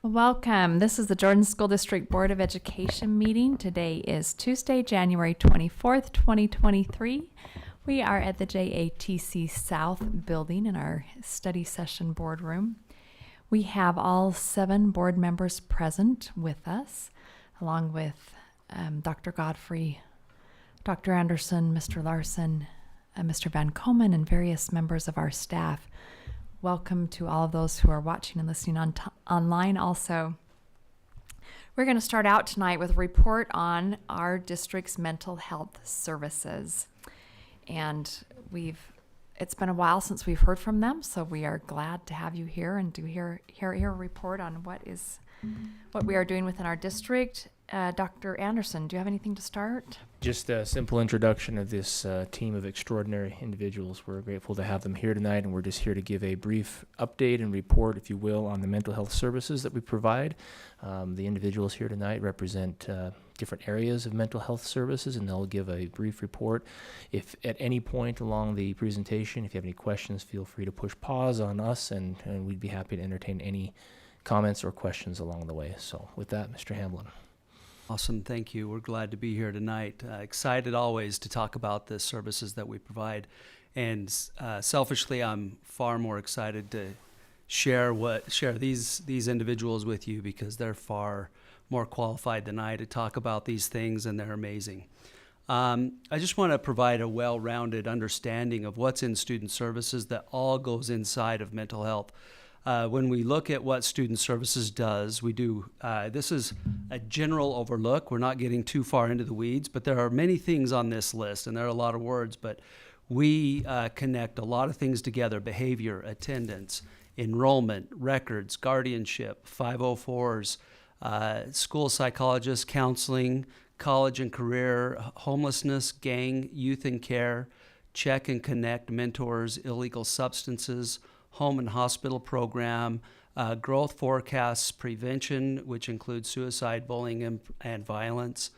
Welcome. This is the Jordan School District Board of Education meeting. Today is Tuesday, January 24th, 2023. We are at the JATC South building in our study session boardroom. We have all 7 board members present with us, along with Dr. Godfrey, Dr. Anderson, Mr. Larson, Mr. Van Komen, and various members of our staff. Welcome to all of those who are watching and listening online also. We're going to start out tonight with a report on our district's mental health services. And it's been a while since we've heard from them, so we are glad to have you here and to hear a report on what we are doing within our district. Dr. Anderson, do you have anything to start? Just a simple introduction of this team of extraordinary individuals. We're grateful to have them here tonight, and we're just here to give a brief update and report, if you will, on the mental health services that we provide. The individuals here tonight represent different areas of mental health services, and they'll give a brief report. If at any point along the presentation, if you have any questions, feel free to push pause on us, and we'd be happy to entertain any comments or questions along the way. So with that, Mr. Hamblin. Awesome, thank you. We're glad to be here tonight. Excited always to talk about the services that we provide. And selfishly, I'm far more excited to share these individuals with you because they're far more qualified than I to talk about these things, and they're amazing. I just want to provide a well-rounded understanding of what's in student services that all goes inside of mental health. When we look at what student services does, we do, this is a general overlook. We're not getting too far into the weeds, but there are many things on this list, and there are a lot of words, but we connect a lot of things together: behavior, attendance, enrollment, records, guardianship, 504s, school psychologists, counseling, college and career, homelessness, gang, youth and care, check and connect, mentors, illegal substances, home and hospital program, growth forecasts, prevention, which includes suicide, bullying, and violence,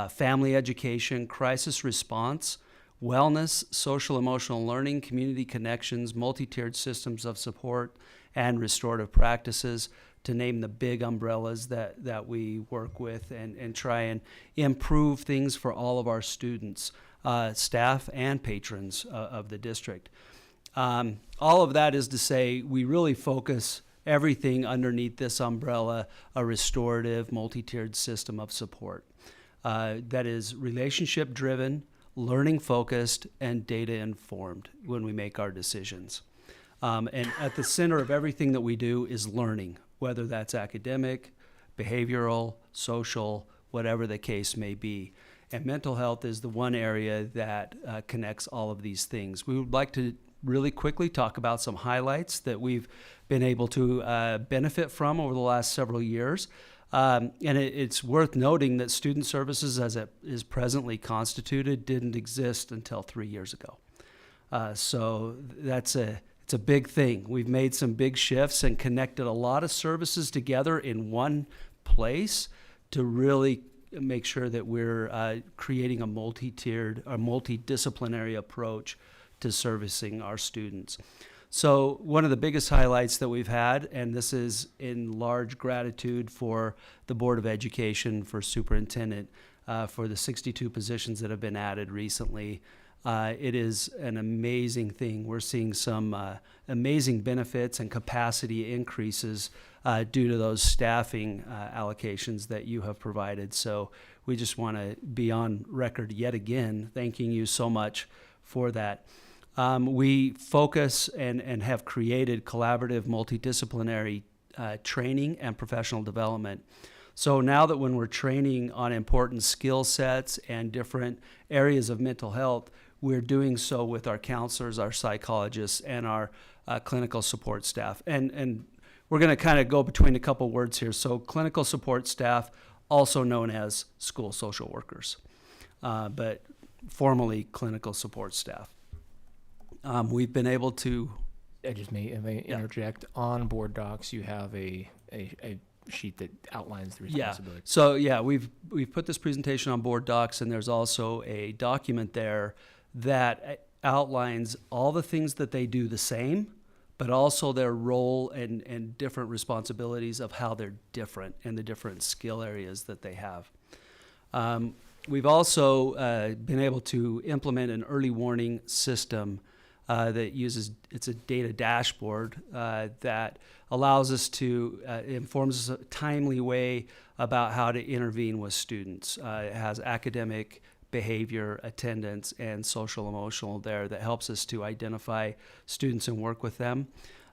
family education, crisis response, wellness, social emotional learning, community connections, multi-tiered systems of support, and restorative practices, to name the big umbrellas that we work with and try and improve things for all of our students, staff, and patrons of the district. All of that is to say we really focus everything underneath this umbrella, a restorative, multi-tiered system of support that is relationship-driven, learning-focused, and data-informed when we make our decisions. And at the center of everything that we do is learning, whether that's academic, behavioral, social, whatever the case may be. And mental health is the one area that connects all of these things. We would like to really quickly talk about some highlights that we've been able to benefit from over the last several years. And it's worth noting that student services, as it is presently constituted, didn't exist until 3 years ago. So it's a big thing. We've made some big shifts and connected a lot of services together in one place to really make sure that we're creating a multi-tiered, a multidisciplinary approach to servicing our students. So one of the biggest highlights that we've had, and this is in large gratitude for the Board of Education, for Superintendent, for the 62 positions that have been added recently. It is an amazing thing. We're seeing some amazing benefits and capacity increases due to those staffing allocations that you have provided. So we just want to be on record yet again, thanking you so much for that. We focus and have created collaborative multidisciplinary training and professional development. So now that when we're training on important skill sets and different areas of mental health, we're doing so with our counselors, our psychologists, and our clinical support staff. And we're going to kind of go between a couple words here. So clinical support staff, also known as school social workers, but formally clinical support staff. We've been able to... I just may interject. Yeah. On board docs, you have a sheet that outlines the responsibility. So we've put this presentation on board docs, and there's also a document there that outlines all the things that they do the same, but also their role and different responsibilities of how they're different and the different skill areas that they have. We've also been able to implement an early warning system that uses, it's a data dashboard that allows us to, informs us a timely way about how to intervene with students. It has academic, behavior, attendance, and social emotional there that helps us to identify students and work with them.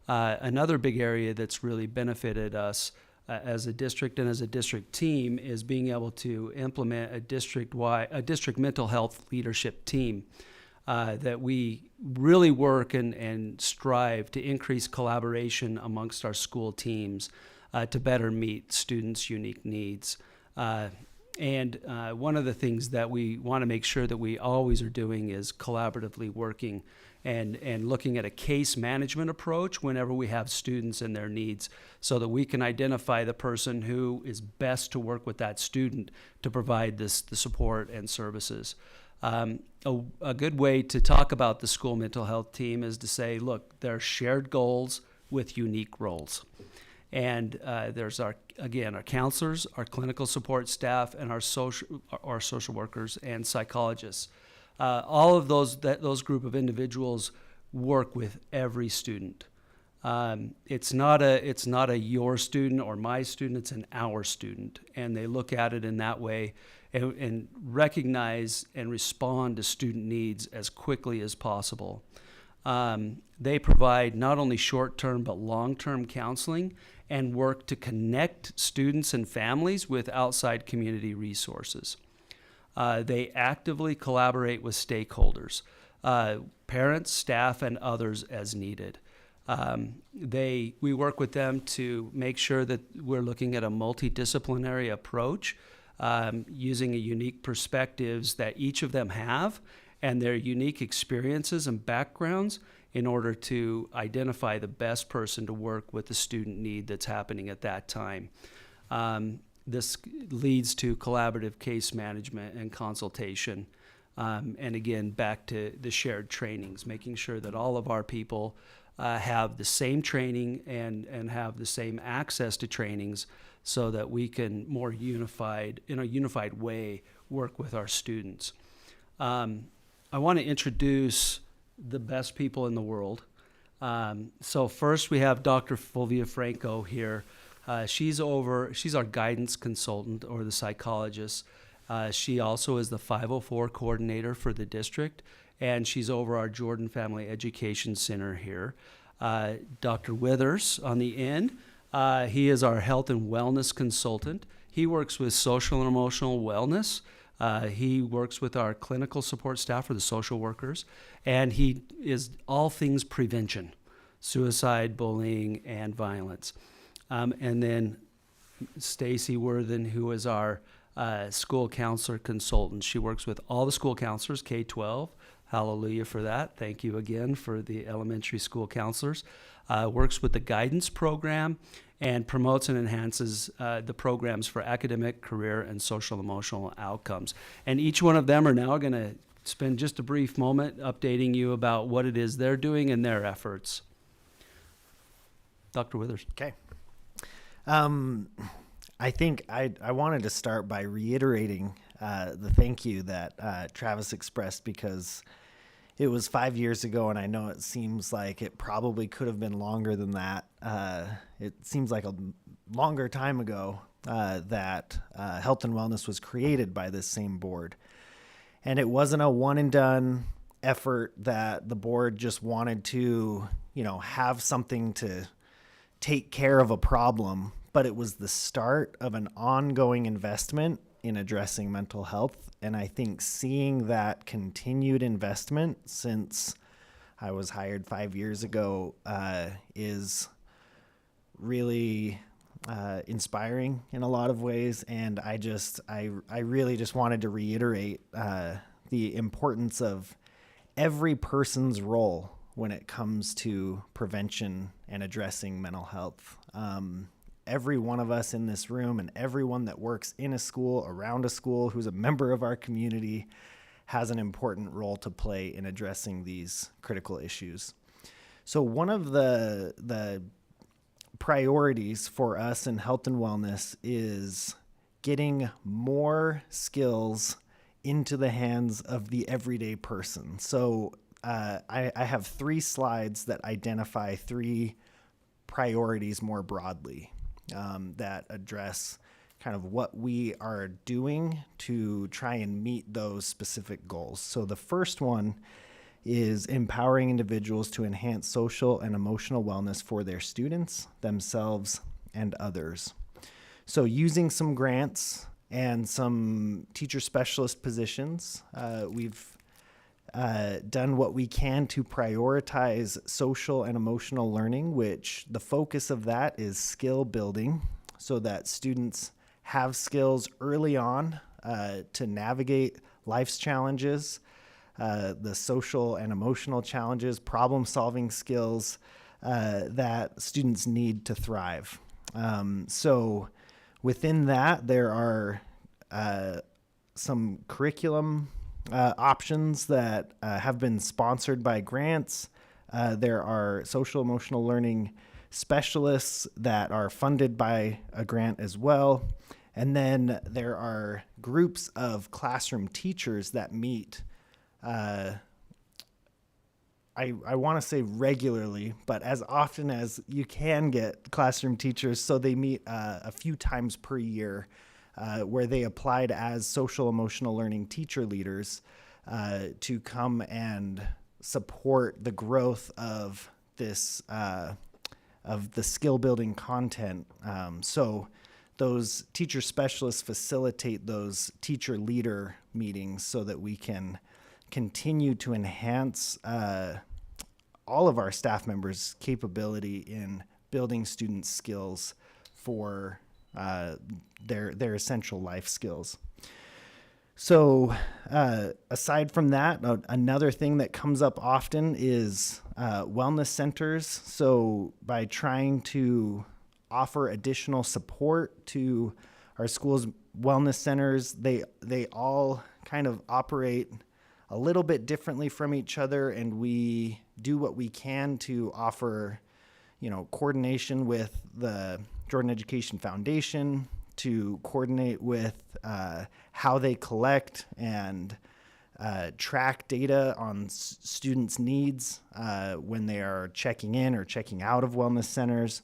Another big area that's really benefited us as a district and as a district team is being able to implement a district mental health leadership team that we really work and strive to increase collaboration amongst our school teams to better meet students' unique needs. And one of the things that we want to make sure that we always are doing is collaboratively working and looking at a case management approach whenever we have students and their needs, so that we can identify the person who is best to work with that student to provide the support and services. A good way to talk about the school mental health team is to say, look, there are shared goals with unique roles. And there's our counselors, our clinical support staff, and our social workers and psychologists. All of those group of individuals work with every student. It's not a your student or my student, it's an our student. And they look at it in that way and recognize and respond to student needs as quickly as possible. They provide not only short-term but long-term counseling and work to connect students and families with outside community resources. They actively collaborate with stakeholders, parents, staff, and others as needed. We work with them to make sure that we're looking at a multidisciplinary approach, using unique perspectives that each of them have and their unique experiences and backgrounds in order to identify the best person to work with the student need that's happening at that time. This leads to collaborative case management and consultation. And again, back to the shared trainings, making sure that all of our people have the same training and have the same access to trainings so that we can in a unified way, work with our students. I want to introduce the best people in the world. So first we have Dr. Fulvia Franco here. She's our guidance consultant or the psychologist. She also is the 504 coordinator for the district, and she's over our Jordan Family Education Center here. Dr. Withers on the end, he is our health and wellness consultant. He works with social and emotional wellness. He works with our clinical support staff or the social workers, and he is all things prevention, suicide, bullying, and violence. And then Stacy Worthen, who is our school counselor consultant. She works with all the school counselors, K-12. Hallelujah for that. Thank you again for the elementary school counselors. Works with the guidance program and promotes and enhances the programs for academic, career, and social emotional outcomes. And each one of them are now going to spend just a brief moment updating you about what it is they're doing and their efforts. Dr. Withers. Okay. I think I wanted to start by reiterating the thank you that Travis expressed, because it was 5 years ago, and I know it seems like it probably could have been longer than that. It seems like a longer time ago that health and wellness was created by this same board. And it wasn't a one and done effort that the board just wanted to, have something to take care of a problem, but it was the start of an ongoing investment in addressing mental health. And I think seeing that continued investment since I was hired 5 years ago is really inspiring in a lot of ways. And I really just wanted to reiterate the importance of every person's role when it comes to prevention and addressing mental health. Every one of us in this room and everyone that works in a school, around a school, who's a member of our community has an important role to play in addressing these critical issues. So one of the priorities for us in health and wellness is getting more skills into the hands of the everyday person. So I have 3 slides that identify 3 priorities more broadly that address kind of what we are doing to try and meet those specific goals. So the first one is empowering individuals to enhance social and emotional wellness for their students, themselves, and others. So using some grants and some teacher specialist positions, we've done what we can to prioritize social and emotional learning, which the focus of that is skill building so that students have skills early on to navigate life's challenges, the social and emotional challenges, problem-solving skills that students need to thrive. So within that, there are some curriculum options that have been sponsored by grants. There are social emotional learning specialists that are funded by a grant as well. And then there are groups of classroom teachers that meet I want to say regularly, but as often as you can get classroom teachers. So they meet a few times per year where they applied as social emotional learning teacher leaders to come and support the growth of this, of the skill building content. So those teacher specialists facilitate those teacher leader meetings so that we can continue to enhance all of our staff members' capability in building students' skills for their essential life skills. So aside from that, another thing that comes up often is wellness centers. So by trying to offer additional support to our schools' wellness centers, they all kind of operate a little bit differently from each other, and we do what we can to offer, coordination with the Jordan Education Foundation to coordinate with how they collect and track data on students' needs when they are checking in or checking out of wellness centers.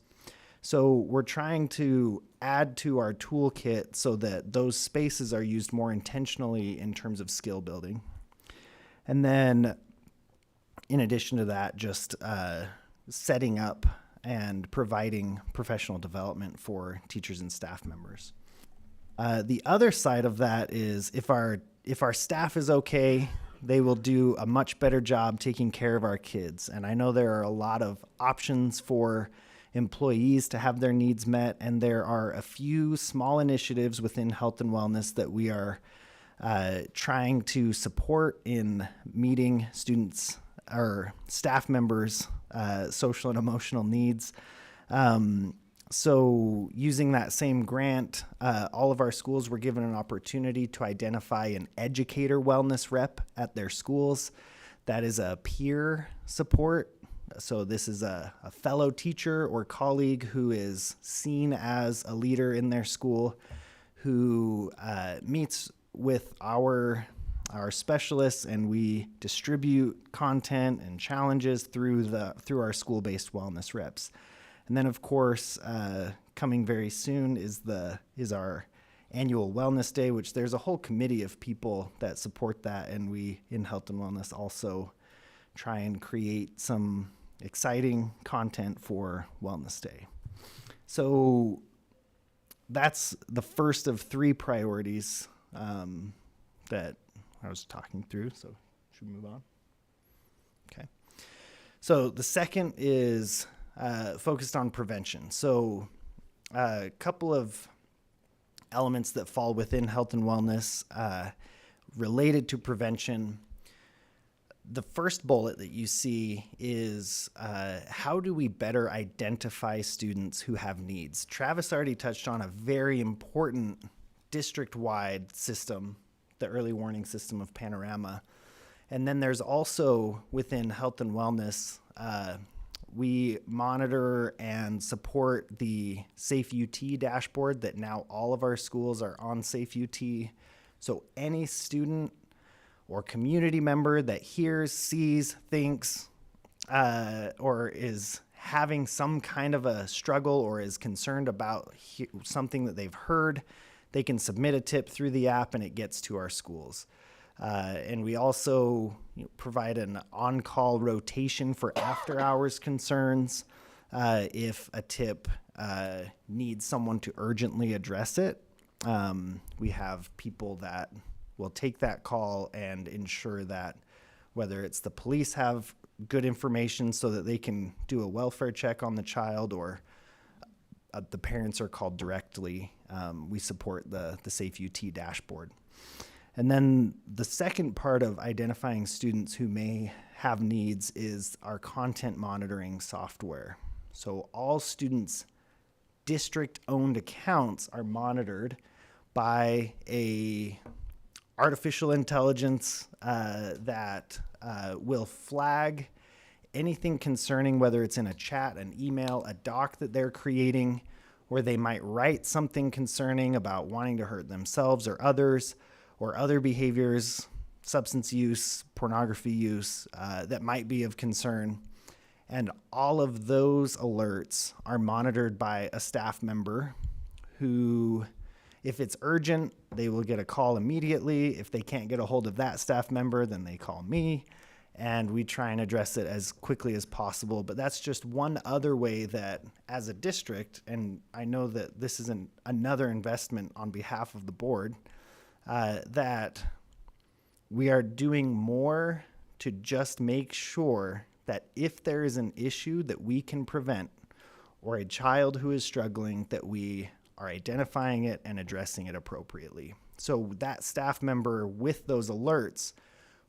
So we're trying to add to our toolkit so that those spaces are used more intentionally in terms of skill building. And then in addition to that, just setting up and providing professional development for teachers and staff members. The other side of that is if our staff is okay, they will do a much better job taking care of our kids. And I know there are a lot of options for employees to have their needs met, and there are a few small initiatives within health and wellness that we are trying to support in meeting students or staff members' social and emotional needs. So using that same grant, all of our schools were given an opportunity to identify an educator wellness rep at their schools. That is a peer support. So this is a fellow teacher or colleague who is seen as a leader in their school who meets with our specialists, and we distribute content and challenges through our school-based wellness reps. And then, of course, coming very soon is our annual wellness day, which there's a whole committee of people that support that, and we in health and wellness also try and create some exciting content for Wellness Day. So that's the first of 3 priorities that I was talking through. So should we move on? Okay. So the second is focused on prevention. So a couple of elements that fall within health and wellness related to prevention. The first bullet that you see is how do we better identify students who have needs? Travis already touched on a very important district-wide system, the early warning system of Panorama. And then there's also within health and wellness we monitor and support the Safe UT dashboard that now all of our schools are on Safe UT. So any student or community member that hears, sees, thinks, or is having some kind of a struggle or is concerned about something that they've heard, they can submit a tip through the app and it gets to our schools. And we also provide an on-call rotation for after-hours concerns if a tip needs someone to urgently address it. We have people that will take that call and ensure that whether it's the police have good information so that they can do a welfare check on the child, or the parents are called directly, we support the Safe UT dashboard. And then the second part of identifying students who may have needs is our content monitoring software. So all students' district-owned accounts are monitored by a artificial intelligence that will flag anything concerning, whether it's in a chat, an email, a doc that they're creating, where they might write something concerning about wanting to hurt themselves or others, or other behaviors, substance use, pornography use, that might be of concern. And all of those alerts are monitored by a staff member who, if it's urgent, they will get a call immediately. If they can't get a hold of that staff member, then they call me, and we try and address it as quickly as possible. But that's just one other way that, as a district, and I know that this is another investment on behalf of the board, that we are doing more to just make sure that if there is an issue that we can prevent, or a child who is struggling, that we are identifying it and addressing it appropriately. So that staff member with those alerts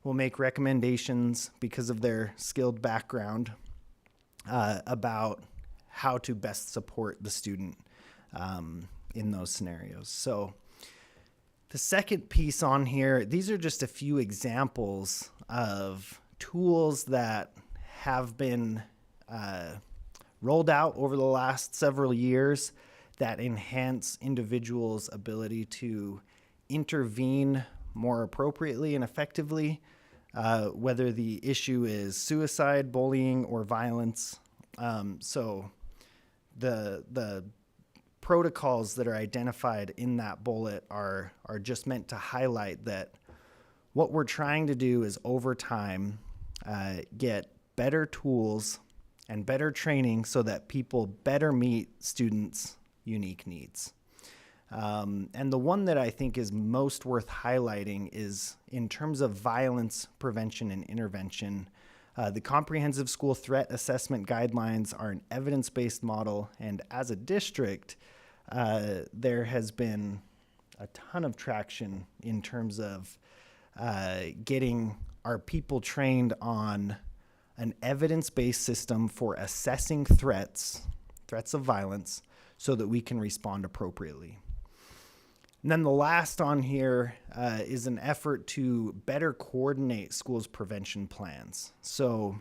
will make recommendations because of their skilled background about how to best support the student in those scenarios. So the second piece on here, these are just a few examples of tools that have been rolled out over the last several years that enhance individuals' ability to intervene more appropriately and effectively, whether the issue is suicide, bullying, or violence. So the protocols that are identified in that bullet are just meant to highlight that what we're trying to do is, over time, get better tools and better training so that people better meet students' unique needs. And the one that I think is most worth highlighting is in terms of violence prevention and intervention. The Comprehensive School Threat Assessment Guidelines are an evidence-based model, and as a district, there has been a ton of traction in terms of getting our people trained on an evidence-based system for assessing threats of violence, so that we can respond appropriately. And then the last on here is an effort to better coordinate schools' prevention plans. So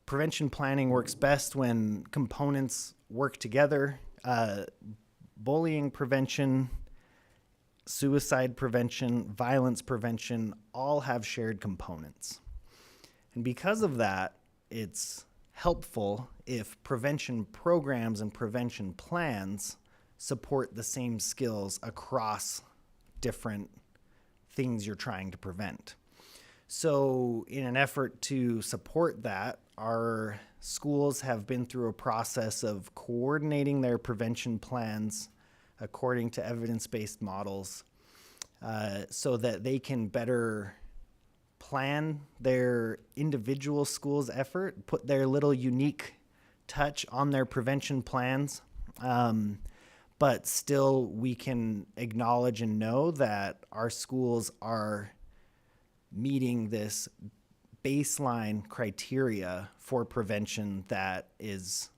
prevention planning works best when components work together. Bullying prevention, suicide prevention, violence prevention, all have shared components. And because of that, it's helpful if prevention programs and prevention plans support the same skills across different things you're trying to prevent. So in an effort to support that, our schools have been through a process of coordinating their prevention plans according to evidence-based models, so that they can better plan their individual school's effort, put their little unique touch on their prevention plans, but still we can acknowledge and know that our schools are meeting this baseline criteria for prevention that is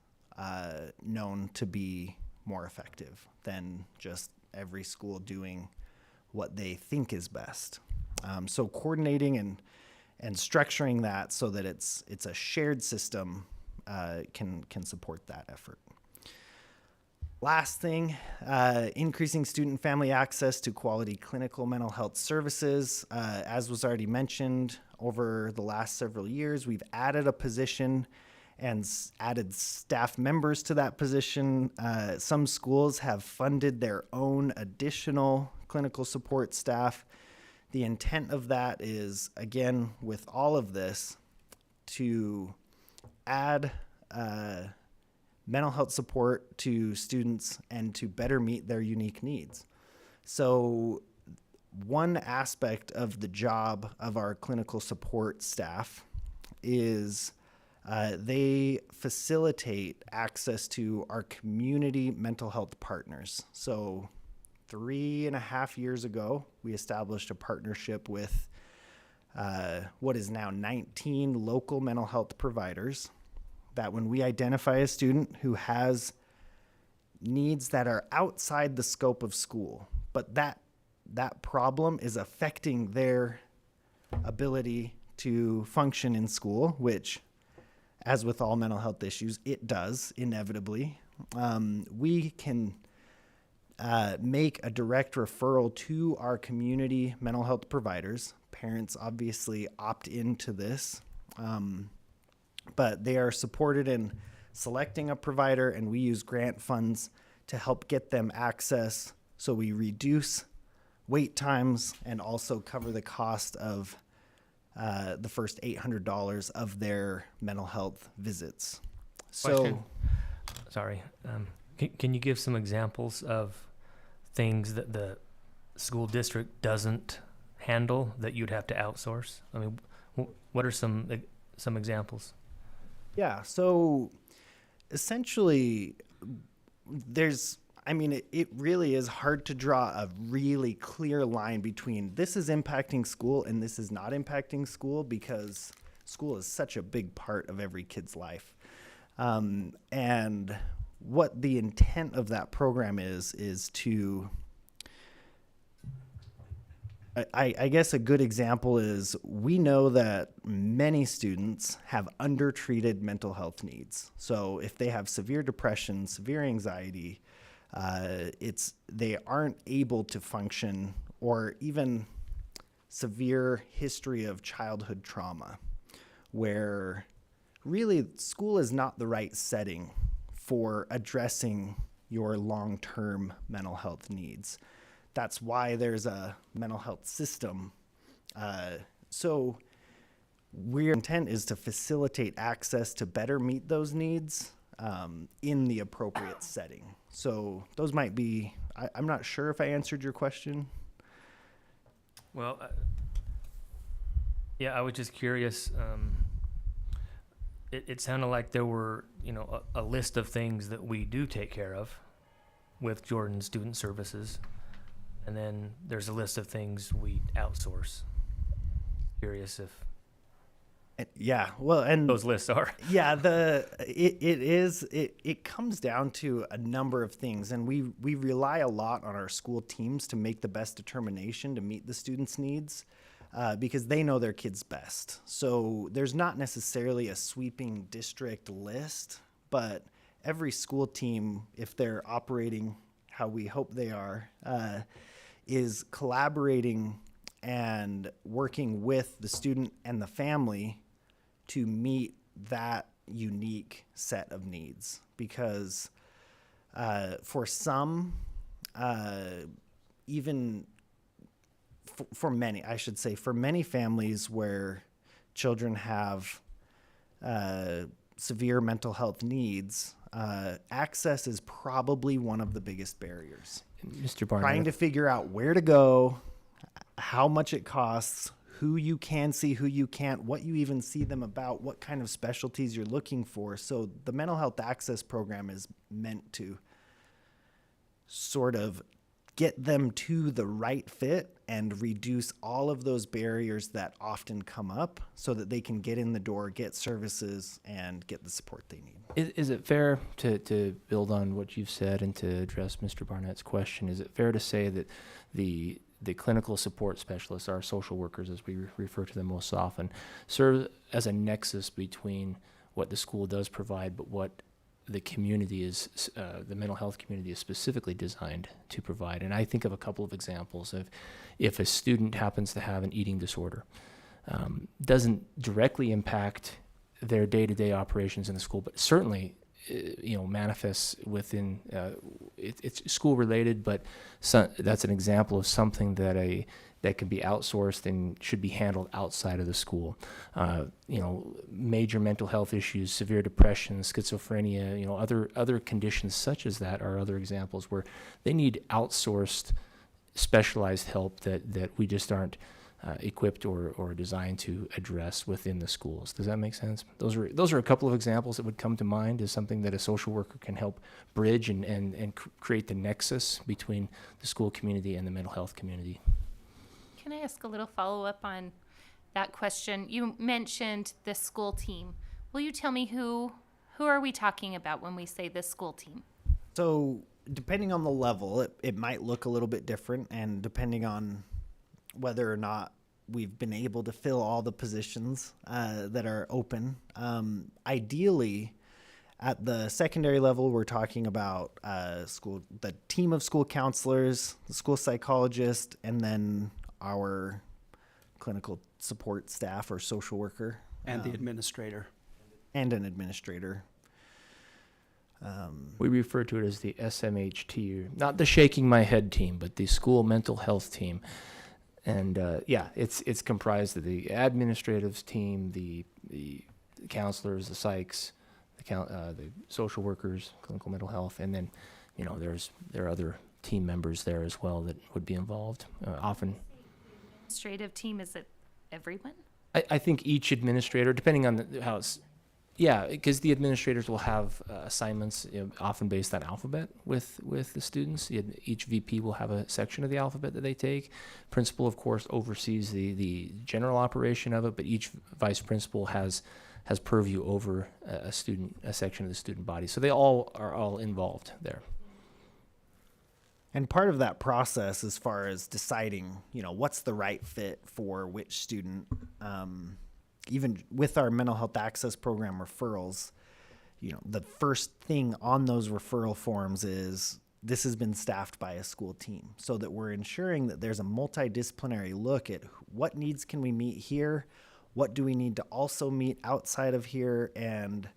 known to be more effective than just every school doing what they think is best. So coordinating and structuring that so that it's a shared system can support that effort. Last thing, increasing student and family access to quality clinical mental health services. As was already mentioned, over the last several years, we've added a position and added staff members to that position. Some schools have funded their own additional clinical support staff. The intent of that is, again, with all of this, to add mental health support to students and to better meet their unique needs. So one aspect of the job of our clinical support staff is they facilitate access to our community mental health partners. So 3.5 years ago, we established a partnership with what is now 19 local mental health providers, that when we identify a student who has needs that are outside the scope of school, but that problem is affecting their ability to function in school, which, as with all mental health issues, it does inevitably, we can make a direct referral to our community mental health providers. Parents obviously opt into this, but they are supported in selecting a provider, and we use grant funds to help get them access, so we reduce wait times and also cover the cost of the first $800 of their mental health visits. Question. Sorry. Can you give some examples of things that the school district doesn't handle that you'd have to outsource? I mean, what are some examples? Yeah, so essentially it really is hard to draw a really clear line between this is impacting school and this is not impacting school, because school is such a big part of every kid's life. And what the intent of that program is to, I guess a good example is, we know that many students have undertreated mental health needs. So if they have severe depression, severe anxiety, they aren't able to function, or even severe history of childhood trauma, where really school is not the right setting for addressing your long-term mental health needs. That's why there's a mental health system. So our intent is to facilitate access to better meet those needs in the appropriate setting. So those might be, I'm not sure if I answered your question. Well, yeah, I was just curious. It sounded like there were, a list of things that we do take care of with Jordan Student Services, and then there's a list of things we outsource. Curious if Yeah, well, and those lists are. yeah, it comes down to a number of things, and we rely a lot on our school teams to make the best determination to meet the students' needs, because they know their kids best. So there's not necessarily a sweeping district list, but every school team, if they're operating how we hope they are, is collaborating and working with the student and the family to meet that unique set of needs. Because for some, even for many, I should say, for many families where children have severe mental health needs, access is probably one of the biggest barriers. Mr. Barnett. Trying to figure out where to go, how much it costs, who you can see, who you can't, what you even see them about, what kind of specialties you're looking for. So the mental health access program is meant to sort of get them to the right fit and reduce all of those barriers that often come up, so that they can get in the door, get services, and get the support they need. Is it fair to build on what you've said and to address Mr. Barnett's question? Is it fair to say that the clinical support specialists, our social workers as we refer to them most often, serve as a nexus between what the school does provide, but what the community is, the mental health community is specifically designed to provide. And I think of a couple of examples of if a student happens to have an eating disorder, doesn't directly impact their day-to-day operations in the school, but certainly manifests within it's school related, but that's an example of something that can be outsourced and should be handled outside of the school. Major mental health issues, severe depression, schizophrenia, other conditions such as that are other examples where they need outsourced, specialized help that we just aren't equipped or designed to address within the schools. Does that make sense? Those are a couple of examples that would come to mind as something that a social worker can help bridge and create the nexus between the school community and the mental health community. Can I ask a little follow-up on that question? You mentioned the school team. Will you tell me who are we talking about when we say the school team? So depending on the level, it might look a little bit different, and depending on whether or not we've been able to fill all the positions that are open. Ideally, at the secondary level, we're talking about the team of school counselors, the school psychologist, and then our clinical support staff or social worker. And the administrator. And an administrator. We refer to it as the SMHT, not the shaking my head team, but the school mental health team. And it's comprised of the administrative team, the counselors, the psychs, the social workers, clinical mental health, and then there are other team members there as well that would be involved. Often, Administrative team, is it everyone? I think each administrator, depending on how it's. Yeah, because the administrators will have assignments often based on alphabet with the students. Each VP will have a section of the alphabet that they take. Principal, of course, oversees the general operation of it, but each vice principal has purview over a section of the student body. So they are all involved there. And part of that process, as far as deciding, what's the right fit for which student, even with our mental health access program referrals, the first thing on those referral forms is this has been staffed by a school team, so that we're ensuring that there's a multidisciplinary look at what needs can we meet here, what do we need to also meet outside of here. And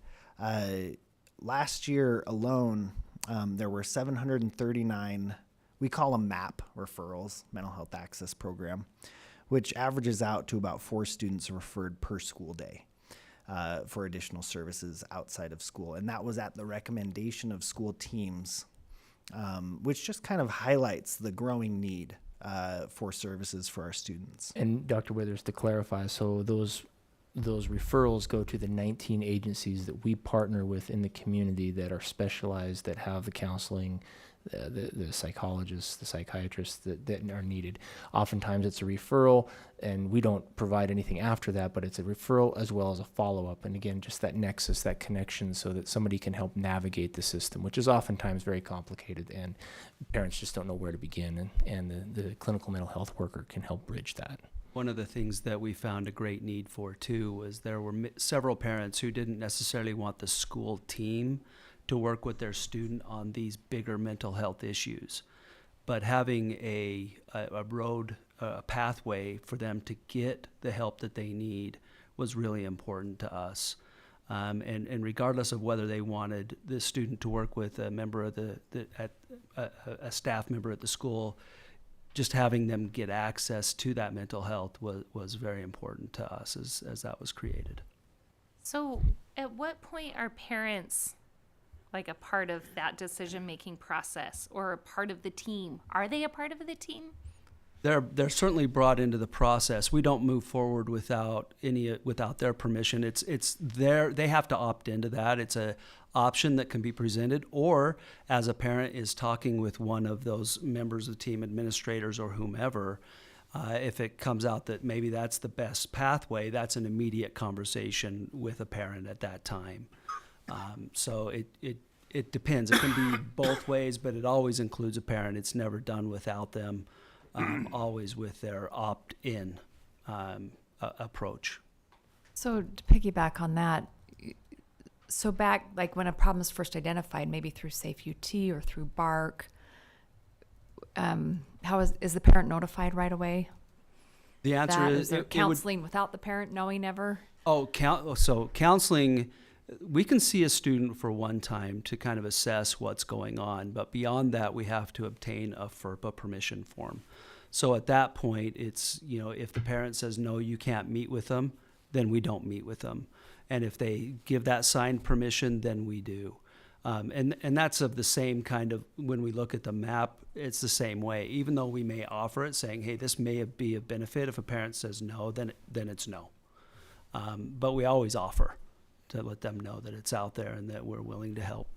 last year alone, there were 739, we call them MAP referrals, mental health access program, which averages out to about 4 students referred per school day for additional services outside of school. And that was at the recommendation of school teams, which just kind of highlights the growing need for services for our students. And Dr. Withers, to clarify, so those referrals go to the 19 agencies that we partner with in the community that are specialized, that have the counseling, the psychologists, the psychiatrists that are needed. Oftentimes it's a referral, and we don't provide anything after that, but it's a referral as well as a follow-up. And again, just that nexus, that connection, so that somebody can help navigate the system, which is oftentimes very complicated, and parents just don't know where to begin, and the clinical mental health worker can help bridge that. One of the things that we found a great need for too was there were several parents who didn't necessarily want the school team to work with their student on these bigger mental health issues, but having a pathway for them to get the help that they need was really important to us. And regardless of whether they wanted the student to work with a member of a staff member at the school, just having them get access to that mental health was very important to us as that was created. So at what point are parents like a part of that decision-making process, or a part of the team? Are they a part of the team? They're certainly brought into the process. We don't move forward without their permission. It's they have to opt into that. It's a option that can be presented, or as a parent is talking with one of those members of the team, administrators or whomever, if it comes out that maybe that's the best pathway, that's an immediate conversation with a parent at that time. So it depends. It can be both ways, but it always includes a parent. It's never done without them, always with their opt-in approach. So to piggyback on that, So back, like when a problem is first identified, maybe through Safe UT or through BARC, how is the parent notified right away? The answer That, is is there it would. counseling without the parent knowing ever? So counseling, we can see a student for one time to kind of assess what's going on, but beyond that, we have to obtain a FERPA permission form. So at that point, it's, if the parent says, no, you can't meet with them, then we don't meet with them. And if they give that signed permission, then we do. And that's of the same kind of, when we look at the map, it's the same way. Even though we may offer it saying, hey, this may be a benefit, if a parent says no, then it's no. But we always offer to let them know that it's out there and that we're willing to help.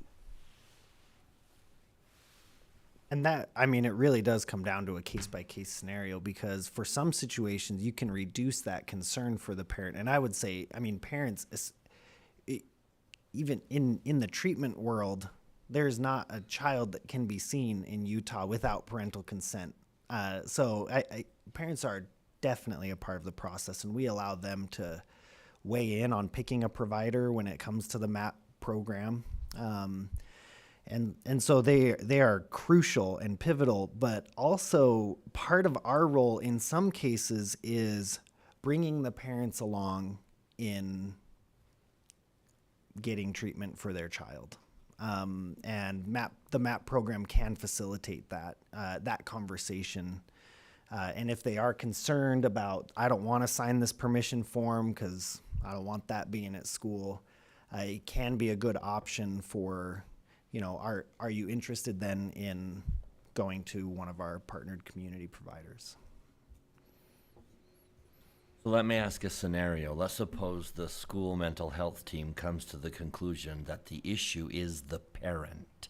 And that, I mean, it really does come down to a case-by-case scenario, because for some situations you can reduce that concern for the parent. And I would say, I mean, parents, even in the treatment world, there's not a child that can be seen in Utah without parental consent. So parents are definitely a part of the process, and we allow them to weigh in on picking a provider when it comes to the MAP program. And so they are crucial and pivotal, but also part of our role in some cases is bringing the parents along in getting treatment for their child. And the MAP program can facilitate that conversation. And if they are concerned about, I don't want to sign this permission form because I don't want that being at school, it can be a good option for, are you interested then in going to one of our partnered community providers? So let me ask a scenario. Let's suppose the school mental health team comes to the conclusion that the issue is the parent,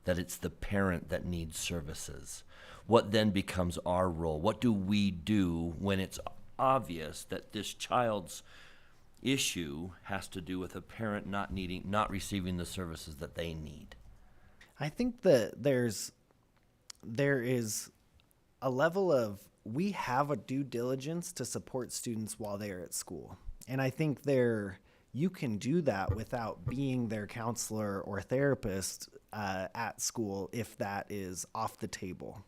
that it's the parent that needs services. What then becomes our role? What do we do when it's obvious that this child's issue has to do with a parent not receiving the services that they need? I think that there is a level of, we have a due diligence to support students while they are at school. And I think you can do that without being their counselor or therapist at school if that is off the table.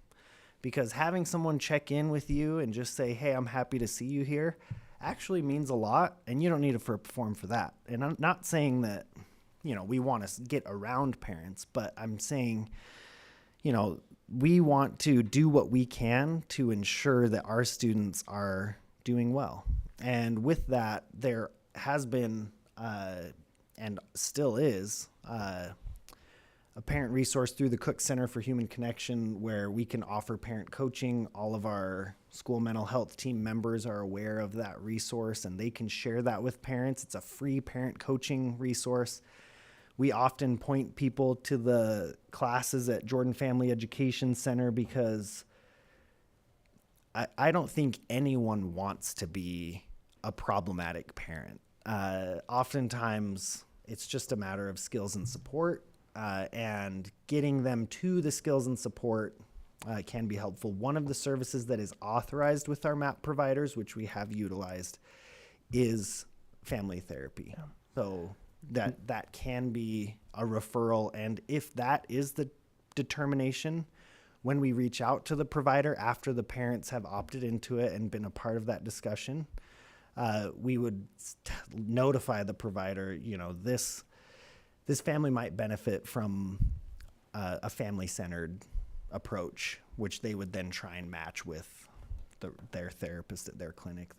Because having someone check in with you and just say, hey, I'm happy to see you here, actually means a lot, and you don't need a FERPA form for that. And I'm not saying that, we want to get around parents, but I'm saying, we want to do what we can to ensure that our students are doing well. And with that, there has been, and still is, a parent resource through the Cook Center for Human Connection where we can offer parent coaching. All of our school mental health team members are aware of that resource and they can share that with parents. It's a free parent coaching resource. We often point people to the classes at Jordan Family Education Center because I don't think anyone wants to be a problematic parent. Oftentimes, it's just a matter of skills and support. And getting them to the skills and support can be helpful. One of the services that is authorized with our MAP providers, which we have utilized, is family therapy. Yeah. So that can be a referral. And if that is the determination, when we reach out to the provider after the parents have opted into it and been a part of that discussion, we would notify the provider, this family might benefit from a family-centered approach, which they would then try and match with their therapist at their clinic.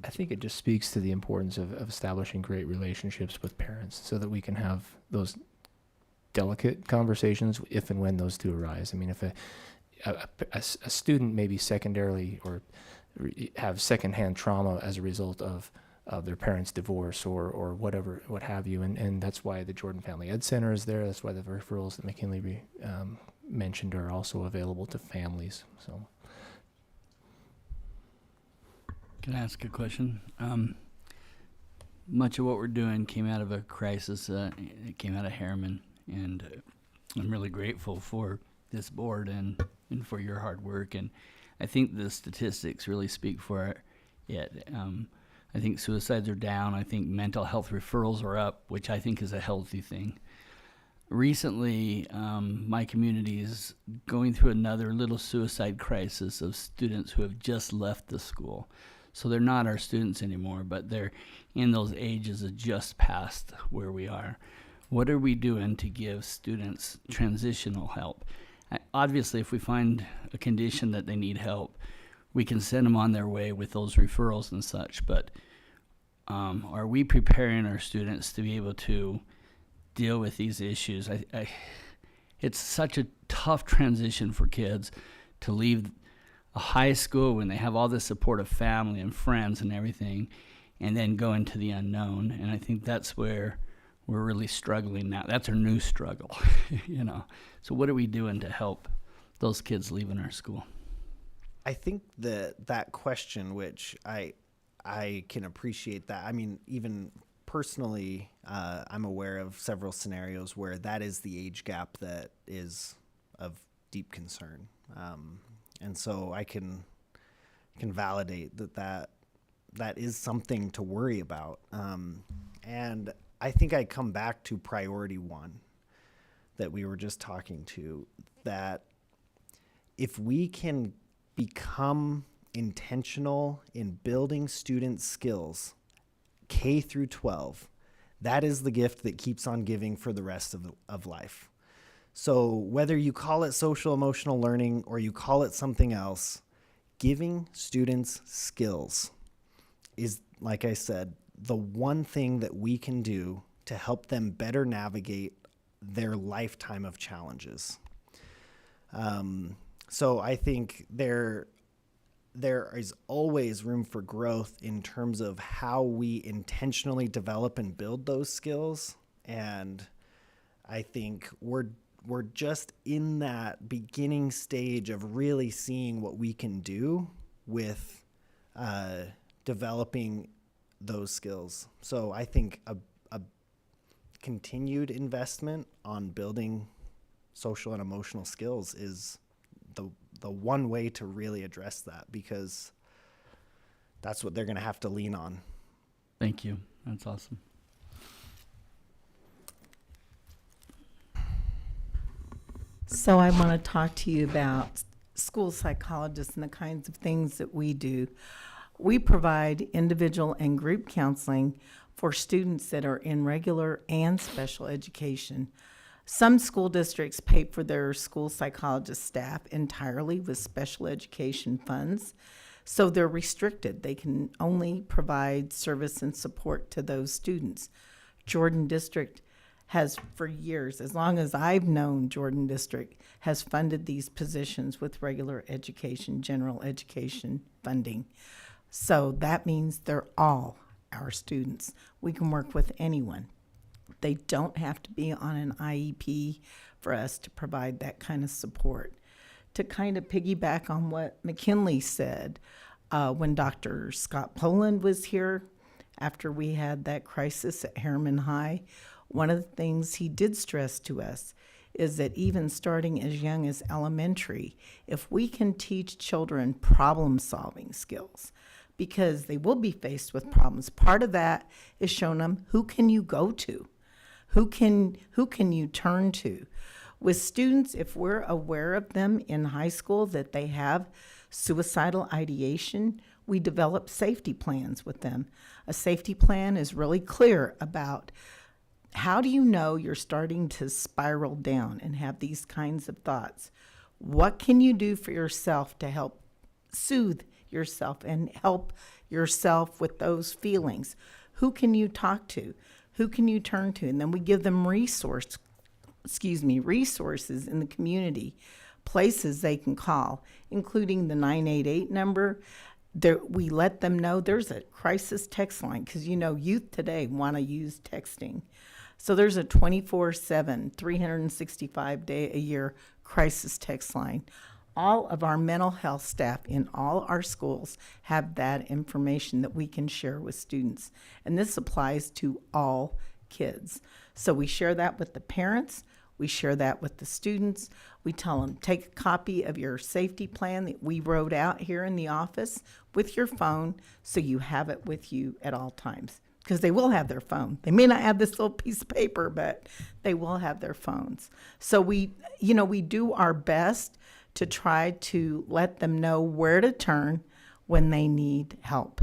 I think it just speaks to the importance of establishing great relationships with parents so that we can have those delicate conversations if and when those do arise. I mean, if a student maybe secondarily or have secondhand trauma as a result of their parents' divorce or whatever, what have you. And that's why the Jordan Family Ed Center is there. That's why the referrals that McKinley mentioned are also available to families. So, can I ask a question? Much of what we're doing came out of a crisis. It came out of Harriman, and I'm really grateful for this board and for your hard work. And I think the statistics really speak for it. I think suicides are down. I think mental health referrals are up, which I think is a healthy thing. Recently, my community is going through another little suicide crisis of students who have just left the school. So they're not our students anymore, but they're in those ages of just past where we are. What are we doing to give students transitional help? Obviously, if we find a condition that they need help, we can send them on their way with those referrals and such, but are we preparing our students to be able to deal with these issues? It's such a tough transition for kids to leave a high school when they have all the support of family and friends and everything, and then go into the unknown. And I think that's where we're really struggling now. That's our new struggle, you know. So what are we doing to help those kids leaving our school? I think that question, which I can appreciate that. I mean, even personally, I'm aware of several scenarios where that is the age gap that is of deep concern. And so I can validate that is something to worry about. And I think I come back to priority one that we were just talking to, that if we can become intentional in building students' skills, K through 12, that is the gift that keeps on giving for the rest of life. So whether you call it social emotional learning or you call it something else, giving students skills is, like I said, the one thing that we can do to help them better navigate their lifetime of challenges. So I think there is always room for growth in terms of how we intentionally develop and build those skills. And I think we're just in that beginning stage of really seeing what we can do with developing those skills. So I think a continued investment on building social and emotional skills is the one way to really address that, because that's what they're going to have to lean on. Thank you. That's awesome. So I want to talk to you about school psychologists and the kinds of things that we do. We provide individual and group counseling for students that are in regular and special education. Some school districts pay for their school psychologist staff entirely with special education funds, so they're restricted. They can only provide service and support to those students. Jordan District has for years, as long as I've known Jordan District, has funded these positions with regular education, general education funding. So that means they're all our students. We can work with anyone. They don't have to be on an IEP for us to provide that kind of support. To kind of piggyback on what McKinley said, when Dr. Scott Poland was here, after we had that crisis at Harriman High, one of the things he did stress to us is that even starting as young as elementary, if we can teach children problem-solving skills, because they will be faced with problems. Part of that is showing them, who can you go to? Who can you turn to? With students, if we're aware of them in high school that they have suicidal ideation, we develop safety plans with them. A safety plan is really clear about how do you know you're starting to spiral down and have these kinds of thoughts? What can you do for yourself to help soothe yourself and help yourself with those feelings? Who can you talk to? Who can you turn to? And then we give them resources in the community, places they can call, including the 988 number. We let them know there's a crisis text line, because youth today want to use texting. So there's a 24/7, 365-day-a-year crisis text line. All of our mental health staff in all our schools have that information that we can share with students. And this applies to all kids. So we share that with the parents. We share that with the students. We tell them, take a copy of your safety plan that we wrote out here in the office with your phone so you have it with you at all times. Because they will have their phone. They may not have this little piece of paper, but they will have their phones. So we do our best to try to let them know where to turn when they need help,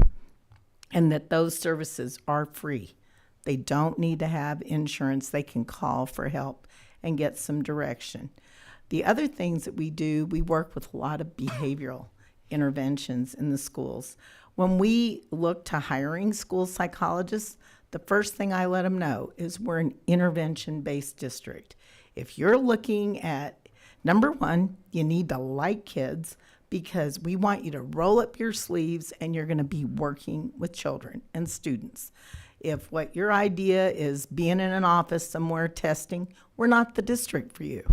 and that those services are free. They don't need to have insurance. They can call for help and get some direction. The other things that we do, we work with a lot of behavioral interventions in the schools. When we look to hiring school psychologists, the first thing I let them know is we're an intervention-based district. If you're looking at, number one, you need to like kids, because we want you to roll up your sleeves and you're going to be working with children and students. If what your idea is being in an office somewhere testing, we're not the district for you.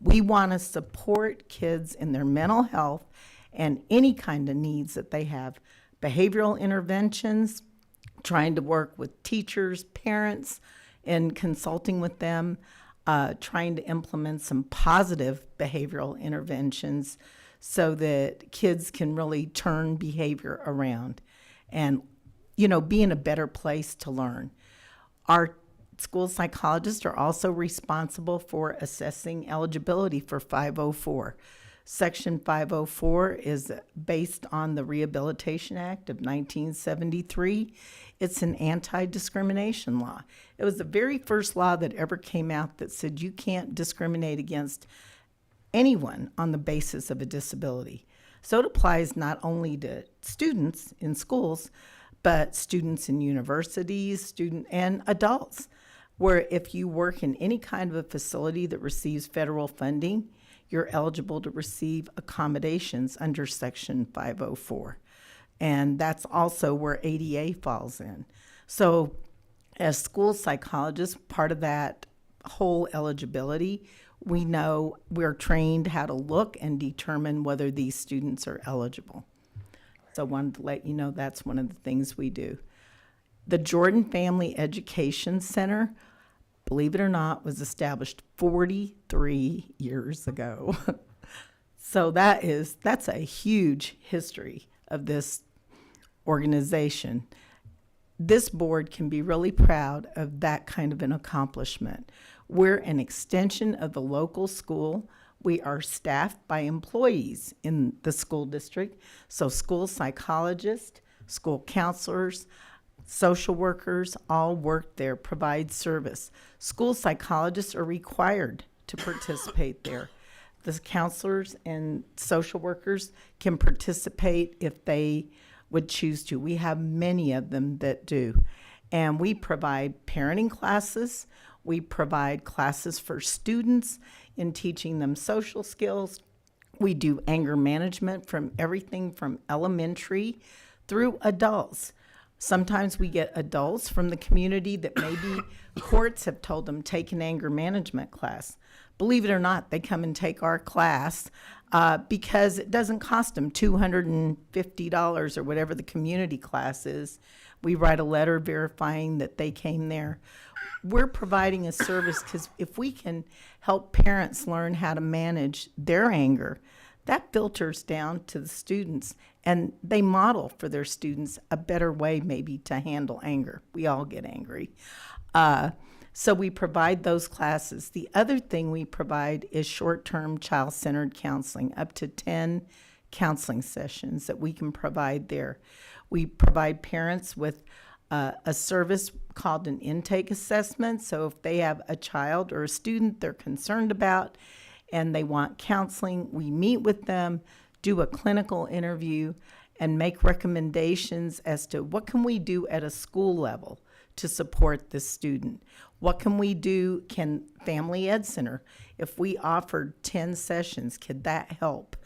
We want to support kids in their mental health and any kind of needs that they have. Behavioral interventions, trying to work with teachers, parents, and consulting with them, trying to implement some positive behavioral interventions so that kids can really turn behavior around and, be in a better place to learn. Our school psychologists are also responsible for assessing eligibility for 504. Section 504 is based on the Rehabilitation Act of 1973. It's an anti-discrimination law. It was the very first law that ever came out that said you can't discriminate against anyone on the basis of a disability. So it applies not only to students in schools, but students in universities, and adults, where if you work in any kind of a facility that receives federal funding, you're eligible to receive accommodations under Section 504. And that's also where ADA falls in. So as school psychologists, part of that whole eligibility, we know we're trained how to look and determine whether these students are eligible. So I wanted to let you know that's one of the things we do. The Jordan Family Education Center, believe it or not, was established 43 years ago. So that's a huge history of this organization. This board can be really proud of that kind of an accomplishment. We're an extension of the local school. We are staffed by employees in the school district, so school psychologists, school counselors, social workers all work there, provide service. School psychologists are required to participate there. The counselors and social workers can participate if they would choose to. We have many of them that do. And we provide parenting classes. We provide classes for students in teaching them social skills. We do anger management from everything from elementary through adults. Sometimes we get adults from the community that maybe courts have told them take an anger management class. Believe it or not, they come and take our class because it doesn't cost them $250 or whatever the community class is. We write a letter verifying that they came there. We're providing a service because if we can help parents learn how to manage their anger, that filters down to the students, and they model for their students a better way maybe to handle anger. We all get angry. So we provide those classes. The other thing we provide is short-term child-centered counseling, up to 10 counseling sessions that we can provide there. We provide parents with a service called an intake assessment. So if they have a child or a student they're concerned about and they want counseling, we meet with them, do a clinical interview, and make recommendations as to what can we do at a school level to support this student. What can we do? Can Family Ed Center, if we offered 10 sessions, could that help?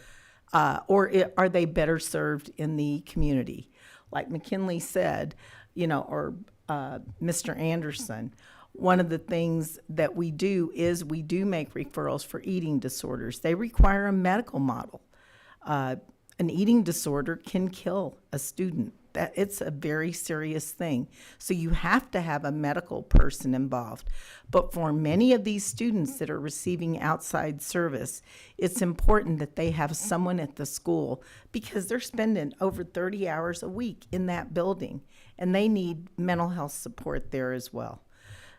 Or are they better served in the community? Like McKinley said, or Mr. Anderson, one of the things that we do is we do make referrals for eating disorders. They require a medical model. An eating disorder can kill a student That it's a very serious thing. So you have to have a medical person involved. But for many of these students that are receiving outside service, it's important that they have someone at the school because they're spending over 30 hours a week in that building, and they need mental health support there as well.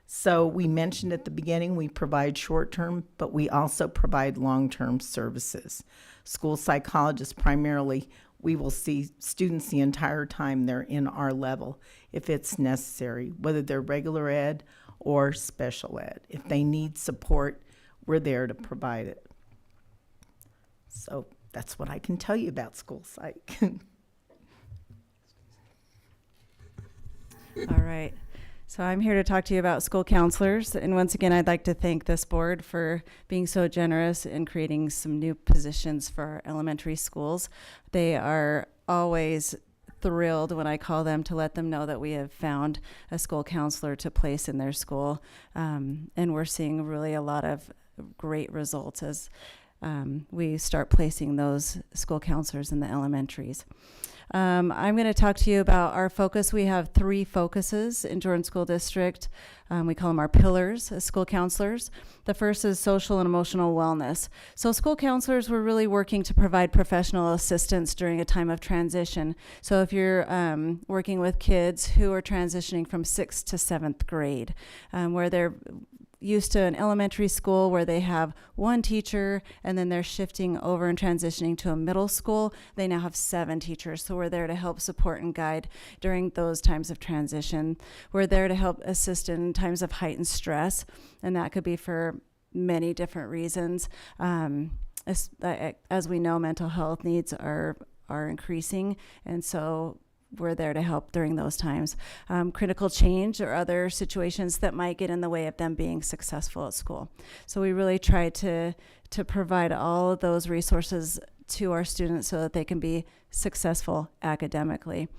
So we mentioned at the beginning, we provide short-term, but we also provide long-term services. School psychologists primarily, we will see students the entire time they're in our level if it's necessary, whether they're regular ed or special ed. If they need support, we're there to provide it. So that's what I can tell you about school psych. All right. So I'm here to talk to you about school counselors. And once again, I'd like to thank this board for being so generous in creating some new positions for our elementary schools. They are always thrilled when I call them to let them know that we have found a school counselor to place in their school. And we're seeing really a lot of great results as we start placing those school counselors in the elementaries. I'm going to talk to you about our focus. We have 3 focuses in Jordan School District. We call them our pillars as school counselors. The first is social and emotional wellness. So school counselors, we're really working to provide professional assistance during a time of transition. So if you're working with kids who are transitioning from 6th to 7th grade, where they're used to an elementary school where they have one teacher and then they're shifting over and transitioning to a middle school, they now have 7 teachers. So we're there to help support and guide during those times of transition. We're there to help assist in times of heightened stress, and that could be for many different reasons. As we know, mental health needs are increasing, and so we're there to help during those times. Critical change or other situations that might get in the way of them being successful at school. So we really try to provide all of those resources to our students so that they can be successful academically.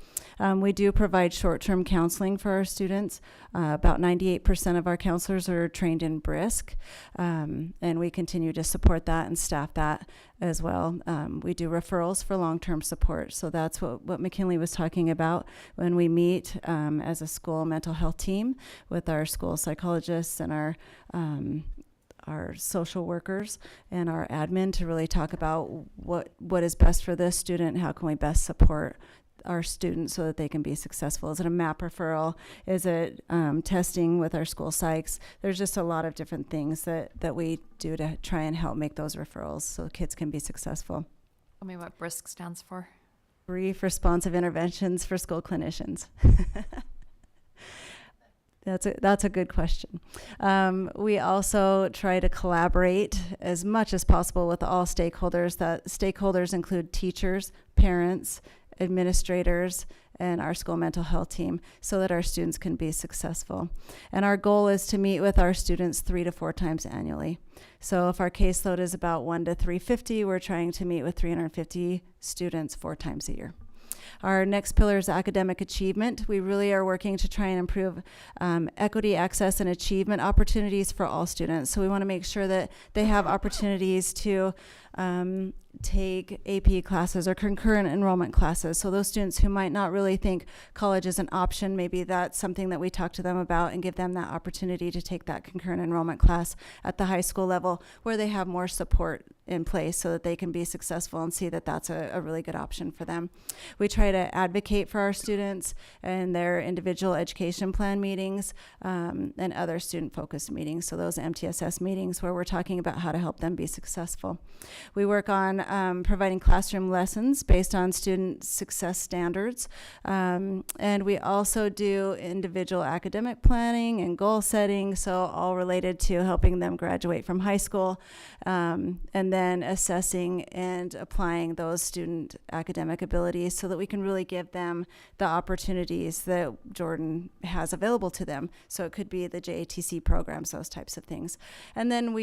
We do provide short-term counseling for our students. About 98% of our counselors are trained in BRISC, and we continue to support that and staff that as well. We do referrals for long-term support, so that's what McKinley was talking about when we meet as a school mental health team with our school psychologists and our social workers and our admin to really talk about what is best for this student, how can we best support our students so that they can be successful. Is it a MAP referral? Is it testing with our school psychs? There's just a lot of different things that we do to try and help make those referrals so kids can be successful. Tell me what BRISC stands for. Brief Responsive Interventions for School Clinicians. That's a good question. We also try to collaborate as much as possible with all stakeholders. That stakeholders include teachers, parents, administrators, and our school mental health team so that our students can be successful. And our goal is to meet with our students 3 to 4 times annually. So if our caseload is about 1 to 350, we're trying to meet with 350 students 4 times a year. Our next pillar is academic achievement. We really are working to try and improve equity, access, and achievement opportunities for all students. So we want to make sure that they have opportunities to take AP classes or concurrent enrollment classes. So those students who might not really think college is an option, maybe that's something that we talk to them about and give them that opportunity to take that concurrent enrollment class at the high school level where they have more support in place so that they can be successful and see that that's a really good option for them. We try to advocate for our students and their individual education plan meetings and other student-focused meetings, so those MTSS meetings where we're talking about how to help them be successful. We work on providing classroom lessons based on student success standards, and we also do individual academic planning and goal setting, so all related to helping them graduate from high school, and then assessing and applying those student academic abilities so that we can really give them the opportunities that Jordan has available to them. So it could be the JATC programs, those types of things. And then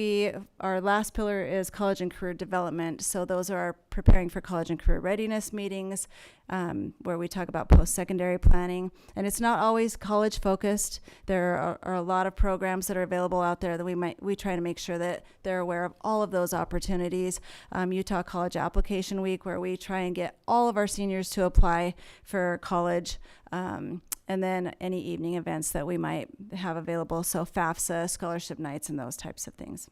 our last pillar is college and career development. development. So those are our preparing for college and career readiness meetings, where we talk about post-secondary planning. And it's not always college focused. There are a lot of programs that are available out there that we try to make sure that they're aware of all of those opportunities. Utah College Application Week, where we try and get all of our seniors to apply for college. And then any evening events that we might have available. So FAFSA, scholarship nights, and those types of things.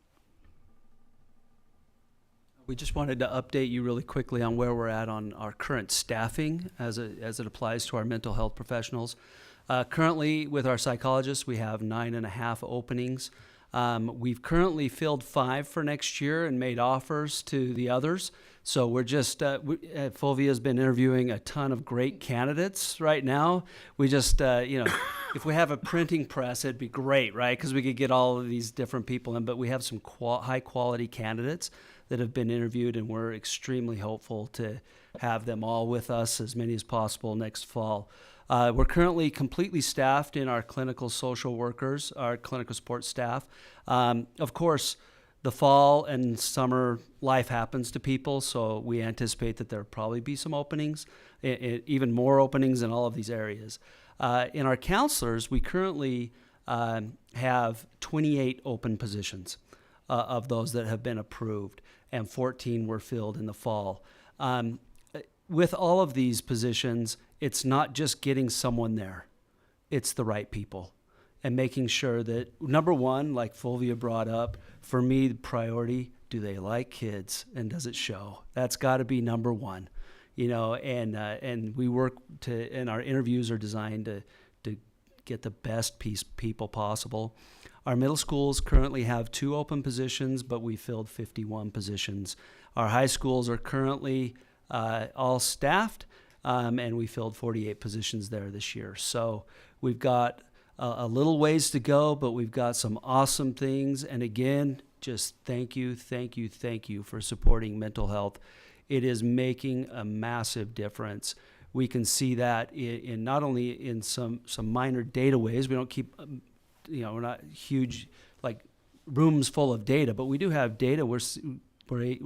We just wanted to update you really quickly on where we're at on our current staffing as it applies to our mental health professionals. Currently, with our psychologists, we have 9.5 openings. We've currently filled 5 for next year and made offers to the others. So we're just, Fulvia has been interviewing a ton of great candidates right now. We just, if we have a printing press, it'd be great, right? Because we could get all of these different people in, but we have some high quality candidates that have been interviewed, and we're extremely hopeful to have them all with us, as many as possible, next fall. We're currently completely staffed in our clinical social workers, our clinical support staff. Of course, the fall and summer life happens to people, so we anticipate that there'll probably be some openings, even more openings in all of these areas. In our counselors, we currently have 28 open positions of those that have been approved, and 14 were filled in the fall. With all of these positions, it's not just getting someone there, it's the right people. And making sure that, number one, like Fulvia brought up, for me, the priority, do they like kids and does it show? That's got to be number one, and we work and our interviews are designed to get the best people possible. Our middle schools currently have 2 open positions, but we filled 51 positions. Our high schools are currently all staffed, and we filled 48 positions there this year. So we've got a little ways to go, but we've got some awesome things. And again, just thank you for supporting mental health. It is making a massive difference. We can see that in not only in some minor data ways. We don't keep, we're not huge like rooms full of data, but we do have data. We're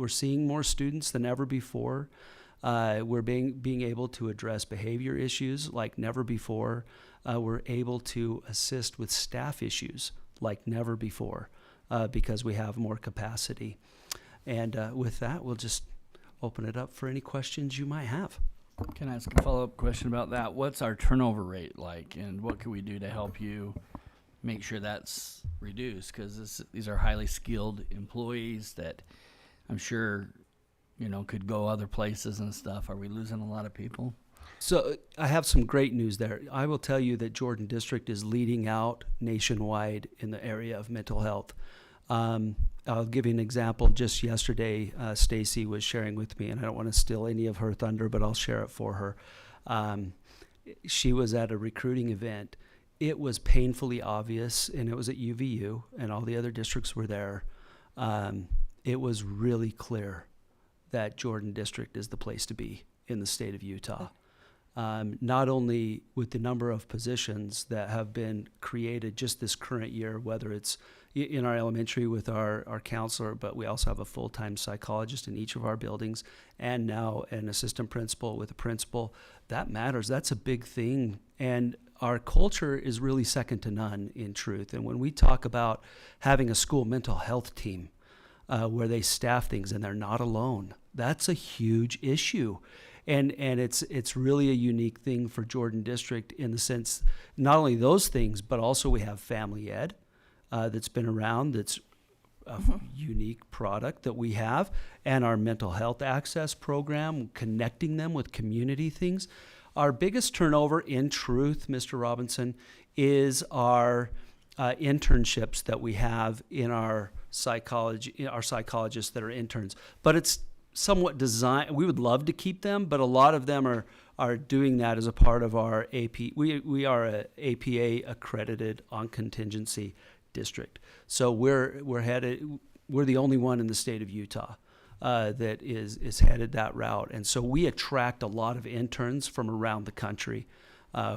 seeing more students than ever before. We're being able to address behavior issues like never before. We're able to assist with staff issues like never before because we have more capacity. And with that, we'll just open it up for any questions you might have. Can I ask a follow-up question about that? What's our turnover rate like, and what can we do to help you make sure that's reduced? Because these are highly skilled employees that I'm sure, could go other places and stuff. Are we losing a lot of people? So I have some great news there. I will tell you that Jordan District is leading out nationwide in the area of mental health. I'll give you an example. Just yesterday, Stacy was sharing with me, and I don't want to steal any of her thunder, but I'll share it for her. She was at a recruiting event. It was painfully obvious, and it was at UVU, and all the other districts were there. It was really clear that Jordan District is the place to be in the state of Utah. Not only with the number of positions that have been created just this current year, whether it's in our elementary with our counselor, but we also have a full-time psychologist in each of our buildings, and now an assistant principal with a principal. That matters. That's a big thing. And our culture is really second to none, in truth. And when we talk about having a school mental health team where they staff things and they're not alone, that's a huge issue. And it's really a unique thing for Jordan District in the sense, not only those things, but also we have family ed that's been around, that's a unique product that we have, and our mental health access program, connecting them with community things. Our biggest turnover, in truth, Mr. Robinson, is our internships that we have in our psychologists that are interns. But it's somewhat designed. We would love to keep them, but a lot of them are doing that as a part of our AP. We are a APA accredited on contingency district. So we're the only one in the state of Utah that is headed that route. And so we attract a lot of interns from around the country.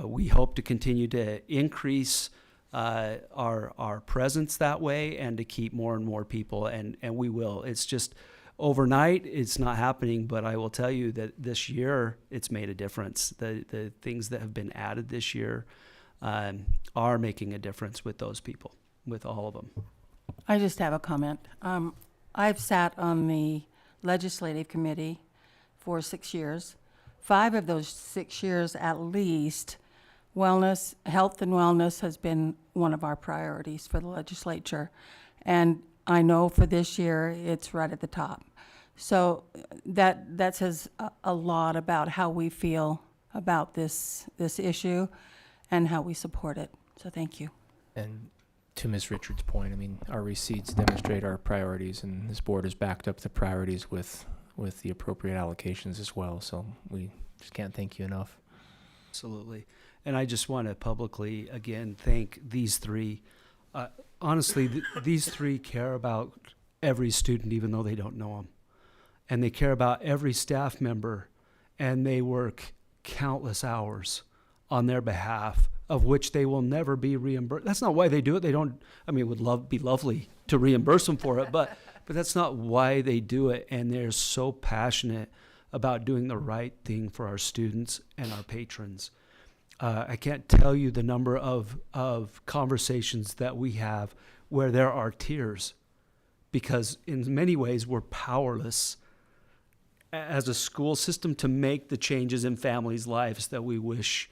We hope to continue to increase our presence that way and to keep more and more people, and we will. It's just overnight, it's not happening, but I will tell you that this year it's made a difference. The things that have been added this year are making a difference with those people, with all of them. I just have a comment. I've sat on the legislative committee for 6 years. 5 of those 6 years at least, wellness, health and wellness has been one of our priorities for the legislature. And I know for this year, it's right at the top. So that says a lot about how we feel about this issue and how we support it. So thank you. And to Ms. Richards' point, I mean, our receipts demonstrate our priorities, and this board has backed up the priorities with the appropriate allocations as well. So we just can't thank you enough. Absolutely. And I just want to publicly, again, thank these three. Honestly, these three care about every student, even though they don't know them. And they care about every staff member, and they work countless hours on their behalf, of which they will never be reimbursed. That's not why they do it. They don't, I mean, it would be lovely to reimburse them for it, but that's not why they do it. And they're so passionate about doing the right thing for our students and our patrons. I can't tell you the number of conversations that we have where there are tears, because in many ways we're powerless as a school system to make the changes in families' lives that we wish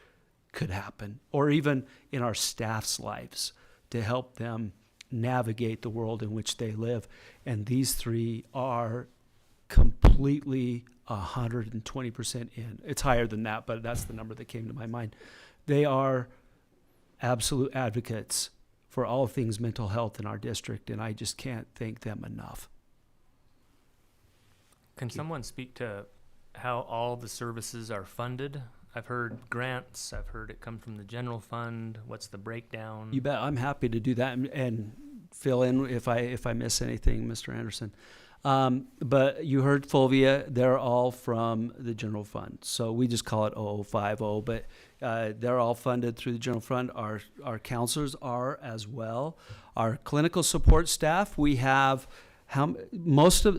could happen, or even in our staff's lives, to help them navigate the world in which they live. And these three are completely 120% in. It's higher than that, but that's the number that came to my mind. They are absolute advocates for all things mental health in our district, and I just can't thank them enough. Can someone speak to how all the services are funded? I've heard grants, I've heard it come from the general fund. What's the breakdown? You bet. I'm happy to do that and fill in if I miss anything, Mr. Anderson. But you heard Fulvia, they're all from the general fund. So we just call it 0050, but they're all funded through the general fund. Our counselors are as well. Our clinical support staff, we have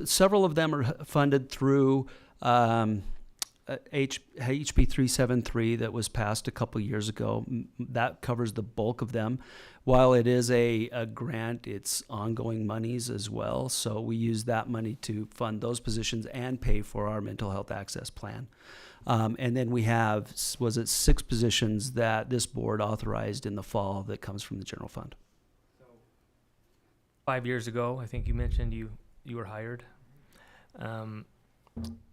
several of them are funded through HB 373 that was passed a couple years ago. That covers the bulk of them. While it is a grant, it's ongoing monies as well. So we use that money to fund those positions and pay for our mental health access plan. And then we have, 6 positions that this board authorized in the fall that comes from the general fund. 5 years ago, I think you mentioned you were hired.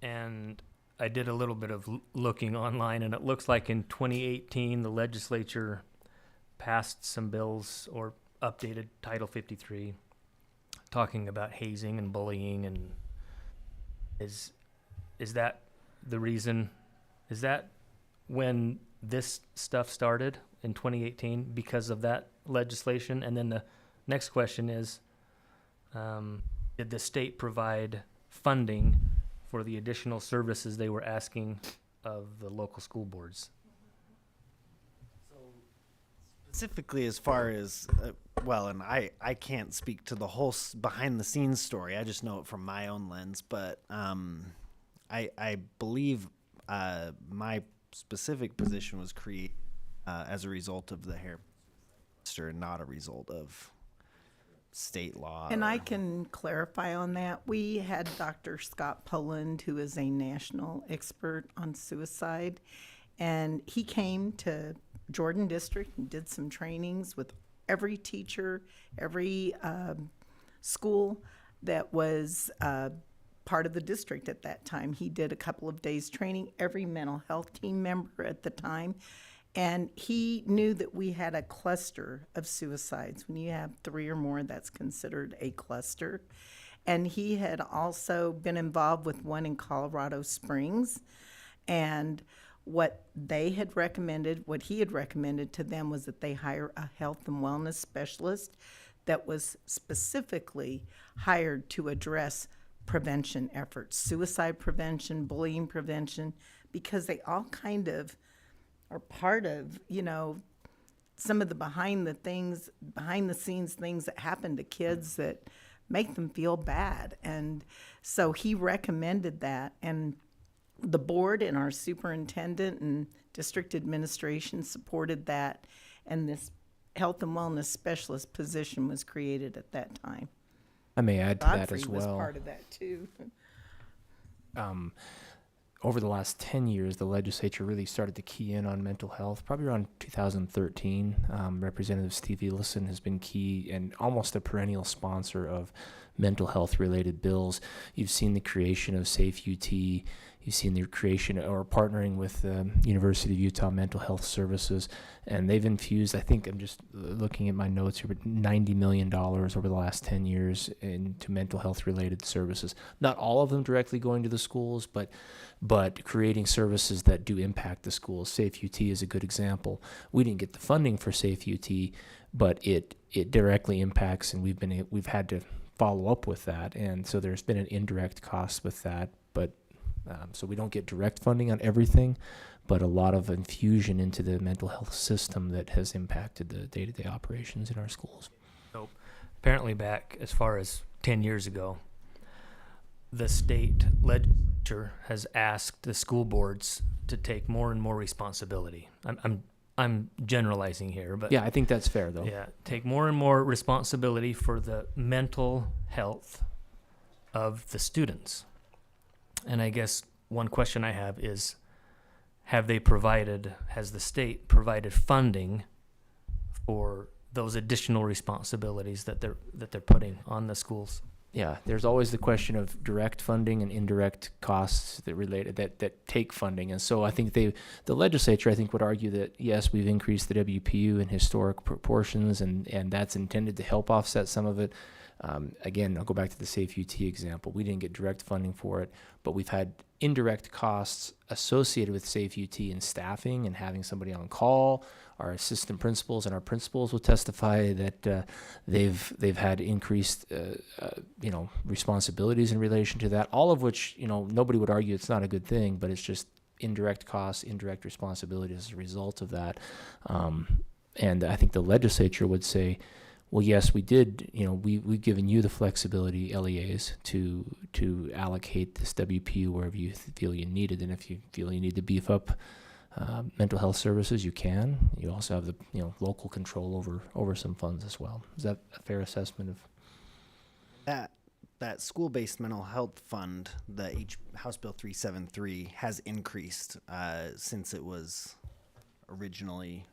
And I did a little bit of looking online, and it looks like in 2018, the legislature passed some bills or updated Title 53 talking about hazing and bullying. And is that the reason? Is that when this stuff started in 2018 because of that legislation? And then the next question is, did the state provide funding for the additional services they were asking of the local school boards? Specifically, as far as, and I can't speak to the whole behind-the-scenes story. I just know it from my own lens. But I believe my specific position was created as a result of the hair register and not a result of state law. And I can clarify on that. We had Dr. Scott Poland, who is a national expert on suicide, and he came to Jordan District and did some trainings with every teacher, every school that was part of the district at that time. He did a couple of days training, every mental health team member at the time. And he knew that we had a cluster of suicides. When you have 3 or more, that's considered a cluster. And he had also been involved with one in Colorado Springs. And what he had recommended to them was that they hire a health and wellness specialist that was specifically hired to address prevention efforts, suicide prevention, bullying prevention, because they all kind of are part of, some of the behind the scenes things that happen to kids that make them feel bad. And so he recommended that. And the board and our superintendent and district administration supported that. And this health and wellness specialist position was created at that time. I may add to that Godfrey as was well. part of that too. Over the last 10 years, the legislature really started to key in on mental health. Probably around 2013, Representative Steve Ellison has been key and almost a perennial sponsor of mental health related bills. You've seen the creation of Safe UT. You've seen the creation or partnering with the University of Utah Mental Health Services, and they've infused, I think I'm just looking at my notes here, but $90 million over the last 10 years into mental health related services. Not all of them directly going to the schools, but creating services that do impact the schools. Safe UT is a good example. We didn't get the funding for Safe UT, but it directly impacts, and we've had to follow up with that, and so there's been an indirect cost with that, but so we don't get direct funding on everything, but a lot of infusion into the mental health system that has impacted the day-to-day operations in our schools. So apparently back as far as 10 years ago, the state legislature has asked the school boards to take more and more responsibility. I'm generalizing here, but Yeah, I think that's fair, though. yeah, take more and more responsibility for the mental health of the students. And I guess one question I have is, has the state provided funding for those additional responsibilities that they're putting on the schools? Yeah, there's always the question of direct funding and indirect costs that take funding. And so I think the legislature, I think, would argue that, yes, we've increased the WPU in historic proportions, and that's intended to help offset some of it. Again, I'll go back to the Safe UT example. We didn't get direct funding for it, but we've had indirect costs associated with Safe UT and staffing and having somebody on call. Our assistant principals and our principals will testify that they've had increased responsibilities in relation to that. All of which, nobody would argue it's not a good thing, but it's just indirect costs, indirect responsibility as a result of that. And I think the legislature would say, well, yes, we did. We've given you the flexibility, LEAs, to allocate this WPU wherever you feel you need it. And if you feel you need to beef up mental health services, you can. You also have the local control over some funds as well. Is that a fair assessment of that school-based mental health fund? The House Bill 373 has increased since it was originally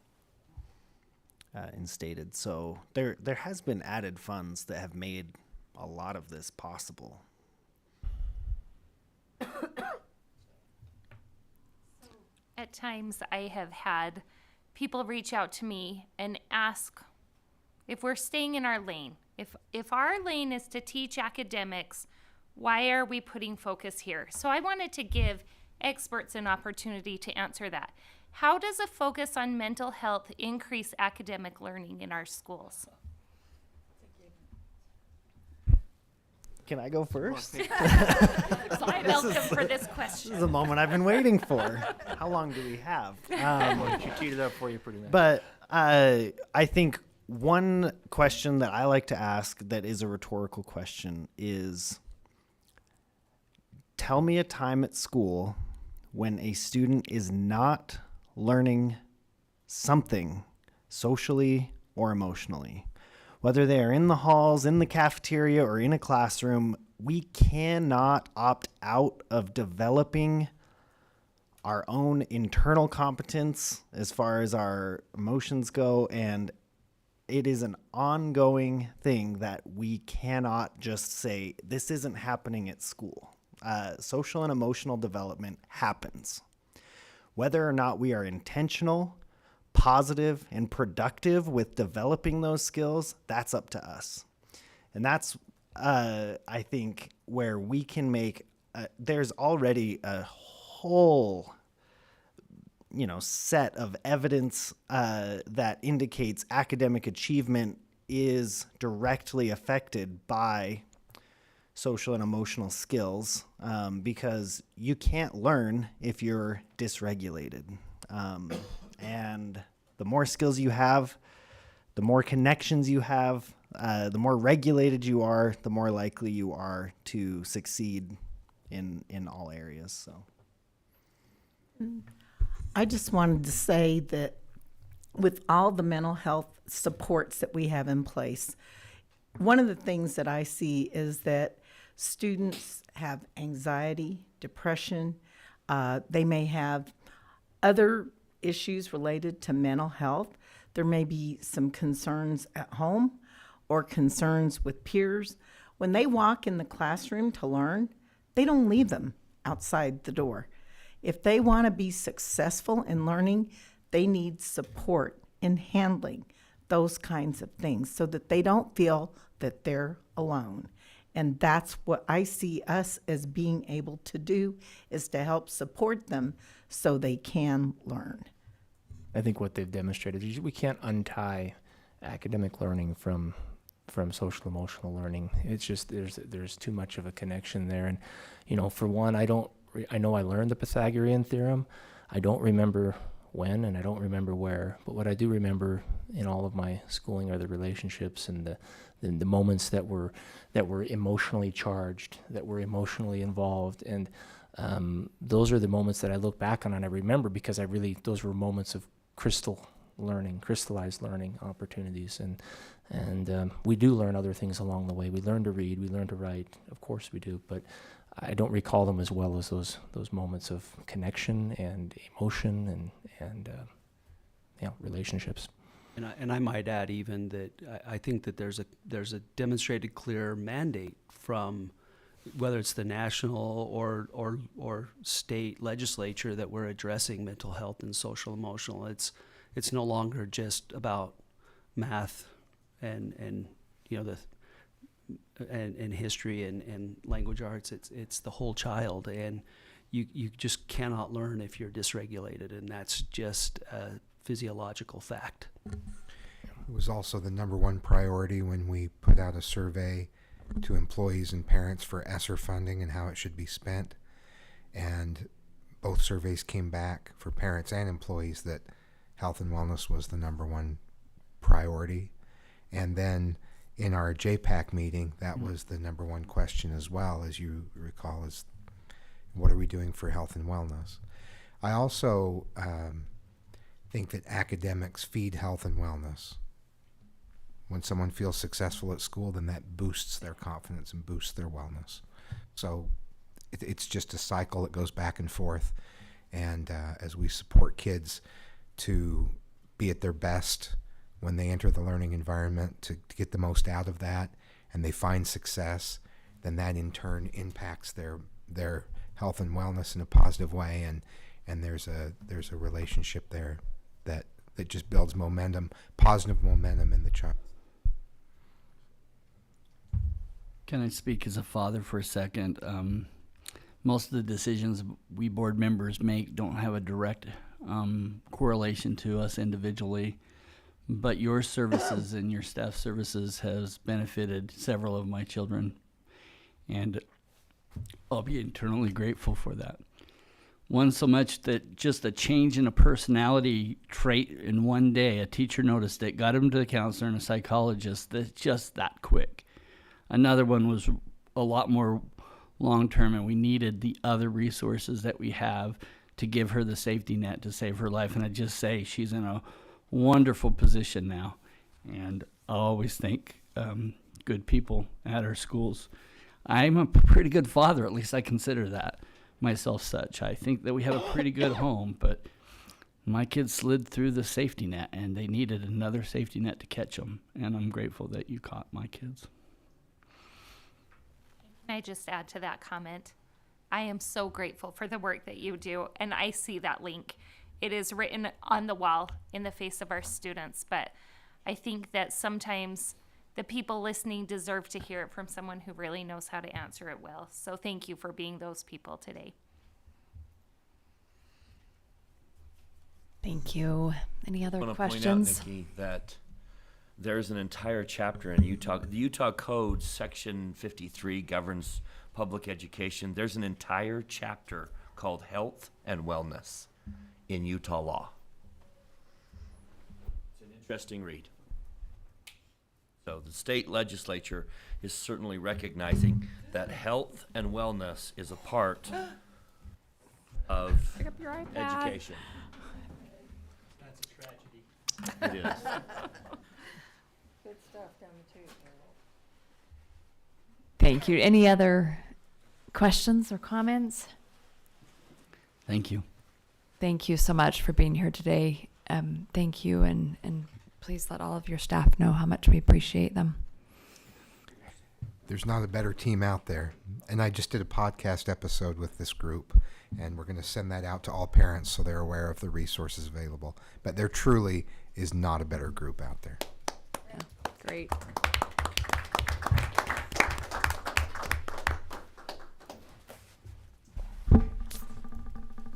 instated. So there has been added funds that have made a lot of this possible. At times, I have had people reach out to me and ask if we're staying in our lane. If our lane is to teach academics, why are we putting focus here? So I wanted to give experts an opportunity to answer that. How does a focus on mental health increase academic learning in our schools? Can I go first? So I welcome for this This question. is the moment I've been waiting for. How long do we have? you teed it up for you pretty much. But I think one question that I like to ask that is a rhetorical question is, tell me a time at school when a student is not learning something socially or emotionally. Whether they are in the halls, in the cafeteria, or in a classroom, we cannot opt out of developing our own internal competence as far as our emotions go, and it is an ongoing thing that we cannot just say, this isn't happening at school. Social and emotional development happens. Whether or not we are intentional, positive, and productive with developing those skills, that's up to us. And that's, I think, where we can make, there's already a whole set of evidence that indicates academic achievement is directly affected by social and emotional skills, because you can't learn if you're dysregulated. And the more skills you have, the more connections you have, the more regulated you are, the more likely you are to succeed in all areas. So I just wanted to say that with all the mental health supports that we have in place, one of the things that I see is that students have anxiety, depression. They may have other issues related to mental health. There may be some concerns at home or concerns with peers. When they walk in the classroom to learn, they don't leave them outside the door. If they want to be successful in learning, they need support in handling those kinds of things so that they don't feel that they're alone. And that's what I see us as being able to do, is to help support them so they can learn. I think what they've demonstrated is we can't untie academic learning from social emotional learning. It's just there's too much of a connection there. And for one, I know I learned the Pythagorean theorem. I don't remember when and I don't remember where, but what I do remember in all of my schooling are the relationships and the moments that were emotionally charged, that were emotionally involved, and those are the moments that I look back on and I remember because those were moments of crystallized learning opportunities, and we do learn other things along the way. We learn to read, we learn to write, of course we do, but I don't recall them as well as those moments of connection and emotion and relationships. And I might add even that I think that there's a demonstrated clear mandate from whether it's the national or state legislature that we're addressing mental health and social emotional. It's no longer just about math and history and language arts. It's the whole child, and you just cannot learn if you're dysregulated, and that's just a physiological fact. It was also the number one priority when we put out a survey to employees and parents for ESSER funding and how it should be spent. And both surveys came back for parents and employees that health and wellness was the number one priority. And then in our JPAC meeting, that was the number one question as well, as you recall, is what are we doing for health and wellness? I also think that academics feed health and wellness. When someone feels successful at school, then that boosts their confidence and boosts their wellness. So it's just a cycle that goes back and forth. And as we support kids to be at their best when they enter the learning environment, to get the most out of that, and they find success, then that in turn impacts their health and wellness in a positive way. And there's a relationship there that just builds momentum, positive momentum in the child. Can I speak as a father for a second? Most of the decisions we board members make don't have a direct correlation to us individually, but your services and your staff services has benefited several of my children, and I'll be eternally grateful for that. One so much that just a change in a personality trait in one day, a teacher noticed it, got him to the counselor and a psychologist, that's just that quick. Another one was a lot more long-term, and we needed the other resources that we have to give her the safety net to save her life. And I just say she's in a wonderful position now. And I always thank good people at our schools. I'm a pretty good father, at least I consider that myself such. I think that we have a pretty good home, but my kids slid through the safety net, and they needed another safety net to catch them. And I'm grateful that you caught my kids. Can I just add to that comment? I am so grateful for the work that you do, and I see that link. It is written on the wall in the face of our students, but I think that sometimes the people listening deserve to hear it from someone who really knows how to answer it well. So thank you for being those people today. Thank you. Any other I want to questions? point out, Nikki, that there's an entire chapter in Utah. The Utah Code, Section 53, governs public education. There's an entire chapter called Health and Wellness in Utah law. It's an interesting read. So the state legislature is certainly recognizing that health and wellness is a part of Pick up your iPad. education. That's a tragedy. It is. Good stuff down the tube. Thank you. Any other questions or comments? Thank you. Thank you so much for being here today. Thank you, and please let all of your staff know how much we appreciate them. There's not a better team out there. And I just did a podcast episode with this group, and we're going to send that out to all parents so they're aware of the resources available. But there truly is not a better group out there. Yeah, great.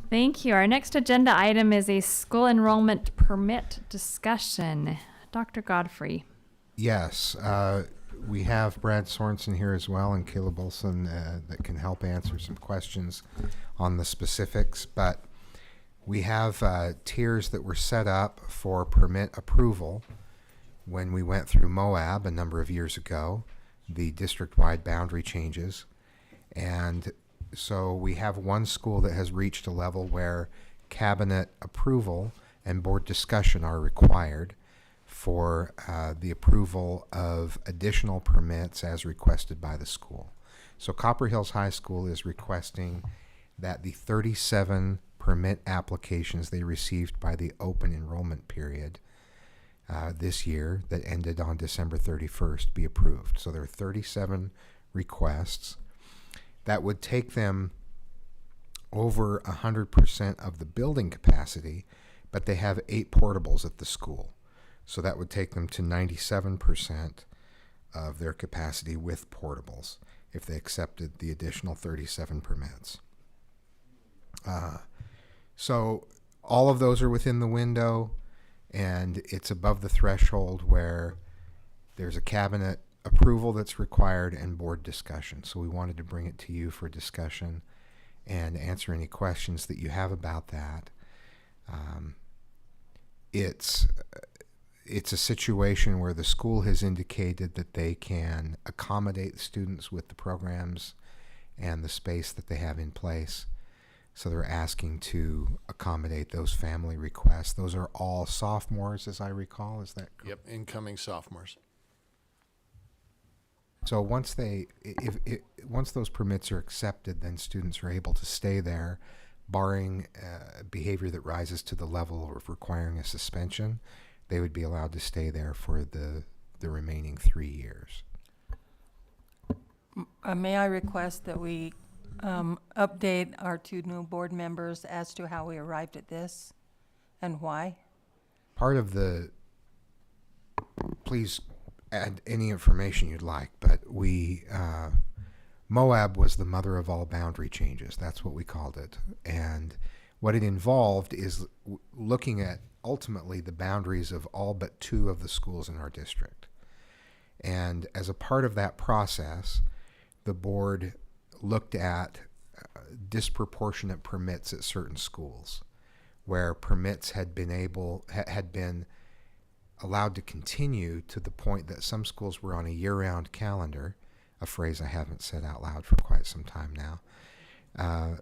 Thank you. Our next agenda item is a school enrollment permit discussion. Dr. Godfrey. Yes, we have Brad Sorensen here as well, and Caleb Olson that can help answer some questions on the specifics. But we have tiers that were set up for permit approval when we went through Moab a number of years ago, the district-wide boundary changes. And so we have one school that has reached a level where cabinet approval and board discussion are required for the approval of additional permits as requested by the school. So Copper Hills High School is requesting that the 37 permit applications they received by the open enrollment period this year that ended on December 31st be approved. So there are 37 requests. That would take them over 100% of the building capacity, but they have 8 portables at the school. So that would take them to 97% of their capacity with portables if they accepted the additional 37 permits. So all of those are within the window, and it's above the threshold where there's a cabinet approval that's required and board discussion. So we wanted to bring it to you for discussion and answer any questions that you have about that. It's a situation where the school has indicated that they can accommodate students with the programs and the space that they have in place. So they're asking to accommodate those family requests. Those are all sophomores, as I recall. Is that correct? Yep, incoming sophomores. So once once those permits are accepted, then students are able to stay there, barring behavior that rises to the level of requiring a suspension. They would be allowed to stay there for the remaining 3 years. May I request that we update our 2 new board members as to how we arrived at this and why? Part of please add any information you'd like, but Moab was the mother of all boundary changes. That's what we called it. And what it involved is looking at ultimately the boundaries of all but 2 of the schools in our district. And as a part of that process, the board looked at disproportionate permits at certain schools, where permits had been allowed to continue to the point that some schools were on a year-round calendar, a phrase I haven't said out loud for quite some time now.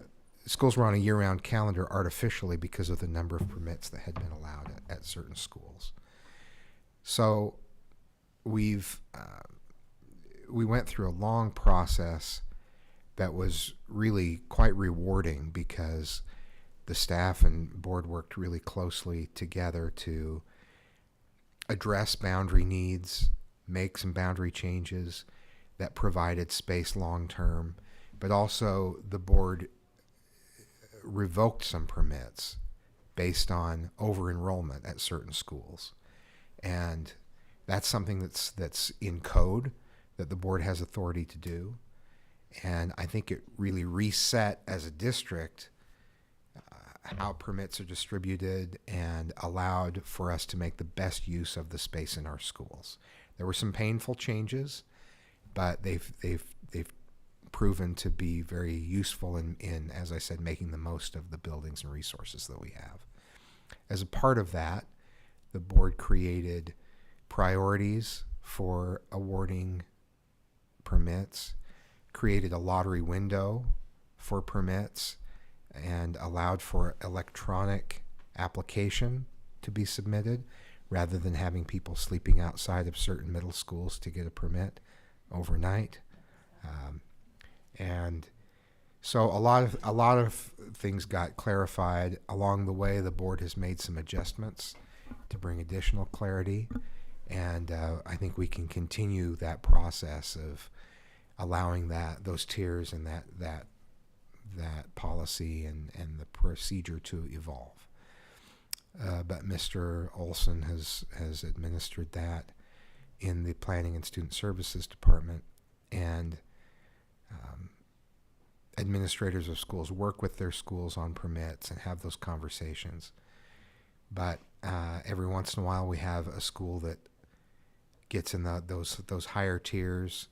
Schools were on a year-round calendar artificially because of the number of permits that had been allowed at certain schools. So we went through a long process that was really quite rewarding because the staff and board worked really closely together to address boundary needs, make some boundary changes that provided space long-term, but also the board revoked some permits based on over-enrollment at certain schools. And that's something that's in code that the board has authority to do. And I think it really reset as a district how permits are distributed and allowed for us to make the best use of the space in our schools. There were some painful changes, but they've proven to be very useful in, as I said, making the most of the buildings and resources that we have. As a part of that, the board created priorities for awarding permits, created a lottery window for permits, and allowed for electronic application to be submitted rather than having people sleeping outside of certain middle schools to get a permit overnight. And so a lot of things got clarified along the way. The board has made some adjustments to bring additional clarity, and I think we can continue that process of allowing those tiers and that policy and the procedure to evolve. But Mr. Olson has administered that in the Planning and Student Services Department, and administrators of schools work with their schools on permits and have those conversations. But every once in a while, we have a school that gets in those higher tiers,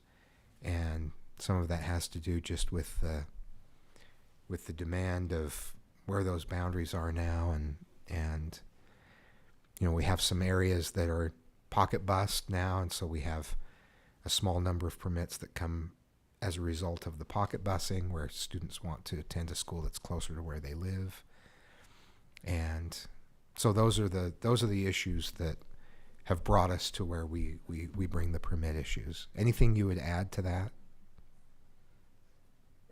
and some of that has to do just with the demand of where those boundaries are now, and we have some areas that are pocket bust now, and so we have a small number of permits that come as a result of the pocket busing, where students want to attend a school that's closer to where they live. And so those are the issues that have brought us to where we bring the permit issues. Anything you would add to that?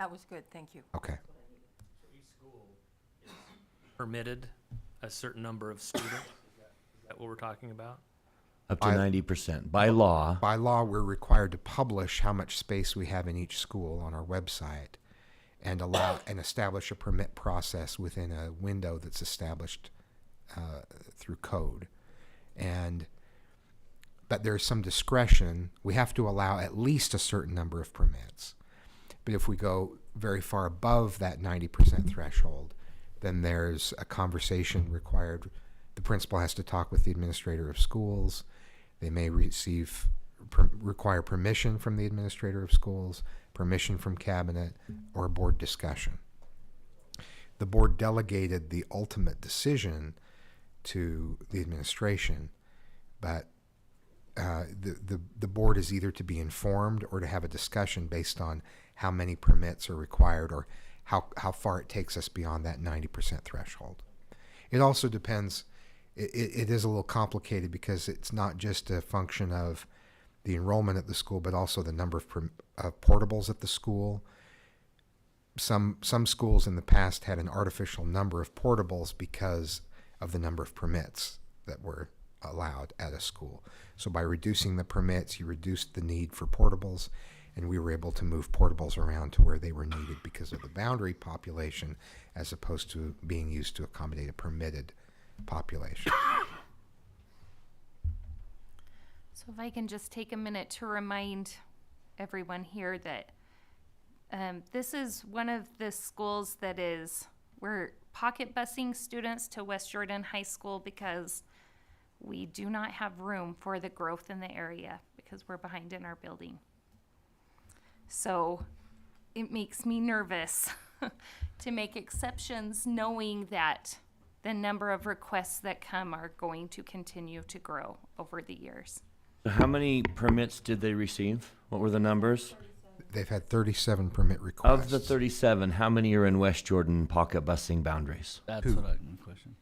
That was good, thank you. Okay. Each school is permitted a certain number of students. Is that what we're talking about? Up to 90%. By law. By law, we're required to publish how much space we have in each school on our website, and establish a permit process within a window that's established through code. But there's some discretion. We have to allow at least a certain number of permits. But if we go very far above that 90% threshold, then there's a conversation required. The principal has to talk with the administrator of schools. They may require permission from the administrator of schools, permission from cabinet, or a board discussion. The board delegated the ultimate decision to the administration, but the board is either to be informed or to have a discussion based on how many permits are required, or how far it takes us beyond that 90% threshold. It also depends. It is a little complicated because it's not just a function of the enrollment at the school, but also the number of portables at the school. Some schools in the past had an artificial number of portables because of the number of permits that were allowed at a school. So by reducing the permits, you reduced the need for portables, and we were able to move portables around to where they were needed because of the boundary population, as opposed to being used to accommodate a permitted population. So if I can just take a minute to remind everyone here that this is one of the schools that we're pocket busing students to West Jordan High School because we do not have room for the growth in the area because we're behind in our building. So it makes me nervous to make exceptions, knowing that the number of requests that come are going to continue to grow over the years. How many permits did they receive? What were the numbers? They've had 37 permit requests. Of the 37, how many are in West Jordan pocket busing boundaries? That's what I'm question.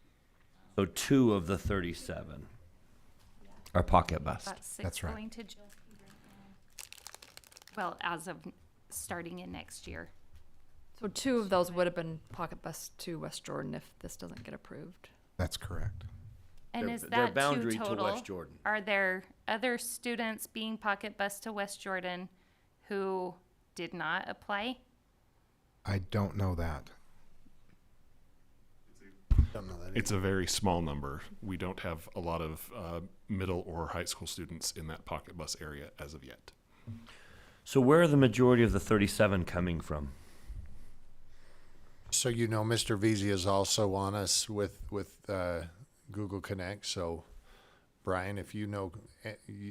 So 2 of the 37 are pocket bust. About 6 That's right. going to Jill Peter now. Well, as of starting in next year. So 2 of those would have been pocket bus to West Jordan if this doesn't get approved. That's correct. And Their- is their that boundary 2 to total? West Jordan. Are there other students being pocket bused to West Jordan who did not apply? I don't know that. It's a very small number. We don't have a lot of middle or high school students in that pocket bus area as of yet. So where are the majority of the 37 coming from? So Mr. Veazey is also on us with Google Connect. So Brian, if you know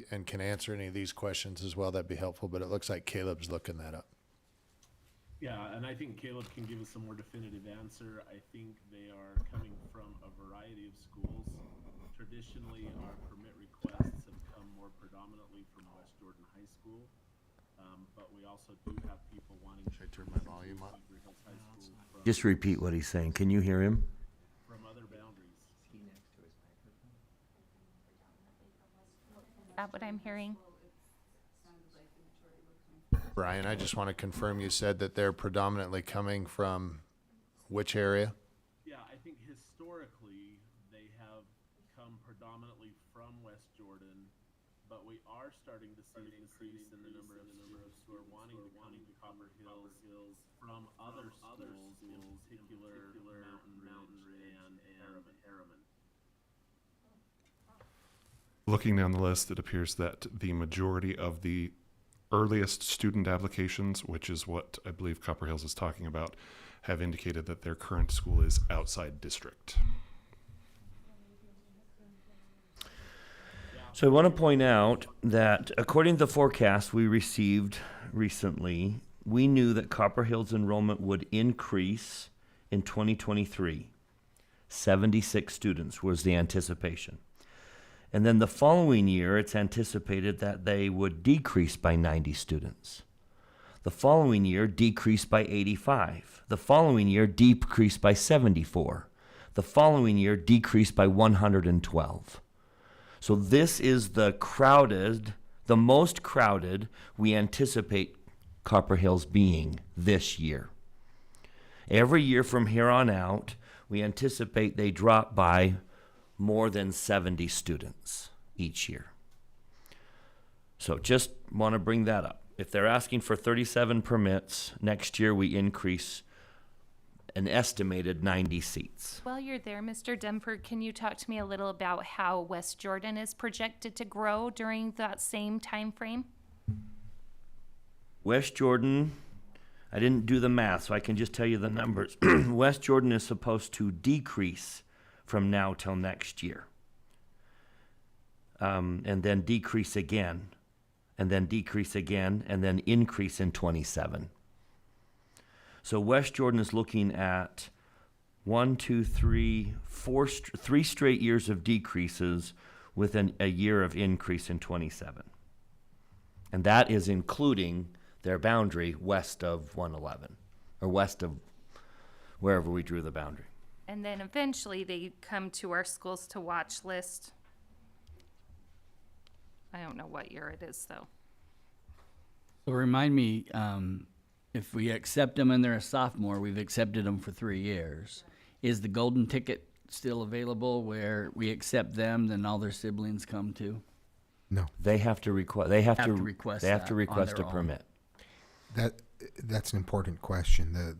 and can answer any of these questions as well, that'd be helpful. But it looks like Caleb's looking that up. Yeah, and I think Caleb can give us a more definitive answer. I think they are coming from a variety of schools. Traditionally, our permit requests have come more more predominantly from West Jordan High School. But we also do have people wanting. Should I turn my volume up? Beaver Hills High School from, Just repeat what he's saying. Can you hear him? from other boundaries. Is that what I'm hearing? Brian, I just want to confirm you said that they're predominantly coming from which area? Yeah, I think historically they have come predominantly from West Jordan, but we are starting to see an increase in the number of students who are wanting to come to Copper Hills from other schools, in particular Mountain Ridge and Harriman. Looking down the list, it appears that the majority of the earliest student applications, which is what I believe Copper Hills is talking about, have indicated that their current school is outside district. So I want to point out that according to the forecast we received recently, we knew that Copper Hills enrollment would increase in 2023. 76 students was the anticipation. And then the following year, it's anticipated that they would decrease by 90 students. The following year, decrease by 85. The following year, decrease by 74. The following year, decrease by 112. So this is the most crowded we anticipate Copper Hills being this year. Every year from here on out, we anticipate they drop by more than 70 students each year. So just want to bring that up. If they're asking for 37 permits, next year we increase an estimated 90 seats. While you're there, Mr. Dunford, can you talk to me a little about how West Jordan is projected to grow during that same time frame? West Jordan, I didn't do the math, so I can just tell you the numbers. West Jordan is supposed to decrease from now till next year. And then decrease again, and then decrease again, and then increase in 27. So West Jordan is looking at 3 straight years of decreases with a year of increase in 27. And that is including their boundary west of 111, or west of wherever we drew the boundary. And then eventually they come to our schools to watch list. I don't know what year it is though. So remind me, if we accept them and they're a sophomore, we've accepted them for 3 years. Is the golden ticket still available where we accept them, then all their siblings come too? No. They have to request. They have to request. They have that to on request their a own. permit. That's an important question.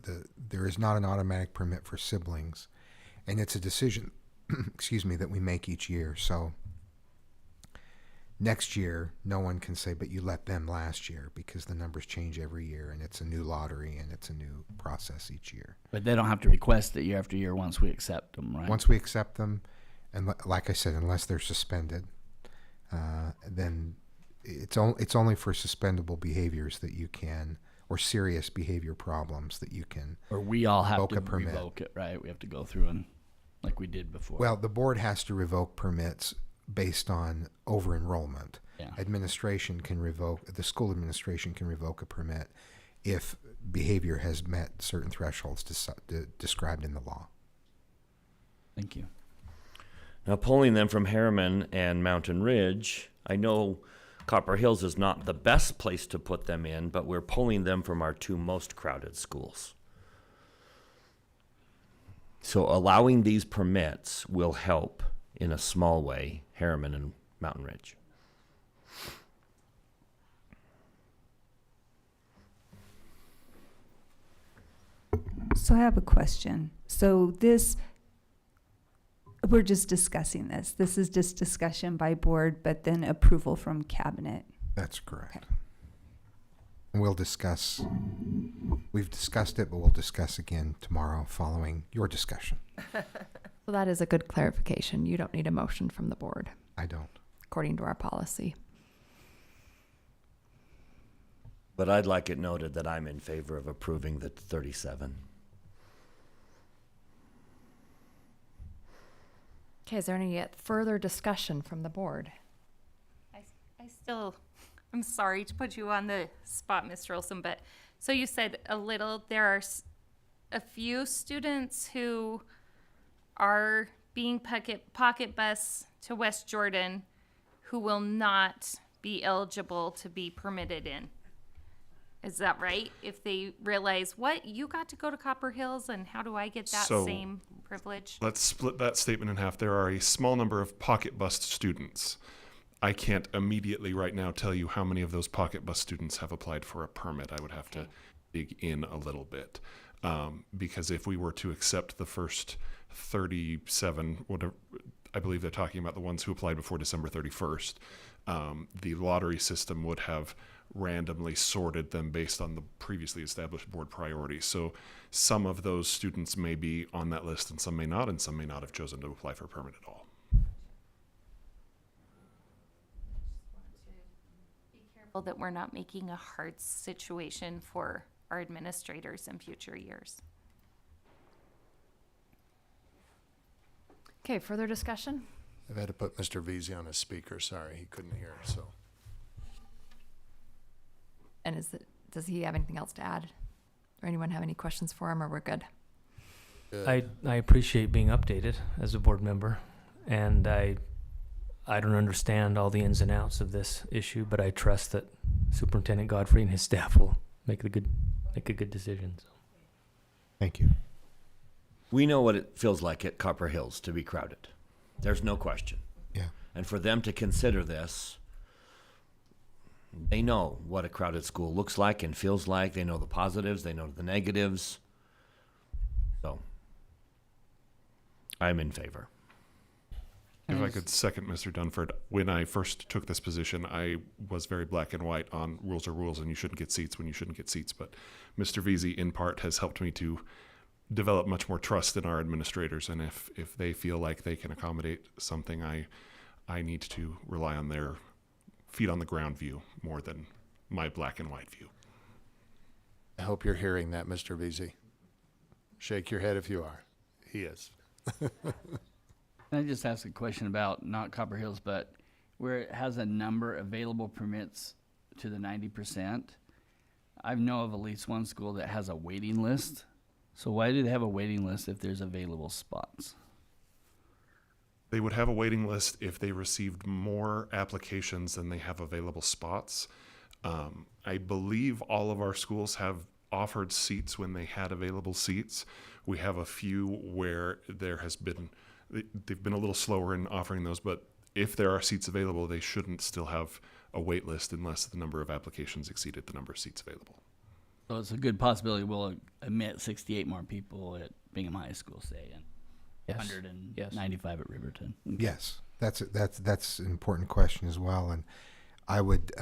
There is not an automatic permit for siblings, and it's a decision, excuse me, that we make each year. So next year, no one can say, but you let them last year, because the numbers change every year, and it's a new lottery, and it's a new process each year. But they don't have to request it year after year once we accept them, right? Once we accept them, and like I said, unless they're suspended, then it's only for suspendable behaviors that you can, or serious behavior problems that you can. Or we all have revoke to a permit. revoke it, right? We have to go through and like we did before. Well, the board has to revoke permits based on over enrollment. Yeah. Administration can revoke, the school administration can revoke a permit if behavior has met certain thresholds described in the law. Thank you. Now, pulling them from Harriman and Mountain Ridge, I know Copper Hills is not the best place to put them in, but we're pulling them from our 2 most crowded schools. So allowing these permits will help in a small way Harriman and Mountain Ridge. So I have a question. So we're just discussing this. This is just discussion by board, but then approval from cabinet. That's correct. And we've discussed it, but we'll discuss again tomorrow following your discussion. So that is a good clarification. You don't need a motion from the board, I don't. according to our policy. But I'd like it noted that I'm in favor of approving the 37. Okay, is there any further discussion from the board? I I'm sorry to put you on the spot, Mr. Olson, but so you said there are a few students who are being pocket bus to West Jordan who will not be eligible to be permitted in. Is that right? If they realize, what, you got to go to Copper Hills, and how do I get that So, same privilege? Let's split that statement in half. There are a small number of pocket bus students. I can't immediately right now tell you how many of those pocket bus students have applied for a permit. I would have to dig in a little bit. Because if we were to accept the first 37, whatever, I believe they're talking about the ones who applied before December 31st, the lottery system would have randomly sorted them based on the previously established board priorities. So some of those students may be on that list and some may not, and some may not have chosen to apply for a permit at all. Be careful that we're not making a hard situation for our administrators in future years. Okay, further discussion? I've had to put Mr. Veazey on a speaker. Sorry, he couldn't hear. So, And does he have anything else to add? Or anyone have any questions for him, or we're good? I appreciate being updated as a board member, and I don't understand all the ins and outs of this issue, but I trust that Superintendent Godfrey and his staff will make a good decision. So. Thank you. We know what it feels like at Copper Hills to be crowded. There's no question. Yeah. And for them to consider this, they know what a crowded school looks like and feels like. They know the positives, they know the negatives. So, I'm in favor. If I could second Mr. Dunford, when I first took this position, I was very black and white on rules are rules and you shouldn't get seats when you shouldn't get seats. But Mr. Veazey, in part, has helped me to develop much more trust in our administrators. And if they feel like they can accommodate something, I need to rely on their feet on the ground view more than my black and white view. I hope you're hearing that, Mr. Veazey. Shake your head if you are. He is. Can I just ask a question about not Copper Hills, but where it has a number available permits to the 90%? I know of at least one school that has a waiting list. So why do they have a waiting list if there's available spots? They would have a waiting list if they received more applications than they have available spots. I believe all of our schools have offered seats when they had available seats. We have a few where they've been a little slower in offering those, but if there are seats available, they shouldn't still have a wait list unless the number of applications exceeded the number of seats available. So it's a good possibility we'll admit 68 more people at Bingham High School, say, and Yes. 195 at Riverton. Yes, that's an important question as well, and I would.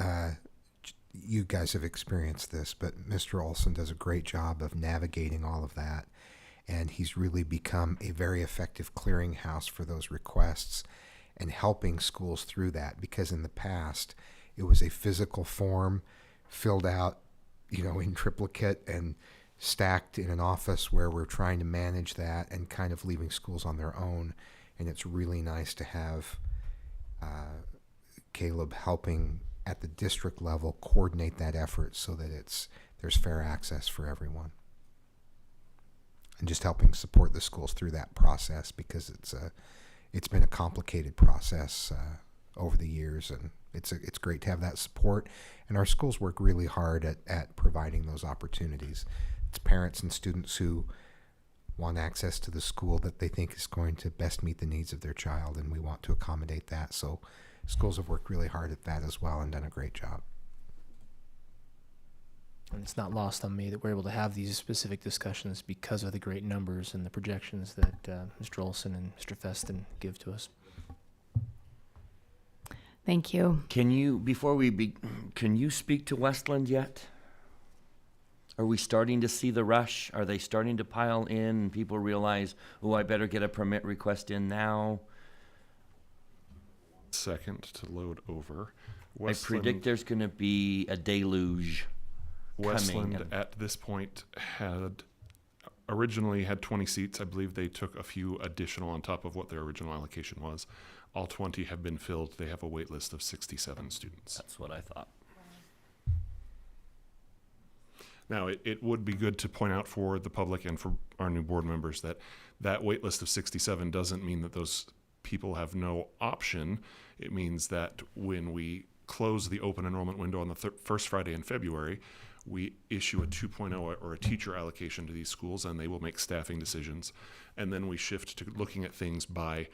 You guys have experienced this, but Mr. Olson does a great job of navigating all of that, and he's really become a very effective clearinghouse for those requests and helping schools through that. Because in the past, it was a physical form filled out, in triplicate and stacked in an office where we're trying to manage that and kind of leaving schools on their own. And it's really nice to have Caleb helping at the district level coordinate that effort so that there's fair access for everyone. And just helping support the schools through that process, because it's been a complicated process over the years, and it's great to have that support. And our schools work really hard at providing those opportunities. It's parents and students who want access to the school that they think is going to best meet the needs of their child, and we want to accommodate that. So schools have worked really hard at that as well and done a great job. And it's not lost on me that we're able to have these specific discussions because of the great numbers and the projections that Mr. Olson and Mr. Feston give to us. Thank you. Can you speak to Westland yet? Are we starting to see the rush? Are they starting to pile in and people realize, I better get a permit request in now? Second to load over. I predict there's going to be a deluge Westland coming. at this point had originally had 20 seats. I believe they took a few additional on top of what their original allocation was. All 20 have been filled. They have a wait list of 67 students. That's what I thought. Now, it would be good to point out for the public and for our new board members that that wait list of 67 doesn't mean that those people have no option. It means that when we close the open enrollment window on the first Friday in February, we issue a 2.0 or a teacher allocation to these schools, and they will make staffing decisions. And then we shift to looking at things by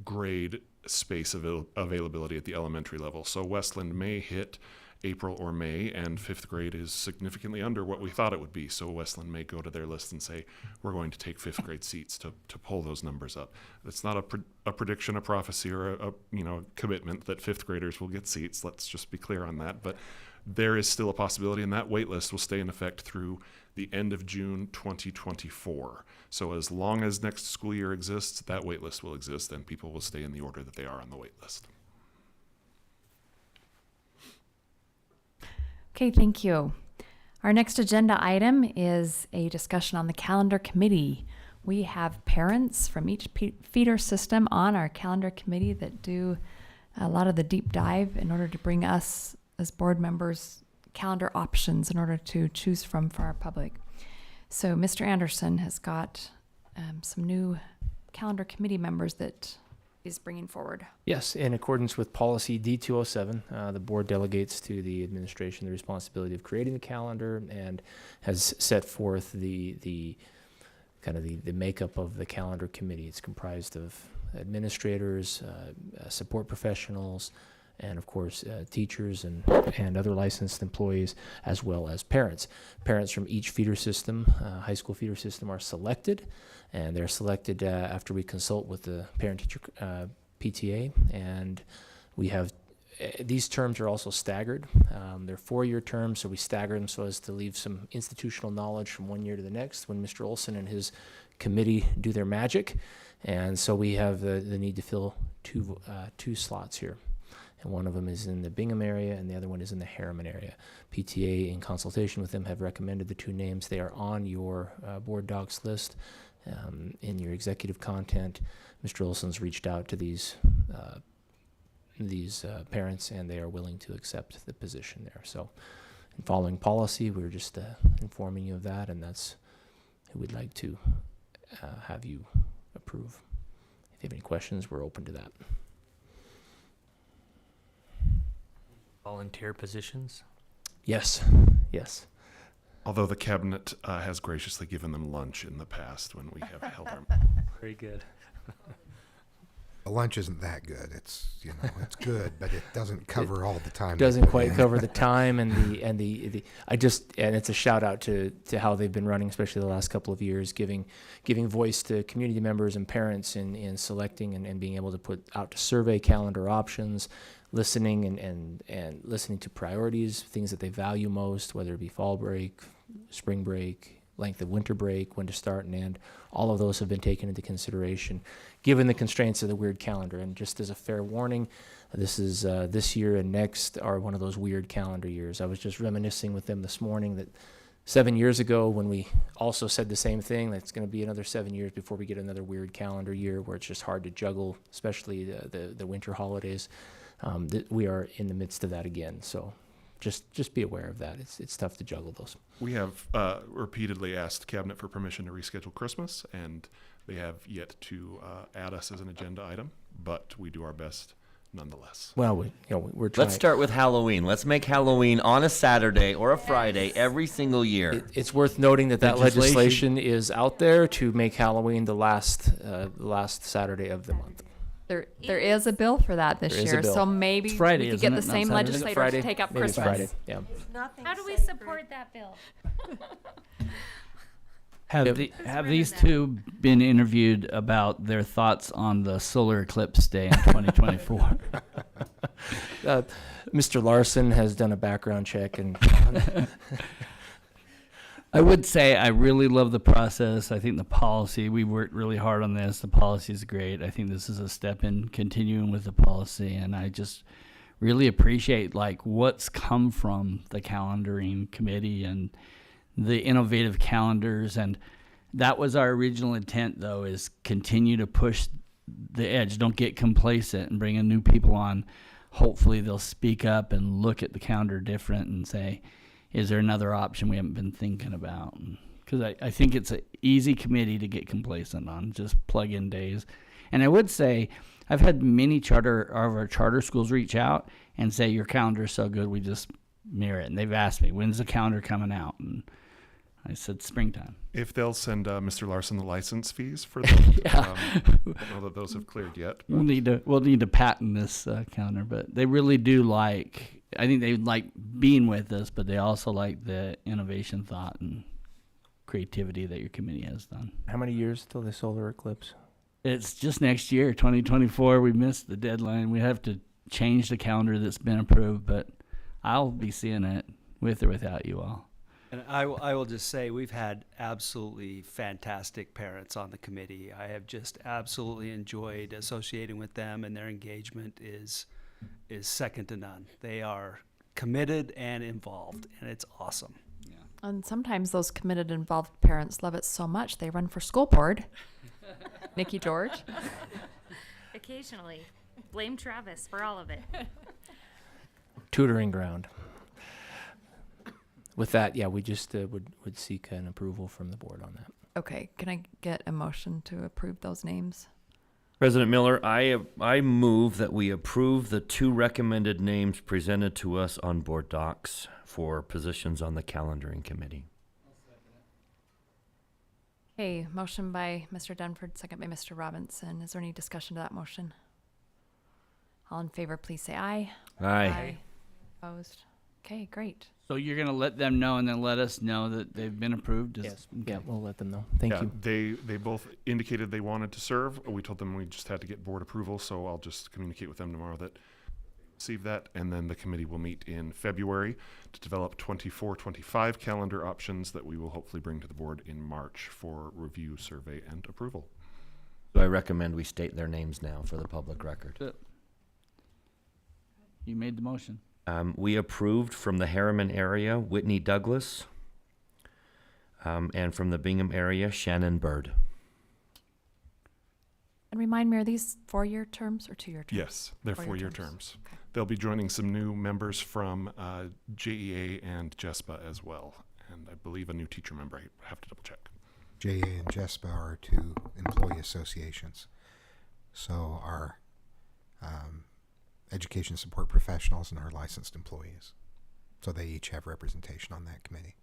grade space availability at the elementary level. So Westland may hit April or May, and fifth grade is significantly under what we thought it would be. So Westland may go to their list and say, we're going to take fifth grade seats to pull those numbers up. It's not a prediction, a prophecy, or a commitment that fifth graders will get seats. Let's just be clear on that. But there is still a possibility, and that wait list will stay in effect through the end of June 2024. So as long as next school year exists, that wait list will exist, and people will stay in the order that they are on the wait list. Okay, thank you. Our next agenda item is a discussion on the calendar committee. We have parents from each feeder system on our calendar committee that do a lot of the deep dive in order to bring us as board members calendar options in order to choose from for our public. So Mr. Anderson has got some new calendar committee members that is bringing forward. Yes, in accordance with policy D207, the board delegates to the administration the responsibility of creating the calendar and has set forth the makeup of the calendar committee. It's comprised of administrators, support professionals, and of course teachers and other licensed employees, as well as parents. Parents from each feeder system, high school feeder system, are selected, and they're selected after we consult with the parent-teacher PTA, and we have these terms are also staggered. They're 4-year terms, so we stagger them so as to leave some institutional knowledge from one year to the next when Mr. Olson and his committee do their magic. And so we have the need to fill two slots here. And one of them is in the Bingham area, and the other one is in the Harriman area. PTA, in consultation with them, have recommended the two names. They are on your board docs list in your executive content. Mr. Olson's reached out to these parents, and they are willing to accept the position there. So, in following policy, we're just informing you of that, and that's who we'd like to have you approve. If you have any questions, we're open to that. Volunteer positions? Yes, yes. Although the cabinet has graciously given them lunch in the past when we have held our... Very good. The lunch isn't that good. It's it's good, but it doesn't cover all the time. Doesn't quite cover the time and the and it's a shout out to how they've been running, especially the last couple of years, giving voice to community members and parents in selecting and being able to put out to survey calendar options, listening and listening to priorities, things that they value most, whether it be fall break, spring break, length of winter break, when to start and end. All of those have been taken into consideration, given the constraints of the weird calendar. And just as a fair warning, this is this year and next are one of those weird calendar years. I was just reminiscing with them this morning that 7 years ago, when we also said the same thing, that it's going to be another 7 years before we get another weird calendar year where it's just hard to juggle, especially the winter holidays. We are in the midst of that again. So just be aware of that. It's tough to juggle those. We have repeatedly asked Cabinet for permission to reschedule Christmas, and they have yet to add us as an agenda item, but we do our best nonetheless. Well, we're trying. Let's start with Halloween. Let's make Halloween on a Saturday or a Friday every single year. It's worth noting that legislation is out there to make Halloween the last Saturday of the month. There is a bill for that this year, so maybe It's Friday, we could get isn't the it? Not same Saturday? legislator Friday? to take up Maybe it's Christmas. Friday, yeah. How do we support that bill? Have these two been interviewed about their thoughts on the solar eclipse day in 2024? Mr. Larson has done a background check, and I would say I really love the process. I think the policy, we worked really hard on this. The policy is great. I think this is a step in continuing with the policy, and I just really appreciate what's come from the calendaring committee and the innovative calendars. And That was our original intent, though, is continue to push the edge. Don't get complacent and bringing new people on. Hopefully they'll speak up and look at the calendar different and say, is there another option we haven't been thinking about? Because I think it's an easy committee to get complacent on, just plug in days. And I would say I've had many of our charter schools reach out and say, your calendar is so good, we just mirror it. And they've asked me, when's the calendar coming out? And I said springtime. If they'll send Mr. Larson the license fees for them, I don't know that those have cleared yet. We'll need to patent this calendar, but they really do like. I think they like being with us, but they also like the innovation, thought, and creativity that your committee has done. How many years till the solar eclipse? It's just next year, 2024. We missed the deadline. We have to change the calendar that's been approved, but I'll be seeing it with or without you all. And I will just say, we've had absolutely fantastic parents on the committee. I have just absolutely enjoyed associating with them, and their engagement is second to none. They are committed and involved, and it's awesome. And sometimes those committed, involved parents love it so much they run for school board. Nikki George. Occasionally. Blame Travis for all of it. Tutoring ground. With that, yeah, we just would seek an approval from the board on that. Okay, can I get a motion to approve those names? President Miller, I move that we approve the 2 recommended names presented to us on board docs for positions on the calendaring committee. Okay, motion by Mr. Dunford, second by Mr. Robinson. Is there any discussion to that motion? All in favor, please say aye. Aye. Opposed? Okay, great. So you're going to let them know and then let us know that they've been approved? Yes. Okay. Yeah, we'll let them know. Thank you. They both indicated they wanted to serve. We told them we just had to get board approval, so I'll just communicate with them tomorrow that receive that, and then the committee will meet in February to develop 24-25 calendar options that we will hopefully bring to the board in March for review, survey, and approval. So I recommend we state their names now for the public record. You made the motion. We approved from the Harriman area, Whitney Douglas, and from the Bingham area, Shannon Bird. And remind me, are these 4-year terms or 2-year terms? Yes, they're 4-year terms. terms. Okay. They'll be joining some new members from JEA and JESPA as well, and I believe a new teacher member. I have to double check. JEA and JESPA are 2 employee associations. So our education support professionals and our licensed employees. So they each have representation on that committee.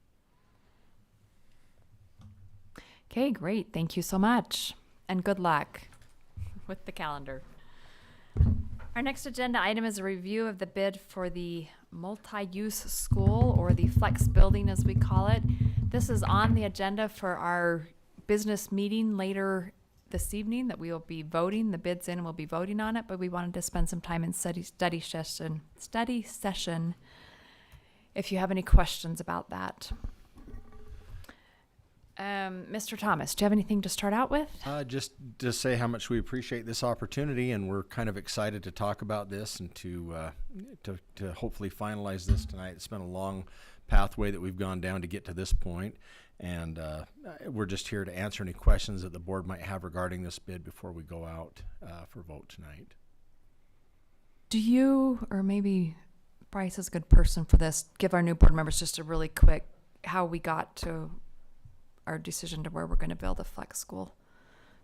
Okay, great. Thank you so much. And good luck with the calendar. Our next agenda item is a review of the bid for the multi-use school, or the flex building as we call it. This is on the agenda for our business meeting later this evening that we will be voting the bids in, and we'll be voting on it, but we wanted to spend some time in study session. If you have any questions about that. Mr. Thomas, do you have anything to start out with? Just to say how much we appreciate this opportunity, and we're kind of excited to talk about this and to hopefully finalize this tonight. It's been a long pathway that we've gone down to get to this point, and we're just here to answer any questions that the board might have regarding this bid before we go out for vote tonight. Do you, or maybe Bryce is a good person for this, give our new board members just a really quick how we got to our decision to where we're going to build a flex school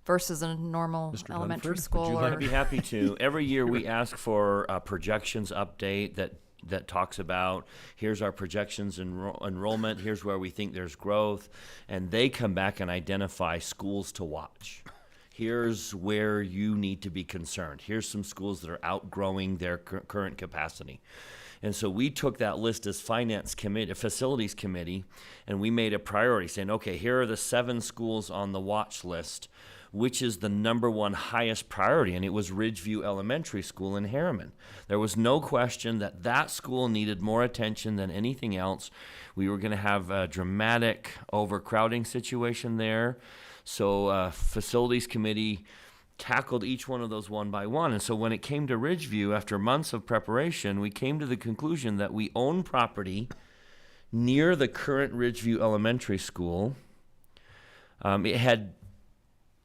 versus a normal Mr. elementary Dunford, school? would you Or I'd be happy to. Every year we ask for a projections update that talks about, here's our projections enrollment, here's where we think there's growth, and they come back and identify schools to watch. Here's where you need to be concerned. Here's some schools that are outgrowing their current capacity. And so we took that list as facilities committee, and we made a priority saying, okay, here are the 7 schools on the watch list. Which is the number 1 highest priority? And it was Ridgeview Elementary School in Harriman. There was no question that school needed more attention than anything else. We were going to have a dramatic overcrowding situation there. So facilities committee tackled each one of those one by one. And so when it came to Ridgeview, after months of preparation, we came to the conclusion that we own property near the current Ridgeview Elementary School. It had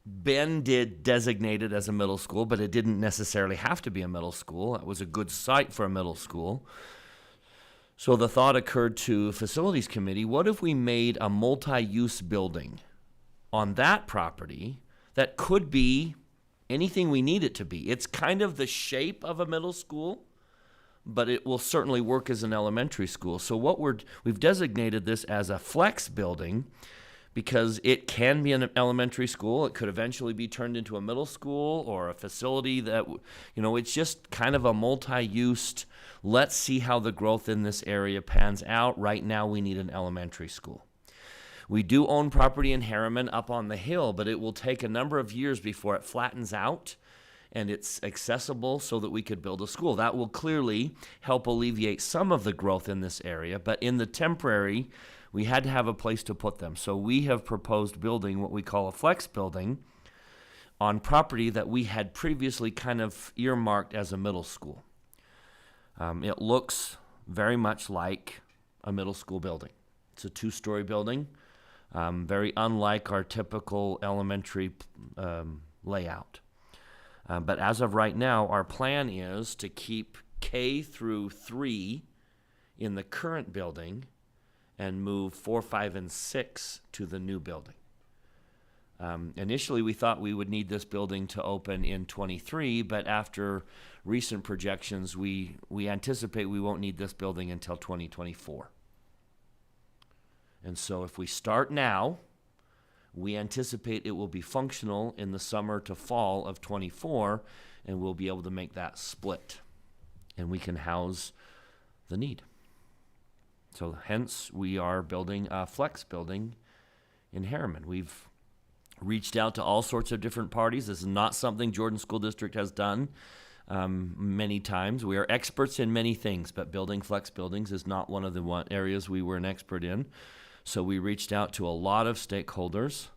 been designated as a middle school, but it didn't necessarily have to be a middle school. It was a good site for a middle school. So the thought occurred to Facilities Committee, what if we made a multi-use building on that property that could be anything we need it to be? It's kind of the shape of a middle school, but it will certainly work as an elementary school. So we've designated this as a flex building because it can be an elementary school. It could eventually be turned into a middle school or a facility that, it's just kind of a multi-used, let's see how the growth in this area pans out. Right now we need an elementary school. We do own property in Harriman up on the hill, but it will take a number of years before it flattens out and it's accessible so that we could build a school. That will clearly help alleviate some of the growth in this area, but in the temporary, we had to have a place to put them. So we have proposed building what we call a flex building on property that we had previously kind of earmarked as a middle school. It looks very much like a middle school building. It's a 2-story building, very unlike our typical elementary layout. But as of right now, our plan is to keep K through 3 in the current building and move 4, 5, and 6 to the new building. Initially, we thought we would need this building to open in 23, but after recent projections, we anticipate we won't need this building until 2024. And so if we start now, we anticipate it will be functional in the summer to fall of 24, and we'll be able to make that split, and we can house the need. So hence, we are building a flex building in Harriman. We've reached out to all sorts of different parties. This is not something Jordan School District has done many times. We are experts in many things, but building flex buildings is not one of the areas we were an expert in. So we reached out to a lot of stakeholders,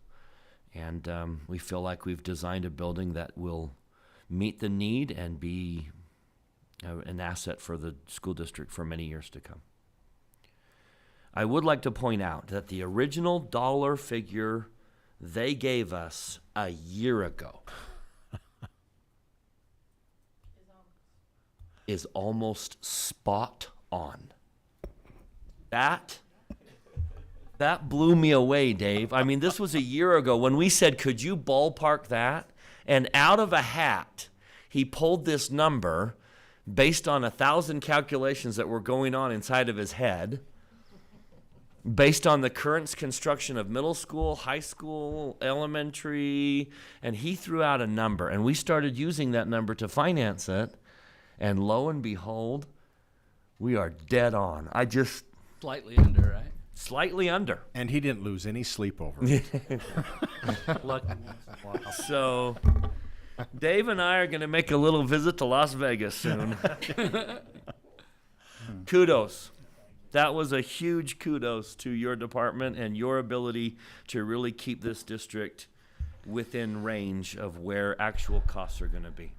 and we feel like we've designed a building that will meet the need and be an asset for the school district for many years to come. I would like to point out that the original dollar figure they gave us a year ago is almost spot on. That blew me away, Dave. I mean, this was a year ago when we said, could you ballpark that? And out of a hat, he pulled this number based on 1,000 calculations that were going on inside of his head, based on the current construction of middle school, high school, elementary, and he threw out a number, and we started using that number to finance it, and lo and behold, we are dead on. Slightly under, right? Slightly under. And he didn't lose any sleep over it. So Dave and I are going to make a little visit to Las Vegas soon. Kudos. That was a huge kudos to your department and your ability to really keep this district within range of where actual costs are going to be.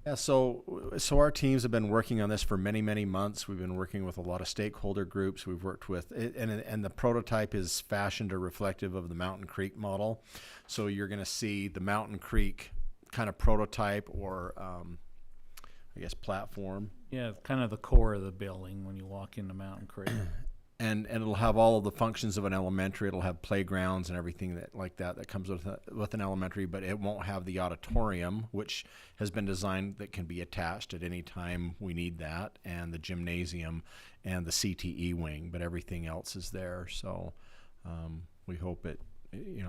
Yeah, so our teams have been working on this for many, many months. We've been working with a lot of stakeholder groups. We've worked with, and the prototype is fashioned or reflective of the Mountain Creek model. So you're going to see the Mountain Creek kind of prototype or, I guess, platform. Yeah, kind of the core of the building when you walk into Mountain Creek. And it'll have all of the functions of an elementary. It'll have playgrounds and everything that comes with an elementary, but it won't have the auditorium, which has been designed that can be attached at any time we need that, and the gymnasium and the CTE wing, but everything else is there. So we hope it,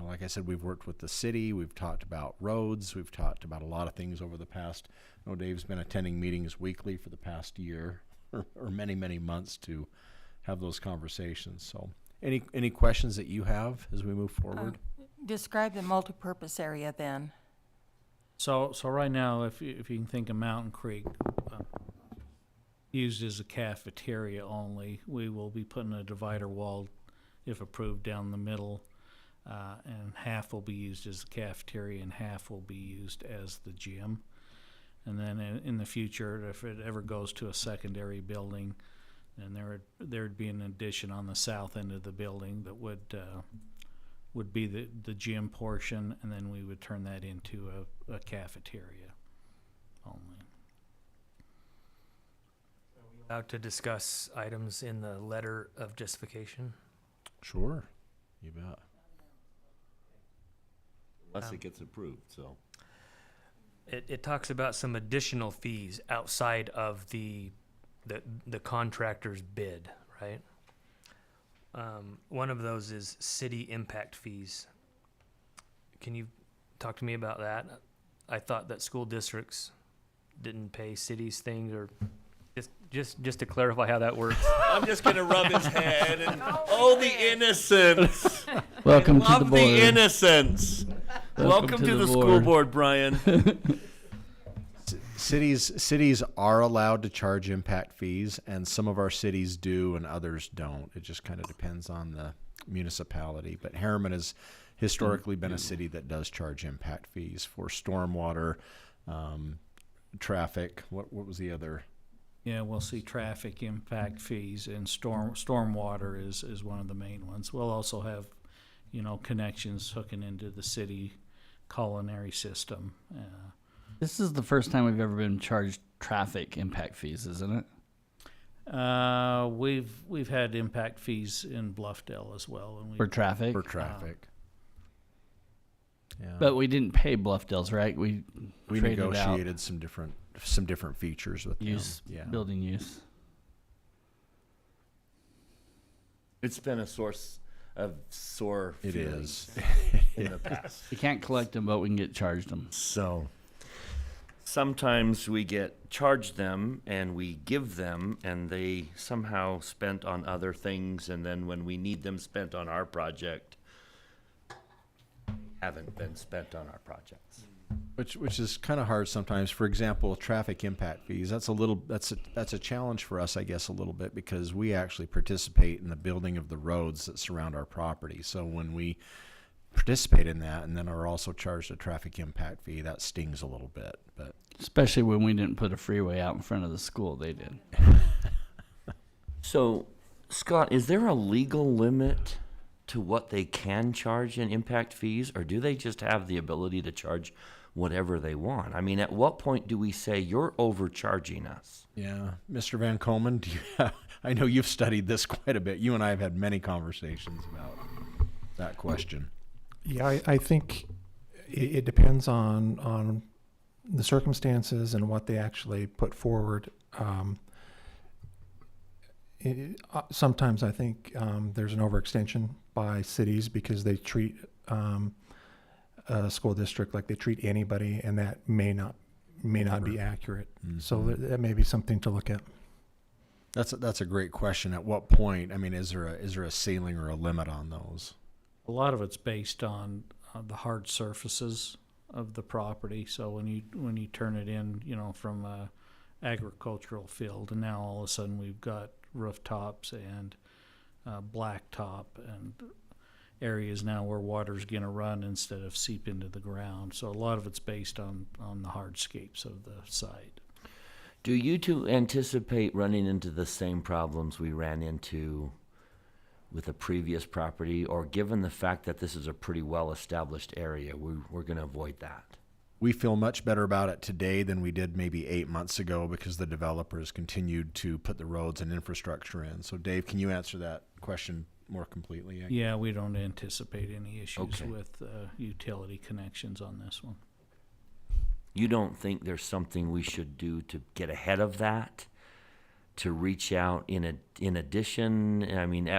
like I said, we've worked with the city. We've talked about roads. We've talked about a lot of things over the past, Dave's been attending meetings weekly for the past year or many, many months to have those conversations. So any questions that you have as we move forward? Describe the multipurpose area then. So right now, if you can think of Mountain Creek, used as a cafeteria only, we will be putting a divider wall, if approved, down the middle, and half will be used as the cafeteria and half will be used as the gym. And then in the future, if it ever goes to a secondary building, And there'd be an addition on the south end of the building that would be the gym portion, and then we would turn that into a cafeteria only. Allowed to discuss items in the letter of justification? Sure, you bet. Unless it gets approved, so. It talks about some additional fees outside of the contractor's bid, right? One of those is city impact fees. Can you talk to me about that? I thought that school districts didn't pay cities things, or just to clarify how that works. I'm just gonna rub his head and the innocence. Welcome to the Love board. the innocence. Welcome to the school board, Brian. Cities are allowed to charge impact fees, and some of our cities do and others don't. It just kind of depends on the municipality. But Harriman has historically been a city that does charge impact fees for stormwater, traffic. What was the other? Yeah, we'll see traffic impact fees, and stormwater is one of the main ones. We'll also have, connections hooking into the city culinary system. This is the first time we've ever been charged traffic impact fees, isn't it? We've had impact fees in Bluffdale as well, and For traffic? For traffic. Yeah. But we didn't pay Bluffdale's, right? We traded out negotiated some different features with use, them. Yeah. building use. It's been a source of sore It feelings is. in the past. You can't collect them, but we can get charged them. So sometimes we get charged them and we give them, and they somehow spent on other things, and then when we need them spent on our project, haven't been spent on our projects. Which is kind of hard sometimes. For example, traffic impact fees. That's a challenge for us, I guess, a little bit, because we actually participate in the building of the roads that surround our property. So when we participate in that and then are also charged a traffic impact fee, that stings a little bit. But especially when we didn't put a freeway out in front of the school, they did. So, Scott, is there a legal limit to what they can charge in impact fees, or do they just have the ability to charge whatever they want? I mean, at what point do we say you're overcharging us? yeah, Mr. Van Komen, I know you've studied this quite a bit. You and I have had many conversations about that question. Yeah, I think it depends on the circumstances and what they actually put forward. Sometimes I think there's an overextension by cities because they treat a school district like they treat anybody, and that may not be accurate. Mm-hmm. So that may be something to look at. That's a great question. At what point? I mean, is there a ceiling or a limit on those? A lot of it's based on the hard surfaces of the property. So when you turn it in, from a agricultural field, and now all of a sudden we've got rooftops and blacktop and areas now where water's going to run instead of seep into the ground. So a lot of it's based on the hardscapes of the site. Do you two anticipate running into the same problems we ran into with a previous property, or given the fact that this is a pretty well-established area, we're going to avoid that? We feel much better about it today than we did maybe 8 months ago, because the developers continued to put the roads and infrastructure in. So Dave, can you answer that question more completely? Yeah, we don't anticipate any issues Okay. with utility connections on this one. You don't think there's something we should do to get ahead of that, to reach out in addition? I mean,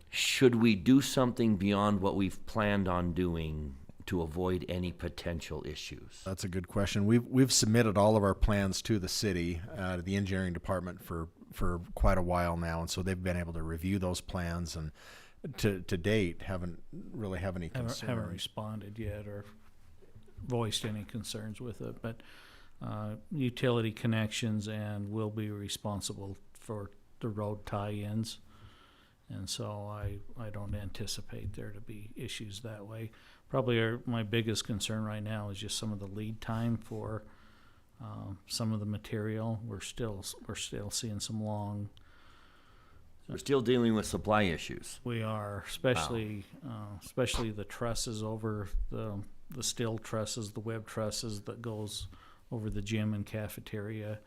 should we do something beyond what we've planned on doing to avoid any potential issues? That's a good question. We've submitted all of our plans to the city, to the engineering department for quite a while now, and so they've been able to review those plans, and to date haven't really have any concerns. Haven't responded yet or voiced any concerns with it, but utility connections, and will be responsible for the road tie-ins. And so I don't anticipate there to be issues that way. Probably my biggest concern right now is just some of the lead time for Some of the material, we're still seeing some long. We're still dealing with supply issues. We are, especially the trusses over the steel trusses, the web trusses that goes over the gym and cafeteria.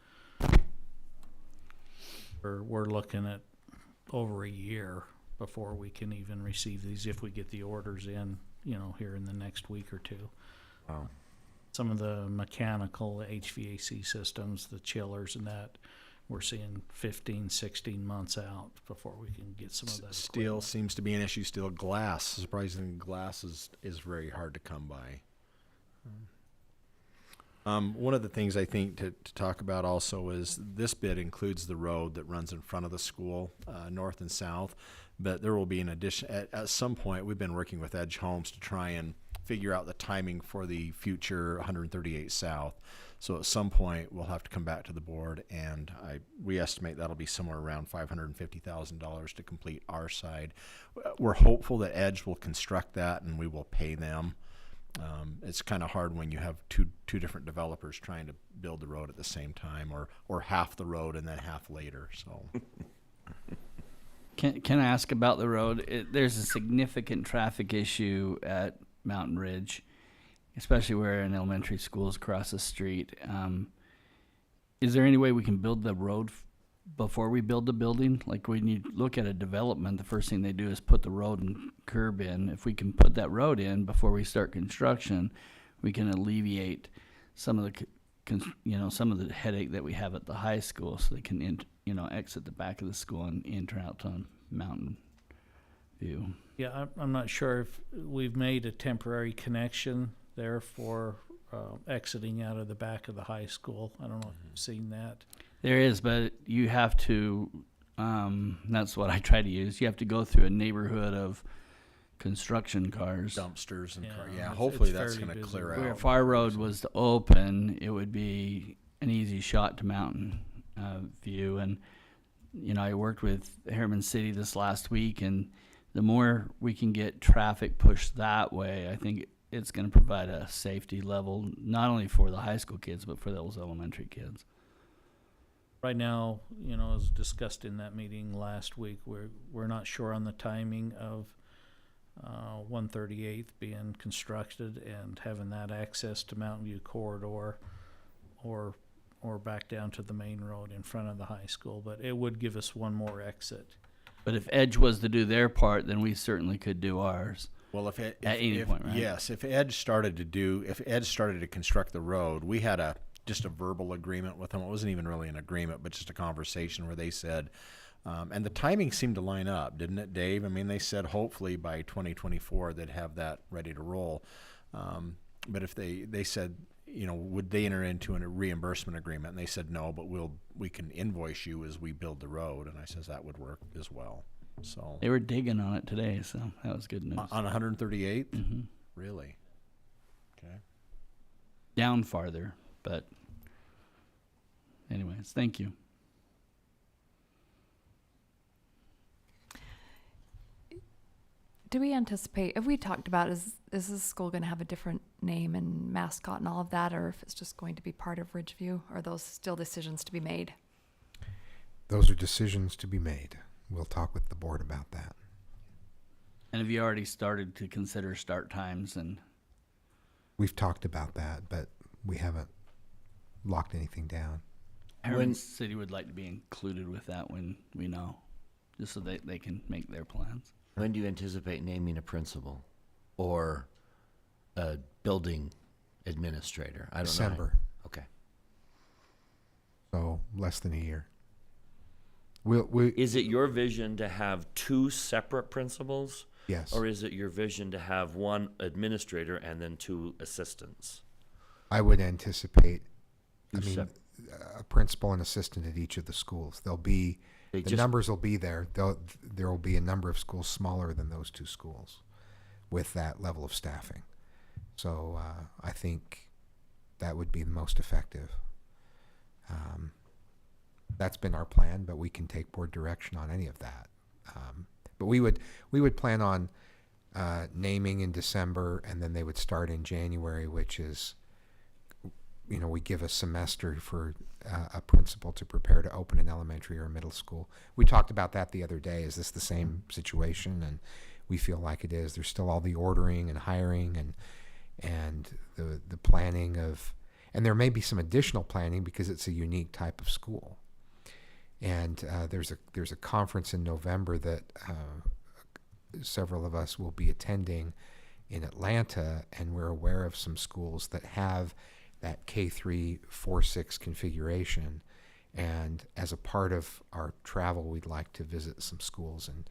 We're looking at over a year before we can even receive these, if we get the orders in, here in the next week or two. Wow. Some of the mechanical HVAC systems, the chillers and that, we're seeing 15, 16 months out before we can get some of that. Steel equipment. seems to be an issue still. Glass, surprisingly, glass is very hard to come by. One of the things I think to talk about also is this bid includes the road that runs in front of the school, north and south, but there will be an addition. At some point, we've been working with Edge Homes to try and figure out the timing for the future 138 South. So at some point, we'll have to come back to the board, and we estimate that'll be somewhere around $550,000 to complete our side. We're hopeful that Edge will construct that, and we will pay them. It's kind of hard when you have two different developers trying to build the road at the same time, or half the road and then half later. So, Can I ask about the road? There's a significant traffic issue at Mountain Ridge, especially where an elementary school is across the street. Is there any way we can build the road before we build the building? Like, when you look at a development, the first thing they do is put the road and curb in. If we can put that road in before we start construction, we can alleviate some of the some of the headache that we have at the high school, so they can exit the back of the school and enter out on Mountain View. Yeah, I'm not sure if we've made a temporary connection there for exiting out of the back of the high school. I don't know if you've seen that. There is, but you have to, that's what I try to use. You have to go through a neighborhood of construction cars. Dumpsters and cars. Yeah, it's hopefully that's fairly going to busy. clear Where out. if our road was to open, it would be an easy shot to Mountain View. And, I worked with Harriman City this last week, and the more we can get traffic pushed that way, I think it's going to provide a safety level, not only for the high school kids, but for those elementary kids. Right now, as discussed in that meeting last week, we're not sure on the timing of 138th being constructed and having that access to Mountain View corridor, or back down to the main road in front of the high school. But it would give us one more exit. But if Edge was to do their part, then we certainly could do ours. Well, if Edge started to construct the road, we had just a verbal agreement with them. It wasn't even really an agreement, but just a conversation where they said, and the timing seemed to line up, didn't it, Dave? I mean, they said hopefully by 2024 they'd have that ready to roll. But if they said, would they enter into a reimbursement agreement? And they said no, but we can invoice you as we build the road. And I says that would work as well. So they were digging on it today, so that was good news. On 138th? Mm-hmm. Really? Okay. Down farther, but anyways, thank you. Do we anticipate, have we talked about, is this school going to have a different name and mascot and all of that, or if it's just going to be part of Ridgeview? Or are those still decisions to be made? Those are decisions to be made. We'll talk with the board about that. And have you already started to consider start times? And we've talked about that, but we haven't locked anything down. Harriman City would like to be included with that when we know, just so they can make their plans. When do you anticipate naming a principal or a building administrator? I don't know. December. Okay. So less than a year. Is it your vision to have two separate principals? Yes. Or is it your vision to have one administrator and then two assistants? I would anticipate, a principal and assistant at each of the schools. The numbers will be there. There will be a number of schools smaller than those two schools with that level of staffing. So I think that would be the most effective. That's been our plan, but we can take board direction on any of that. But we would plan on naming in December, and then they would start in January, which is we give a semester for a principal to prepare to open an elementary or a middle school. We talked about that the other day. Is this the same situation? And we feel like it is. There's still all the ordering and hiring and the planning of, and there may be some additional planning because it's a unique type of school. And there's a conference in November that several of us will be attending in Atlanta, and we're aware of some schools that have that K3 4-6 configuration. And as a part of our travel, we'd like to visit some schools and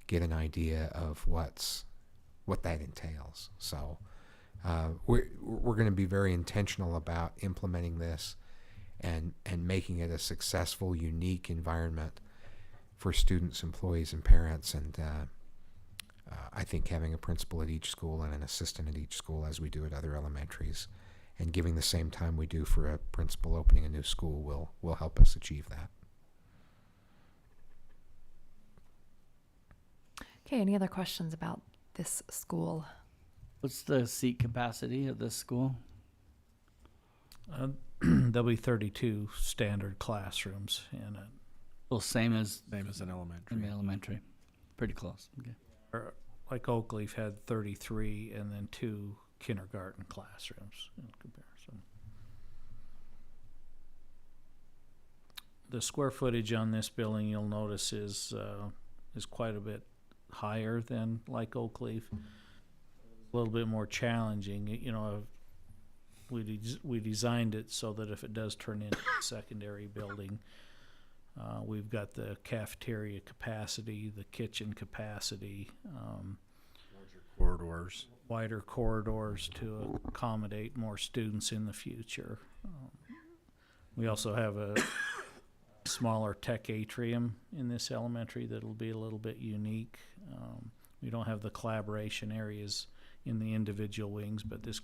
get an idea of what that entails. So we're going to be very intentional about implementing this and making it a successful, unique environment for students, employees, and parents. And I think having a principal at each school and an assistant at each school, as we do at other elementaries, and giving the same time we do for a principal opening a new school will help us achieve that. Okay, any other questions about this school? What's the seat capacity of this school? There'll be 32 standard classrooms in it. Well, same as an elementary. in elementary. Pretty close. Okay. Or, like Oakleaf had 33 and then 2 kindergarten classrooms in comparison. The square footage on this building, you'll notice, is quite a bit higher than like Oakleaf. A little bit more challenging. We designed it so that if it does turn into a secondary building, we've got the cafeteria capacity, the kitchen capacity, Corridors. wider corridors to accommodate more students in the future. We also have a smaller tech atrium in this elementary that'll be a little bit unique. We don't have the collaboration areas in the individual wings, but this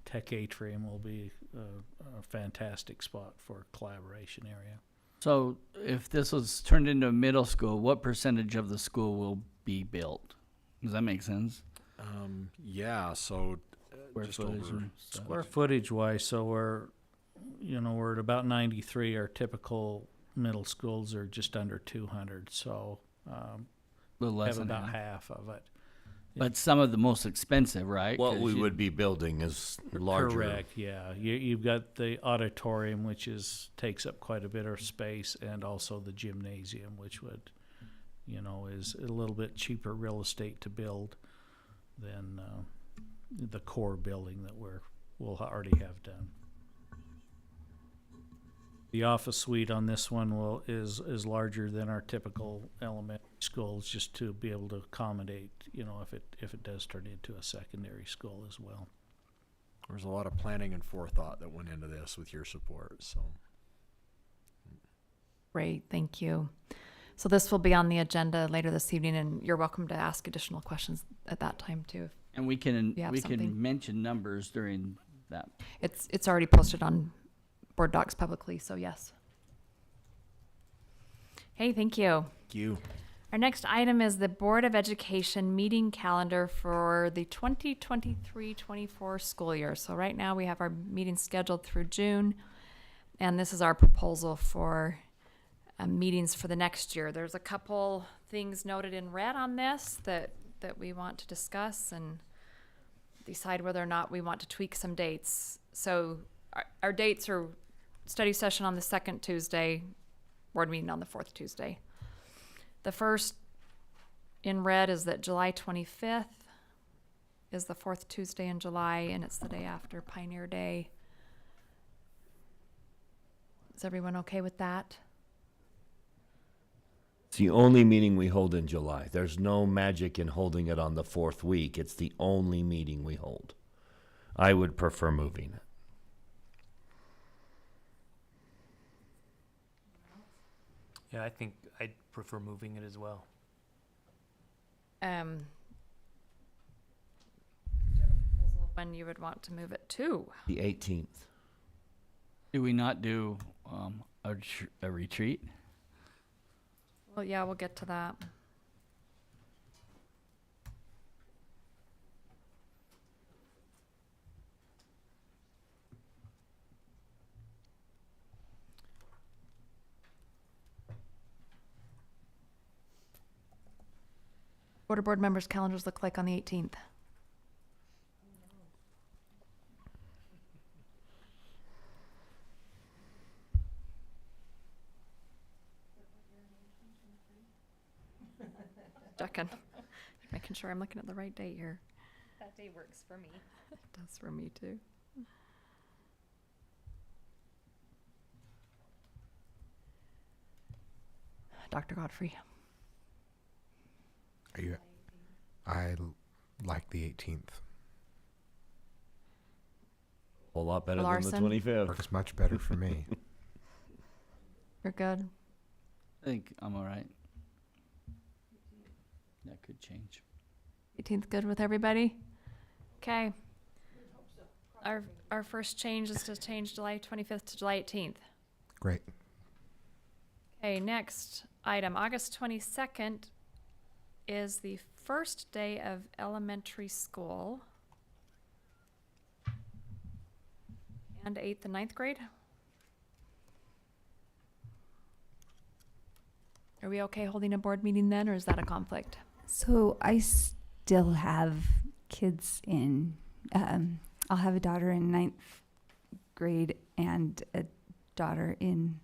tech atrium will be a fantastic spot for a collaboration area. So if this was turned into a middle school, what percentage of the school will be built? Does that make sense? Yeah, so Square just footage over and stuff. Square footage wise, so we're at about 93. Our typical middle schools are just under 200, so A little less have than about half. half of it. But some of the most expensive, right? What 'Cause we you- would be building is larger. Correct, yeah. You've got the auditorium, which takes up quite a bit of space, and also the gymnasium, which would, is a little bit cheaper real estate to build than the core building that we'll already have done. The office suite on this one is larger than our typical elementary schools, just to be able to accommodate, if it does turn into a secondary school as well. There's a lot of planning and forethought that went into this with your support. So Great, thank you. So this will be on the agenda later this evening, and you're welcome to ask additional questions at that time too. And we can You have can something? mention numbers during that. It's already posted on Board Docs publicly, so yes. Hey, thank you. thank you. Our next item is the Board of Education meeting calendar for the 2023-24 school year. So right now we have our meetings scheduled through June, and this is our proposal for meetings for the next year. There's a couple things noted in red on this that we want to discuss and decide whether or not we want to tweak some dates. So our dates are study session on the second Tuesday, board meeting on the fourth Tuesday. The first in red is that July 25th is the fourth Tuesday in July, and it's the day after Pioneer Day. Is everyone okay with that? It's the only meeting we hold in July. There's no magic in holding it on the fourth week. It's the only meeting we hold. I would prefer moving it. Yeah, I think I'd prefer moving it as well. Do you have a proposal of when you would want to move it to? The 18th. Do we not do a retreat? Well, yeah, we'll get to that. What do board members' calendars look like on the 18th? Checking. Making sure I'm looking at the right date here. That day works for me. It does for me too. Dr. Godfrey. Like the 18th. A lot better Larson? than the 25th. Works much better for me. You're good. I think I'm all right. That could change. 18th good with everybody? Okay. Our first change is to change July 25th to July 18th. Great. Okay, next item, August 22nd is the first day of elementary school. And 8th and 9th grade? Are we okay holding a board meeting then, or is that a conflict? So I still have kids in, I'll have a daughter in 9th grade and a daughter in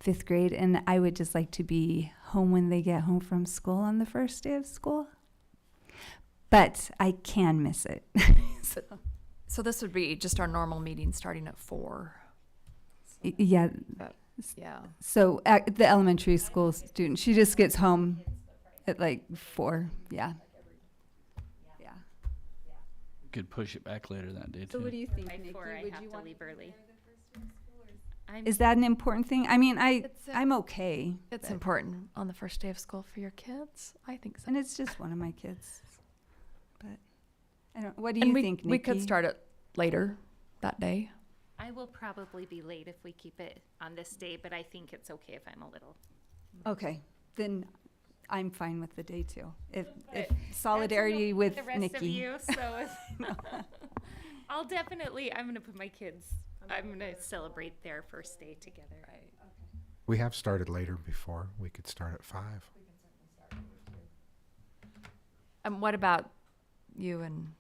5th grade, and I would just like to be home when they get home from school on the first day of school. But I can miss it. So this would be just our normal meeting starting at 4. Yeah. Yeah. So the elementary school student, she just gets home at like 4. Yeah. Yeah. Could push it back later that day too. So what do you think, By Nikki? 4, I Would have you to want leave early. Is that an important thing? I mean, I'm okay. It's but- important on the first day of school for your kids. I think so. And it's just one of my kids. But I don't. What do And you we, think, Nikki? we could start it later that day. I will probably be late if we keep it on this day, but I think it's okay if I'm a little. Okay, then I'm fine with the day too. If But solidarity that's with the rest Nikki. of you, so I'll definitely. I'm gonna put my kids. I'm gonna celebrate their first day together. Right. We have started later before. We could start at 5. What about you and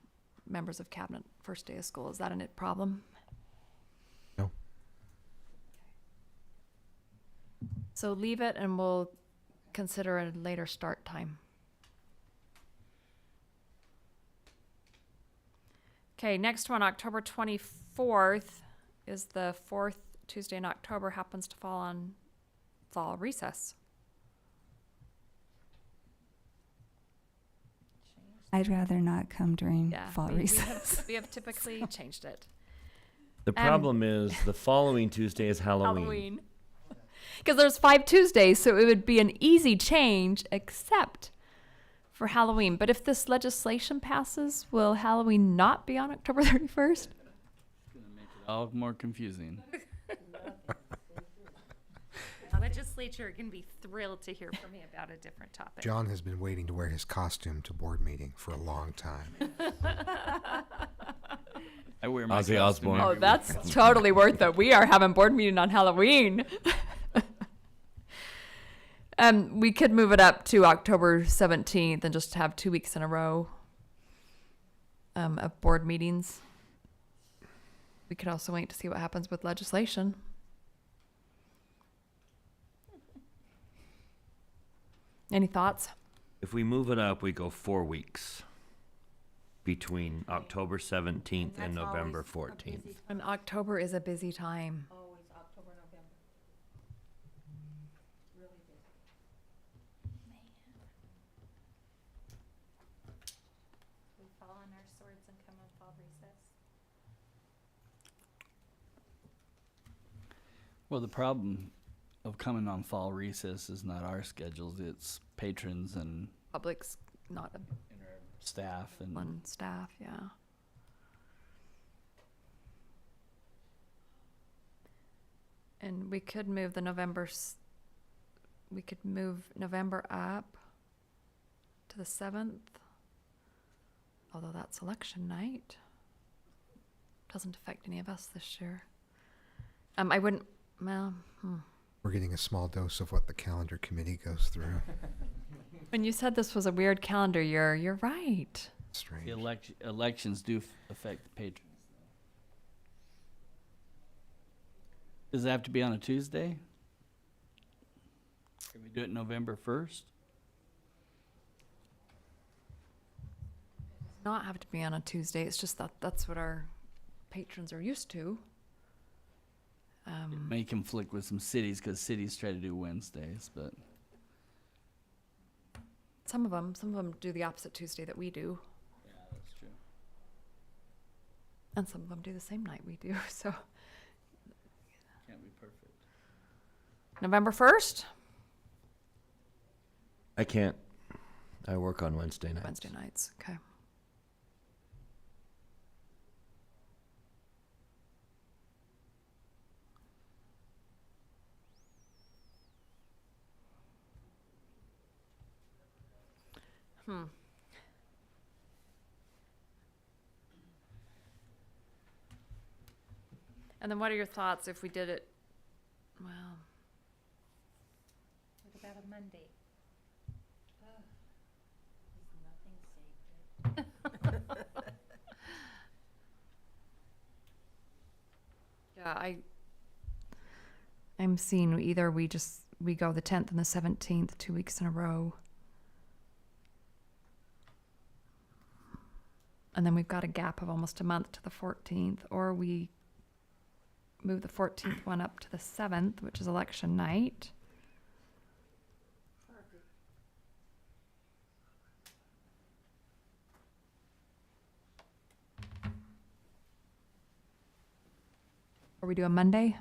members of cabinet first day of school? Is that a problem? No. So leave it and we'll consider a later start time. Okay, next one, October 24th is the 4th Tuesday in October, happens to fall on fall recess. I'd rather not come during Yeah, fall we recess. we have typically changed it. The problem is the following Tuesday is Halloween. Because there's 5 Tuesdays, so it would be an easy change except for Halloween. But if this legislation passes, will Halloween not be on October 31st? All more confusing. The legislature can be thrilled to hear from me about a different topic. John has been waiting to wear his costume to board meeting for a long time. I wear my Ozzy costume Osbourne. Oh, every that's week. totally worth it. We are having board meeting on Halloween. We could move it up to October 17th and just have 2 weeks in a row of board meetings. We could also wait to see what happens with legislation. Any thoughts? If we move it up, we go 4 weeks between October 17th and November 14th. And October is a busy time. We fall on our swords and come on fall recess. Well, the problem of coming on fall recess is not our schedules, it's patrons and Public's not a staff and one staff, yeah. And we could move the we could move November up to the 7th, although that's election night. Doesn't affect any of us this year. I wouldn't, well, We're getting a small dose of what the calendar committee goes through. When you said this was a weird calendar year, you're right. Strange. The elections do affect the patrons. Does it have to be on a Tuesday? Can we do it November 1st? Not have to be on a Tuesday. It's just that that's what our patrons are used to. It may conflict with some cities because cities try to do Wednesdays, but Some of them do the opposite Tuesday that we do, yeah, that's true. and some of them do the same night we do. So Can't be perfect. November 1st, I can't. I work on Wednesday nights. Wednesday nights. Okay. And then what are your thoughts if we did it, well, What about a Monday? yeah, I'm seeing either we go the 10th and the 17th, 2 weeks in a row. And then we've got a gap of almost a month to the 14th, or we move the 14th one up to the 7th, which is election night. Or we do a Monday,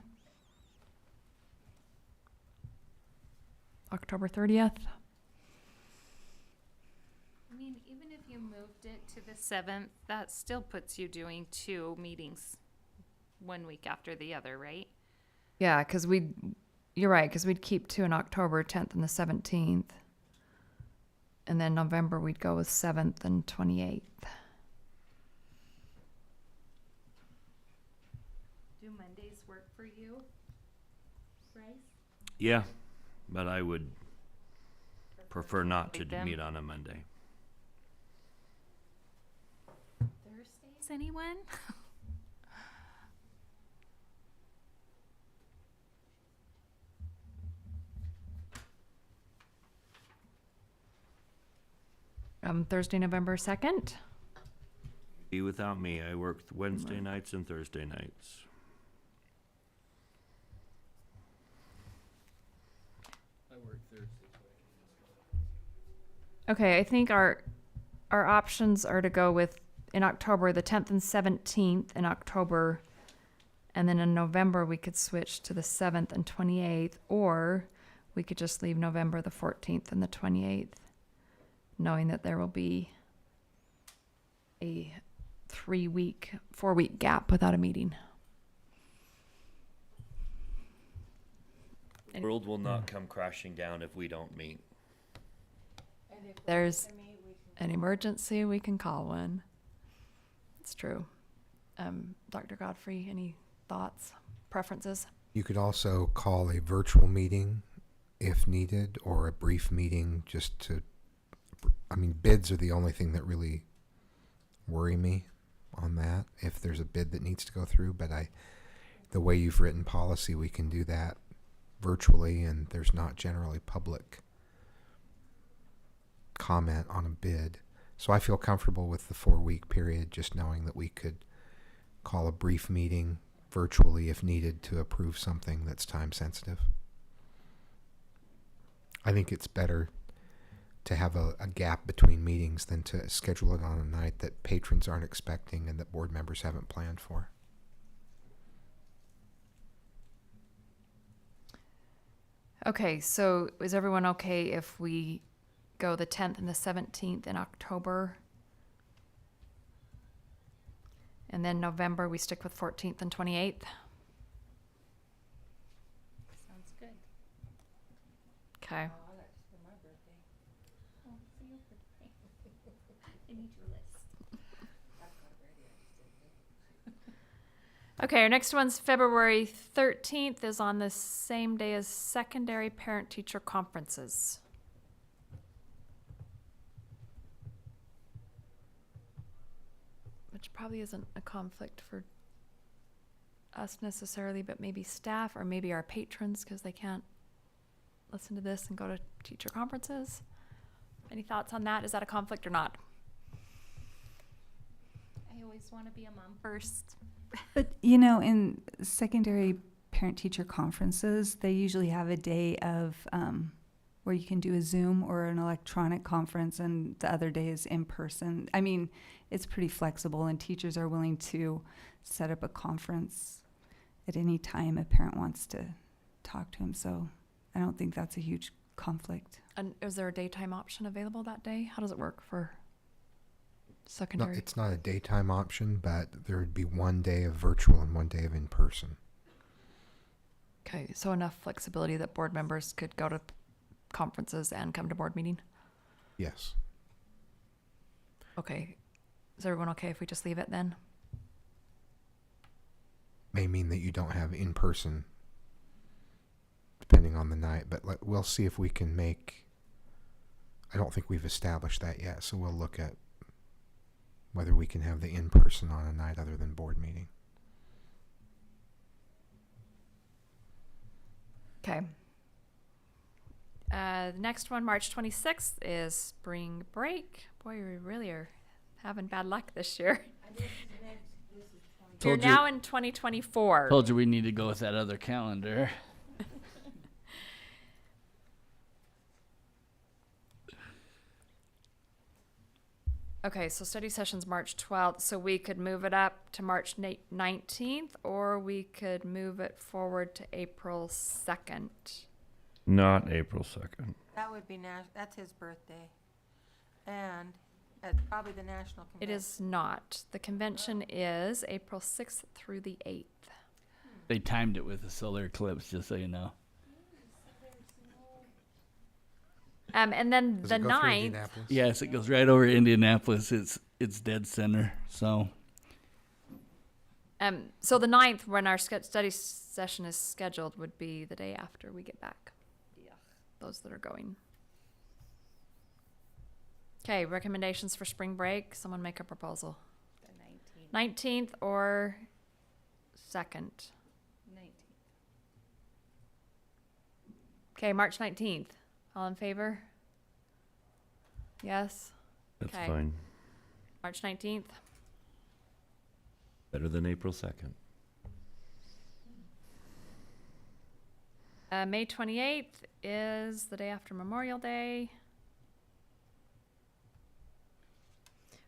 October 30th. I mean, even if you moved it to the 7th, that still puts you doing 2 meetings 1 week after the other, right? Yeah, because you're right, because we'd keep 2 in October, 10th and the 17th. And then November, we'd go with 7th and 28th. Do Mondays work for you, Bryce? Yeah, but I would prefer not to Like them? meet on a Monday. Thursdays, anyone? Thursday, November 2nd. Be without me. I work Wednesday nights and Thursday nights. I work Thursdays. Okay, I think our options are to go with in October the 10th and 17th in October, and then in November we could switch to the 7th and 28th, or we could just leave November the 14th and the 28th, knowing that there will be a 4-week gap without a meeting. The world will not come crashing down if we don't meet. If there's an emergency, we can call one. It's true. Dr. Godfrey, any thoughts, preferences? You could also call a virtual meeting if needed, or a brief meeting just to, I mean, bids are the only thing that really worry me on that, if there's a bid that needs to go through. But the way you've written policy, we can do that virtually, and there's not generally public comment on a bid. So I feel comfortable with the 4-week period, just knowing that we could call a brief meeting virtually if needed to approve something that's time sensitive. I think it's better to have a gap between meetings than to schedule it on a night that patrons aren't expecting and that board members haven't planned for. Okay, so is everyone okay if we go the 10th and the 17th in October? And then November, we stick with 14th and 28th? Sounds good. Okay. Oh, that's for my birthday. Oh, for your birthday. I need your list. Okay, our next one's February 13th, is on the same day as secondary parent-teacher conferences. Which probably isn't a conflict for us necessarily, but maybe staff or maybe our patrons, because they can't listen to this and go to teacher conferences. Any thoughts on that? Is that a conflict or not? I always want to be a mom first. But, you know, in secondary parent-teacher conferences, they usually have a day of where you can do a Zoom or an electronic conference, and the other day is in person. I mean, it's pretty flexible, and teachers are willing to set up a conference at any time a parent wants to talk to him. So I don't think that's a huge conflict. And is there a daytime option available that day? How does it work for No, secondary? it's not a daytime option, but there would be one day of virtual and one day of in person. Okay, so enough flexibility that board members could go to conferences and come to board meeting? Yes. Okay. Is everyone okay if we just leave it then? May mean that you don't have in person, depending on the night, but we'll see if we can make. I don't think we've established that yet, so we'll look at whether we can have the in person on a night other than board meeting. Okay. The next one, March 26th, is spring break. Boy, we really are having bad luck this year. You're Told you- now in 2024. Told you we need to go with that other calendar. Okay, so study session's March 12th, so we could move it up to March 19th, or we could move it forward to April 2nd. Not April 2nd. That would be that's his birthday. And at probably the national It convention. is not. The convention is April 6th through the 8th. They timed it with a solar eclipse, just so you know. And then Does the it go through 9th, Indianapolis? Yes, it goes right over Indianapolis. It's dead center. So so the 9th, when our study session is scheduled, would be the day after we get back. Yeah. Those that are going. Okay, recommendations for spring break. Someone make a proposal. The 19th or 2nd. 19th. Okay, March 19th. All in favor? Yes? That's Okay. fine. March 19th. Better than April 2nd. May 28th is the day after Memorial Day.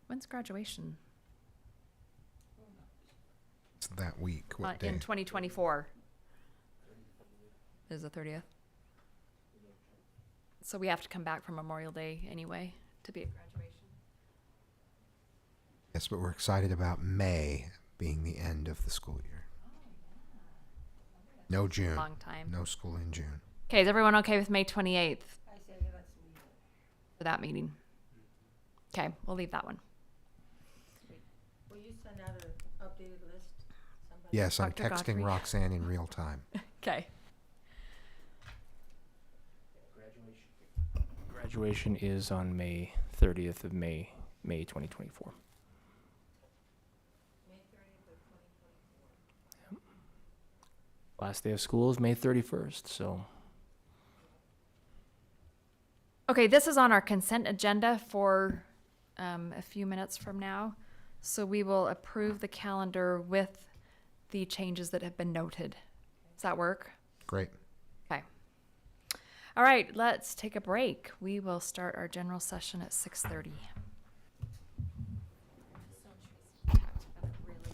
When's graduation? It's that week. What In day? 2024 is the 30th. So we have to come back from Memorial Day anyway to be at graduation. Yes, but we're excited about May being the end of the school year. No June. Long time. No school in June. Okay, is everyone okay with May 28th I say, yeah, let's leave it. for that meeting? Okay, we'll leave that one. Will you send out an updated list? Somebody? Yes, I'm Dr. texting Godfrey. Roxanne in real time. Okay. Graduation is on May 30th of May 2024. May 30th of 2024. Yep. Last day of school is May 31st, so Okay, this is on our consent agenda for a few minutes from now. So we will approve the calendar with the changes that have been noted. Does that work? Great. Okay. All right, let's take a break. We will start our general session at 6:30. Really,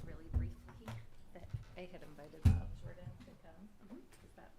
really briefly that I had invited Jordan to come. Is that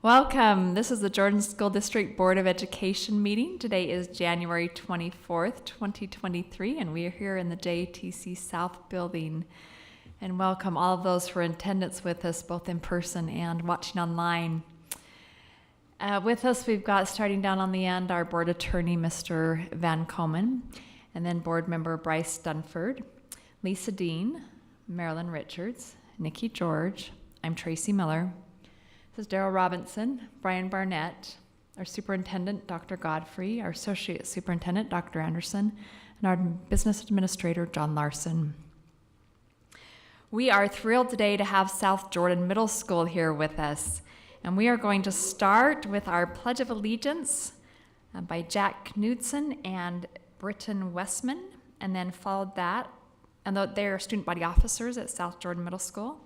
Welcome. This is the Jordan School District Board of Education meeting. Today is January 24th, 2023, and we are here in the JTC South building. And welcome all of those who are in attendance with us, both in person and watching online. With us, we've got, starting down on the end, our board attorney, Mr. Van Komen, and then board member Bryce Dunford, Lisa Dean, Marilyn Richards, Nikki George. I'm Tracy Miller. This is Daryl Robinson, Brian Barnett, our superintendent, Dr. Godfrey, our associate superintendent, Dr. Anderson, and our business administrator, John Larson. We are thrilled today to have South Jordan Middle School here with us, and we are going to start with our Pledge of Allegiance by Jack Knudsen and Britton Westman, and then followed that, and they are student body officers at South Jordan Middle School.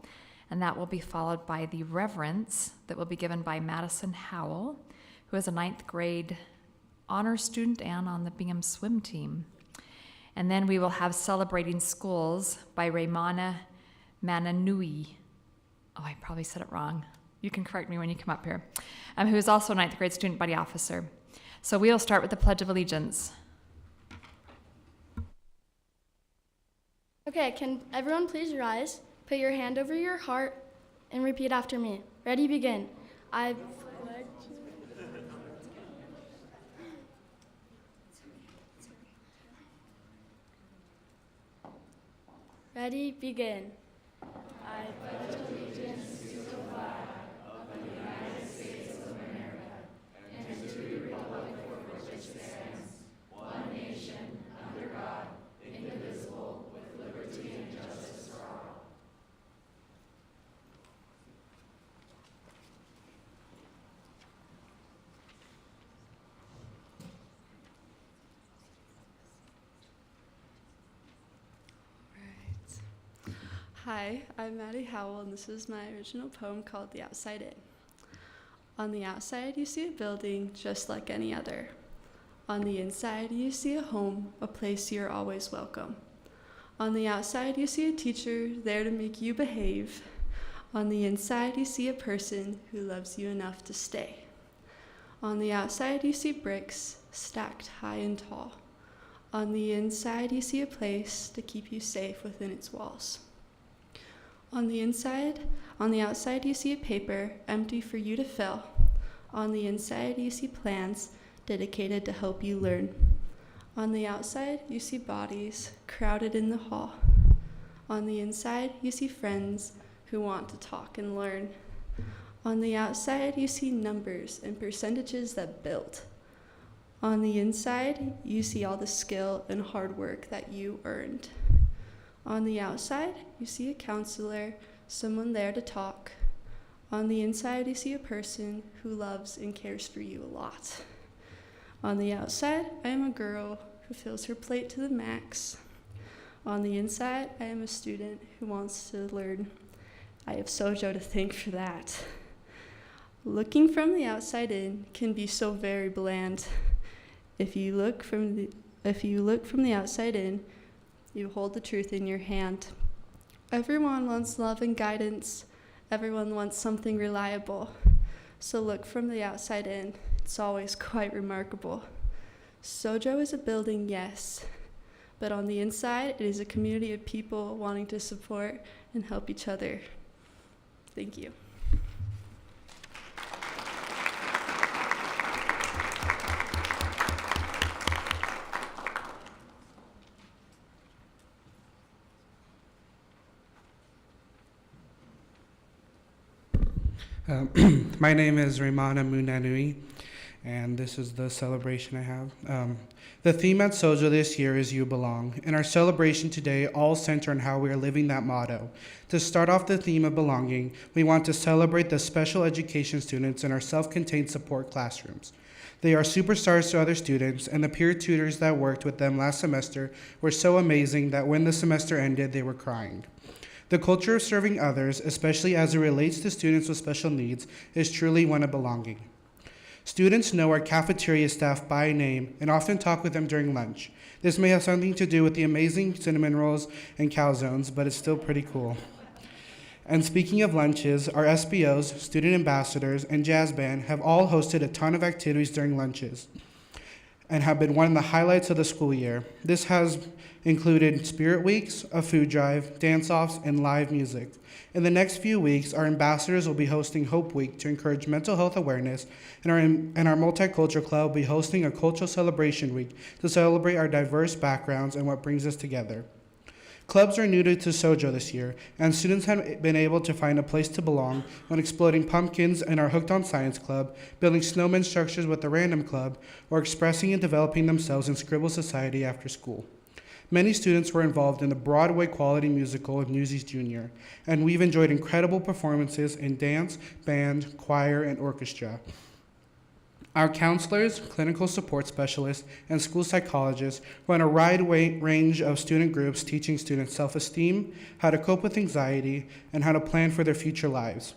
And that will be followed by the reverence that will be given by Madison Howell, who is a 9th grade honor student and on the Bingham swim team. And then we will have Celebrating Schools by Raymana Mananui. Oh, I probably said it wrong. You can correct me when you come up here. Who is also a 9th grade student body officer. So we'll start with the Pledge of Allegiance. Okay, can everyone please rise? Put your hand over your heart and repeat after me. Ready, begin. I pledge. Ready, begin. I pledge allegiance to the flag of the United States of America and to the republic for which it stands, one nation, under God, indivisible, with liberty and justice for all. Hi, I'm Maddie Howell, and this is my original poem called The Outside In. On the outside, you see a building just like any other. On the inside, you see a home, a place you're always welcome. On the outside, you see a teacher there to make you behave. On the inside, you see a person who loves you enough to stay. On the outside, you see bricks stacked high and tall. On the inside, you see a place to keep you safe within its walls. On the outside, you see a paper empty for you to fill. On the inside, you see plans dedicated to help you learn. On the outside, you see bodies crowded in the hall. On the inside, you see friends who want to talk and learn. On the outside, you see numbers and percentages that build. On the inside, you see all the skill and hard work that you earned. On the outside, you see a counselor, someone there to talk. On the inside, you see a person who loves and cares for you a lot. On the outside, I am a girl who fills her plate to the max. On the inside, I am a student who wants to learn. I have Sojo to thank for that. Looking from the outside in can be so very bland. If you look from the outside in, you hold the truth in your hand. Everyone wants love and guidance. Everyone wants something reliable. So look from the outside in. It's always quite remarkable. Sojo is a building, yes, but on the inside, it is a community of people wanting to support and help each other. Thank you. My name is Raymana Munanui, and this is the celebration I have. The theme at Sojo this year is You Belong. In our celebration today, all center on how we are living that motto. To start off the theme of belonging, we want to celebrate the special education students in our self-contained support classrooms. They are superstars to other students, and the peer tutors that worked with them last semester were so amazing that when the semester ended, they were crying. The culture of serving others, especially as it relates to students with special needs, is truly one of belonging. Students know our cafeteria staff by name and often talk with them during lunch. This may have something to do with the amazing cinnamon rolls and calzones, but it's still pretty cool. And speaking of lunches, our SBOs, student ambassadors, and jazz band have all hosted a ton of activities during lunches and have been one of the highlights of the school year. This has included spirit weeks, a food drive, dance-offs, and live music. In the next few weeks, our ambassadors will be hosting Hope Week to encourage mental health awareness, and our Multicultural Club will be hosting a cultural celebration week to celebrate our diverse backgrounds and what brings us together. Clubs are new to Sojo this year, and students have been able to find a place to belong when exploding pumpkins in our Hooked on Science Club, building snowman structures with the Random Club, or expressing and developing themselves in Scribble Society after school. Many students were involved in the Broadway quality musical of Newsies Jr., and we've enjoyed incredible performances in dance, band, choir, and orchestra. Our counselors, clinical support specialists, and school psychologists run a wide range of student groups teaching students self-esteem, how to cope with anxiety, and how to plan for their future lives.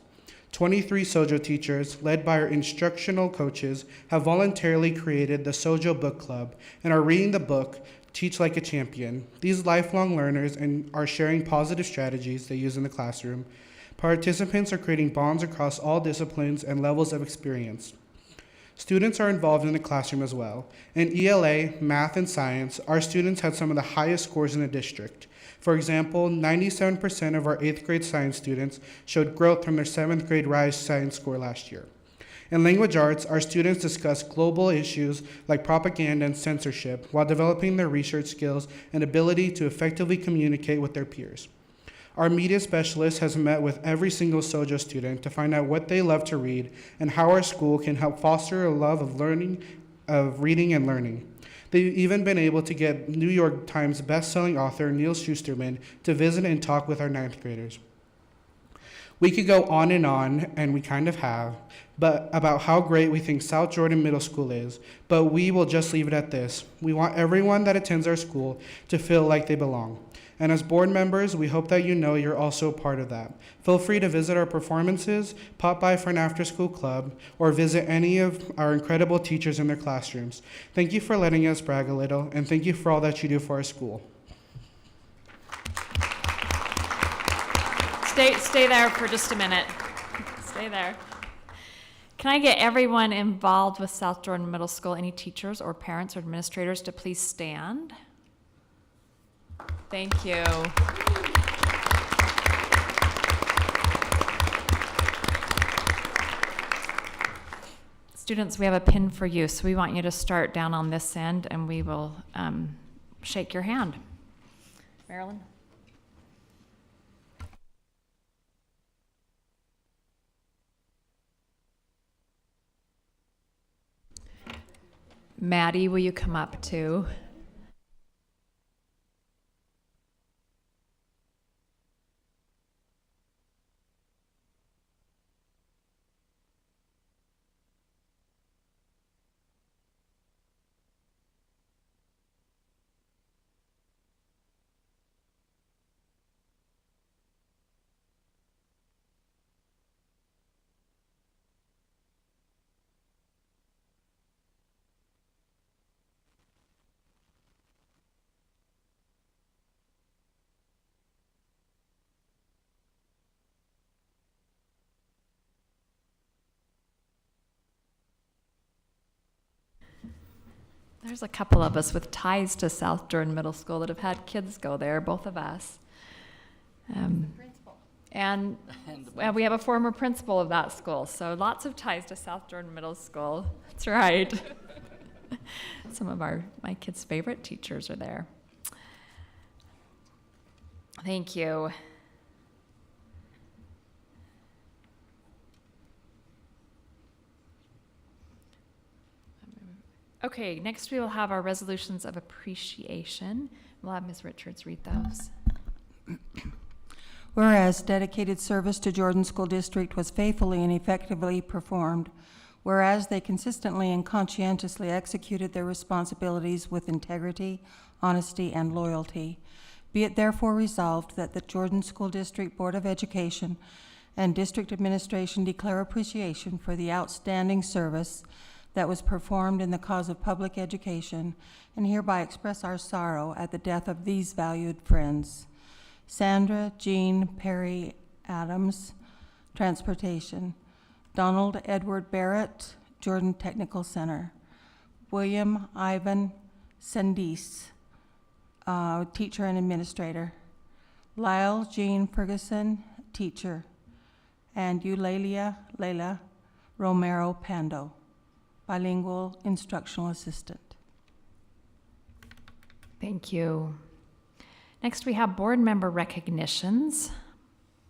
23 Sojo teachers, led by our instructional coaches, have voluntarily created the Sojo Book Club and are reading the book, Teach Like a Champion. These lifelong learners are sharing positive strategies they use in the classroom. Participants are creating bonds across all disciplines and levels of experience. Students are involved in the classroom as well. In ELA, math, and science, our students had some of the highest scores in the district. For example, 97% of our 8th grade science students showed growth from their 7th grade RISE science score last year. In language arts, our students discuss global issues like propaganda and censorship while developing their research skills and ability to effectively communicate with their peers. Our media specialist has met with every single Sojo student to find out what they love to read and how our school can help foster a love of reading and learning. They've even been able to get New York Times best-selling author Neil Shusterman to visit and talk with our 9th graders. We could go on, and we kind of have, but about how great we think South Jordan Middle School is, but we will just leave it at this. We want everyone that attends our school to feel like they belong. And as board members, we hope that you know you're also a part of that. Feel free to visit our performances, pop by for an after-school club, or visit any of our incredible teachers in their classrooms. Thank you for letting us brag a little, and thank you for all that you do for our school. Stay there for just a minute. Stay there. Can I get everyone involved with South Jordan Middle School, any teachers or parents or administrators, to please stand? Thank you. Students, we have a pin for you, so we want you to start down on this end, and we will shake your hand. Marilyn? Maddie, will you come up too? There's a couple of us with ties to South Jordan Middle School that have had kids go there, both of us. And we have a former principal of that school, so lots of ties to South Jordan Middle School. That's right. Some of my kids' favorite teachers are there. Thank you. Okay, next we will have our resolutions of appreciation. We'll have Ms. Richards read those. Whereas dedicated service to Jordan School District was faithfully and effectively performed, whereas they consistently and conscientiously executed their responsibilities with integrity, honesty, and loyalty, be it therefore resolved that the Jordan School District Board of Education and District Administration declare appreciation for the outstanding service that was performed in the cause of public education, and hereby express our sorrow at the death of these valued friends: Sandra, Jean, Perry, Adams, Transportation. Donald Edward Barrett, Jordan Technical Center. William Ivan Sandis, teacher and administrator. Lyle Jean Ferguson, teacher. And Eulalia Leila Romero Pando, bilingual instructional assistant. Thank you. Next, we have board member recognitions.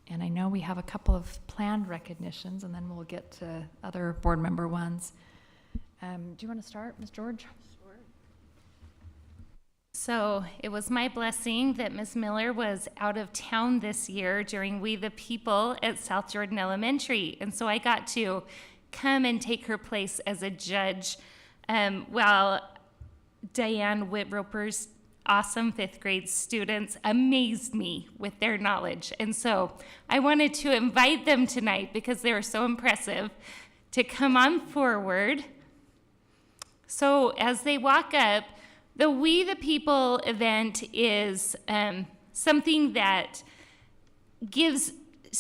And I know we have a couple of planned recognitions, and then we'll get to other board member ones. Do you want to start, Ms. George? Sure. So it was my blessing that Ms. Miller was out of town this year during We the People at South Jordan Elementary. And so I got to come and take her place as a judge while Diane Whitroper's awesome 5th grade students amazed me with their knowledge. And so I wanted to invite them tonight, because they were so impressive, to come on forward. So as they walk up, the We the People event is something that gives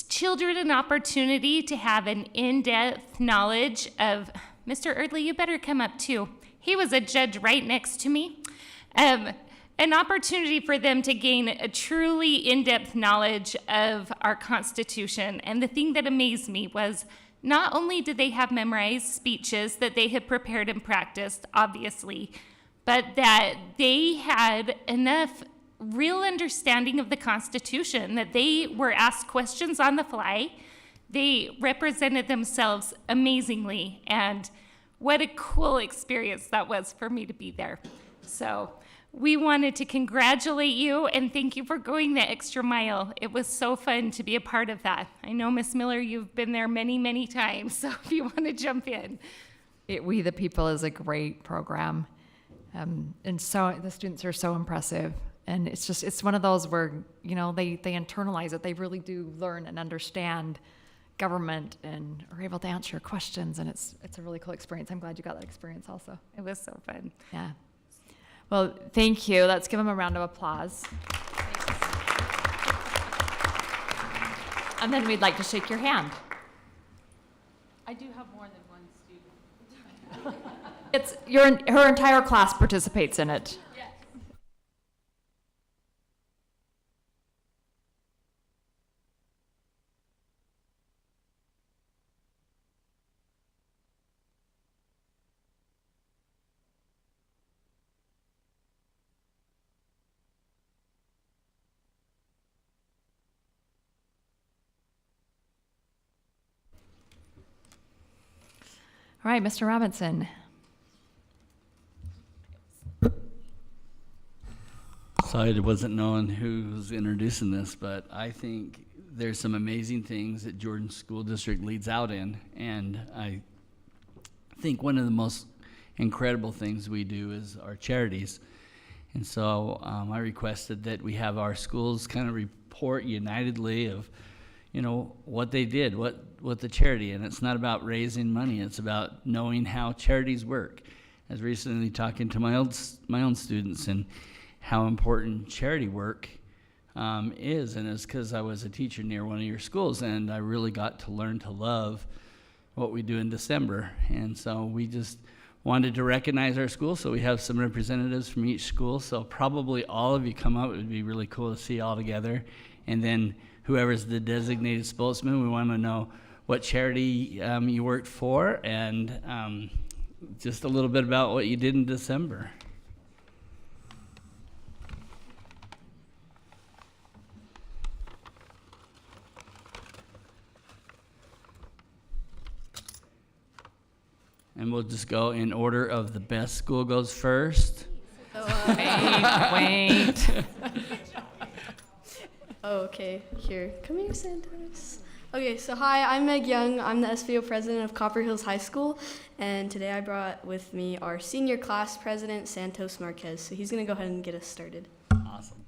children an opportunity to have an in-depth knowledge of, Mr. Erdley, you better come up too. He was a judge right next to me. An opportunity for them to gain a truly in-depth knowledge of our Constitution. And the thing that amazed me was not only did they have memorized speeches that they had prepared and practiced, obviously, but that they had enough real understanding of the Constitution that they were asked questions on the fly. They represented themselves amazingly, and what a cool experience that was for me to be there. So we wanted to congratulate you and thank you for going the extra mile. It was so fun to be a part of that. I know, Miss Miller, you've been there many, many times, so if you want to jump in. We the People is a great program. And so the students are so impressive. And it's one of those where, you know, they internalize it. They really do learn and understand government and are able to answer your questions. And it's a really cool experience. I'm glad you got that experience also. It was so fun. Yeah. Well, thank you. Let's give them a round of applause. And then we'd like to shake your hand. I do have more than one student. Her entire class participates in it. Yes. All right, Mr. Robinson. So I wasn't knowing who was introducing this, but I think there's some amazing things that Jordan School District leads out in, and I think one of the most incredible things we do is our charities. And so I requested that we have our schools kind of report unitedly of, you know, what they did, what the charity, and it's not about raising money, it's about knowing how charities work. I was recently talking to my own students and how important charity work is, and it's because I was a teacher near one of your schools, and I really got to learn to love what we do in December. And so we just wanted to recognize our school, so we have some representatives from each school, so probably all of you come up. It would be really cool to see all together. And then whoever's the designated spokesman, we want to know what charity you worked for, and just a little bit about what you did in December. And we'll just go in order of the best school goes first. Wait. Oh, okay, here. Come here, Santos. Okay, so hi, I'm Meg Young. I'm the SVO president of Copper Hills High School, and today I brought with me our senior class president, Santos Marquez. So he's gonna go ahead and get us started. Awesome.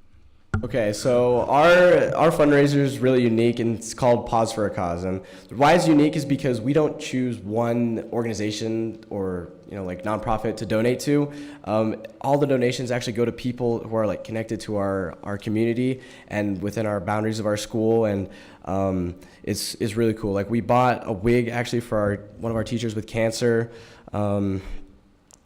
Okay, so our fundraiser is really unique, and it's called Pause for a Cause. And why it's unique is because we don't choose one organization or like nonprofit to donate to. All the donations actually go to people who are like connected to our community and within our boundaries of our school, and it's really cool. Like we bought a wig actually for one of our teachers with cancer.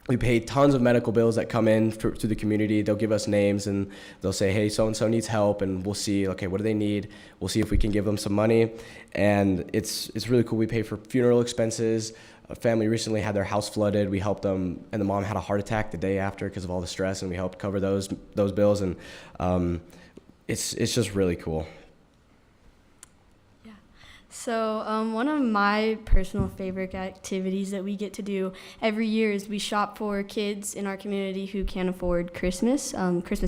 We pay tons of medical bills that come in to the community. They'll give us names and they'll say, hey, so-and-so needs help, and we'll see, okay, what do they need? We'll see if we can give them some money. And it's really cool. We pay for funeral expenses. A family recently had their house flooded. We helped them, and the mom had a heart attack the day after because of all the stress, and we helped cover those bills. And it's just really cool. So one of my personal favorite activities that we get to do every year is we shop for kids in our community who can't afford Christmas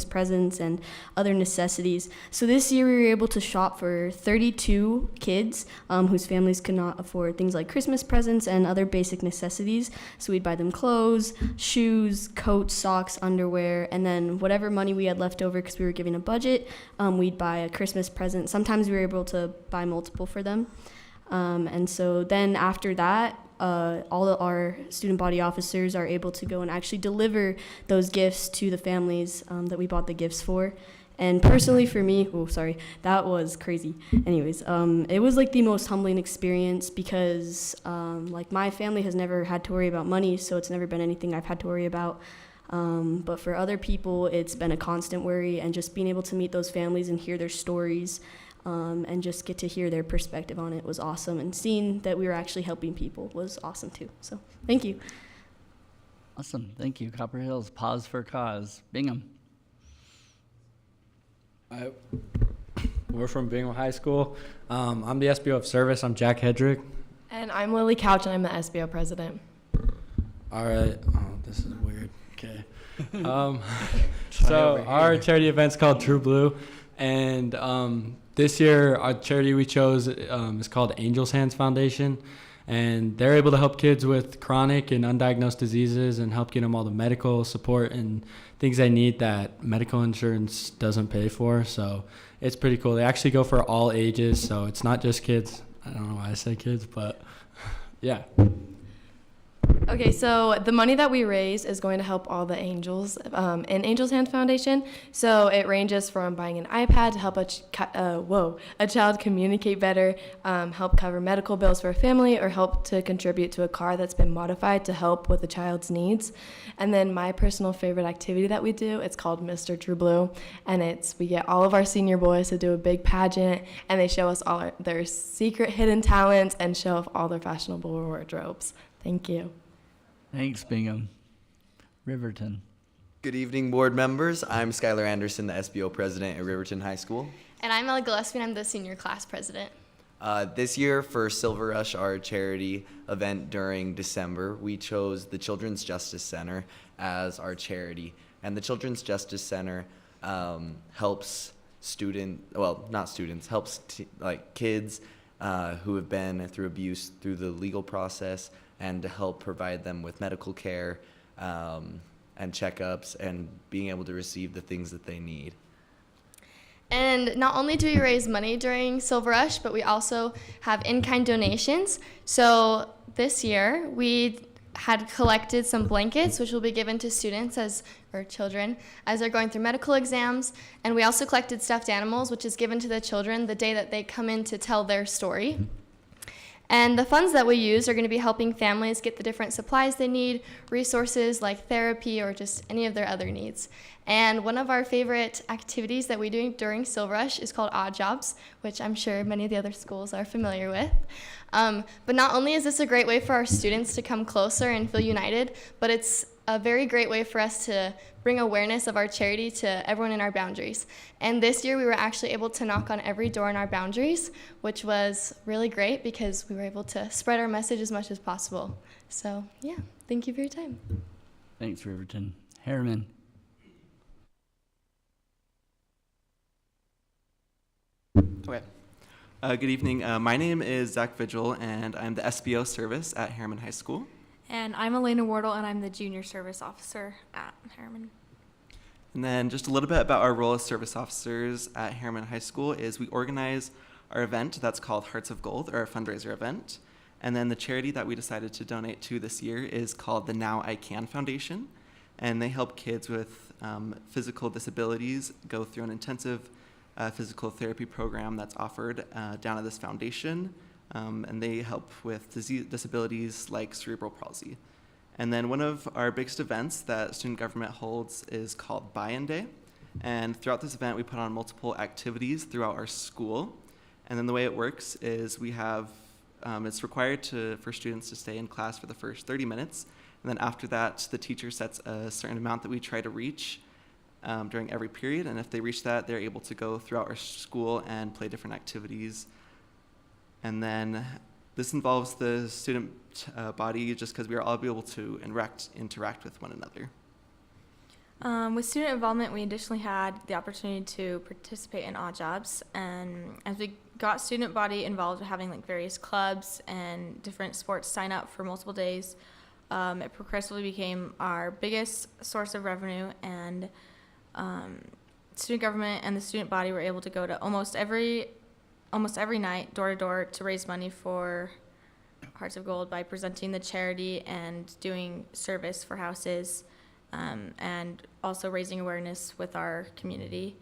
presents and other necessities. So this year we were able to shop for 32 kids whose families could not afford things like Christmas presents and other basic necessities. So we'd buy them clothes, shoes, coats, socks, underwear, and then whatever money we had left over because we were given a budget, we'd buy a Christmas present. Sometimes we were able to buy multiple for them. And so then after that, all of our student body officers are able to go and actually deliver those gifts to the families that we bought the gifts for. And personally for me, that was crazy. Anyways, it was like the most humbling experience because like my family has never had to worry about money, so it's never been anything I've had to worry about. But for other people, it's been a constant worry, and just being able to meet those families and hear their stories and just get to hear their perspective on it was awesome. And seeing that we were actually helping people was awesome too. So thank you. Awesome. Thank you. Copper Hills, Pause for a Cause. Bingham. We're from Bingham High School. I'm the SBO of Service. I'm Jack Hedrick. And I'm Lily Couch, and I'm the SBO president. All right. Oh, this is weird. Okay. So our charity event's called True Blue, and this year our charity we chose is called Angel's Hands Foundation, and they're able to help kids with chronic and undiagnosed diseases and help get them all the medical support and things they need that medical insurance doesn't pay for. So it's pretty cool. They actually go for all ages, so it's not just kids. I don't know why I say kids, but yeah. Okay, so the money that we raise is going to help all the angels in Angel's Hands Foundation. So it ranges from buying an iPad to help a child communicate better, help cover medical bills for a family, or help to contribute to a car that's been modified to help with the child's needs. And then my personal favorite activity that we do, it's called Mr. True Blue, and we get all of our senior boys to do a big pageant, and they show us all their secret hidden talents and show off all their fashionable wardrobes. Thank you. Thanks, Bingham. Riverton. Good evening, board members. I'm Skylar Anderson, the SBO president at Riverton High School. And I'm Ellie Gillespie, and I'm the senior class president. This year for Silver Rush, our charity event during December, we chose the Children's Justice Center as our charity. And the Children's Justice Center helps kids who have been through abuse through the legal process, and to help provide them with medical care and checkups and being able to receive the things that they need. And not only do we raise money during Silver Rush, but we also have in-kind donations. So this year we had collected some blankets, which will be given to students or children as they're going through medical exams. And we also collected stuffed animals, which is given to the children the day that they come in to tell their story. And the funds that we use are going to be helping families get the different supplies they need, resources like therapy or just any of their other needs. And one of our favorite activities that we do during Silver Rush is called Odd Jobs, which I'm sure many of the other schools are familiar with. But not only is this a great way for our students to come closer and feel united, but it's a very great way for us to bring awareness of our charity to everyone in our boundaries. And this year we were actually able to knock on every door in our boundaries, which was really great because we were able to spread our message as much as possible. So yeah, thank you for your time. Thanks, Riverton. Harriman. Okay. Good evening. My name is Zach Vigil, and I'm the SBO service at Harriman High School. And I'm Elena Wardle, and I'm the junior service officer at Harriman. And then just a little bit about our role as service officers at Harriman High School is we organize our event that's called Hearts of Gold, or our fundraiser event. And then the charity that we decided to donate to this year is called the Now I Can Foundation. And they help kids with physical disabilities go through an intensive physical therapy program that's offered down at this foundation. And they help with disabilities like cerebral palsy. And then one of our biggest events that student government holds is called Buy-in Day. And throughout this event, we put on multiple activities throughout our school. And then the way it works is we have, it's required for students to stay in class for the first 30 minutes. And then after that, the teacher sets a certain amount that we try to reach during every period. And if they reach that, they're able to go throughout our school and play different activities. And then this involves the student body just because we are all able to interact with one another. With student involvement, we additionally had the opportunity to participate in odd jobs. And as we got student body involved with having like various clubs and different sports sign up for multiple days, it progressively became our biggest source of revenue. And student government and the student body were able to go to almost every night, door to door, to raise money for Hearts of Gold by presenting the charity and doing service for houses, and also raising awareness with our community.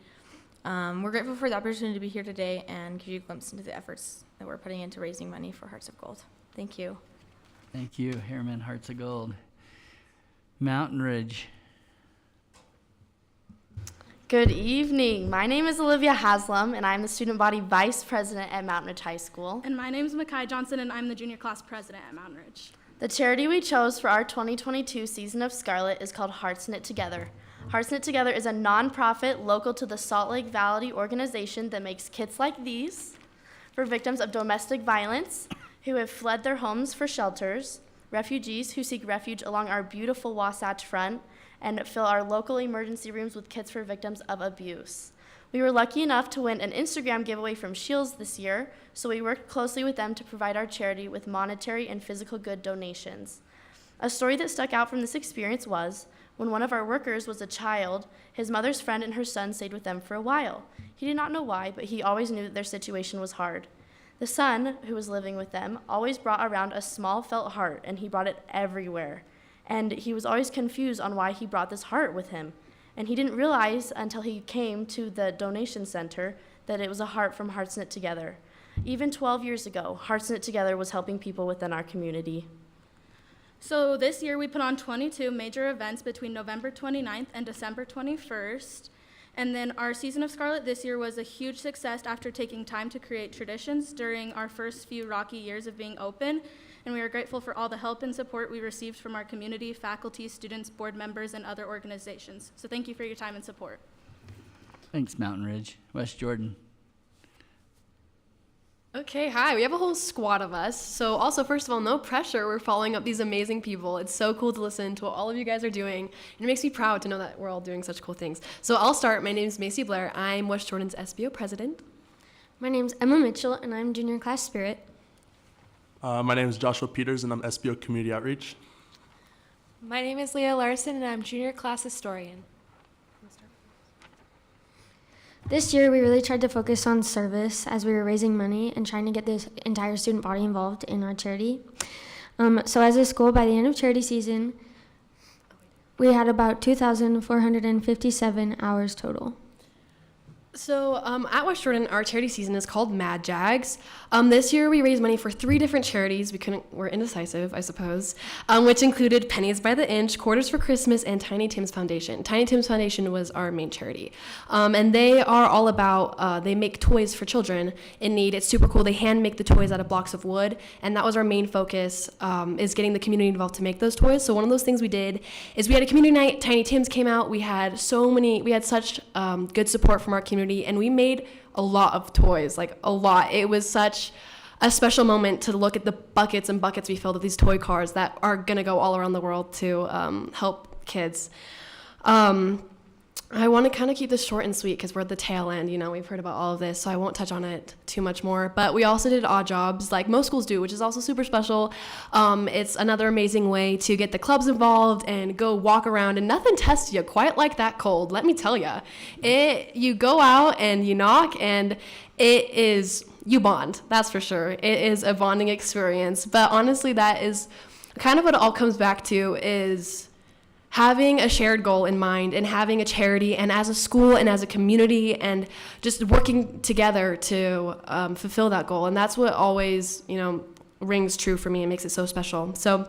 We're grateful for the opportunity to be here today and give you a glimpse into the efforts that we're putting into raising money for Hearts of Gold. Thank you. Thank you, Harriman Hearts of Gold. Mountain Ridge. Good evening. My name is Olivia Haslam, and I'm the student body vice president at Mountain Ridge High School. And my name is Makai Johnson, and I'm the junior class president at Mountain Ridge. The charity we chose for our 2022 season of Scarlet is called Hearts Knit Together. Hearts Knit Together is a nonprofit local to the Salt Lake Valley organization that makes kits like these for victims of domestic violence who have fled their homes for shelters, refugees who seek refuge along our beautiful Wasatch Front, and fill our local emergency rooms with kits for victims of abuse. We were lucky enough to win an Instagram giveaway from Shields this year, so we worked closely with them to provide our charity with monetary and physical good donations. A story that stuck out from this experience was when one of our workers was a child, his mother's friend and her son stayed with them for a while. He did not know why, but he always knew that their situation was hard. The son, who was living with them, always brought around a small felt heart, and he brought it everywhere. And he was always confused on why he brought this heart with him. And he didn't realize until he came to the donation center that it was a heart from Hearts Knit Together. Even 12 years ago, Hearts Knit Together was helping people within our community. So this year we put on 22 major events between November 29th and December 21st. And then our season of Scarlet this year was a huge success after taking time to create traditions during our first few rocky years of being open. And we are grateful for all the help and support we received from our community, faculty, students, board members, and other organizations. So thank you for your time and support. Thanks, Mountain Ridge. West Jordan. Okay, hi. We have a whole squad of us. So also, first of all, no pressure. We're following up these amazing people. It's so cool to listen to what all of you guys are doing. And it makes me proud to know that we're all doing such cool things. So I'll start. My name is Macy Blair. I'm West Jordan's SBO president. My name's Emma Mitchell, and I'm junior class spirit. My name is Joshua Peters, and I'm SBO Community Outreach. My name is Leah Larson, and I'm junior class historian. This year, we really tried to focus on service as we were raising money and trying to get the entire student body involved in our charity. So as a school, by the end of charity season, we had about 2,457 hours total. So at West Jordan, our charity season is called Mad Jags. This year we raised money for 3 different charities. We're indecisive, I suppose, which included Pennies by the Inch, Quarters for Christmas, and Tiny Tim's Foundation. Tiny Tim's Foundation was our main charity. And they are all about, they make toys for children in need. It's super cool. They hand make the toys out of blocks of wood. And that was our main focus, is getting the community involved to make those toys. So one of those things we did is we had a community night. Tiny Tim's came out. We had such good support from our community. And we made a lot of toys, like a lot. It was such a special moment to look at the buckets and buckets we filled with these toy cars that are gonna go all around the world to help kids. I want to kind of keep this short and sweet because we're at the tail end. You know, we've heard about all of this, so I won't touch on it too much more. But we also did odd jobs like most schools do, which is also super special. It's another amazing way to get the clubs involved and go walk around, and nothing tests you quite like that cold. Let me tell you, you go out and you knock, and you bond. That's for sure. It is a bonding experience. But honestly, that is kind of what it all comes back to, is having a shared goal in mind and having a charity and as a school and as a community and just working together to fulfill that goal. And that's what always, rings true for me and makes it so special. So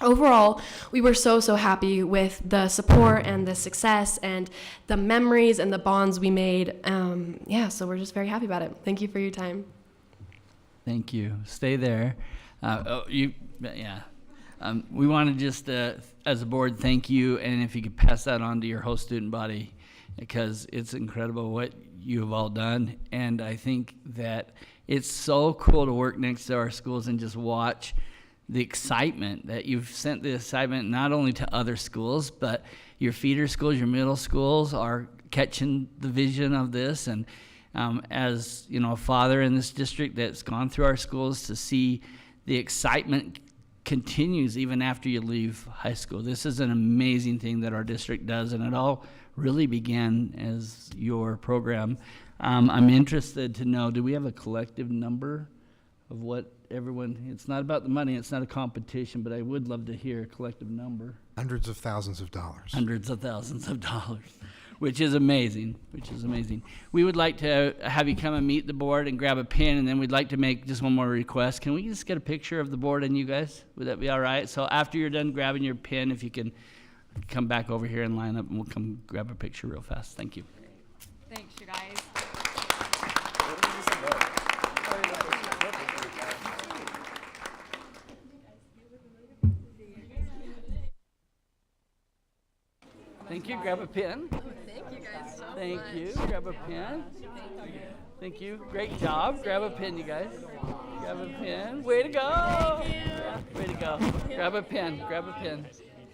overall, we were so happy with the support and the success and the memories and the bonds we made. So we're just very happy about it. Thank you for your time. Thank you. Stay there. We want to just, as a board, thank you, and if you could pass that on to your whole student body, because it's incredible what you have all done. And I think that it's so cool to work next to our schools and just watch the excitement that you've sent the excitement not only to other schools, but your feeder schools, your middle schools are catching the vision of this. And as a father in this district that's gone through our schools, to see the excitement continues even after you leave high school. This is an amazing thing that our district does, and it all really began as your program. I'm interested to know, do we have a collective number of what everyone, it's not about the money, it's not a competition, but I would love to hear a collective number. Hundreds of thousands of dollars. Hundreds of thousands of dollars, which is amazing, We would like to have you come and meet the board and grab a pen, and then we'd like to make just one more request. Can we just get a picture of the board and you guys? Would that be all right? So after you're done grabbing your pen, if you can come back over here and line up, and we'll come grab a picture real fast. Thank you. Thanks, you guys. Thank you. Grab a pen. Thank you guys so Thank much. you. Grab a pen. Thank you. Great job. Grab a pen, you guys. Grab a pen. Way to go. Yeah, way to go. Grab a pen. Grab a pen.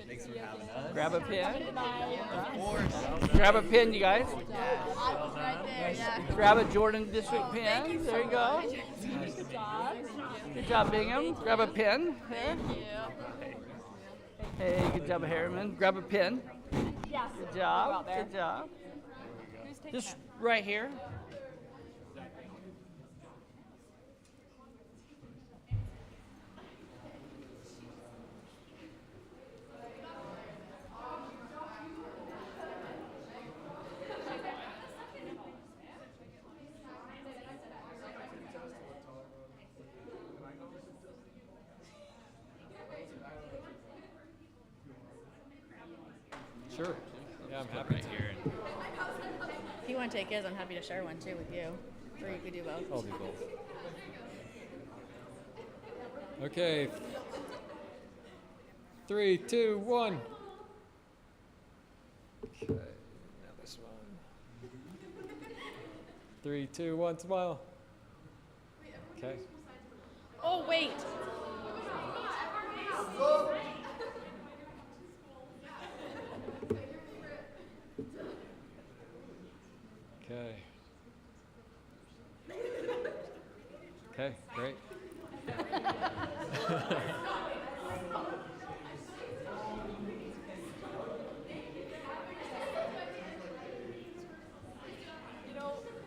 Thanks for having us. Grab a pen. Of course. Grab a pen, you guys. Right there, yeah. Grab a Jordan District pen. Thank you There so you go. much. Good job. Good job, Bingham. Grab a pen. Thank you. Hey, good job, Harriman. Grab a pen. Yeah. Good job. Good job. Just right here. Sure. Yeah, I'm happy to. If you want to take his, I'm happy to share one too with you. Or you could do both. I'll do both. Okay. 3, 2, 1. Okay. Now this one. 3, 2, 1. Smile. Okay. Oh, wait. Okay. Okay, great.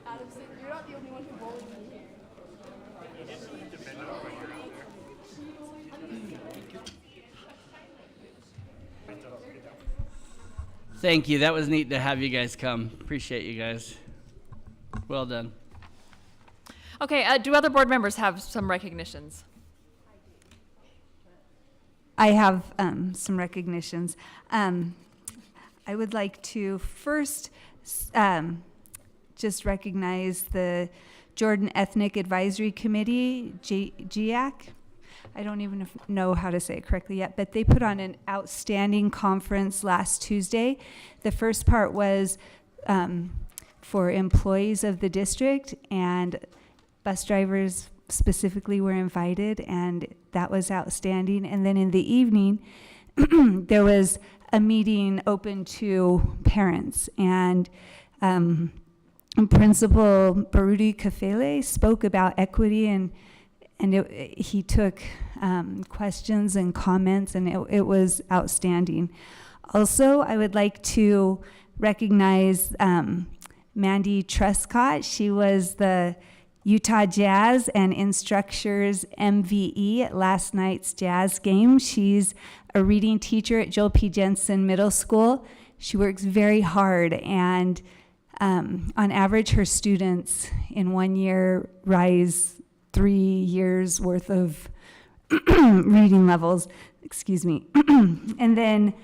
Adam, you're not the only one who bullied me here. Thank you. That was neat to have you guys come. Appreciate you guys. Well done. Okay, do other board members have some recognitions? I have some recognitions. I would like to first just recognize the Jordan Ethnic Advisory Committee, GIAC. I don't even know how to say it correctly yet, but they put on an outstanding conference last Tuesday. The first part was for employees of the district, and bus drivers specifically were invited, and that was outstanding. And then in the evening, there was a meeting open to parents, and Principal Barudi Kafele spoke about equity, and he took questions and comments, and it was outstanding. Also, I would like to recognize Mandy Truscott. She was the Utah Jazz and Instructures MVE at last night's Jazz game. She's a reading teacher at Joel P. Jensen Middle School. She works very hard, and on average, her students in 1 year rise 3 years worth of reading levels. Excuse me. And then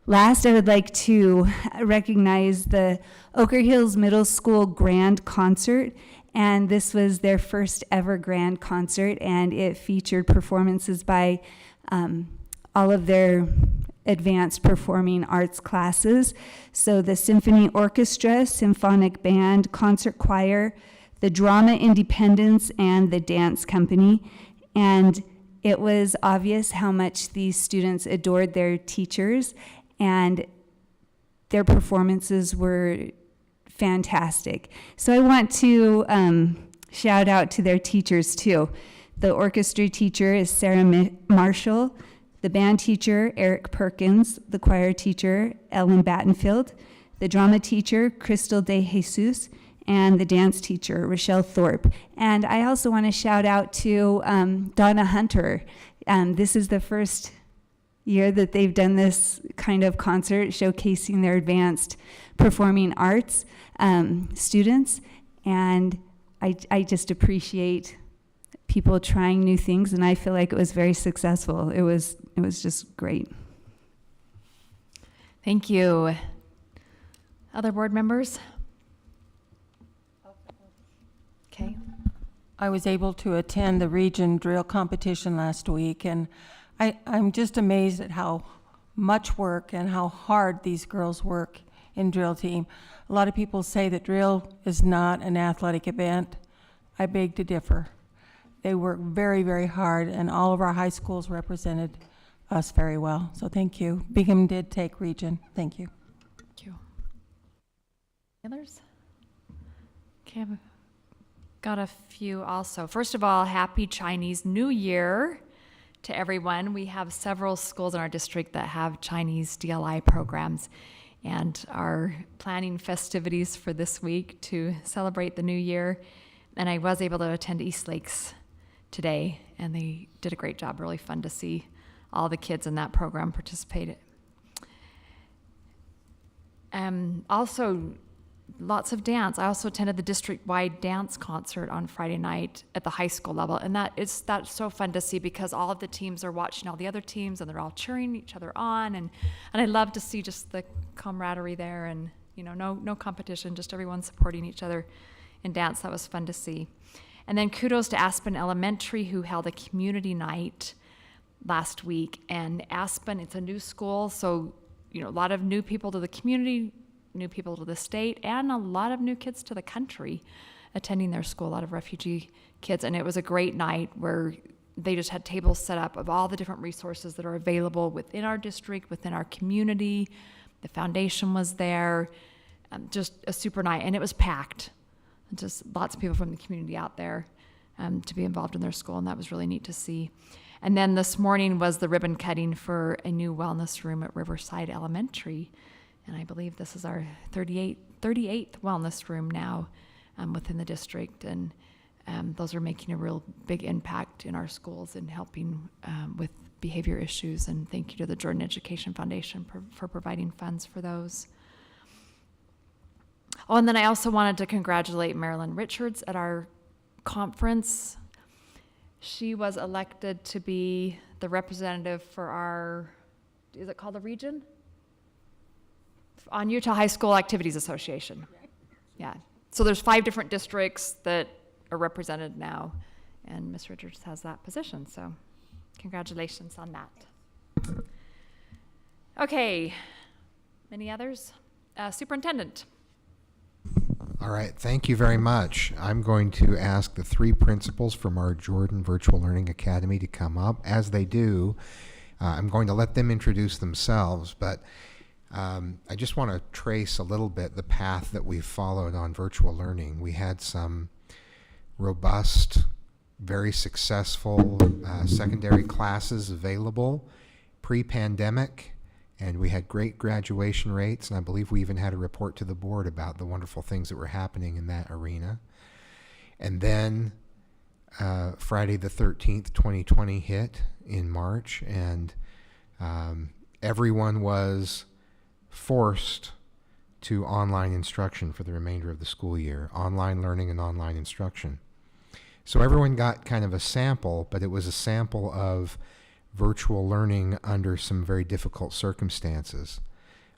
last, I would like to recognize the Oker Hills Middle School Grand Concert. And this was their first ever grand concert, and it featured performances by all of their advanced performing arts classes. So the symphony orchestra, symphonic band, concert choir, the drama independence, and the dance company. And it was obvious how much these students adored their teachers, and their performances were fantastic. So I want to shout out to their teachers too. The orchestra teacher is Sarah Marshall, the band teacher, Eric Perkins, the choir teacher, Ellen Battenfield, the drama teacher, Crystal De Jesus, and the dance teacher, Rochelle Thorpe. And I also want to shout out to Donna Hunter. This is the first year that they've done this kind of concert showcasing their advanced performing arts students, and I just appreciate people trying new things, and I feel like it was very successful. It was just great. Thank you. Other board members? Okay. I was able to attend the region drill competition last week, and I'm just amazed at how much work and how hard these girls work in drill team. A lot of people say that drill is not an athletic event. I beg to differ. They work very, very hard, and all of our high schools represented us very well. So thank you. Bingham did take region. Thank you. Thank you. Others? Okay, I've got a few also. First of all, happy Chinese New Year to everyone. We have several schools in our district that have Chinese DLI programs, and are planning festivities for this week to celebrate the new year. And I was able to attend East Lakes today, and they did a great job. Really fun to see all the kids in that program participate. Also, lots of dance. I also attended the district-wide dance concert on Friday night at the high school level, and that's so fun to see, because all of the teams are watching all the other teams, and they're all cheering each other on, and I love to see just the camaraderie there, and no competition, just everyone supporting each other in dance. That was fun to see. And then kudos to Aspen Elementary, who held a community night last week. And Aspen, it's a new school, so a lot of new people to the community, new people to the state, and a lot of new kids to the country attending their school, a lot of refugee kids. And it was a great night where they just had tables set up of all the different resources that are available within our district, within our community. The foundation was there, just a super night, and it was packed. Just lots of people from the community out there to be involved in their school, and that was really neat to see. And then this morning was the ribbon cutting for a new wellness room at Riverside Elementary, and I believe this is our 38th wellness room now within the district, and those are making a real big impact in our schools and helping with behavior issues, and thank you to the Jordan Education Foundation for providing funds for those. Oh, and then I also wanted to congratulate Marilyn Richards at our conference. She was elected to be the representative for our, is it called the region? On Utah High School Activities Association. Yeah. So there's 5 different districts that are represented now, and Ms. Richards has that position, so congratulations on that. Okay. Any others? Superintendent. All right, thank you very much. I'm going to ask the 3 principals from our Jordan Virtual Learning Academy to come up. As they do, I'm going to let them introduce themselves, but I just want to trace a little bit the path that we've followed on virtual learning. We had some robust, very successful secondary classes available pre-pandemic, and we had great graduation rates, and I believe we even had a report to the board about the wonderful things that were happening in that arena. And then Friday the 13th, 2020 hit in March, and everyone was forced to online instruction for the remainder of the school year, online learning and online instruction. So everyone got kind of a sample, but it was a sample of virtual learning under some very difficult circumstances.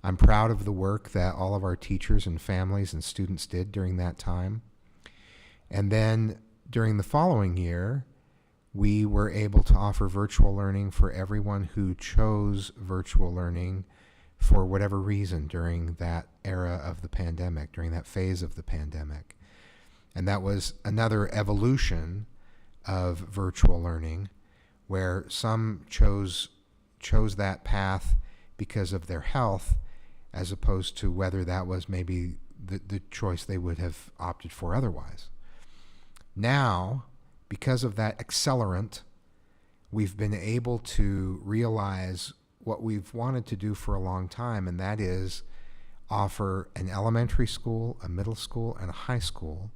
I'm proud of the work that all of our teachers and families and students did during that time. And then during the following year, we were able to offer virtual learning for everyone who chose virtual learning for whatever reason during that era of the pandemic, during that phase of the pandemic. And that was another evolution of virtual learning, where some chose that path because of their health, as opposed to whether that was maybe the choice they would have opted for otherwise. Now, because of that accelerant, we've been able to realize what we've wanted to do for a long time, and that is offer an elementary school, a middle school, and a high school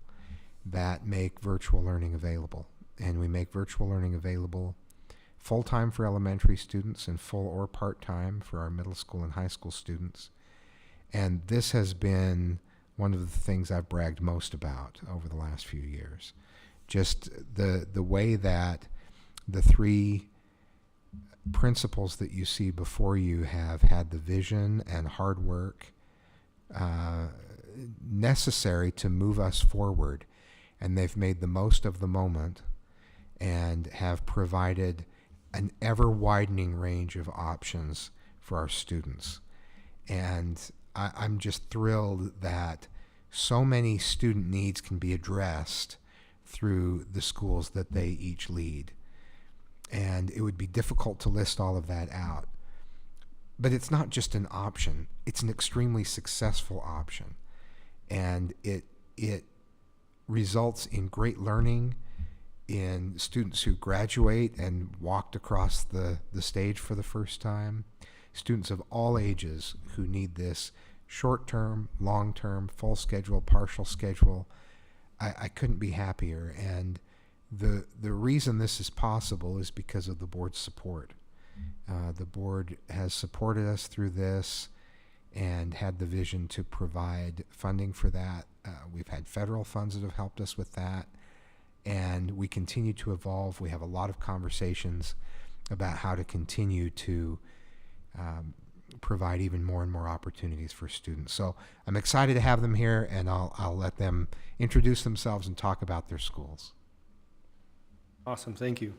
that make virtual learning available. And we make virtual learning available full-time for elementary students and full or part-time for our middle school and high school students. And this has been one of the things I've bragged most about over the last few years. Just the way that the three principles that you see before you have had the vision and hard work necessary to move us forward, and they've made the most of the moment and have provided an ever-widening range of options for our students. And I'm just thrilled that so many student needs can be addressed through the schools that they each lead. And it would be difficult to list all of that out. But it's not just an option, it's an extremely successful option. And it results in great learning in students who graduate and walked across the stage for the first time, students of all ages who need this short-term, long-term, full schedule, partial schedule. I couldn't be happier. And the reason this is possible is because of the board's support. The board has supported us through this and had the vision to provide funding for that. We've had federal funds that have helped us with that, and we continue to evolve. We have a lot of conversations about how to continue to provide even more and more opportunities for students. So I'm excited to have them here, and I'll let them introduce themselves and talk about their schools. Awesome, thank you.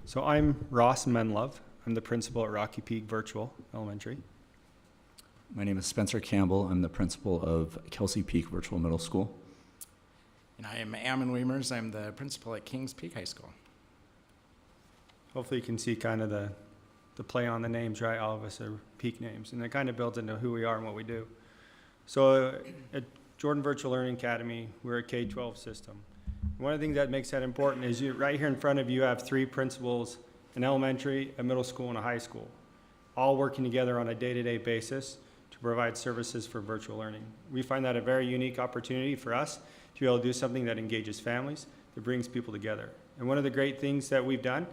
So I'm Ross Menlove. I'm the principal at Rocky Peak Virtual Elementary. My name is Spencer Campbell. I'm the principal of Kelsey Peak Virtual Middle School. And I am Ammon Weimers. I'm the principal at Kings Peak High School. Hopefully you can see kind of the play on the names, right? All of us are Peak names, and it kind of builds into who we are and what we do. So at Jordan Virtual Learning Academy, we're a K-12 system. One of the things that makes that important is right here in front of you have three principals, an elementary, a middle school, and a high school, all working together on a day-to-day basis to provide services for virtual learning. We find that a very unique opportunity for us to be able to do something that engages families, that brings people together. And one of the great things that we've done,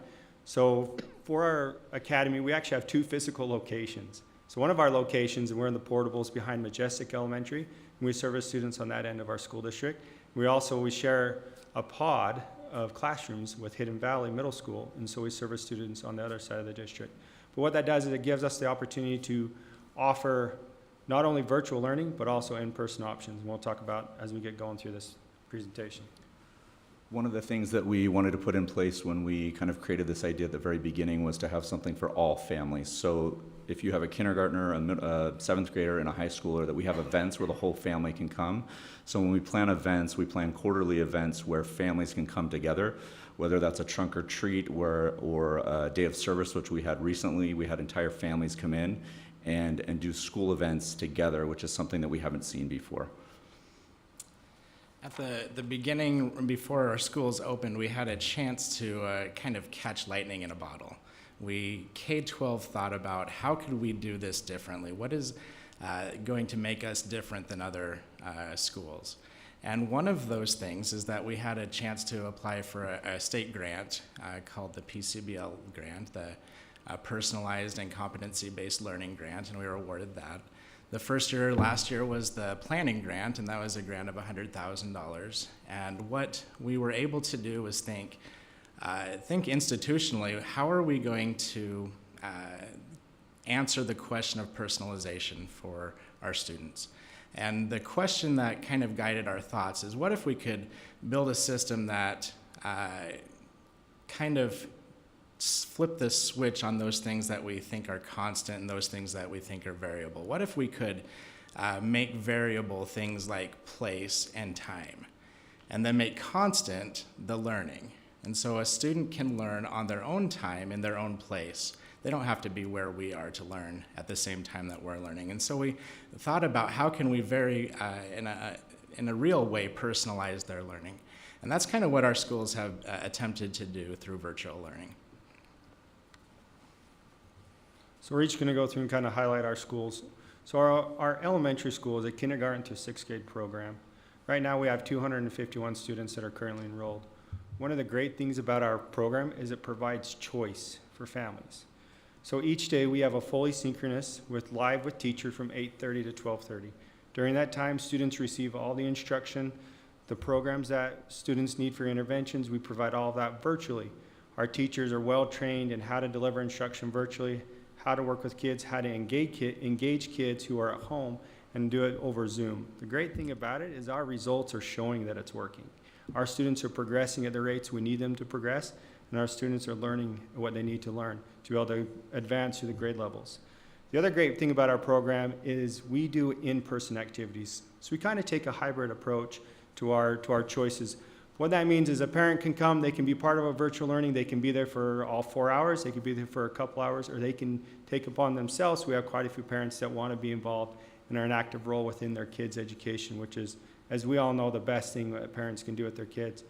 so for our academy, we actually have two physical locations. So one of our locations, and we're in the portables behind Majestic Elementary, and we service students on that end of our school district. We share a pod of classrooms with Hidden Valley Middle School, and so we service students on the other side of the district. But what that does is it gives us the opportunity to offer not only virtual learning, but also in-person options, and we'll talk about as we get going through this presentation. One of the things that we wanted to put in place when we kind of created this idea at the very beginning was to have something for all families. So if you have a kindergartner, a seventh grader, and a high schooler, that we have events where the whole family can come. So when we plan events, we plan quarterly events where families can come together, whether that's a trunk or treat or a day of service, which we had recently. We had entire families come in and do school events together, which is something that we haven't seen before. At the beginning, before our schools opened, we had a chance to kind of catch lightning in a bottle. We, K-12, thought about how could we do this differently? What is going to make us different than other schools? And one of those things is that we had a chance to apply for a state grant called the PCBL grant, the Personalized and Competency-Based Learning Grant, and we were awarded that. The first year, last year, was the planning grant, and that was a grant of $100,000. And what we were able to do was think institutionally, how are we going to answer the question of personalization for our students? And the question that kind of guided our thoughts is, what if we could build a system that kind of flip the switch on those things that we think are constant and those things that we think are variable? What if we could make variable things like place and time, and then make constant the learning? And so a student can learn on their own time in their own place. They don't have to be where we are to learn at the same time that we're learning. And so we thought about how can we in a real way personalize their learning. And that's kind of what our schools have attempted to do through virtual learning. So we're each going to go through and kind of highlight our schools. So our elementary school is a kindergarten to sixth grade program. Right now we have 251 students that are currently enrolled. One of the great things about our program is it provides choice for families. So each day we have a fully synchronous live with teacher from 8:30 to 12:30. During that time, students receive all the instruction, the programs that students need for interventions. We provide all of that virtually. Our teachers are well trained in how to deliver instruction virtually, how to work with kids, how to engage kids who are at home, and do it over Zoom. The great thing about it is our results are showing that it's working. Our students are progressing at the rates we need them to progress, and our students are learning what they need to learn to be able to advance through the grade levels. The other great thing about our program is we do in-person activities. So we kind of take a hybrid approach to our choices. What that means is a parent can come, they can be part of a virtual learning, they can be there for all 4 hours, they can be there for a couple hours, or they can take upon themselves. We have quite a few parents that want to be involved and are an active role within their kids' education, which is, as we all know, the best thing that parents can do with their kids.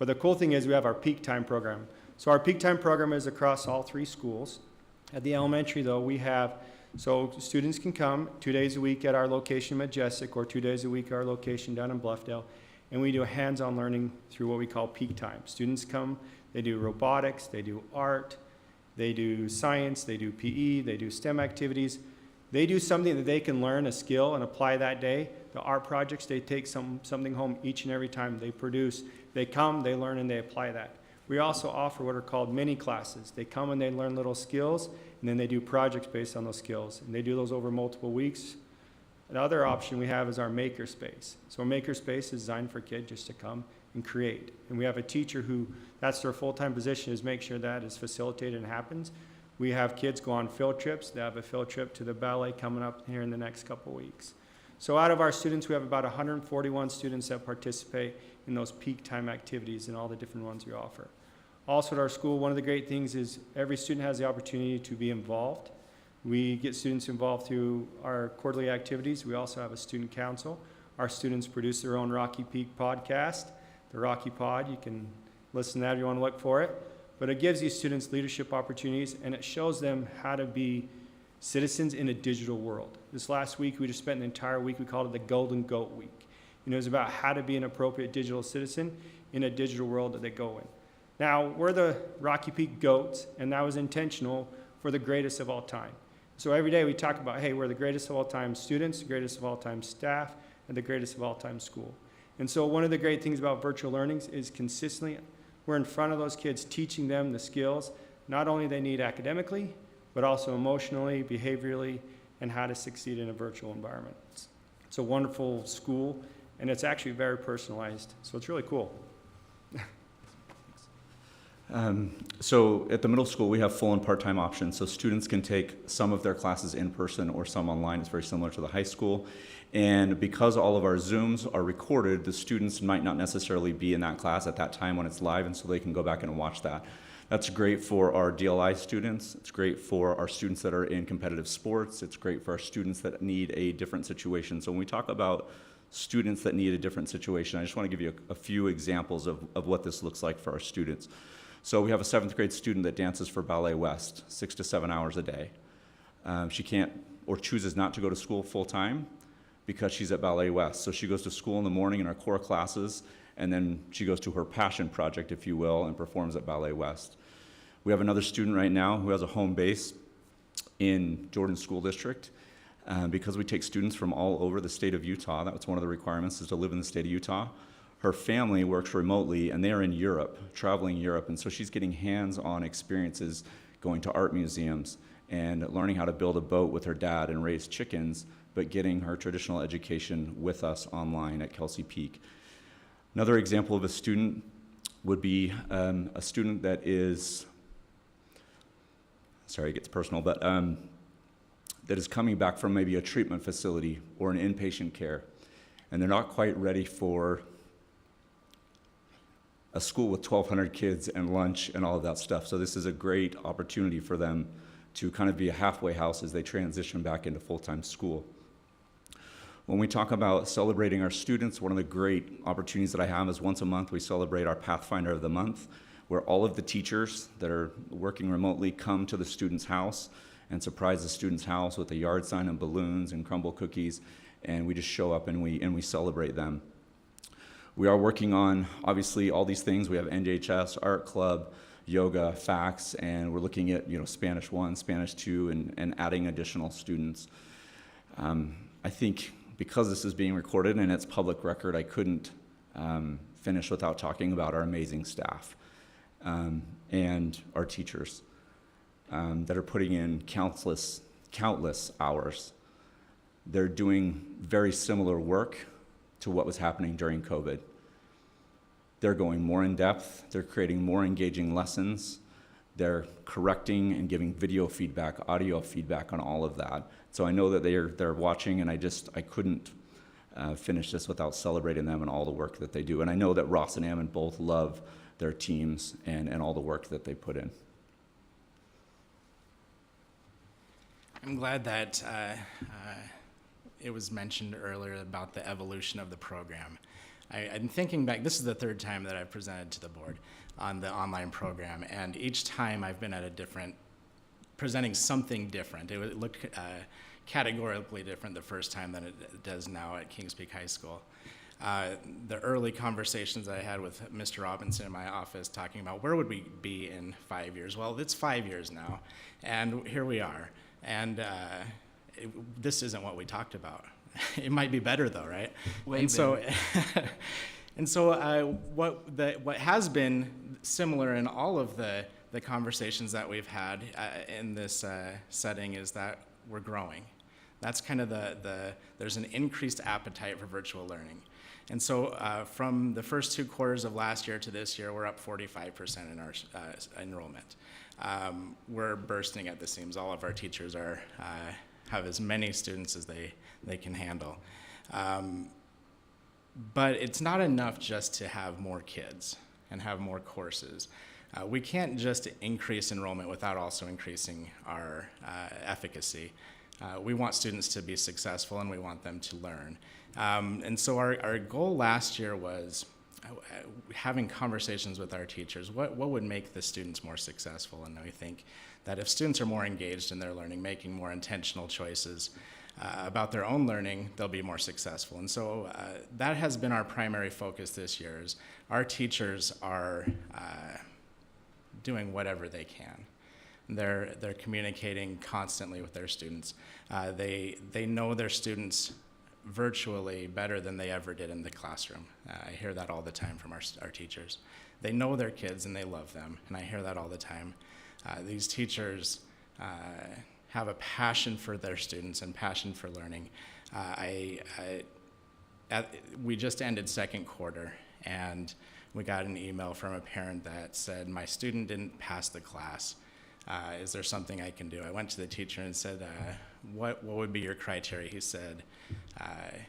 But the cool thing is we have our peak time program. So our peak time program is across all 3 schools. At the elementary, though, we have, so students can come 2 days a week at our location in Majestic, or 2 days a week at our location down in Bluffdale, and we do hands-on learning through what we call peak time. Students come, they do robotics, they do art, they do science, they do PE, they do STEM activities. They do something that they can learn, a skill, and apply that day. The art projects, they take something home each and every time they produce. They come, they learn, and they apply that. We also offer what are called mini classes. They come and they learn little skills, and then they do projects based on those skills. And they do those over multiple weeks. Another option we have is our makerspace. So a makerspace is designed for kids just to come and create. And we have a teacher who, that's their full-time position, is make sure that is facilitated and happens. We have kids go on field trips. They have a field trip to the ballet coming up here in the next couple weeks. So out of our students, we have about 141 students that participate in those peak time activities and all the different ones we offer. Also at our school, one of the great things is every student has the opportunity to be involved. We get students involved through our quarterly activities. We also have a student council. Our students produce their own Rocky Peak podcast, the Rocky Pod. You can listen to that if you want to look for it. But it gives these students leadership opportunities, and it shows them how to be citizens in a digital world. This last week, we just spent an entire week, we called it the Golden Goat Week. And it was about how to be an appropriate digital citizen in a digital world that they go in. Now, we're the Rocky Peak Goats, and that was intentional for the greatest of all time. So every day we talk about, hey, we're the greatest of all time students, the greatest of all time staff, and the greatest of all time school. And so one of the great things about virtual learnings is consistently we're in front of those kids teaching them the skills, not only they need academically, but also emotionally, behaviorally, and how to succeed in a virtual environment. It's a wonderful school, and it's actually very personalized, so it's really cool. So at the middle school, we have full and part-time options. So students can take some of their classes in person or some online. It's very similar to the high school. And because all of our Zooms are recorded, the students might not necessarily be in that class at that time when it's live, and so they can go back and watch that. That's great for our DLI students. It's great for our students that are in competitive sports. It's great for our students that need a different situation. So when we talk about students that need a different situation, I just want to give you a few examples of what this looks like for our students. So we have a 7th grade student that dances for Ballet West 6 to 7 hours a day. She can't or chooses not to go to school full time because she's at Ballet West. So she goes to school in the morning in our core classes, and then she goes to her passion project, if you will, and performs at Ballet West. We have another student right now who has a home base in Jordan School District. Because we take students from all over the state of Utah, that's one of the requirements, is to live in the state of Utah. Her family works remotely, and they are in Europe, traveling Europe, and so she's getting hands-on experiences going to art museums and learning how to build a boat with her dad and raise chickens, but getting her traditional education with us online at Kelsey Peak. Another example of a student would be a student that is, sorry, it gets personal, but that is coming back from maybe a treatment facility or an inpatient care, and they're not quite ready for a school with 1,200 kids and lunch and all of that stuff. So this is a great opportunity for them to kind of be a halfway house as they transition back into full-time school. When we talk about celebrating our students, one of the great opportunities that I have is once a month we celebrate our Pathfinder of the Month, where all of the teachers that are working remotely come to the student's house and surprise the student's house with a yard sign and balloons and crumble cookies, and we just show up and we celebrate them. We are working on, obviously, all these things. We have NJHS, Art Club, yoga, FACS, and we're looking at Spanish 1, Spanish 2, and adding additional students. I think because this is being recorded and it's public record, I couldn't finish without talking about our amazing staff and our teachers that are putting in countless hours. They're doing very similar work to what was happening during COVID. They're going more in depth, they're creating more engaging lessons, they're correcting and giving video feedback, audio feedback on all of that. So I know that they're watching, and I couldn't finish this without celebrating them and all the work that they do. And I know that Ross and Ammon both love their teams and all the work that they put in. I'm glad that it was mentioned earlier about the evolution of the program. I'm thinking back, this is the 3rd time that I've presented to the board on the online program, and each time I've been at presenting something different. It looked categorically different the first time than it does now at Kings Peak High School. The early conversations that I had with Mr. Robinson in my office talking about where would we be in 5 years? Well, it's 5 years now, and here we are. And this isn't what we talked about. It might be better though, right? Way better. What has been similar in all of the conversations that we've had in this setting is that we're growing. That's kind of there's an increased appetite for virtual learning. And so from the first 2 quarters of last year to this year, we're up 45% in our enrollment. We're bursting at the seams. All of our teachers have as many students as they can handle. But it's not enough just to have more kids and have more courses. We can't just increase enrollment without also increasing our efficacy. We want students to be successful, and we want them to learn. And so our goal last year was having conversations with our teachers. What would make the students more successful? And we think that if students are more engaged in their learning, making more intentional choices about their own learning, they'll be more successful. And so that has been our primary focus this year. Is our teachers are doing whatever they can. They're communicating constantly with their students. They know their students virtually better than they ever did in the classroom. I hear that all the time from our teachers. They know their kids and they love them, and I hear that all the time. These teachers have a passion for their students and passion for learning. We just ended second quarter, and we got an email from a parent that said, my student didn't pass the class. Is there something I can do? I went to the teacher and said, what would be your criteria? He said,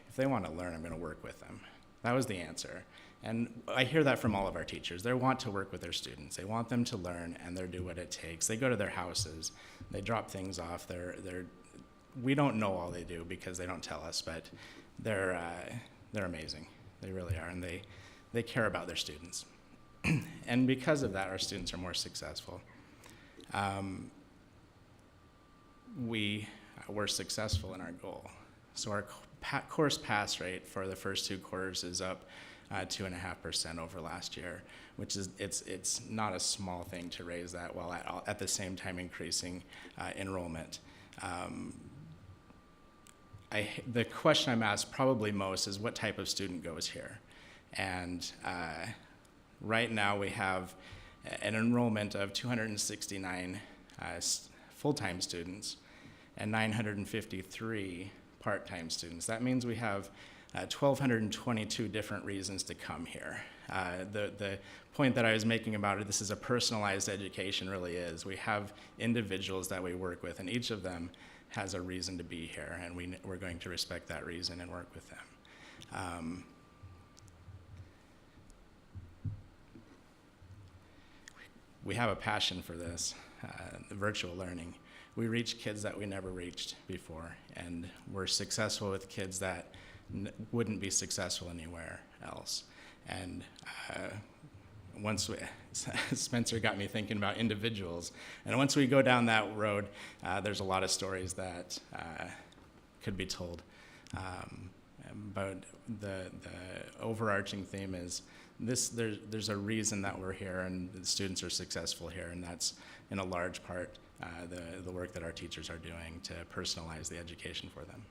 if they want to learn, I'm going to work with them. That was the answer. And I hear that from all of our teachers. They want to work with their students. They want them to learn, and they'll do what it takes. They go to their houses. They drop things off. We don't know all they do because they don't tell us, but they're amazing. They really are, and they care about their students. And because of that, our students are more successful. We were successful in our goal. So our course pass rate for the first 2 quarters is up 2.5% over last year, which is it's not a small thing to raise that while at the same time increasing enrollment. The question I'm asked probably most is what type of student goes here, and right now we have an enrollment of 269 full-time students and 953 part-time students. That means we have 1,222 different reasons to come here. The point that I was making about it, this is a personalized education, really is. We have individuals that we work with, and each of them has a reason to be here, and we're going to respect that reason and work with them. We have a passion for this, the virtual learning. We reach kids that we never reached before, and we're successful with kids that wouldn't be successful anywhere else. And Spencer got me thinking about individuals, and once we go down that road, there's a lot of stories that could be told. But the overarching theme is there's a reason that we're here, and the students are successful here, and that's in a large part the work that our teachers are doing to personalize the education for them.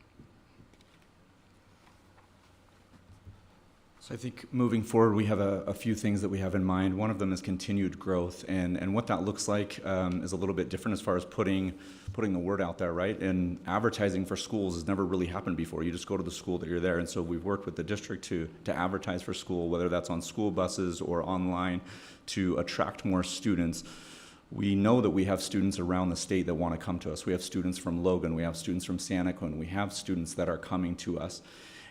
So I think moving forward, we have a few things that we have in mind. One of them is continued growth, and what that looks like is a little bit different as far as putting the word out there, right? And advertising for schools has never really happened before. You just go to the school that you're there, and so we've worked with the district to advertise for school, whether that's on school buses or online, to attract more students. We know that we have students around the state that want to come to us. We have students from Logan, we have students from Santaquin, we have students that are coming to us.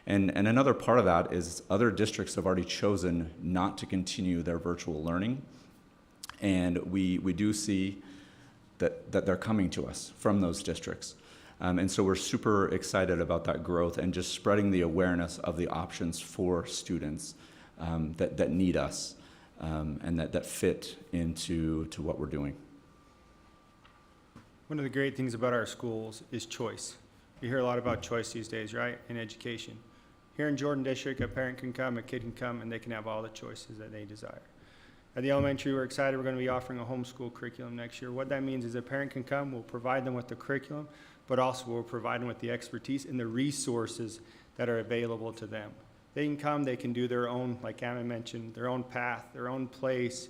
And another part of that is other districts have already chosen not to continue their virtual learning. And we do see that they're coming to us from those districts. And so we're super excited about that growth and just spreading the awareness of the options for students that need us and that fit into what we're doing. One of the great things about our schools is choice. You hear a lot about choice these days, right, in education. Here in Jordan District, a parent can come, a kid can come, and they can have all the choices that they desire. At the elementary, we're excited. We're going to be offering a homeschool curriculum next year. What that means is a parent can come, we'll provide them with the curriculum, but also we'll provide them with the expertise and the resources that are available to them. They can come, they can do their own, like Anna mentioned, their own path, their own place.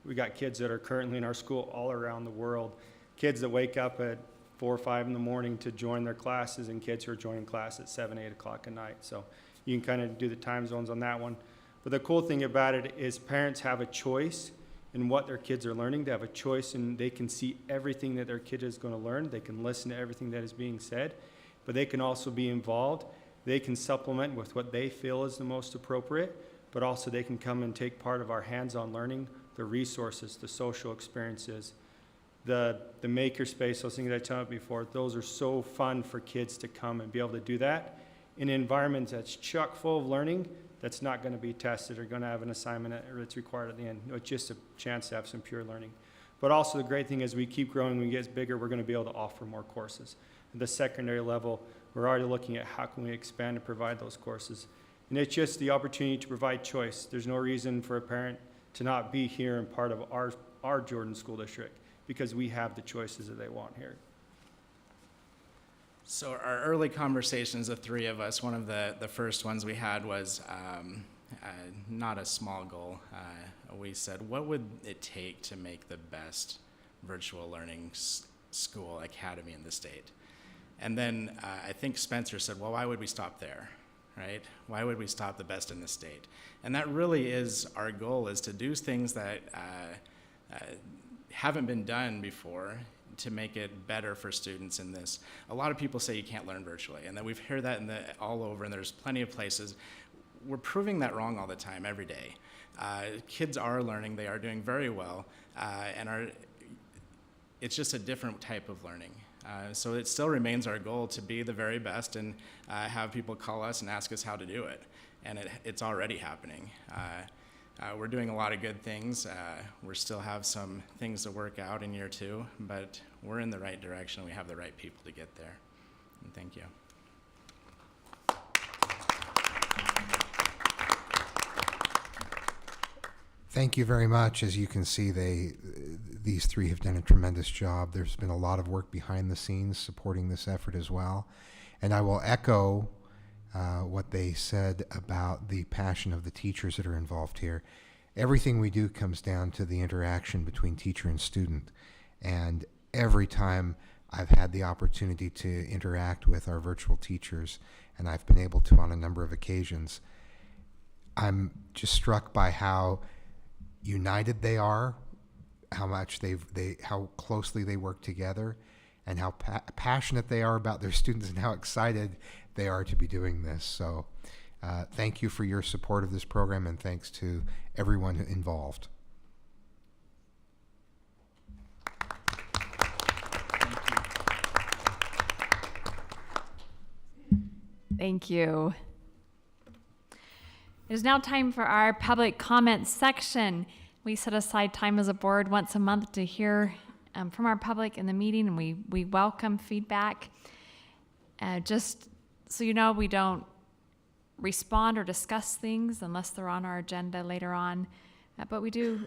We got kids that are currently in our school all around the world. Kids that wake up at 4 or 5 in the morning to join their classes, and kids who are joining class at 7, 8 o'clock at night. So you can kind of do the time zones on that one. But the cool thing about it is parents have a choice in what their kids are learning. They have a choice, and they can see everything that their kid is going to learn. They can listen to everything that is being said, but they can also be involved. They can supplement with what they feel is the most appropriate, but also they can come and take part of our hands-on learning, the resources, the social experiences, the makerspace, those things that I told you before. Those are so fun for kids to come and be able to do that in an environment that's chock full of learning, that's not going to be tested or going to have an assignment that's required at the end. It's just a chance to have some pure learning. But also the great thing is we keep growing, we get bigger, we're going to be able to offer more courses. At the secondary level, we're already looking at how can we expand and provide those courses. And it's just the opportunity to provide choice. There's no reason for a parent to not be here and part of our Jordan School District, because we have the choices that they want here. So our early conversations, the three of us, one of the first ones we had was not a small goal. We said, what would it take to make the best virtual learning school academy in the state? And then I think Spencer said, well, why would we stop there, right? Why would we stop the best in the state? And that really is our goal, is to do things that haven't been done before to make it better for students in this. A lot of people say you can't learn virtually, and that we've heard that all over, and there's plenty of places. We're proving that wrong all the time, every day. Kids are learning, they are doing very well, it's just a different type of learning. So it still remains our goal to be the very best and have people call us and ask us how to do it. And it's already happening. We're doing a lot of good things. We still have some things to work out in year 2, but we're in the right direction. We have the right people to get there. And thank you. Thank you very much. As you can see, these three have done a tremendous job. There's been a lot of work behind the scenes supporting this effort as well. And I will echo what they said about the passion of the teachers that are involved here. Everything we do comes down to the interaction between teacher and student. And every time I've had the opportunity to interact with our virtual teachers, and I've been able to on a number of occasions, I'm just struck by how united they are, how much how closely they work together, and how passionate they are about their students and how excited they are to be doing this. So thank you for your support of this program, and thanks to everyone involved. Thank you. It is now time for our public comment section. We set aside time as a board once a month to hear from our public in the meeting, and we welcome feedback. Just so you know, we don't respond or discuss things unless they're on our agenda later on, but we do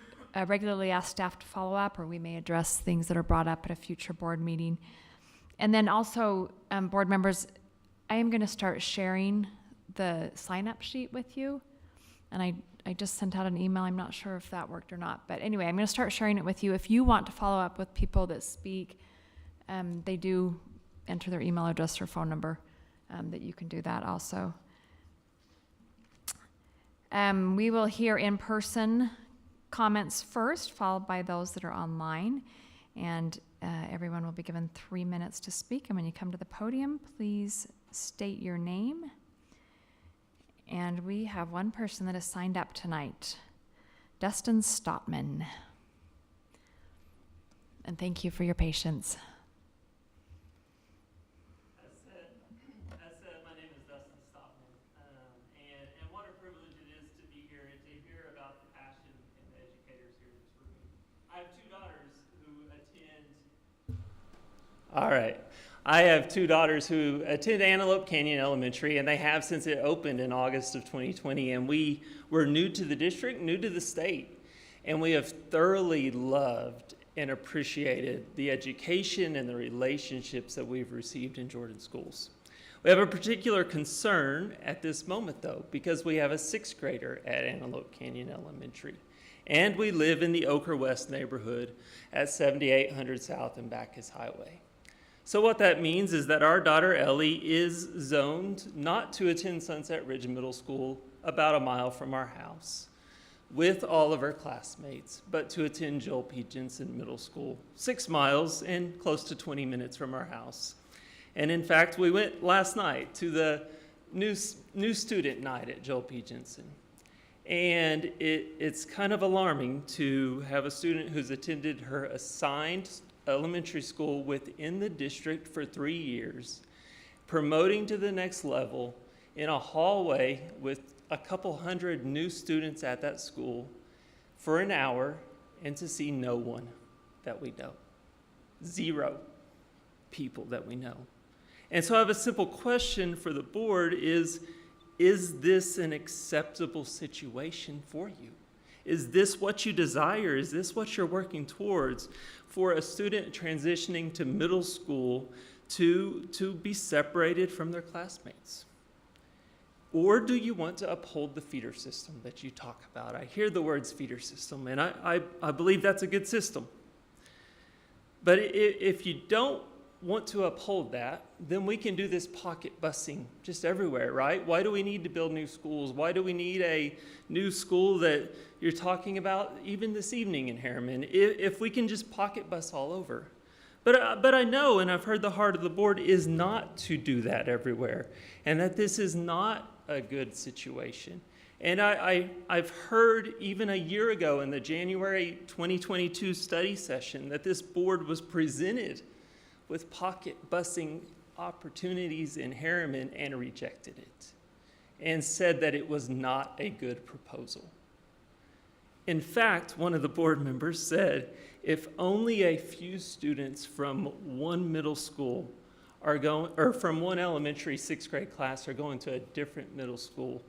regularly ask staff to follow up, or we may address things that are brought up at a future board meeting. And then also, board members, I am going to start sharing the sign-up sheet with you. And I just sent out an email. I'm not sure if that worked or not. But anyway, I'm going to start sharing it with you. If you want to follow up with people that speak, they do enter their email address or phone number, that you can do that also. We will hear in-person comments first, followed by those that are online. And everyone will be given 3 minutes to speak. And when you come to the podium, please state your name. And we have one person that has signed up tonight, Dustin Stotman. And thank you for your patience. As said, my name is Dustin Stotman, and what a privilege it is to be here and to hear about the passion and the educators here in this room. I have 2 daughters who attend. All right. I have 2 daughters who attend Antelope Canyon Elementary, and they have since it opened in August of 2020. And we were new to the district, new to the state, and we have thoroughly loved and appreciated the education and the relationships that we've received in Jordan schools. We have a particular concern at this moment, though, because we have a 6th grader at Antelope Canyon Elementary, and we live in the Oker West neighborhood at 7800 South and Bacchus Highway. So what that means is that our daughter Ellie is zoned not to attend Sunset Ridge Middle School about a mile from our house with all of her classmates, but to attend Joel P. Jensen Middle School, 6 miles and close to 20 minutes from our house. And in fact, we went last night to the new student night at Joel P. Jensen. And it's kind of alarming to have a student who's attended her assigned elementary school within the district for 3 years, promoting to the next level in a hallway with a couple hundred new students at that school for an hour, and to see no one that we know. 0 people that we know. And so I have a simple question for the board is this an acceptable situation for you? Is this what you desire? Is this what you're working towards for a student transitioning to middle school to be separated from their classmates? Or do you want to uphold the feeder system that you talk about? I hear the words feeder system, and I believe that's a good system. But if you don't want to uphold that, then we can do this pocket busing just everywhere, right? Why do we need to build new schools? Why do we need a new school that you're talking about even this evening in Harriman if we can just pocket bus all over? But I know, and I've heard the heart of the board is not to do that everywhere, and that this is not a good situation. And I've heard even a year ago in the January 2022 study session that this board was presented with pocket busing opportunities in Harriman and rejected it and said that it was not a good proposal. In fact, one of the board members said, if only a few students from one middle school are going, or from one elementary 6th grade class are going to a different middle school,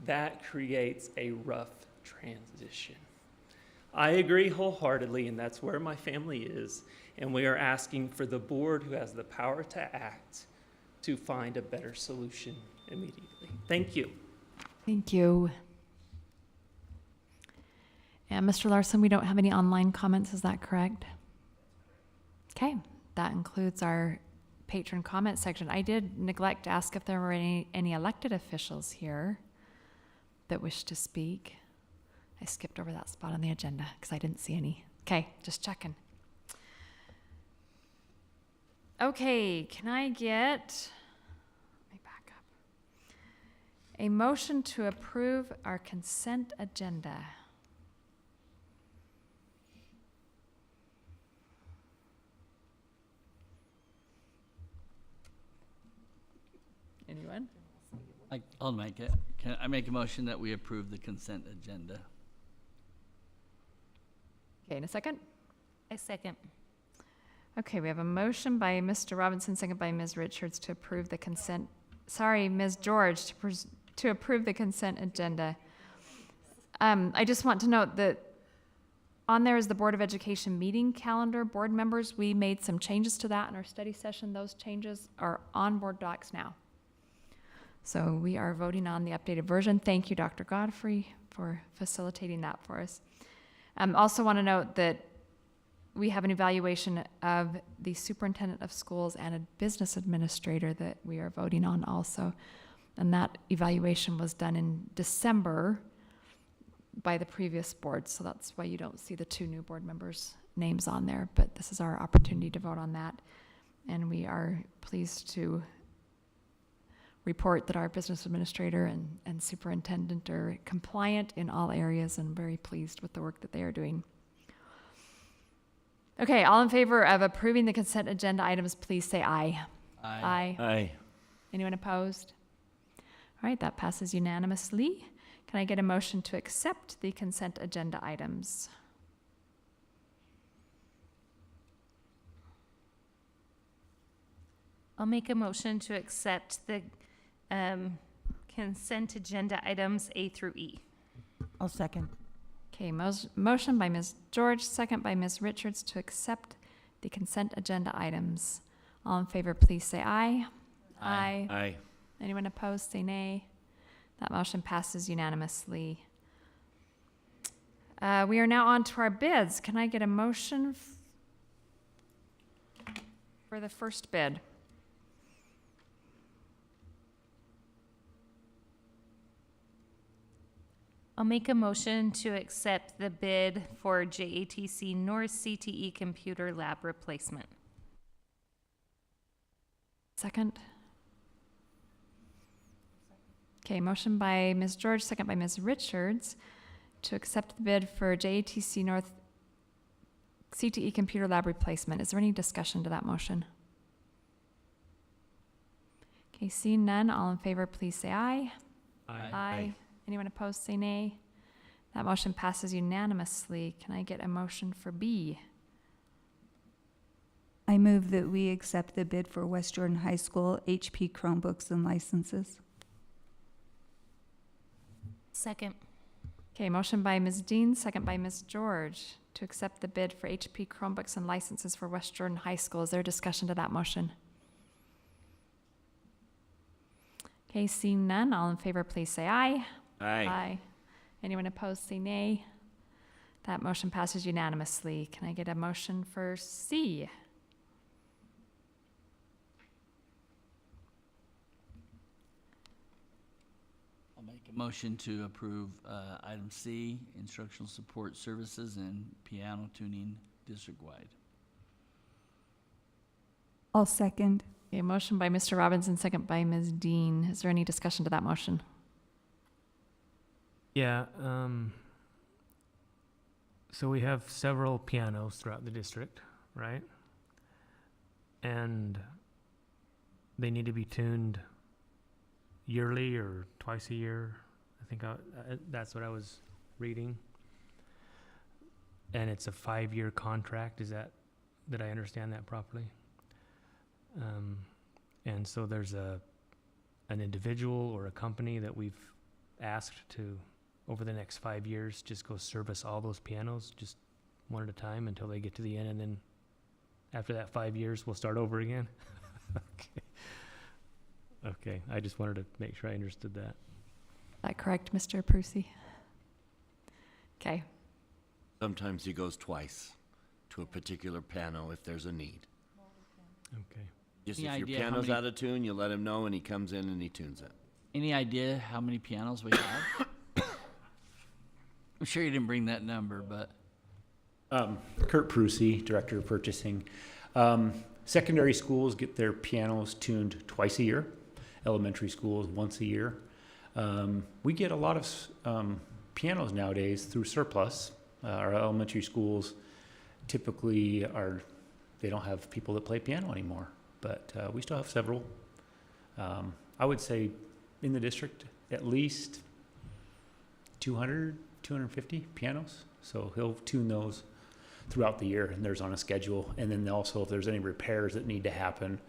that creates a rough transition. I agree wholeheartedly, and that's where my family is, and we are asking for the board who has the power to act to find a better solution immediately. Thank you. Thank you. And Mr. Larson, we don't have any online comments, is that correct? Okay, that includes our patron comment section. I did neglect to ask if there were any elected officials here that wish to speak. I skipped over that spot on the agenda because I didn't see any. Okay, just checking. Okay, can I get, let me back up, a motion to approve our consent agenda? Anyone? I'll make it. Can I make a motion that we approve the consent agenda? Okay, in a second. I second. Okay, we have a motion by Mr. Robinson, second by Ms. Richards to approve the consent, sorry, Ms. George, to approve the consent agenda. I just want to note that on there is the Board of Education meeting calendar. Board members, we made some changes to that in our study session. Those changes are on board docs now. So we are voting on the updated version. Thank you, Dr. Godfrey, for facilitating that for us. Also want to note that we have an evaluation of the superintendent of schools and a business administrator that we are voting on also. And that evaluation was done in December by the previous board. So that's why you don't see the two new board members' names on there. But this is our opportunity to vote on that. And we are pleased to report that our business administrator and superintendent are compliant in all areas and very pleased with the work that they are doing. Okay, all in favor of approving the consent agenda items, please say aye. Aye. Aye. Anyone opposed? All right, that passes unanimously. Can I get a motion to accept the consent agenda items? I'll make a motion to accept the consent agenda items A through E. I'll second. Okay, motion by Ms. George, second by Ms. Richards to accept the consent agenda items. All in favor, please say aye. Aye. Aye. Anyone opposed, say nay. That motion passes unanimously. We are now on to our bids. Can I get a motion for the first bid? I'll make a motion to accept the bid for JATC North CTE Computer Lab replacement. Second. Okay, motion by Ms. George, second by Ms. Richards to accept the bid for JATC North CTE Computer Lab replacement. Is there any discussion to that motion? Okay, seeing none, all in favor, please say aye. Aye. Aye. Anyone opposed, say nay. That motion passes unanimously. Can I get a motion for B? I move that we accept the bid for West Jordan High School HP Chromebooks and licenses. Second. Okay, motion by Ms. Dean, second by Ms. George to accept the bid for HP Chromebooks and licenses for West Jordan High School. Is there discussion to that motion? Okay, seeing none, all in favor, please say aye. Aye. Anyone opposed, say nay. That motion passes unanimously. Can I get a motion for C? Make a motion to approve item C, instructional support services and piano tuning district-wide. I'll second. A motion by Mr. Robinson, second by Ms. Dean. Is there any discussion to that motion? Yeah, so we have several pianos throughout the district, right? And they need to be tuned yearly or twice a year. I think that's what I was reading. And it's a 5-year contract. Did I understand that properly? And so there's an individual or a company that we've asked to, over the next 5 years, just go service all those pianos just one at a time until they get to the end, and then after that 5 years, we'll start over again. Okay, I just wanted to make sure I understood that. Is that correct, Mr. Prusi? Okay. Sometimes he goes twice to a particular piano if there's a need. Okay. Just Any if your idea how piano's many- out of tune, you let him know and he comes in and he tunes it. Any idea how many pianos we have? I'm sure you didn't bring that number, but Kurt Prusi, Director of Purchasing. Secondary schools get their pianos tuned twice a year. Elementary schools once a year. We get a lot of pianos nowadays through surplus. Our elementary schools typically they don't have people that play piano anymore, but we still have several. I would say in the district at least 200, 250 pianos. So he'll tune those throughout the year, and there's on a schedule. And then also if there's any repairs that need to happen,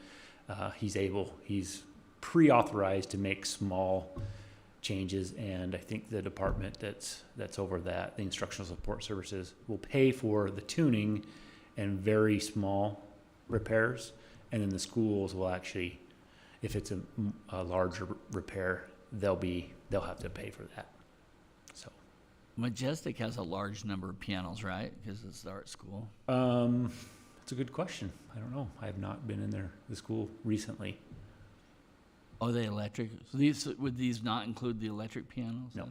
he's pre-authorized to make small changes, and I think the department that's over that, the instructional support services, will pay for the tuning and very small repairs, and then the schools will actually, if it's a larger repair, they'll have to pay for that. So Majestic has a large number of pianos, right? Because it's the art school. it's a good question. I don't know. I have not been in the school recently. Are they electric? So would these not include the electric pianos? No.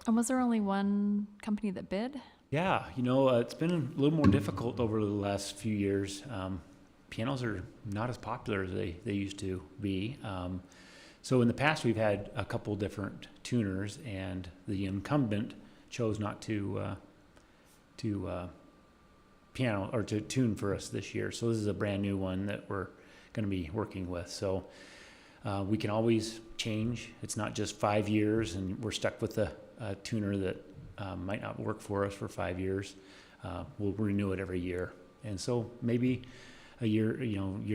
And was there only one company that bid? Yeah, it's been a little more difficult over the last few years. Pianos are not as popular as they used to be. So in the past, we've had a couple different tuners, and the incumbent chose not to piano or to tune for us this year. So this is a brand new one that we're going to be working with. So we can always change. It's not just 5 years, and we're stuck with a tuner that might not work for us for 5 years. We'll renew it every year, and so maybe a year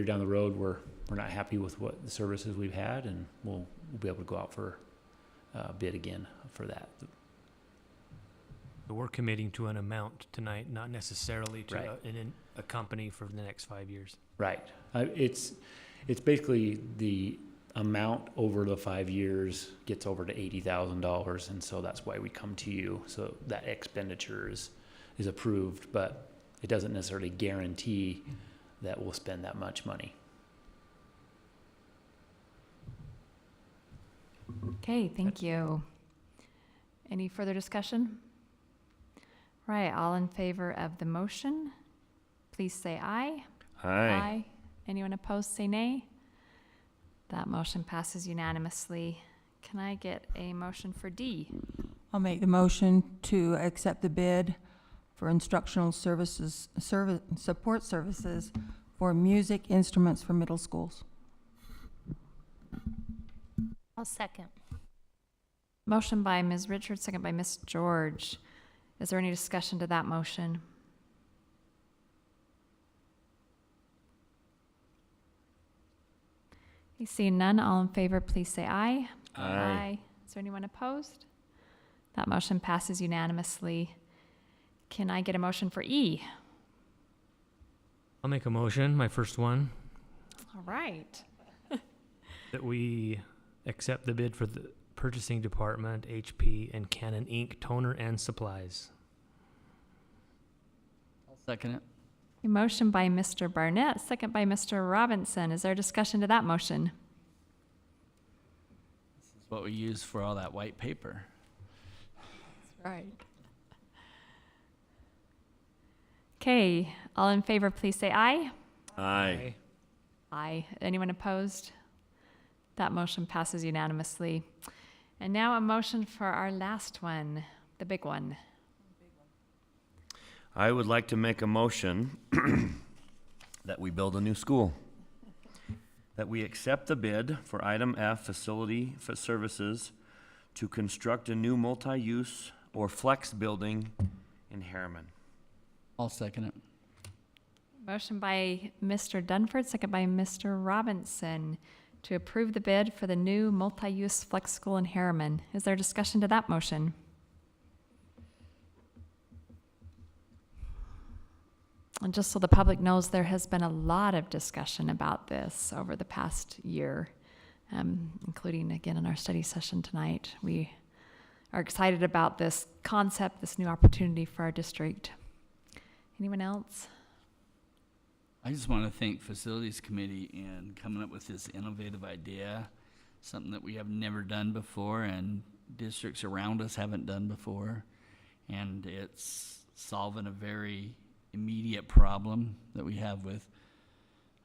down the road, we're not happy with what the services we've had, and we'll be able to go out for bid again for that. So we're committing to an amount tonight, not necessarily to Right. a company for the next 5 years. Right. It's basically the amount over the 5 years gets over to $80,000, and so that's why we come to you. So that expenditure is approved, but it doesn't necessarily guarantee that we'll spend that much money. Okay, thank you. Any further discussion? Right, all in favor of the motion, please say aye. Aye. Anyone opposed, say nay. That motion passes unanimously. Can I get a motion for D? I'll make the motion to accept the bid for instructional support services for music instruments for middle schools. I'll second. Motion by Ms. Richards, second by Ms. George. Is there any discussion to that motion? You see none, all in favor, please say aye. Aye. Is there anyone opposed? That motion passes unanimously. Can I get a motion for E? I'll make a motion, my first one, All right. that we accept the bid for the purchasing department, HP, and Canon ink toner and supplies. I'll second it. A motion by Mr. Barnett, second by Mr. Robinson. Is there discussion to that motion? What we use for all that white paper. Right. Okay, all in favor, please say aye. Aye. Aye. Anyone opposed? That motion passes unanimously. And now a motion for our last one, the big one. I would like to make a motion that we build a new school. That we accept the bid for item F, facility for services, to construct a new multi-use or flex building in Harriman. I'll second it. Motion by Mr. Dunford, second by Mr. Robinson, to approve the bid for the new multi-use flex school in Harriman. Is there discussion to that motion? And just so the public knows, there has been a lot of discussion about this over the past year, including again in our study session tonight. We are excited about this concept, this new opportunity for our district. Anyone else? I just want to thank Facilities Committee in coming up with this innovative idea, something that we have never done before and districts around us haven't done before. And it's solving a very immediate problem that we have with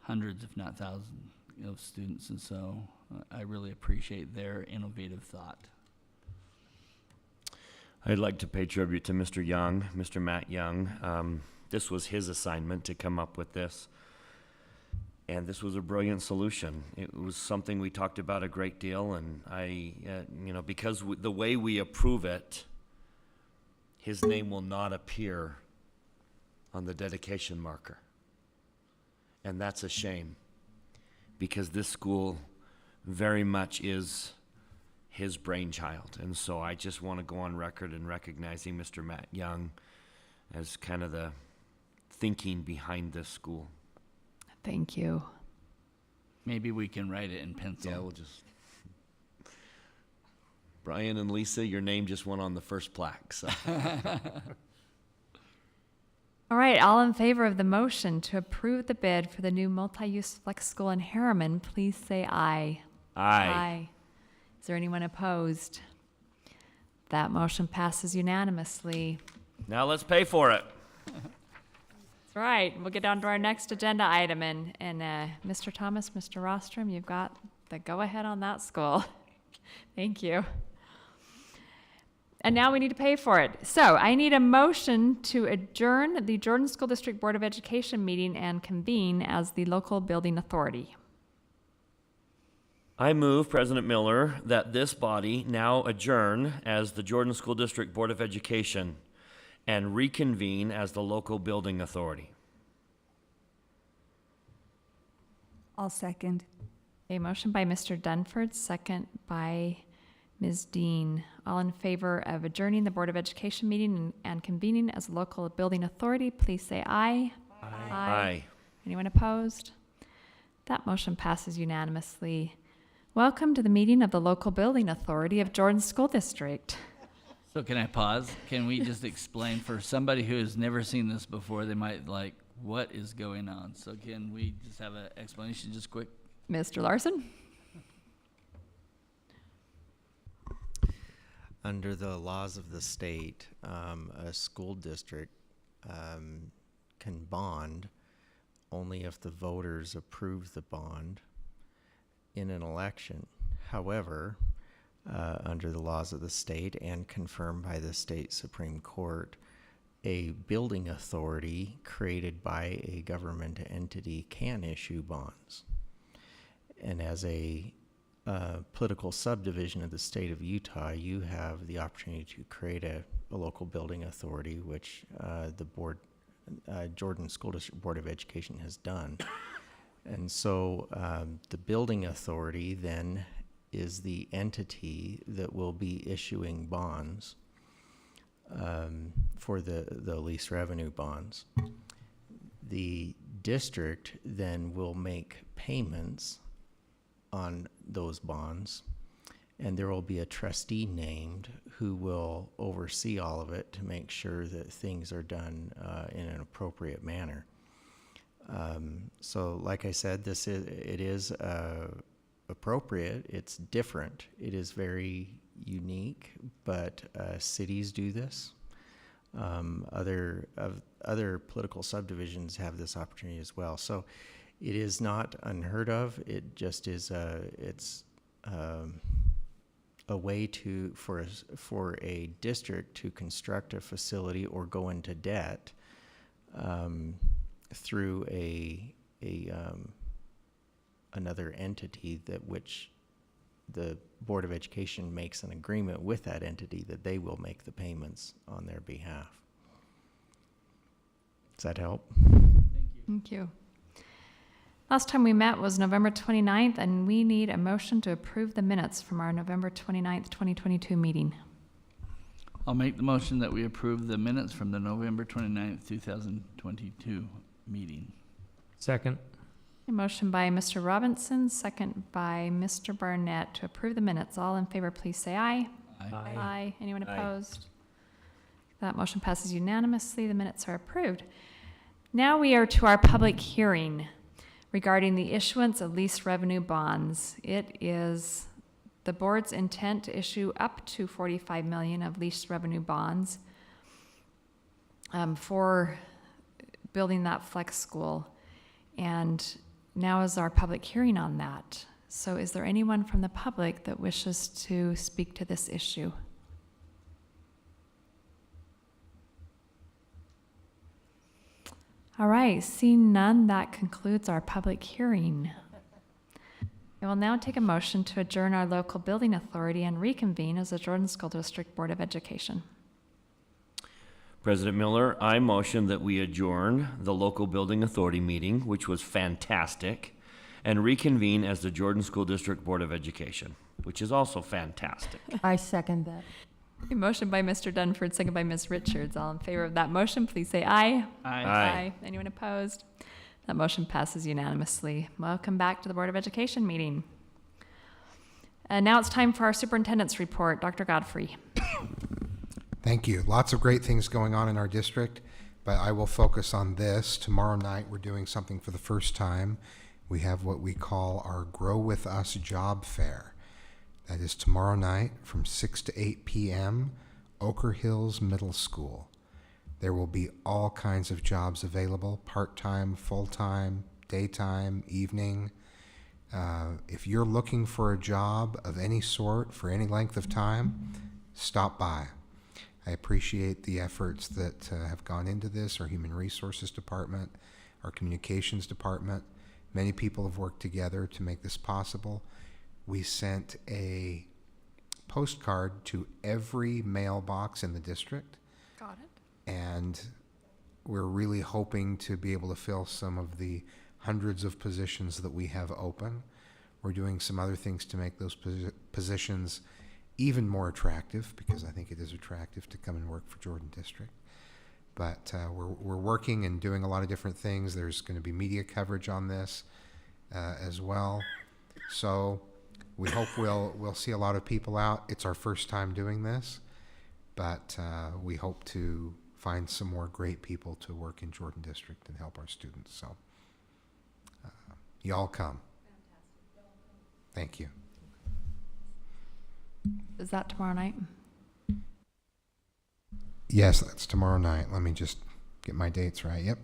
hundreds, if not thousands, of students. And so I really appreciate their innovative thought. I'd like to pay tribute to Mr. Young, Mr. Matt Young. This was his assignment to come up with this. And this was a brilliant solution. It was something we talked about a great deal, and because the way we approve it, his name will not appear on the dedication marker. And that's a shame, because this school very much is his brainchild. And so I just want to go on record in recognizing Mr. Matt Young as kind of the thinking behind this school. Thank you. Maybe we can write it in pencil. Yeah, we'll just... Brian and Lisa, your name just went on the first plaque, so... All right, all in favor of the motion to approve the bid for the new multi-use flex school in Harriman, please say aye. Aye. Is there anyone opposed? That motion passes unanimously. Now let's pay for it. That's right. We'll get down to our next agenda item, and Mr. Thomas, Mr. Rostrom, you've got the go-ahead on that school. Thank you. And now we need to pay for it. So I need a motion to adjourn the Jordan School District Board of Education meeting and convene as the local building authority. I move, President Miller, that this body now adjourn as the Jordan School District Board of Education and reconvene as the local building authority. I'll second. A motion by Mr. Dunford, second by Ms. Dean. All in favor of adjourning the Board of Education meeting and convening as a local building authority, please say aye. Aye. Aye. Anyone opposed? That motion passes unanimously. Welcome to the meeting of the local building authority of Jordan School District. So can I pause? Can we just explain for somebody who has never seen this before, they might like, what is going on? So can we just have an explanation just quick? Mr. Larson? Under the laws of the state, a school district can bond only if the voters approve the bond in an election. However, under the laws of the state and confirmed by the state Supreme Court, a building authority created by a government entity can issue bonds. And as a political subdivision of the state of Utah, you have the opportunity to create a local building authority, which the board, Jordan School District Board of Education has done. And so the building authority then is the entity that will be issuing bonds for the lease revenue bonds. The district then will make payments on those bonds, and there will be a trustee named who will oversee all of it to make sure that things are done in an appropriate manner. So like I said, it is appropriate. It's different. It is very unique, but cities do this. Other political subdivisions have this opportunity as well. So it is not unheard of. It just is it's a way for a district to construct a facility or go into debt through another entity that which the Board of Education makes an agreement with that entity that they will make the payments on their behalf. Does that help? Thank you. Last time we met was November 29th, and we need a motion to approve the minutes from our November 29th, 2022 meeting. I'll make the motion that we approve the minutes from the November 29th, 2022 meeting. Second. A motion by Mr. Robinson, second by Mr. Barnett to approve the minutes. All in favor, please say aye. Aye. Aye. Anyone Aye. opposed? That motion passes unanimously. The minutes are approved. Now we are to our public hearing regarding the issuance of lease revenue bonds. It is the board's intent to issue up to $45 million of lease revenue bonds for building that flex school. And now is our public hearing on that. So is there anyone from the public that wishes to speak to this issue? All right, seeing none, that concludes our public hearing. I will now take a motion to adjourn our local building authority and reconvene as the Jordan School District Board of Education. President Miller, I motion that we adjourn the local building authority meeting, which was fantastic, and reconvene as the Jordan School District Board of Education, which is also fantastic. I second that. A motion by Mr. Dunford, second by Ms. Richards. All in favor of that motion, please say aye. Aye. Aye. Anyone opposed? That motion passes unanimously. Welcome back to the Board of Education meeting. And now it's time for our superintendent's report. Dr. Godfrey. Thank you. Lots of great things going on in our district, but I will focus on this. Tomorrow night, we're doing something for the first time. We have what we call our Grow With Us Job Fair. That is tomorrow night from 6 to 8 p.m., Oker Hills Middle School. There will be all kinds of jobs available, part-time, full-time, daytime, evening. If you're looking for a job of any sort for any length of time, stop by. I appreciate the efforts that have gone into this, our Human Resources Department, our Communications Department. Many people have worked together to make this possible. We sent a postcard to every mailbox in the district. Got it. And we're really hoping to be able to fill some of the hundreds of positions that we have open. We're doing some other things to make those positions even more attractive, because I think it is attractive to come and work for Jordan District. But we're working and doing a lot of different things. There's going to be media coverage on this as well. So we hope we'll see a lot of people out. It's our first time doing this, but we hope to find some more great people to work in Jordan District and help our students. So y'all come. Thank you. Is that tomorrow night? Yes, that's tomorrow night. Let me just get my dates right. Yep.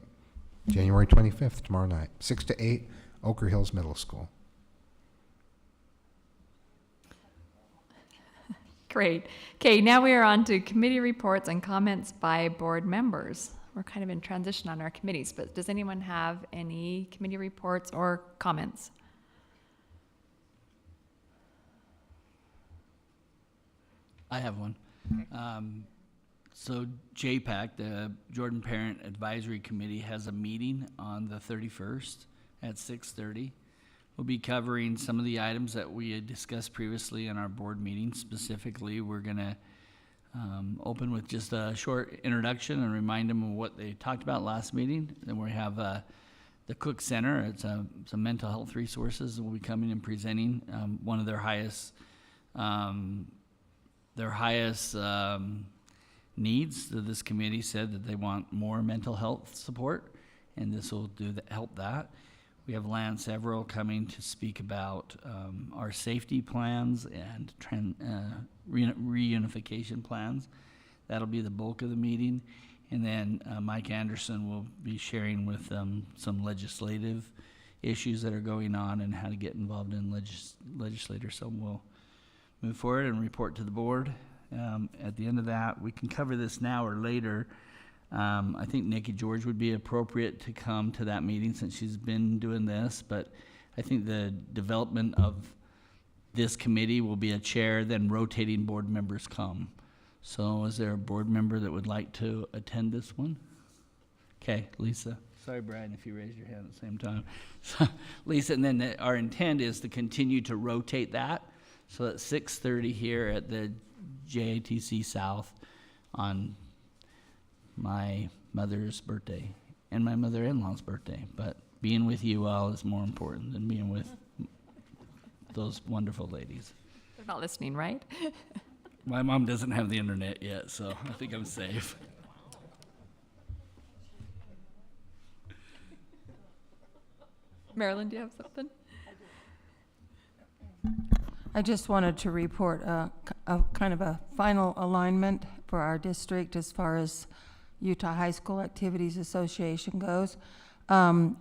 January 25th, tomorrow night, 6 to 8, Oker Hills Middle School. Great. Okay, now we are on to committee reports and comments by board members. We're kind of in transition on our committees, but does anyone have any committee reports or comments? I have one. So JPAC, the Jordan Parent Advisory Committee, has a meeting on the 31st at 6:30. We'll be covering some of the items that we had discussed previously in our board meeting. Specifically, we're gonna open with just a short introduction and remind them of what they talked about last meeting. Then we have the Cook Center. It's some mental health resources will be coming and presenting one of their highest needs. That this committee said that they want more mental health support, and this will help that. We have Lance Everell coming to speak about our safety plans and reunification plans. That'll be the bulk of the meeting. And then Mike Anderson will be sharing with them some legislative issues that are going on and how to get involved in legislators. So we'll move forward and report to the board. At the end of that, we can cover this now or later. I think Nikki George would be appropriate to come to that meeting since she's been doing this, but I think the development of this committee will be a chair, then rotating board members come. So is there a board member that would like to attend this one? Okay, Lisa. Sorry, Brian, if you raised your hand at the same time. So, Lisa, and then our intent is to continue to rotate that. So at 6:30 here at the JATC South on my mother's birthday and my mother-in-law's birthday. But being with you all is more important than being with those wonderful ladies. They're not listening, right? My mom doesn't have the internet yet, so I think I'm safe. Marilyn, do you have something? I just wanted to report a kind of a final alignment for our district as far as Utah High School Activities Association goes. I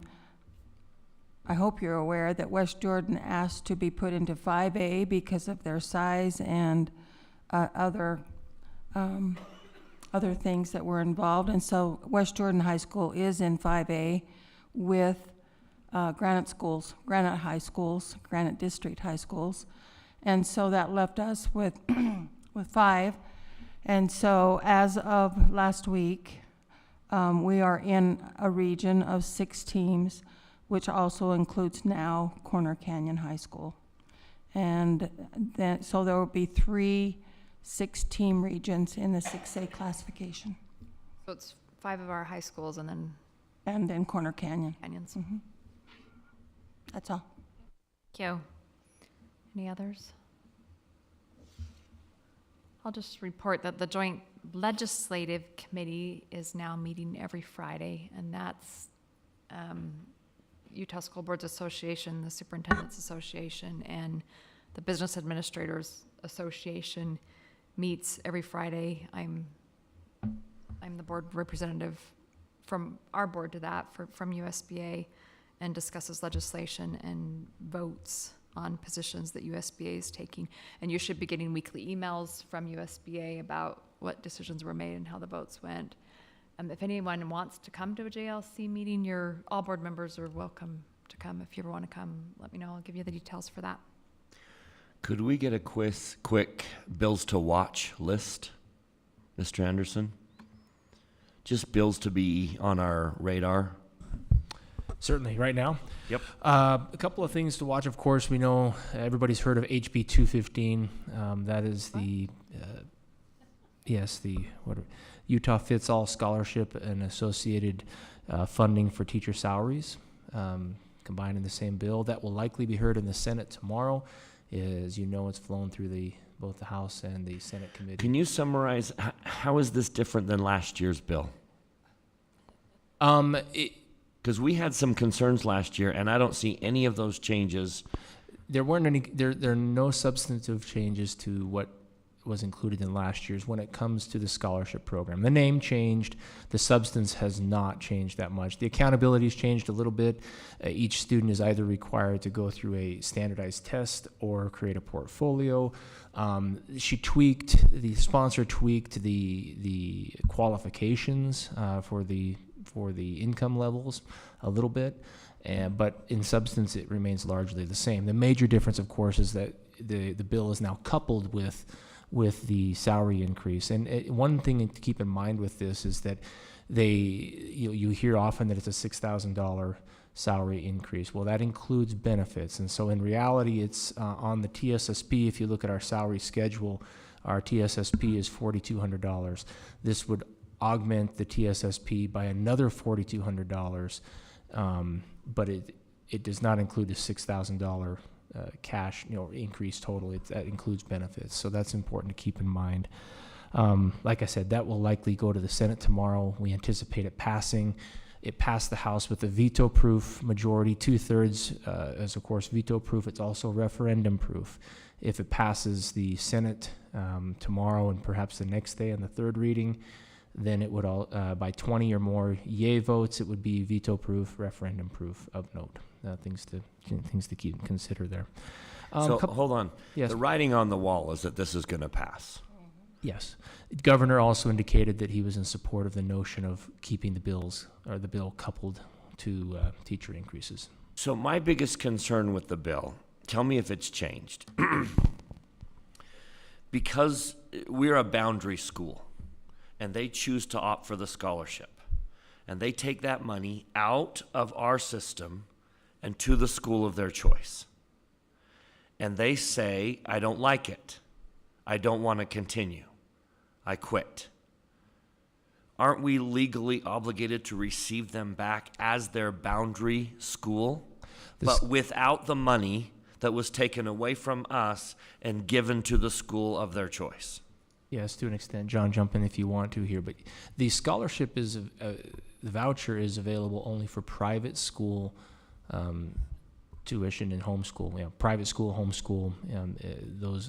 hope you're aware that West Jordan asked to be put into 5A because of their size and other things that were involved. And so West Jordan High School is in 5A with Granite High Schools, Granite District High Schools. And so that left us with 5. And so as of last week, we are in a region of 6 teams, which also includes now Corner Canyon High School. And then, so there will be 3 6-team regions in the 6A classification. So it's 5 of our high schools and then Corner Canyon. Canyons. Mm-hmm. That's all. Thank you. Any others? I'll just report that the Joint Legislative Committee is now meeting every Friday, and that's Utah School Boards Association, the Superintendents Association, and the Business Administrators Association meets every Friday. I'm the board representative from our board to that from USBA, and discusses legislation and votes on positions that USBA is taking. And you should be getting weekly emails from USBA about what decisions were made and how the votes went. If anyone wants to come to a JLC meeting, all board members are welcome to come. If you ever want to come, let me know. I'll give you the details for that. Could we get a quick bills to watch list, Mr. Anderson? Just bills to be on our radar. Certainly, right now. Yep. A couple of things to watch. Of course, we know everybody's heard of HB 215. That is the Utah Fits All Scholarship and associated funding for teacher salaries, combined in the same bill. That will likely be heard in the Senate tomorrow. As you know, it's flown through both the House and the Senate committee. Can you summarize how is this different than last year's bill? Because we had some concerns last year, and I don't see any of those changes. There weren't any. There are no substantive changes to what was included in last year's when it comes to the scholarship program. The name changed. The substance has not changed that much. The accountability has changed a little bit. Each student is either required to go through a standardized test or create a portfolio. The sponsor tweaked the qualifications for the income levels a little bit, but in substance it remains largely the same. The major difference, of course, is that the bill is now coupled with the salary increase. And one thing to keep in mind with this is that you hear often that it's a $6,000 salary increase. Well, that includes benefits, and so in reality it's on the TSSP. If you look at our salary schedule, our TSSP is $4,200. This would augment the TSSP by another $4,200, but it does not include the $6,000 cash increase total. That includes benefits, so that's important to keep in mind. Like I said, that will likely go to the Senate tomorrow. We anticipate it passing. It passed the House with a veto-proof majority, 2/3 as of course veto-proof. It's also referendum-proof. If it passes the Senate tomorrow and perhaps the next day on the third reading, then it would all, by 20 or more yay votes, it would be veto-proof, referendum-proof of note. Things to consider there. So, hold on. Yes. The writing on the wall is that this is going to pass. Yes. The governor also indicated that he was in support of the notion of keeping the bill coupled to teacher increases. So my biggest concern with the bill, tell me if it's changed. Because we're a boundary school and they choose to opt for the scholarship and they take that money out of our system and to the school of their choice. And they say, I don't like it. I don't want to continue. I quit. Aren't we legally obligated to receive them back as their boundary school, but without the money that was taken away from us and given to the school of their choice? Yes, to an extent. John, jump in if you want to here. But the scholarship the voucher is available only for private school tuition and homeschool, private school, homeschool,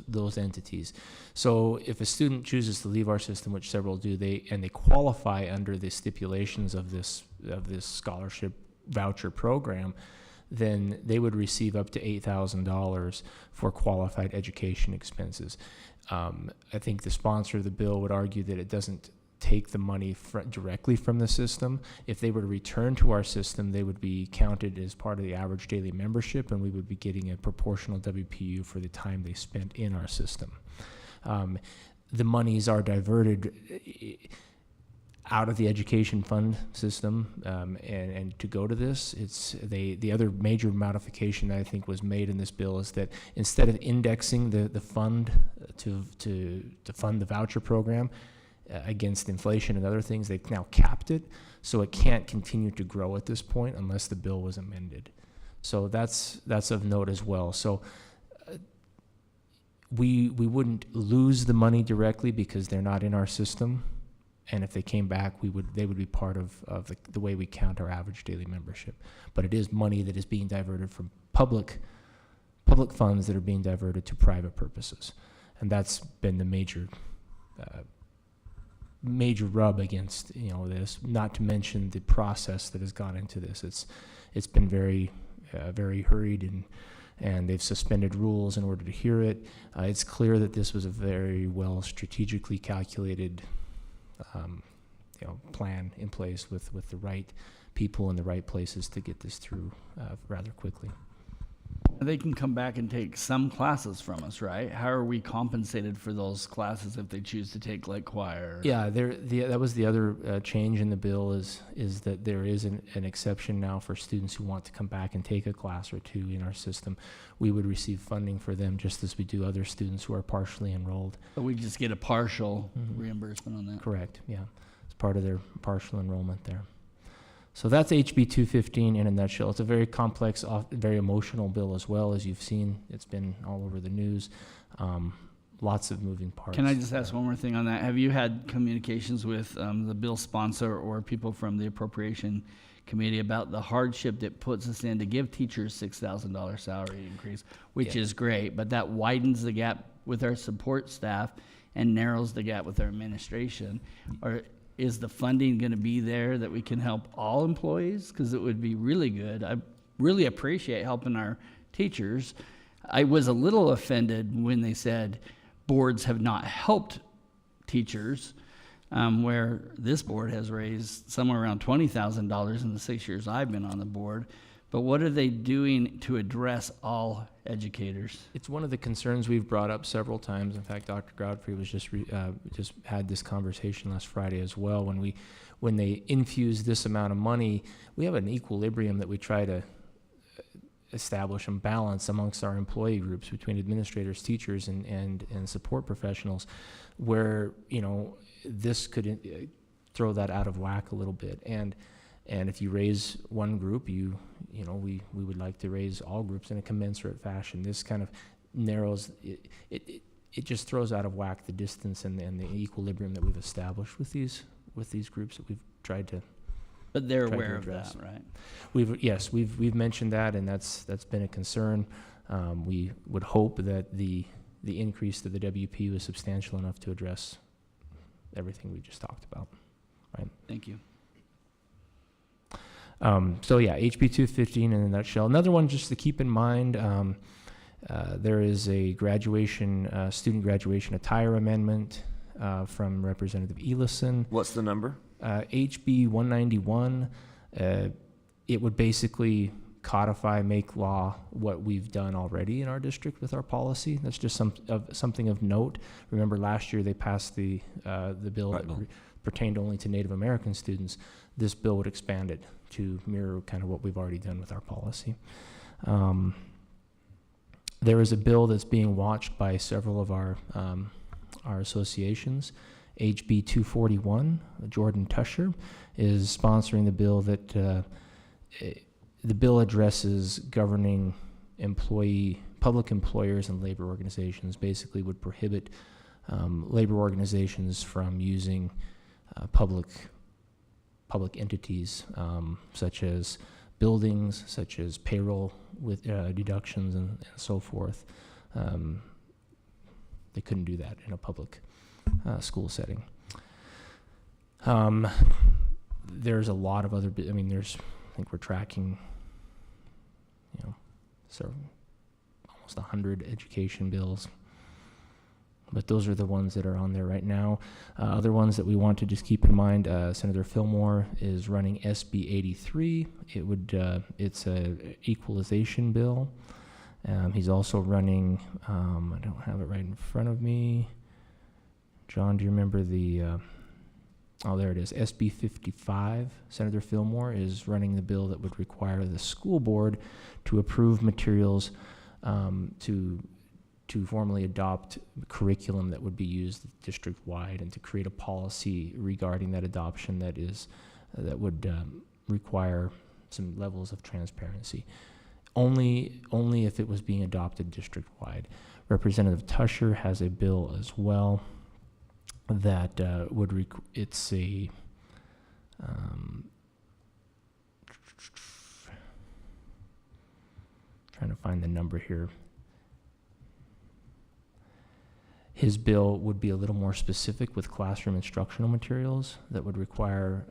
those entities. So if a student chooses to leave our system, which several do, they qualify under the stipulations of this scholarship voucher program, then they would receive up to $8,000 for qualified education expenses. I think the sponsor of the bill would argue that it doesn't take the money directly from the system. If they were to return to our system, they would be counted as part of the average daily membership, and we would be getting a proportional WPU for the time they spent in our system. The monies are diverted out of the education fund system and to go to this. The other major modification that I think was made in this bill is that instead of indexing the fund to fund the voucher program against inflation and other things, they've now capped it, so it can't continue to grow at this point unless the bill was amended. So that's of note as well. So we wouldn't lose the money directly because they're not in our system, and if they came back, they would be part of the way we count our average daily membership. But it is money that is being diverted from public funds that are being diverted to private purposes, and that's been the major rub against this. Not to mention the process that has gone into this. It's been very hurried, and they've suspended rules in order to hear it. It's clear that this was a very well strategically calculated plan in place with the right people in the right places to get this through rather quickly. They can come back and take some classes from us, right? How are we compensated for those classes if they choose to take like choir? Yeah, that was the other change in the bill is that there is an exception now for students who want to come back and take a class or two in our system. We would receive funding for them just as we do other students who are partially enrolled. But we just get a partial reimbursement on that? Correct, yeah. It's part of their partial enrollment there. So that's HB 215 in a nutshell. It's a very complex, very emotional bill as well, as you've seen. It's been all over the news. Lots of moving parts. Can I just ask one more thing on that? Have you had communications with the bill sponsor or people from the appropriation committee about the hardship that puts us in to give teachers $6,000 salary increase, which is great, but that widens the gap with our support staff and narrows the gap with our administration? Or is the funding going to be there that we can help all employees? Because it would be really good. I really appreciate helping our teachers. I was a little offended when they said boards have not helped teachers, where this board has raised somewhere around $20,000 in the 6 years I've been on the board. But what are they doing to address all educators? It's one of the concerns we've brought up several times. In fact, Dr. Godfrey was just had this conversation last Friday as well. When they infuse this amount of money, we have an equilibrium that we try to establish and balance amongst our employee groups between administrators, teachers, and support professionals, where this could throw that out of whack a little bit. And if you raise one group, we would like to raise all groups in a commensurate fashion. This kind of narrows it just throws out of whack the distance and the equilibrium that we've established with these groups that we've tried to But they're tried to aware of address. that, right? We've mentioned that, and that's been a concern. We would hope that the increase to the WP was substantial enough to address everything we just talked about, right? Thank you. So yeah, HB 215 in a nutshell. Another one just to keep in mind, there is a student graduation attire amendment from Representative Elison. What's the number? HB 191. It would basically codify, make law what we've done already in our district with our policy. That's just something of note. Remember last year they passed the bill that pertained only to Native American students. This bill would expand it to mirror kind of what we've already done with our policy. There is a bill that's being watched by several of our associations. HB 241, Jordan Tusher, is sponsoring the bill that the bill addresses governing public employers and labor organizations. Basically would prohibit labor organizations from using public entities, such as buildings, such as payroll with deductions and so forth. They couldn't do that in a public school setting. There's a lot of other, I think we're tracking, almost 100 education bills. But those are the ones that are on there right now. Other ones that we want to just keep in mind, Senator Fillmore is running SB 83. It's a equalization bill. He's also running, I don't have it right in front of me. John, do you remember there it is, SB 55. Senator Fillmore is running the bill that would require the school board to approve materials to formally adopt curriculum that would be used district-wide and to create a policy regarding that adoption that would require some levels of transparency. Only if it was being adopted district-wide. Representative Tusher has a bill as well that it's a trying to find the number here. His bill would be a little more specific with classroom instructional materials that would require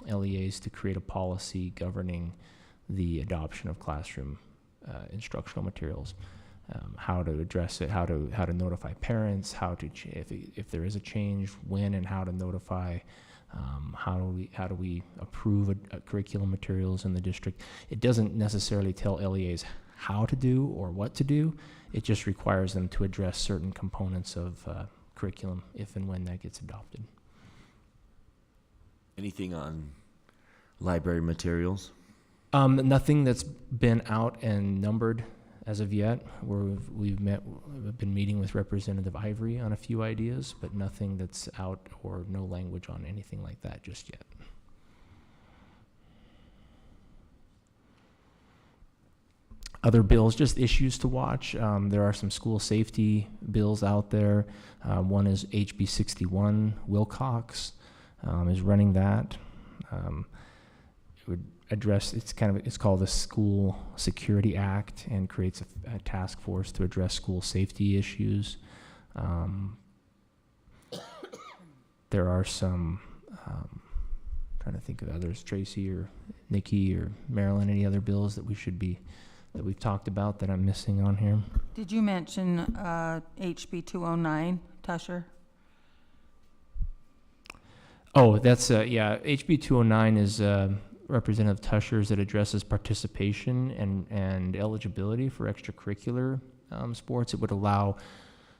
LEAs to create a policy governing the adoption of classroom instructional materials, how to address it, how to notify parents, if there is a change, when and how to notify, how do we approve a curriculum materials in the district. It doesn't necessarily tell LEAs how to do or what to do. It just requires them to address certain components of curriculum if and when that gets adopted. Anything on library materials? Nothing that's been out and numbered as of yet. We've been meeting with Representative Ivory on a few ideas, but nothing that's out or no language on anything like that just yet. Other bills, just issues to watch. There are some school safety bills out there. One is HB 61. Wilcox is running that. It would address, it's called the School Security Act and creates a task force to address school safety issues. There are some, trying to think of others, Tracy or Nikki or Marilyn, any other bills that we've talked about that I'm missing on here? Did you mention HB 209, Tusher? Oh, that's, HB 209 is Representative Tusher's that addresses participation and eligibility for extracurricular sports. It would allow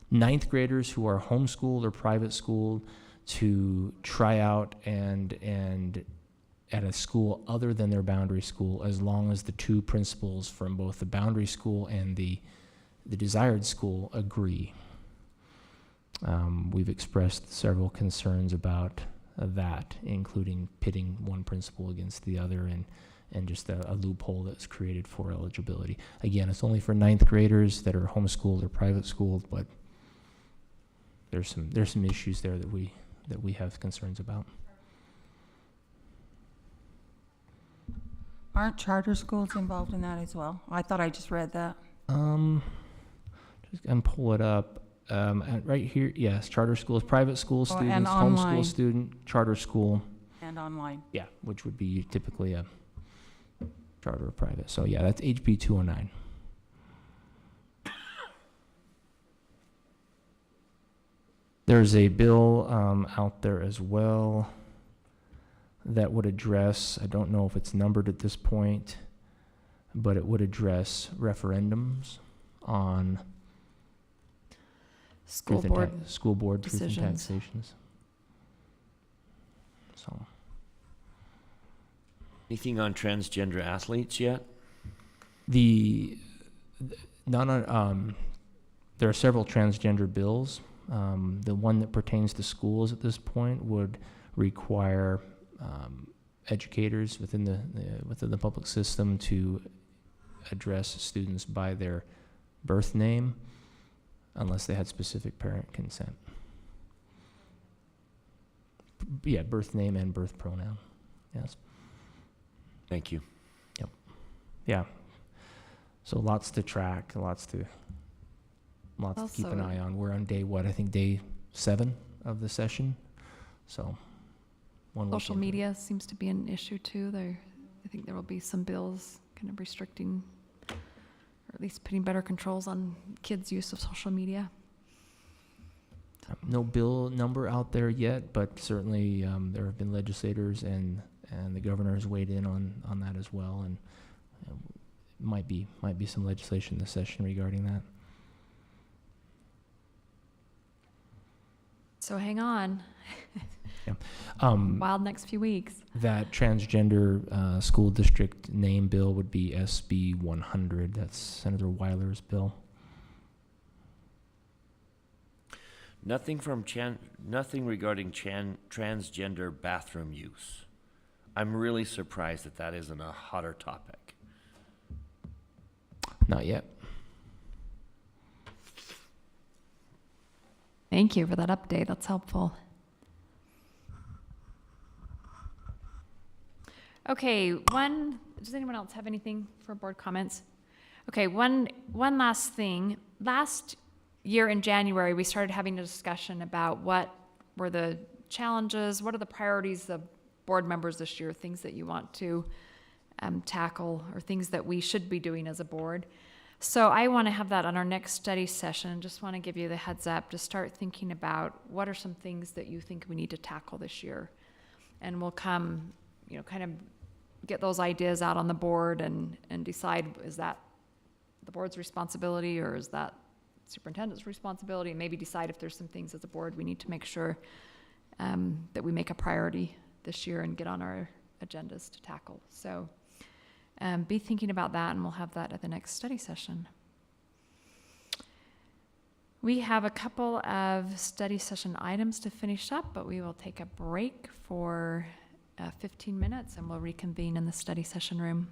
ninth graders who are homeschooled or private schooled to try out and at a school other than their boundary school, as long as the two principals from both the boundary school and the desired school agree. We've expressed several concerns about that, including pitting one principal against the other and just a loophole that's created for eligibility. Again, it's only for ninth graders that are homeschooled or private schooled, but there's some issues there that we have concerns about. Aren't charter schools involved in that as well? I thought I just read that. Just gonna pull it up. Right here, yes, charter schools, private school Oh, and students, homeschool online. student, charter school. And online. Yeah, which would be typically a charter or private. So yeah, that's HB 209. There's a bill out there as well that would address, I don't know if it's numbered at this point, but it would address referendums on School truth and board school board truth and decisions. taxations. So Anything on transgender athletes yet? the none on, there are several transgender bills. The one that pertains to schools at this point would require educators within the public system to address students by their birth name unless they had specific parent consent. Yeah, birth name and birth pronoun. Yes. Thank you. Yep. Yeah. So lots to track, lots to keep an Also- eye on. We're on day what? I think day 7 of the session. So one week Social into it. media seems to be an issue too. I think there will be some bills kind of restricting, or at least putting better controls on kids' use of social media. No bill number out there yet, but certainly there have been legislators and the governor has weighed in on that as well, and might be some legislation this session regarding that. So hang on. Yeah. Wild next few weeks. That transgender school district name bill would be SB 100. That's Senator Weiler's bill. Nothing regarding transgender bathroom use. I'm really surprised that that isn't a hotter topic. Not yet. Thank you for that update. That's helpful. Okay, does anyone else have anything for board comments? Okay, one last thing. Last year in January, we started having a discussion about what were the challenges, what are the priorities of board members this year, things that you want to tackle, or things that we should be doing as a board. So I want to have that on our next study session. Just want to give you the heads up to start thinking about what are some things that you think we need to tackle this year. And we'll come, kind of get those ideas out on the board and decide, is that the board's responsibility or is that superintendent's responsibility? And maybe decide if there's some things as a board we need to make sure that we make a priority this year and get on our agendas to tackle. So be thinking about that, and we'll have that at the next study session. We have a couple of study session items to finish up, but we will take a break for 15 minutes and we'll reconvene in the study session room.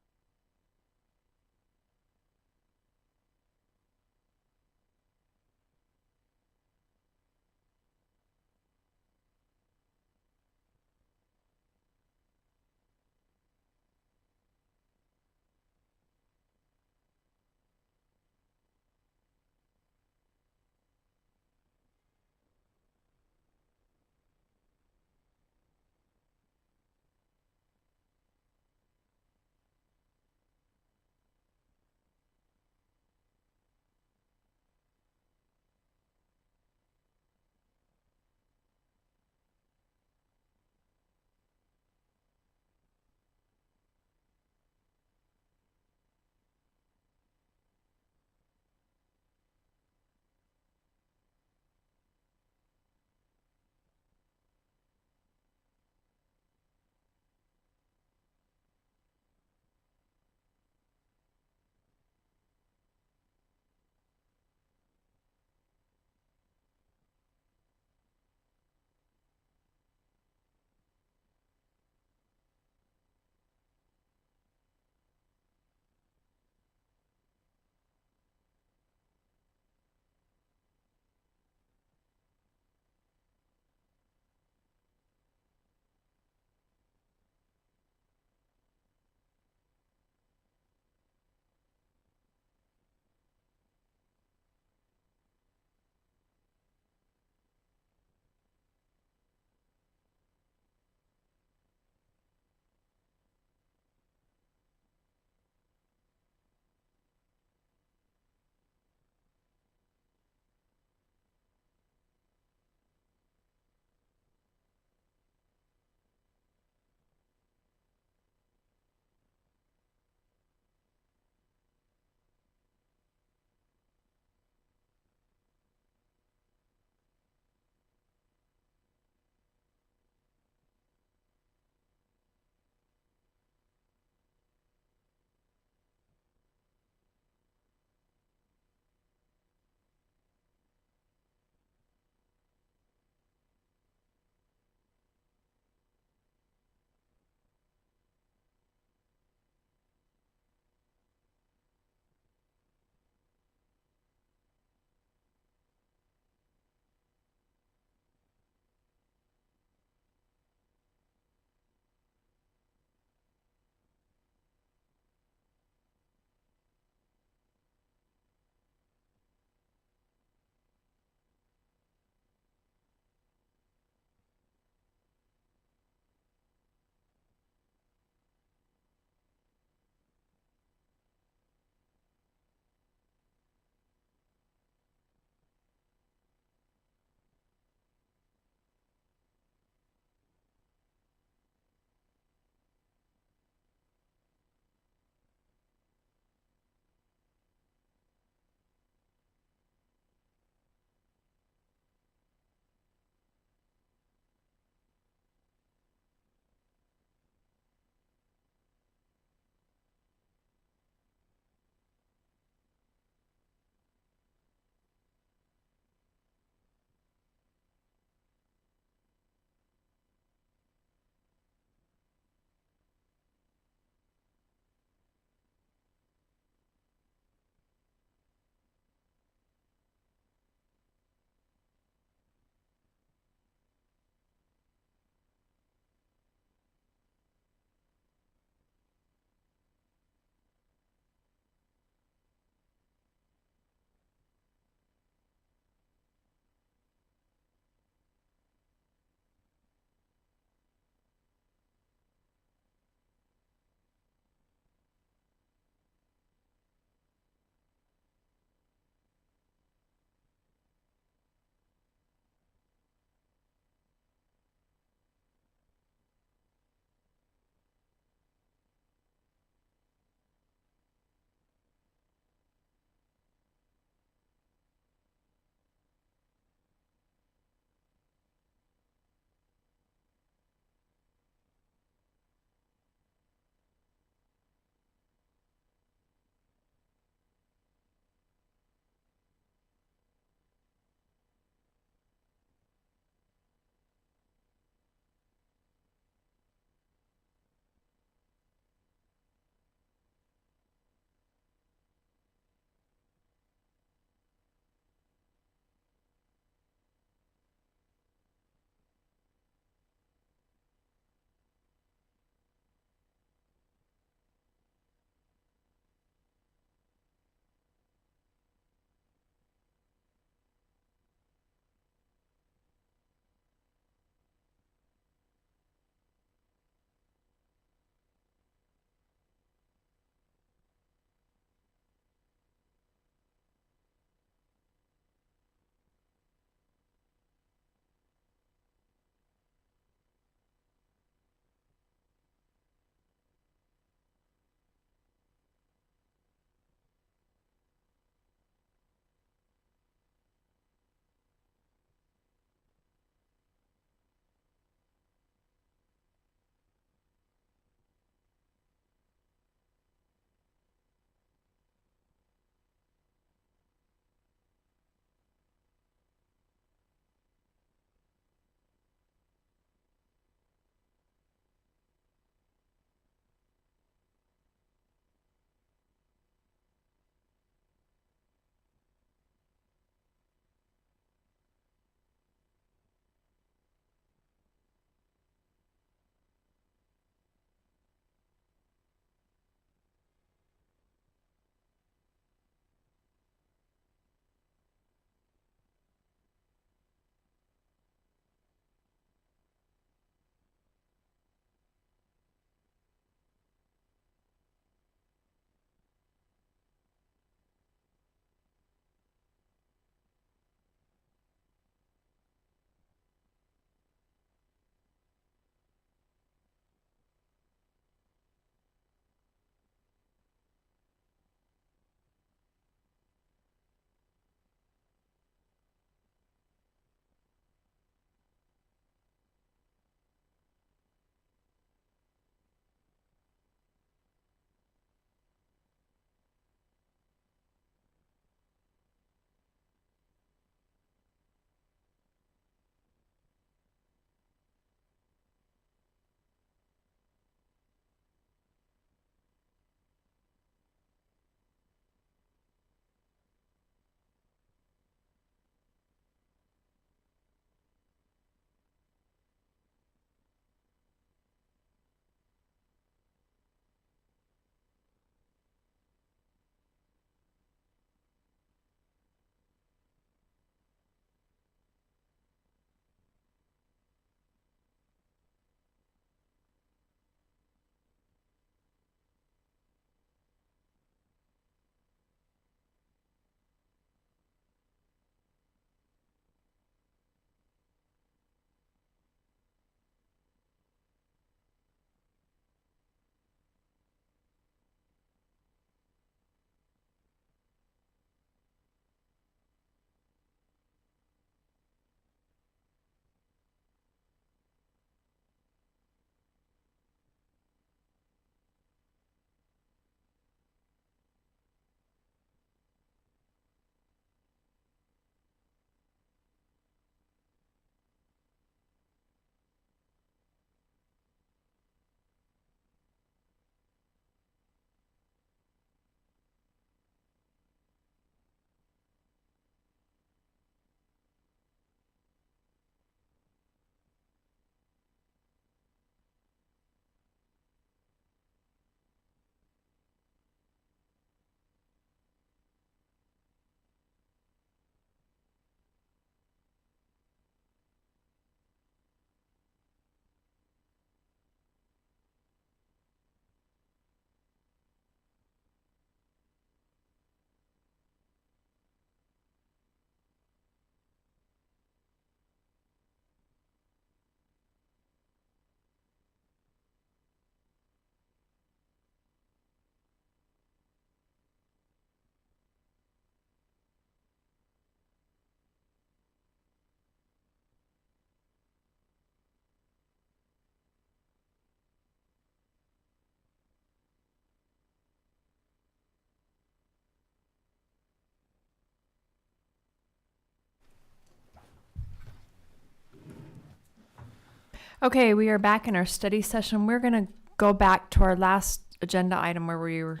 Okay, we are back in our study session. We're going to go back to our last agenda item where we were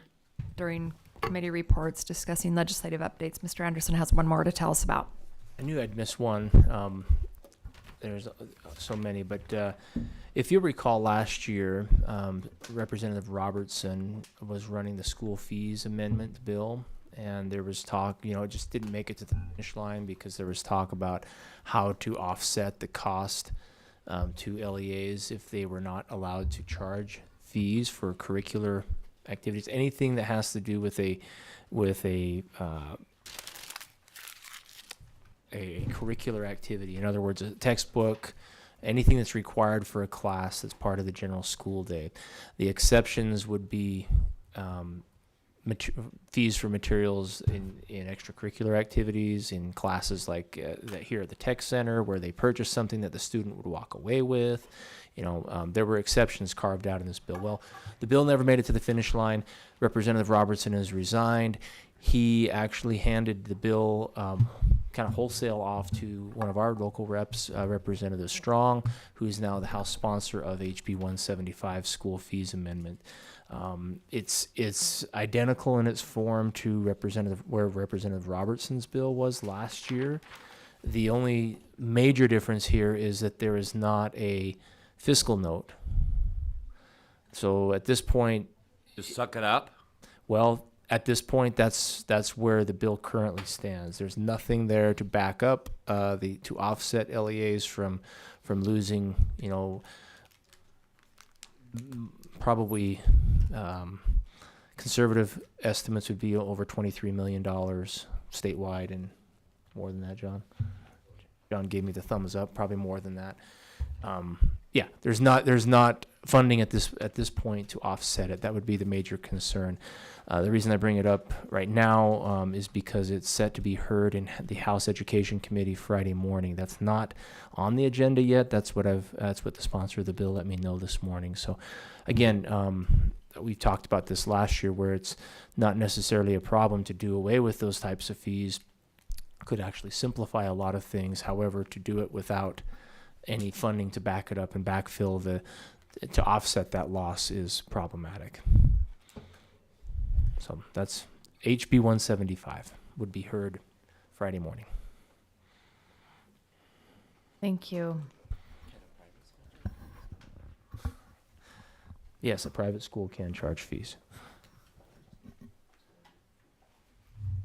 during committee reports discussing legislative updates. Mr. Anderson has one more to tell us about. I knew I'd miss one. There's so many, but if you recall last year, Representative Robertson was running the school fees amendment bill, and there was talk, it just didn't make it to the finish line because there was talk about how to offset the cost to LEAs if they were not allowed to charge fees for curricular activities, anything that has to do with a curricular activity. In other words, a textbook, anything that's required for a class that's part of the general school day. The exceptions would be fees for materials in extracurricular activities, in classes like that here at the Tech Center where they purchase something that the student would walk away with. There were exceptions carved out in this bill. Well, the bill never made it to the finish line. Representative Robertson has resigned. He actually handed the bill kind of wholesale off to one of our local reps, Representative Strong, who is now the House sponsor of HB 175 school fees amendment. It's identical in its form to Representative Robertson's bill was last year. The only major difference here is that there is not a fiscal note. So at this point, Just suck it up. well, at this point, that's where the bill currently stands. There's nothing there to back up to offset LEAs from losing, probably conservative estimates would be over $23 million statewide, and more than that, John. John gave me the thumbs up, probably more than that. Yeah, there's not funding at this point to offset it. That would be the major concern. The reason I bring it up right now is because it's set to be heard in the House Education Committee Friday morning. That's not on the agenda yet. That's what the sponsor of the bill let me know this morning. So, again, we talked about this last year, where it's not necessarily a problem to do away with those types of fees. Could actually simplify a lot of things. However, to do it without any funding to back it up and backfill to offset that loss is problematic. So that's HB 175 would be heard Friday morning. Thank you. Yes, a private school can charge fees.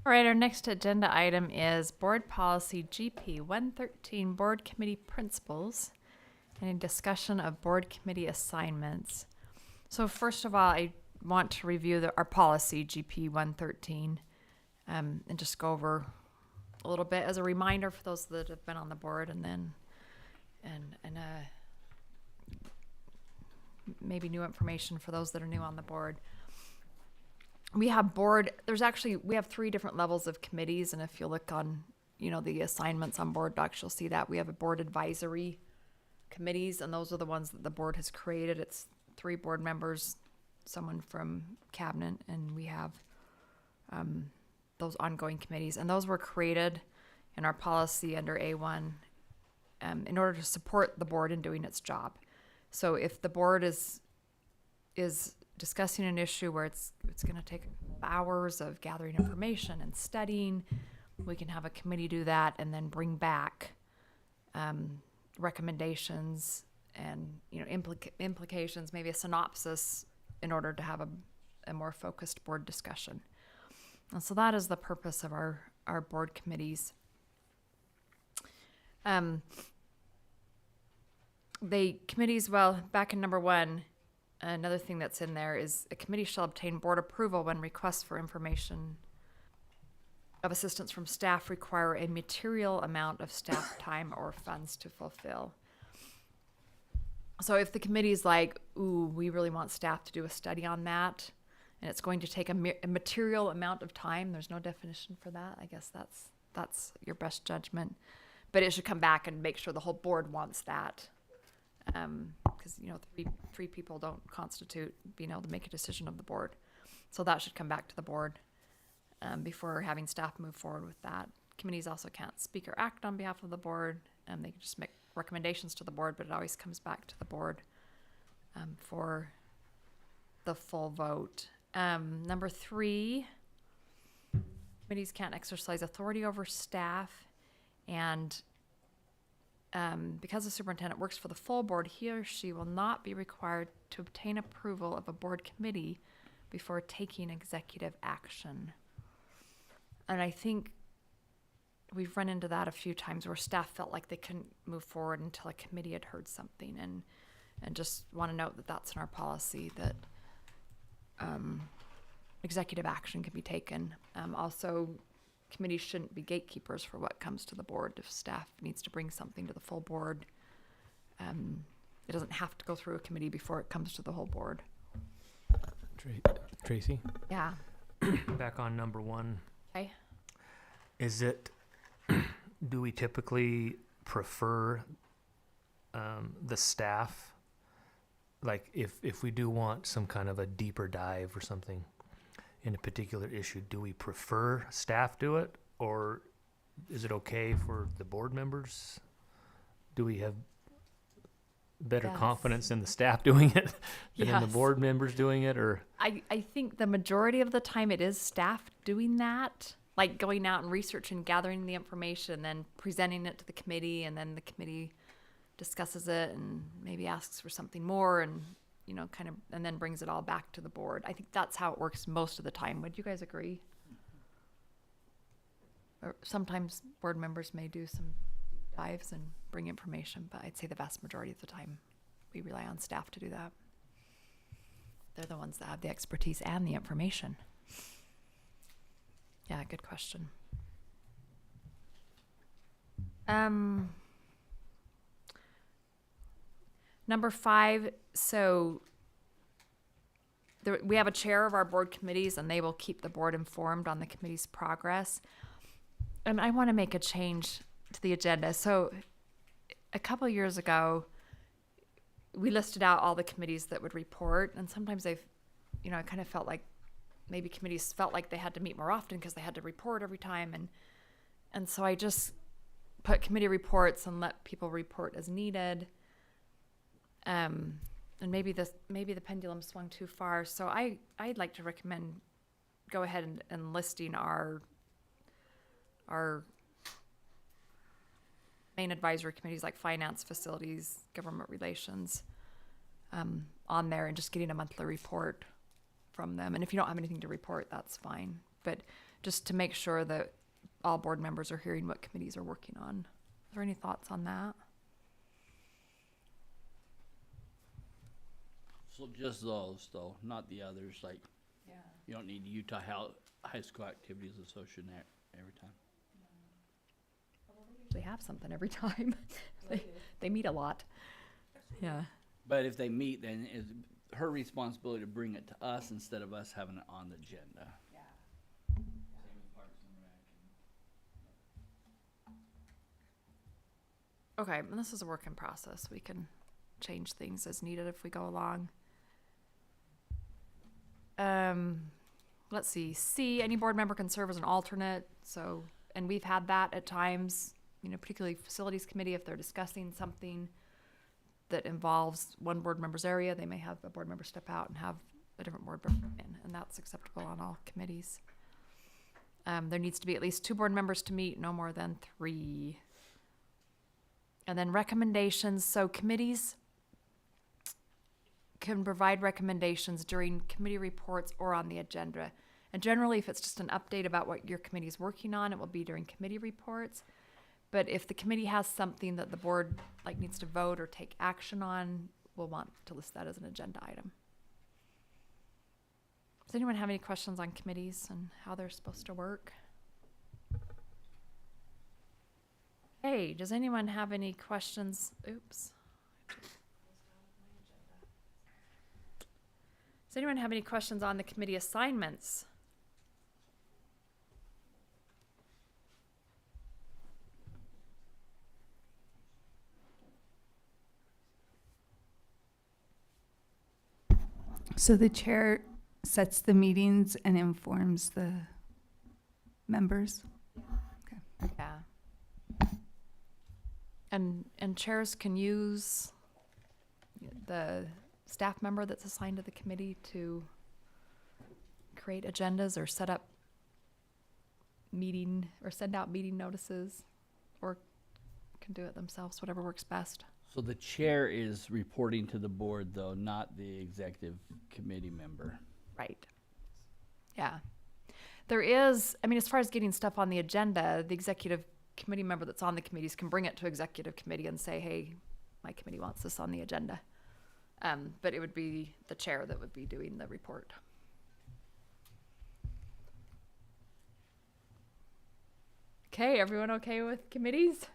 All right, our next agenda item is Board Policy GP 113, Board Committee Principles, and a discussion of Board Committee assignments. So first of all, I want to review our policy GP 113 and just go over a little bit as a reminder for those that have been on the board, and then maybe new information for those that are new on the board. We have we have 3 different levels of committees, and if you look on, the assignments on board docs, you'll see that we have a board advisory committees, and those are the ones that the board has created. It's 3 board members, someone from cabinet, and we have those ongoing committees, and those were created in our policy under A1 in order to support the board in doing its job. So if the board is discussing an issue where it's going to take hours of gathering information and studying, we can have a committee do that and then bring back recommendations and implications, maybe a synopsis, in order to have a more focused board discussion. And so that is the purpose of our board committees. Back in number 1, another thing that's in there is a committee shall obtain board approval when requests for information of assistance from staff require a material amount of staff time or funds to fulfill. So if the committee's like, ooh, we really want staff to do a study on that, and it's going to take a material amount of time, there's no definition for that. I guess that's your best judgment. But it should come back and make sure the whole board wants that. Because, three people don't constitute being able to make a decision of the board. So that should come back to the board before having staff move forward with that. Committees also can't speak or act on behalf of the board. They can just make recommendations to the board, but it always comes back to the board for the full vote. Number 3, committees can't exercise authority over staff, and because the superintendent works for the full board, he or she will not be required to obtain approval of a board committee before taking executive action. And I think we've run into that a few times where staff felt like they couldn't move forward until a committee had heard something, and just want to note that that's in our policy, that executive action can be taken. Also, committees shouldn't be gatekeepers for what comes to the board. If staff needs to bring something to the full board, it doesn't have to go through a committee before it comes to the whole board. Tracy? Yeah. Back on number 1. Okay. Is it, do we typically prefer the staff? Like if we do want some kind of a deeper dive or something in a particular issue, do we prefer staff do it, or is it okay for the board members? Do we have better Yes. confidence in the staff doing it than in the Yes. board members doing it, or? I think the majority of the time it is staff doing that, like going out and researching, gathering the information, then presenting it to the committee, and then the committee discusses it and maybe asks for something more, and kind of, and then brings it all back to the board. I think that's how it works most of the time. Would you guys agree? Or sometimes board members may do some deep dives and bring information, but I'd say the vast majority of the time we rely on staff to do that. They're the ones that have the expertise and the information. Yeah, good question. Number 5, so we have a chair of our board committees, and they will keep the board informed on the committee's progress. And I want to make a change to the agenda. So a couple of years ago, we listed out all the committees that would report, and sometimes I kind of felt like maybe committees felt like they had to meet more often because they had to report every time, and so I just put committee reports and let people report as needed. And maybe the pendulum swung too far, so I'd like to recommend go ahead and listing our main advisory committees like finance, facilities, government relations, on there, and just getting a monthly report from them. And if you don't have anything to report, that's fine. But just to make sure that all board members are hearing what committees are working on. Are there any thoughts on that? So just those, though, not the others, like, you don't need Utah High School Activities Association every time. They have something every time. They meet a lot. Yeah. But if they meet, then it's her responsibility to bring it to us instead of us having it on the agenda. Okay, and this is a work in process. We can change things as needed if we go along. Let's see. C, any board member can serve as an alternate. So, and we've had that at times, particularly facilities committee, if they're discussing something that involves one board member's area, they may have a board member step out and have a different board member in, and that's acceptable on all committees. There needs to be at least 2 board members to meet, no more than 3. And then recommendations. So committees can provide recommendations during committee reports or on the agenda. And generally, if it's just an update about what your committee is working on, it will be during committee reports. But if the committee has something that the board needs to vote or take action on, we'll want to list that as an agenda item. Does anyone have any questions on committees and how they're supposed to work? Hey, does anyone have any questions? Oops. Does anyone have any questions on the committee assignments? So the chair sets the meetings and informs the members? Yeah. And chairs can use the staff member that's assigned to the committee to create agendas or set up meeting or send out meeting notices, or can do it themselves, whatever works best. So the chair is reporting to the board, though, not the executive committee member. Right. Yeah. There is, I mean, as far as getting stuff on the agenda, the executive committee member that's on the committees can bring it to executive committee and say, hey, my committee wants this on the agenda. But it would be the chair that would be doing the report. Okay, everyone okay with committees?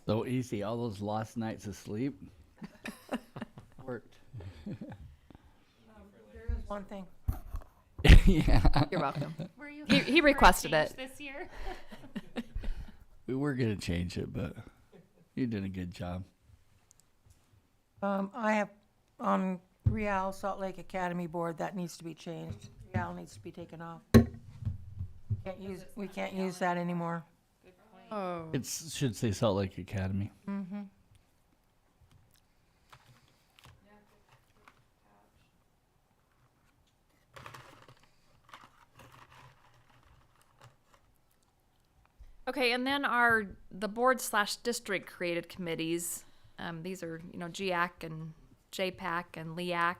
So easy, all those lost nights of sleep worked. There is one thing. Yeah. You're welcome. Were you He hoping for a requested change it. this year? We were gonna change it, but you did a good job. I have on Real Salt Lake Academy Board, that needs to be changed. Real needs to be taken off. We can't use that anymore. Oh. It should say Salt Lake Academy. Mm-hmm. Okay, and then the board / district created committees. These are, GIAC and JPAC and LEAC.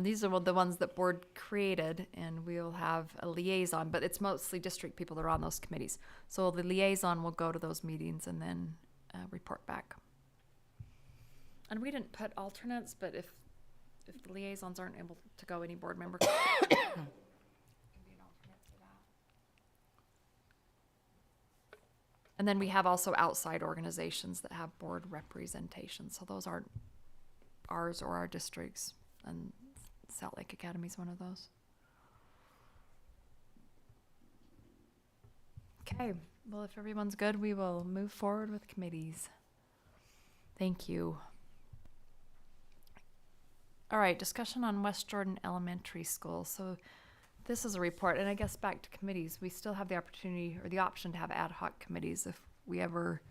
These are the ones that board created, and we'll have a liaison, but it's mostly district people that are on those committees. So the liaison will go to those meetings and then report back. And we didn't put alternates, but if the liaisons aren't able to go, any board member can be an alternate for that. And then we have also outside organizations that have board representation. So those aren't ours or our districts, and Salt Lake Academy is one of those. Okay, well, if everyone's good, we will move forward with committees. Thank you. All right, discussion on West Jordan Elementary School. So this is a report, and I guess back to committees. We still have the opportunity or the option to have ad hoc committees if we ever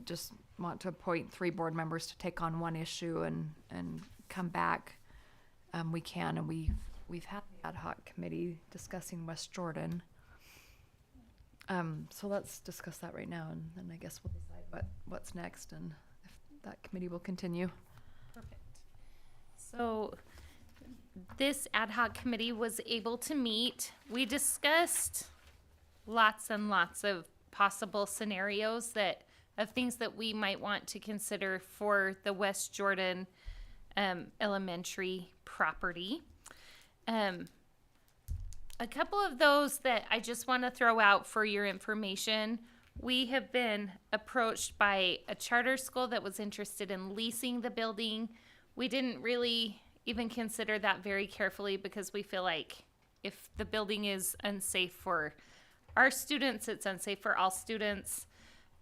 just want to appoint 3 board members to take on one issue and come back. We can, and we've had the ad hoc committee discussing West Jordan. So let's discuss that right now, and then I guess we'll decide what's next and if that committee will continue. Perfect. So this ad hoc committee was able to meet. We discussed lots and lots of possible scenarios of things that we might want to consider for the West Jordan elementary property. A couple of those that I just want to throw out for your information. We have been approached by a charter school that was interested in leasing the building. We didn't really even consider that very carefully because we feel like if the building is unsafe for our students, it's unsafe for all students.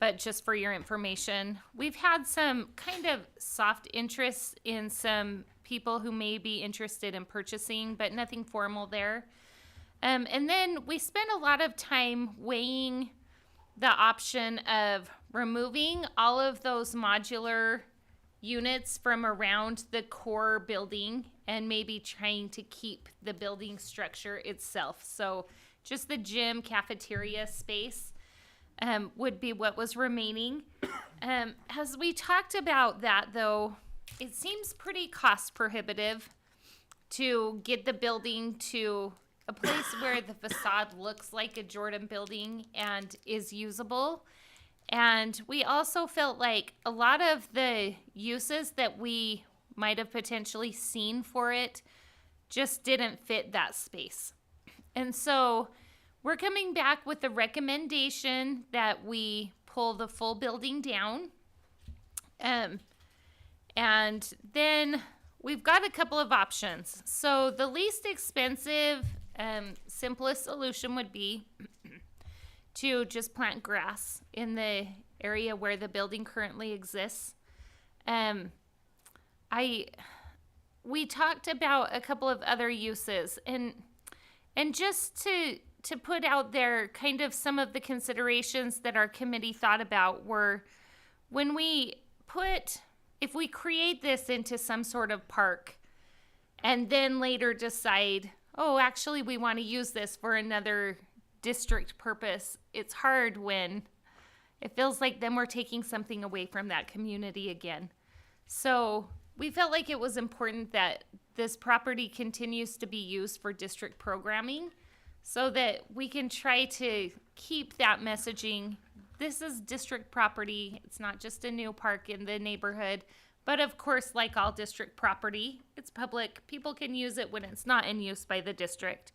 But just for your information, we've had some kind of soft interest in some people who may be interested in purchasing, but nothing formal there. And then we spent a lot of time weighing the option of removing all of those modular units from around the core building and maybe trying to keep the building structure itself. So just the gym cafeteria space would be what was remaining. As we talked about that, though, it seems pretty cost prohibitive to get the building to a place where the facade looks like a Jordan building and is usable. And we also felt like a lot of the uses that we might have potentially seen for it just didn't fit that space. And so we're coming back with the recommendation that we pull the full building down. And then we've got a couple of options. So the least expensive, simplest solution would be to just plant grass in the area where the building currently exists. We talked about a couple of other uses, and just to put out there kind of some of the considerations that our committee thought about were when if we create this into some sort of park and then later decide, oh, actually we want to use this for another district purpose, it's hard when it feels like then we're taking something away from that community again. So we felt like it was important that this property continues to be used for district programming so that we can try to keep that messaging. This is district property. It's not just a new park in the neighborhood. But of course, like all district property, it's public. People can use it when it's not in use by the district.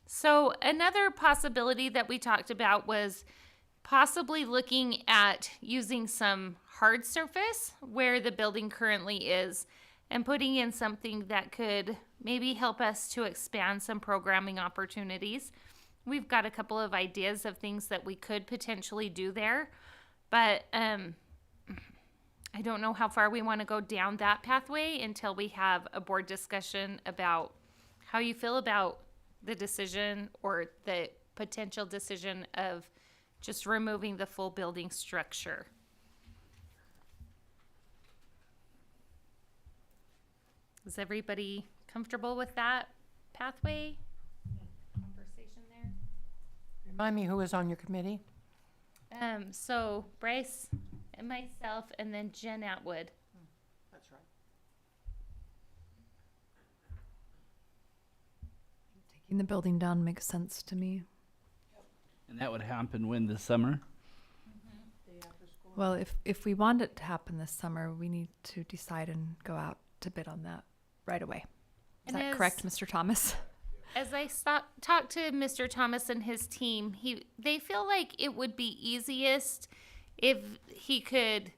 So another possibility that we talked about was possibly looking at using some hard surface where the building currently is and putting in something that could maybe help us to expand some programming opportunities. We've got a couple of ideas of things that we could potentially do there, but I don't know how far we want to go down that pathway until we have a board discussion about how you feel about the decision or the potential decision of just removing the full building structure. Is everybody comfortable with that pathway? Conversation there? Remind me who is on your committee? So Bryce and myself and then Jen Atwood. That's right. Taking the building down makes sense to me. And that would happen when this summer? Well, if we want it to happen this summer, we need to decide and go out to bid on that right away. Is And that correct, Mr. Thomas? As I talked to Mr. Thomas and his team, they feel like it would be easiest if he could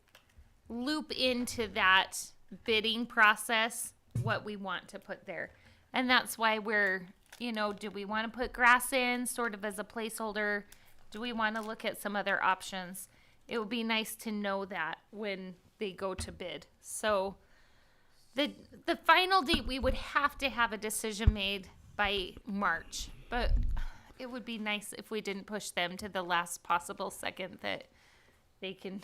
loop into that bidding process what we want to put there. And that's why we're, do we want to put grass in sort of as a placeholder? Do we want to look at some other options? It would be nice to know that when they go to bid. So the final date, we would have to have a decision made by March, but it would be nice if we didn't push them to the last possible second that they can.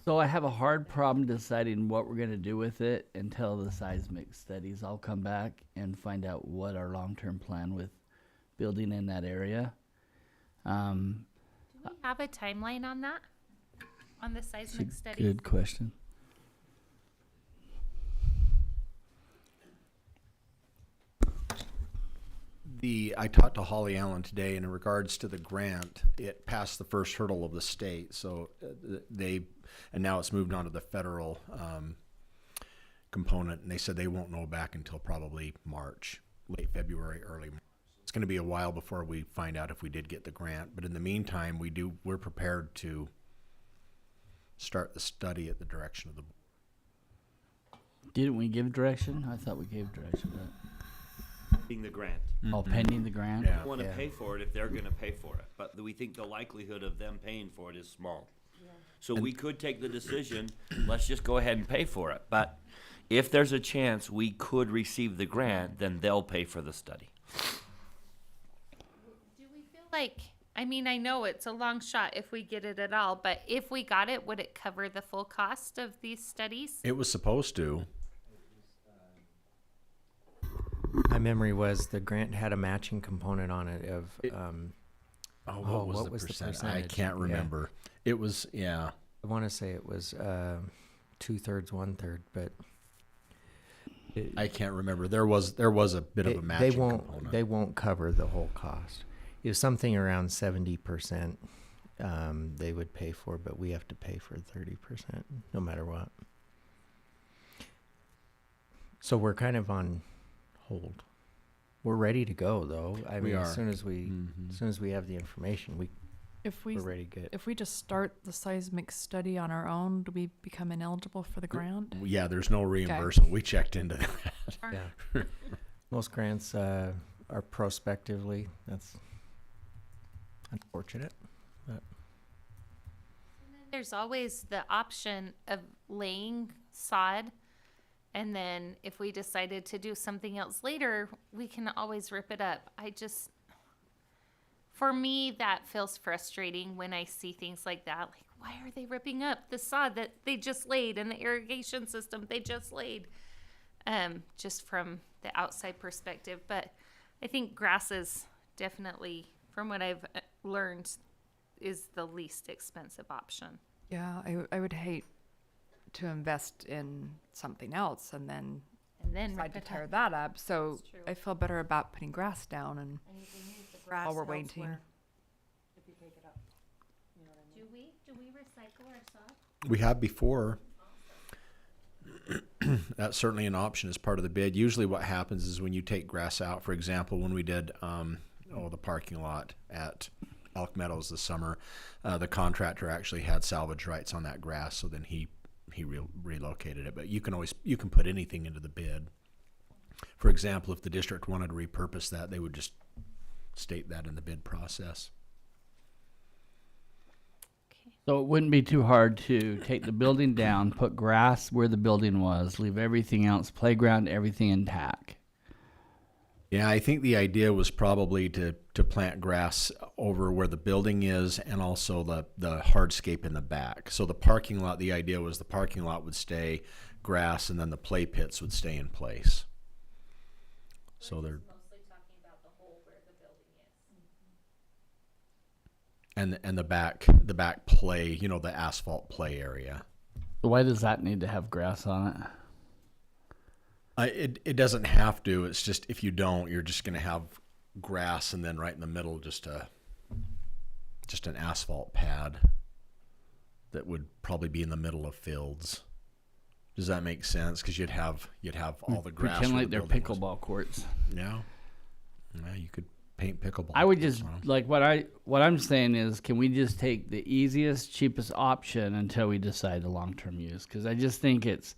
So I have a hard problem deciding what we're going to do with it until the seismic studies all come back and find out what our long-term plan with building in that area. Do we have a timeline on that? On the seismic study? Good question. I talked to Holly Allen today, and in regards to the grant, it passed the first hurdle of the state. So and now it's moved on to the federal component, and they said they won't know back until probably March, late February, early March. It's going to be a while before we find out if we did get the grant. But in the meantime, we're prepared to start the study at the direction of the board. Didn't we give direction? I thought we gave direction. Pending the grant. Oh, pending the grant? We want to pay for it if they're going to pay for it, but we think the likelihood of them paying for it is small. So we could take the decision, let's just go ahead and pay for it. But if there's a chance we could receive the grant, then they'll pay for the study. Do we feel like, I know it's a long shot if we get it at all, but if we got it, would it cover the full cost of these studies? It was supposed to. My memory was the grant had a matching component on it of, what was the percentage? I can't remember. Yeah. It was, I want to say it was 2/3, 1/3, but I can't remember. There was a bit of a matching component. They won't cover the whole cost. It was something around 70% they would pay for, but we have to pay for 30% no matter what. So we're kind of on hold. We're ready to go, though. As soon as we have the information, we're ready to get. If we just start the seismic study on our own, do we become ineligible for the grant? Yeah, there's no reimbursement. We checked into that. Yeah. Most grants are prospectively. That's unfortunate. But There's always the option of laying sod. And then if we decided to do something else later, we can always rip it up. for me, that feels frustrating when I see things like that. Like, why are they ripping up the sod that they just laid and the irrigation system they just laid? Just from the outside perspective. But I think grass is definitely, from what I've learned, is the least expensive option. Yeah, I would hate to invest in something else and then decide to tear that up. So I feel better about putting grass down and while we're waiting. Do we recycle our sod? We have before. That's certainly an option as part of the bid. Usually what happens is when you take grass out, for example, when we did the parking lot at Elk Meadows this summer, the contractor actually had salvage rights on that grass, so then he relocated it. But you can put anything into the bid. For example, if the district wanted to repurpose that, they would just state that in the bid process. So it wouldn't be too hard to take the building down, put grass where the building was, leave everything else, playground, everything intact. Yeah, I think the idea was probably to plant grass over where the building is and also the hardscape in the back. So the parking lot, the idea was the parking lot would stay grass and then the play pits would stay in place. So they're Mostly talking about the hole where the building is. and the back play, the asphalt play area. So why does that need to have grass on it? It doesn't have to. It's just if you don't, you're just going to have grass and then right in the middle just an asphalt pad that would probably be in the middle of fields. Does that make sense? Because you'd have all the grass. Pretend where like the they're building was. pickleball courts. Yeah, you could paint pickleball. I would just courts on 'em. like what I'm saying is, can we just take the easiest, cheapest option until we decide the long-term use? Because I just think it's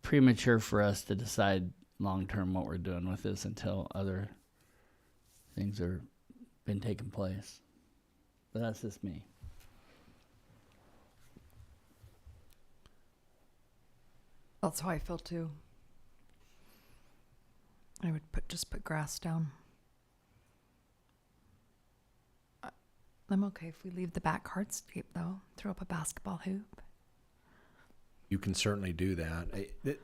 premature for us to decide long-term what we're doing with this until other things are been taking place. But that's just me. That's how I feel too. I would just put grass down. I'm okay if we leave the back hardscape though. Throw up a basketball hoop. You can certainly do that.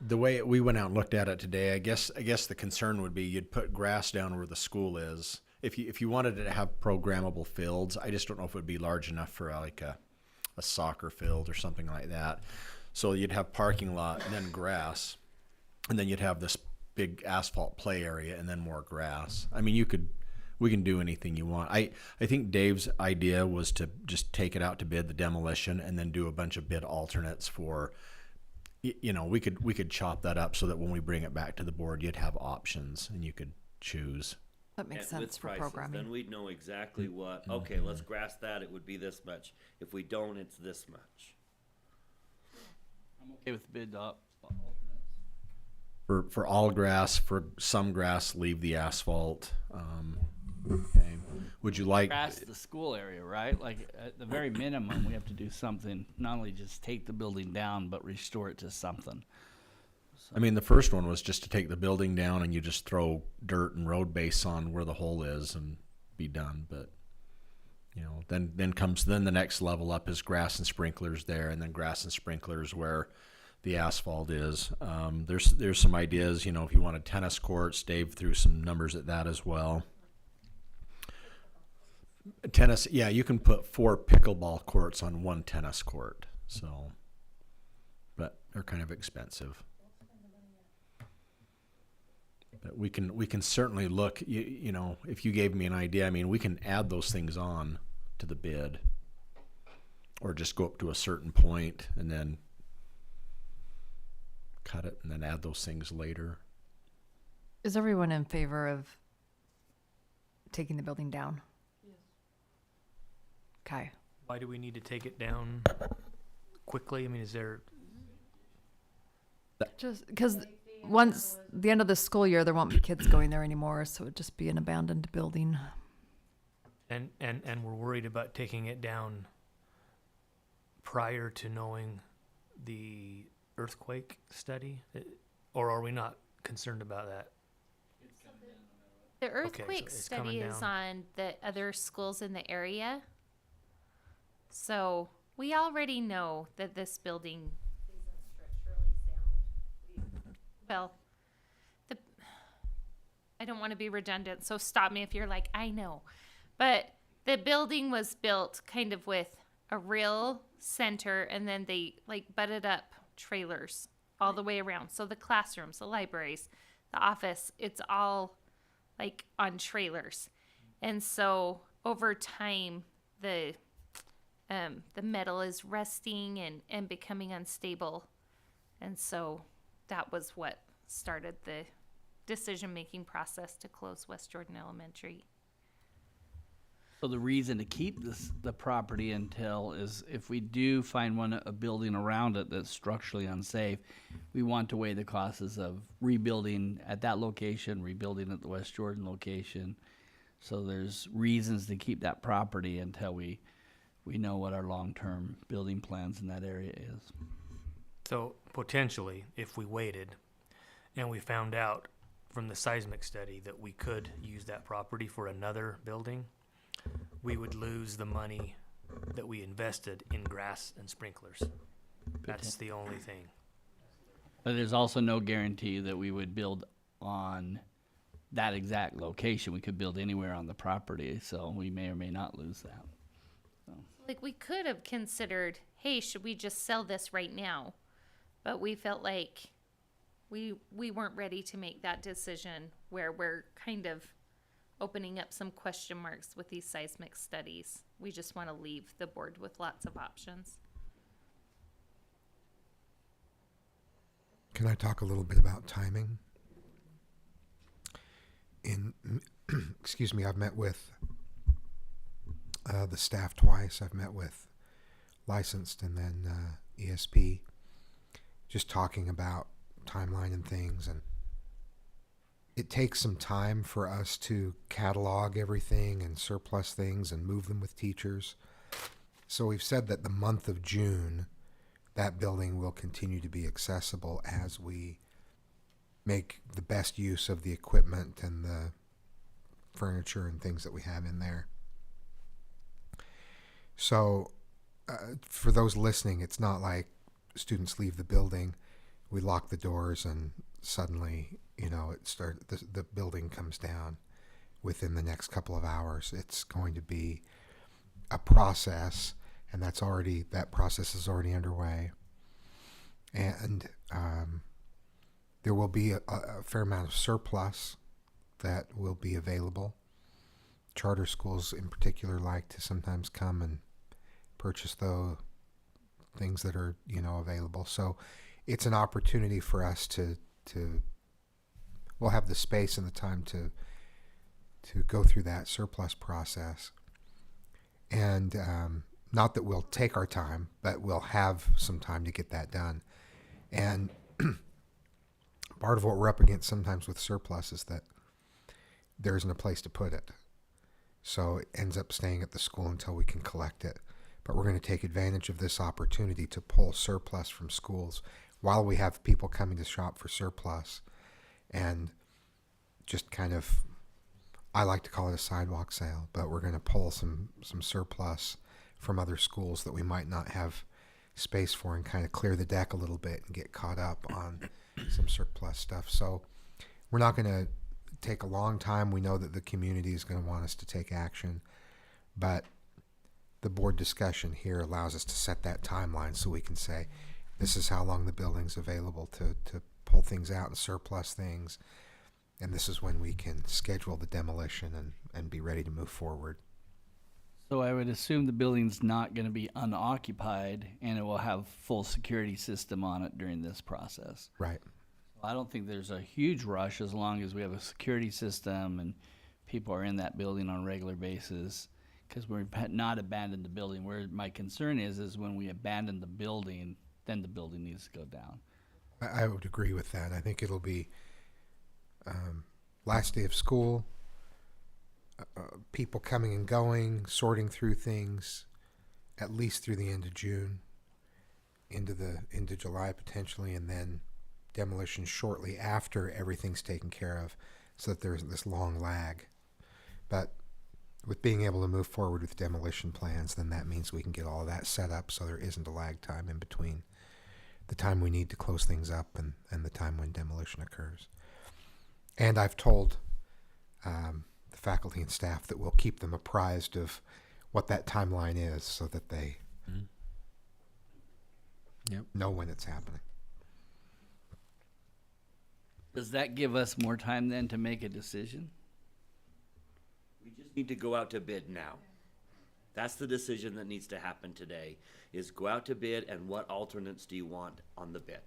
The way we went out and looked at it today, I guess the concern would be you'd put grass down where the school is. If you wanted to have programmable fields, I just don't know if it would be large enough for like a soccer field or something like that. So you'd have parking lot and then grass, and then you'd have this big asphalt play area and then more grass. I mean, we can do anything you want. I think Dave's idea was to just take it out to bid, the demolition, and then do a bunch of bid alternates for, we could chop that up so that when we bring it back to the board, you'd have options and you could choose. That makes And with sense for prices, programming. Then we'd know exactly what, okay, let's grass that, it would be this much. If we don't, it's this much. I'm okay with bid alternates. For all grass, for some grass, leave the asphalt. Okay. Would you like Grass the school area, right? Like at the very minimum, we have to do something. Not only just take the building down, but restore it to something. I mean, the first one was just to take the building down and you just throw dirt and road base on where the hole is and be done. But, then the next level up is grass and sprinklers there, and then grass and sprinklers where the asphalt is. There's some ideas, if you wanted tennis courts, Dave threw some numbers at that as well. Tennis, yeah, you can put 4 pickleball courts on 1 tennis court. So, but they're kind of expensive. But we can certainly look. If you gave me an idea, I mean, we can add those things on to the bid, or just go up to a certain point and then cut it and then add those things later. Is everyone in favor of taking the building down? Yes. Okay. Why do we need to take it down quickly? I mean, is there? Just because once the end of the school year, there won't be kids going there anymore, so it'd just be an abandoned building. And we're worried about taking it down prior to knowing the earthquake study, or are we not concerned about that? The so earthquake it's coming study is down. on the other schools in the area. So we already know that this building isn't structurally sound. Well, I don't want to be redundant, so stop me if you're like, I know. But the building was built kind of with a real center, and then they like butted up trailers all the way around. So the classrooms, the libraries, the office, it's all like on trailers. And so over time, the metal is rusting and becoming unstable. And so that was what started the decision-making process to close West Jordan Elementary. So the reason to keep the property until is if we do find a building around it that's structurally unsafe, we want to weigh the costs of rebuilding at that location, rebuilding at the West Jordan location. So there's reasons to keep that property until we know what our long-term building plans in that area is. So potentially, if we waited and we found out from the seismic study that we could use that property for another building, we would lose the money that we invested in grass and sprinklers. That's the only thing. But there's also no guarantee that we would build on that exact location. We could build anywhere on the property, so we may or may not lose that. Like, we could have considered, hey, should we just sell this right now? But we felt like we weren't ready to make that decision where we're kind of opening up some question marks with these seismic studies. We just want to leave the board with lots of options. Can I talk a little bit about timing? Excuse me, I've met with the staff twice. I've met with licensed and then ESP, just talking about timeline and things, and it takes some time for us to catalog everything and surplus things and move them with teachers. So we've said that the month of June, that building will continue to be accessible as we make the best use of the equipment and the furniture and things that we have in there. So for those listening, it's not like students leave the building, we lock the doors, and suddenly, the building comes down within the next couple of hours. It's going to be a process, and that process is already underway. And there will be a fair amount of surplus that will be available. Charter schools in particular like to sometimes come and purchase the things that are, available. So it's an opportunity for us we'll have the space and the time to go through that surplus process. And not that we'll take our time, but we'll have some time to get that done. And part of what we're up against sometimes with surplus is that there isn't a place to put it. So it ends up staying at the school until we can collect it. But we're going to take advantage of this opportunity to pull surplus from schools while we have people coming to shop for surplus, and just kind of, I like to call it a sidewalk sale, but we're going to pull some surplus from other schools that we might not have space for and kind of clear the deck a little bit and get caught up on some surplus stuff. So we're not going to take a long time. We know that the community is going to want us to take action, but the board discussion here allows us to set that timeline so we can say, this is how long the building's available to pull things out and surplus things, and this is when we can schedule the demolition and be ready to move forward. So I would assume the building's not going to be unoccupied, and it will have full security system on it during this process. Right. I don't think there's a huge rush as long as we have a security system and people are in that building on a regular basis, because we're not abandoned the building. Where my concern is when we abandon the building, then the building needs to go down. I would agree with that. I think it'll be last day of school, people coming and going, sorting through things, at least through the end of June, into July potentially, and then demolition shortly after everything's taken care of. so that there's this long lag. But with being able to move forward with demolition plans, then that means we can get all of that set up so there isn't a lag time in between the time we need to close things up and the time when demolition occurs. And I've told the faculty and staff that we'll keep them apprised of what that timeline is so that they know when it's happening. Does that give us more time then to make a decision? We just need to go out to bid now. That's the decision that needs to happen today, is go out to bid, and what alternates do you want on the bid?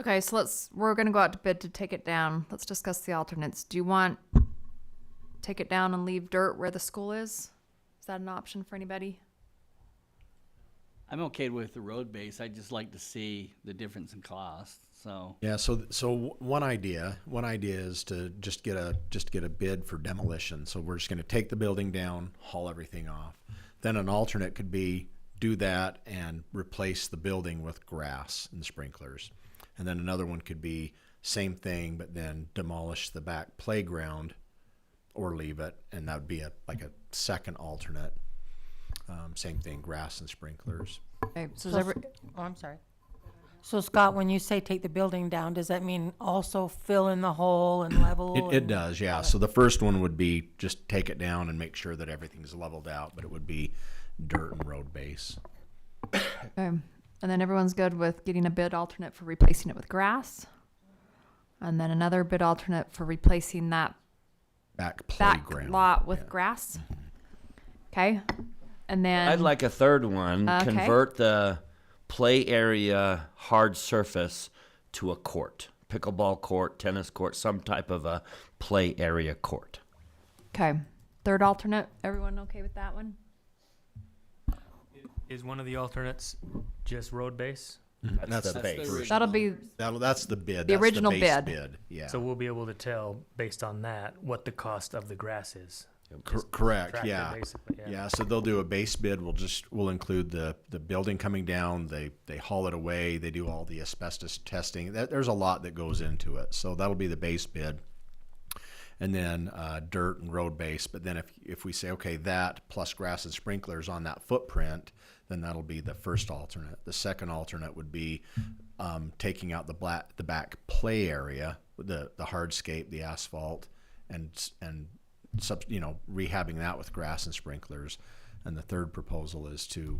Okay, so we're gonna go out to bid to take it down. Let's discuss the alternates. Do you want take it down and leave dirt where the school is? Is that an option for anybody? I'm okay with the road base. I'd just like to see the difference in cost. So Yeah, so one idea is to just get a bid for demolition. So we're just going to take the building down, haul everything off. Then an alternate could be do that and replace the building with grass and sprinklers. And then another one could be same thing, but then demolish the back playground or leave it, and that would be like a second alternate. Same thing, grass and sprinklers. Okay, so Oh, I'm sorry. So Scott, when you say take the building down, does that mean also fill in the hole and level? It does, yeah. So the first one would be just take it down and make sure that everything's leveled out, but it would be dirt and road base. Okay. And then everyone's good with getting a bid alternate for replacing it with grass. And then another bid alternate for replacing that back back playground lot with grass. Okay. And then I'd like a third one, Okay. convert the play area hard surface to a court, pickleball court, tennis court, some type of a play area court. Okay. Third alternate. Everyone okay with that one? Is one of the alternates just road base? That's the base. first. That'll be That's the bid. The That's original base bid. Yeah. So we'll be able to tell based on that what the cost of the grass is. Correct. Tractor, Yeah. basically, yeah. Yeah. So they'll do a base bid. We'll include the building coming down. They haul it away. They do all the asbestos testing. There's a lot that goes into it. So that'll be the base bid. And then dirt and road base. But then if we say, okay, that plus grass and sprinklers on that footprint, then that'll be the first alternate. The second alternate would be taking out the back play area, the hardscape, the asphalt, and rehabbing that with grass and sprinklers. And the third proposal is to,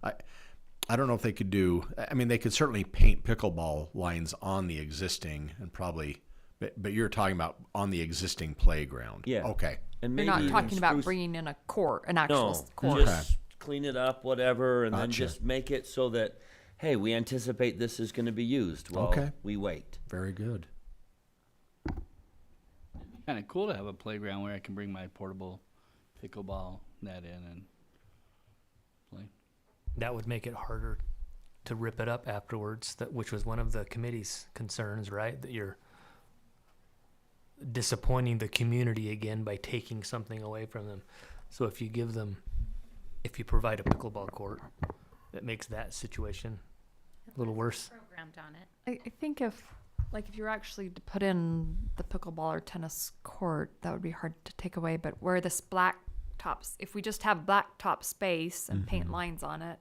I don't know if they could do, I mean, they could certainly paint pickleball lines on the existing and probably, but you're talking about on the existing playground. Yeah. Okay. And You're maybe not talking about spruce- bringing in a court, an actual No, court. just clean it up, whatever, and then Gotcha. just make it so that, hey, we anticipate this is going to be used while Okay. we wait. Very good. kind of cool to have a playground where I can bring my portable pickleball net in and play. That would make it harder to rip it up afterwards, which was one of the committee's concerns, right? That you're disappointing the community again by taking something away from them. So if you provide a pickleball court, that makes that situation a little worse. Programmed on it. I think if you're actually to put in the pickleball or tennis court, that would be hard to take away. But where this black tops, if we just have black top space and paint lines on it,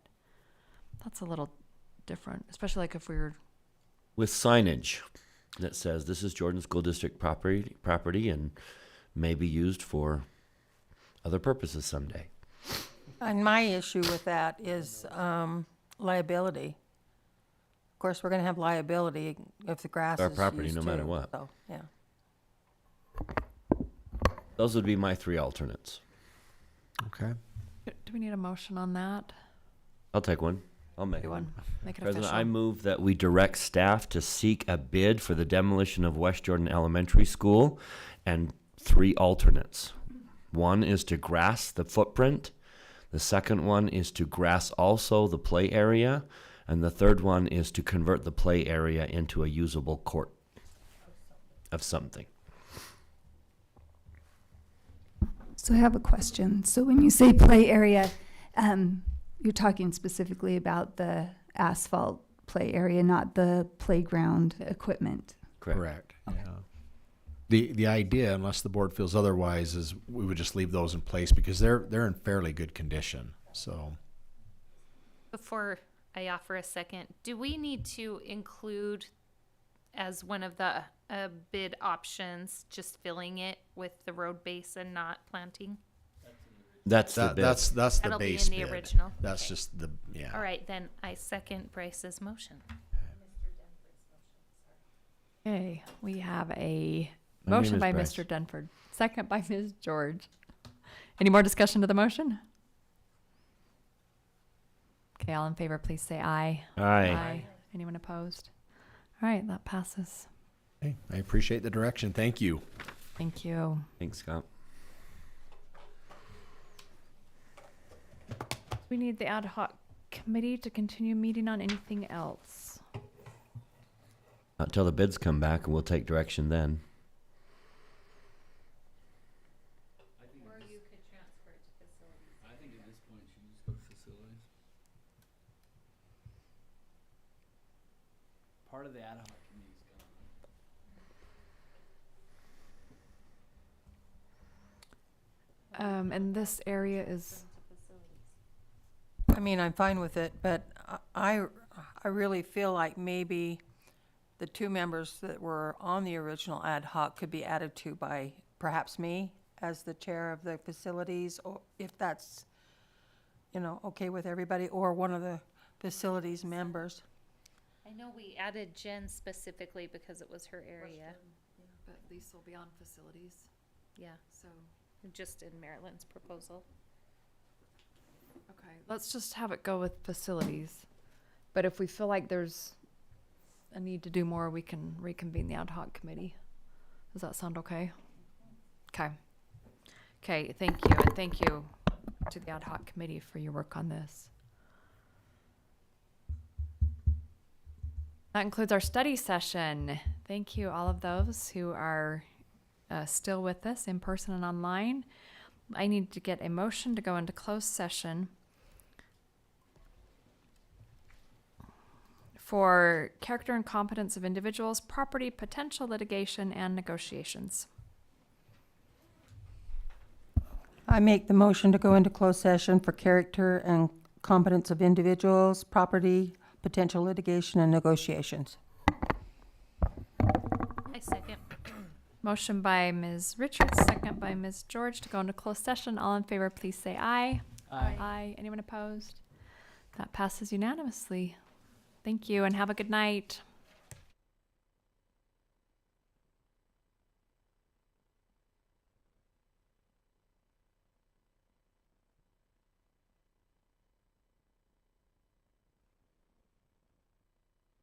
that's a little different, especially like if we were. With signage that says this is Jordan School District property and may be used for other purposes someday. And my issue with that is liability. Of course, we're going to have liability if the grass Our is property, used no matter too, what. So, yeah. Those would be my three alternates. Okay. Do we need a motion on that? I'll take one. I'll make Do one. Make it President, official. I move that we direct staff to seek a bid for the demolition of West Jordan Elementary School and three alternates. One is to grass the footprint. The second one is to grass also the play area. And the third one is to convert the play area into a usable court of something. So I have a question. So when you say play area, you're talking specifically about the asphalt play area, not the playground equipment. Correct. Yeah. The idea, unless the board feels otherwise, is we would just leave those in place because they're in fairly good condition. So Before I offer a second, do we need to include as one of the bid options just filling it with the road base and not planting? That's the bid. that's the That'll be base in the bid. original. That's Okay. just the yeah. All right, then I second Bryce's motion. Okay, we have a My name motion is by Bryce. Mr. Dunford, second by Ms. George. Any more discussion to the motion? Okay, all in favor, please say aye. Aye. Anyone opposed? All right, that passes. Hey, I appreciate the direction. Thank you. Thank you. Thanks, Scott. We need the ad hoc committee to continue meeting on anything else. Not till the bids come back, and we'll take direction then. Or you could transfer it to facilities. I think at this point, you just go to facilities. Part of the ad hoc committee's gone. And this area is, I mean, I'm fine with it, but I really feel like maybe the two members that were on the original ad hoc could be added to by perhaps me as the chair of the facilities, or if that's, okay with everybody, or one of the facilities members. I know we added Jen specifically because it was her area. but Lisa will be on facilities, Yeah, so, just in Maryland's proposal. okay, let's just have it go with facilities. But if we feel like there's a need to do more, we can reconvene the ad hoc committee. Does that sound okay? Okay. Okay, thank you, and thank you to the ad hoc committee for your work on this. That includes our study session. Thank you, all of those who are still with us in person and online. I need to get a motion to go into closed session for character and competence of individuals, property, potential litigation, and negotiations. I make the motion to go into closed session for character and competence of individuals, property, potential litigation, and negotiations. I second. Motion by Ms. Richards, second by Ms. George to go into closed session. All in favor, please say aye. Aye. Aye. Anyone opposed? That passes unanimously. Thank you and have a good night.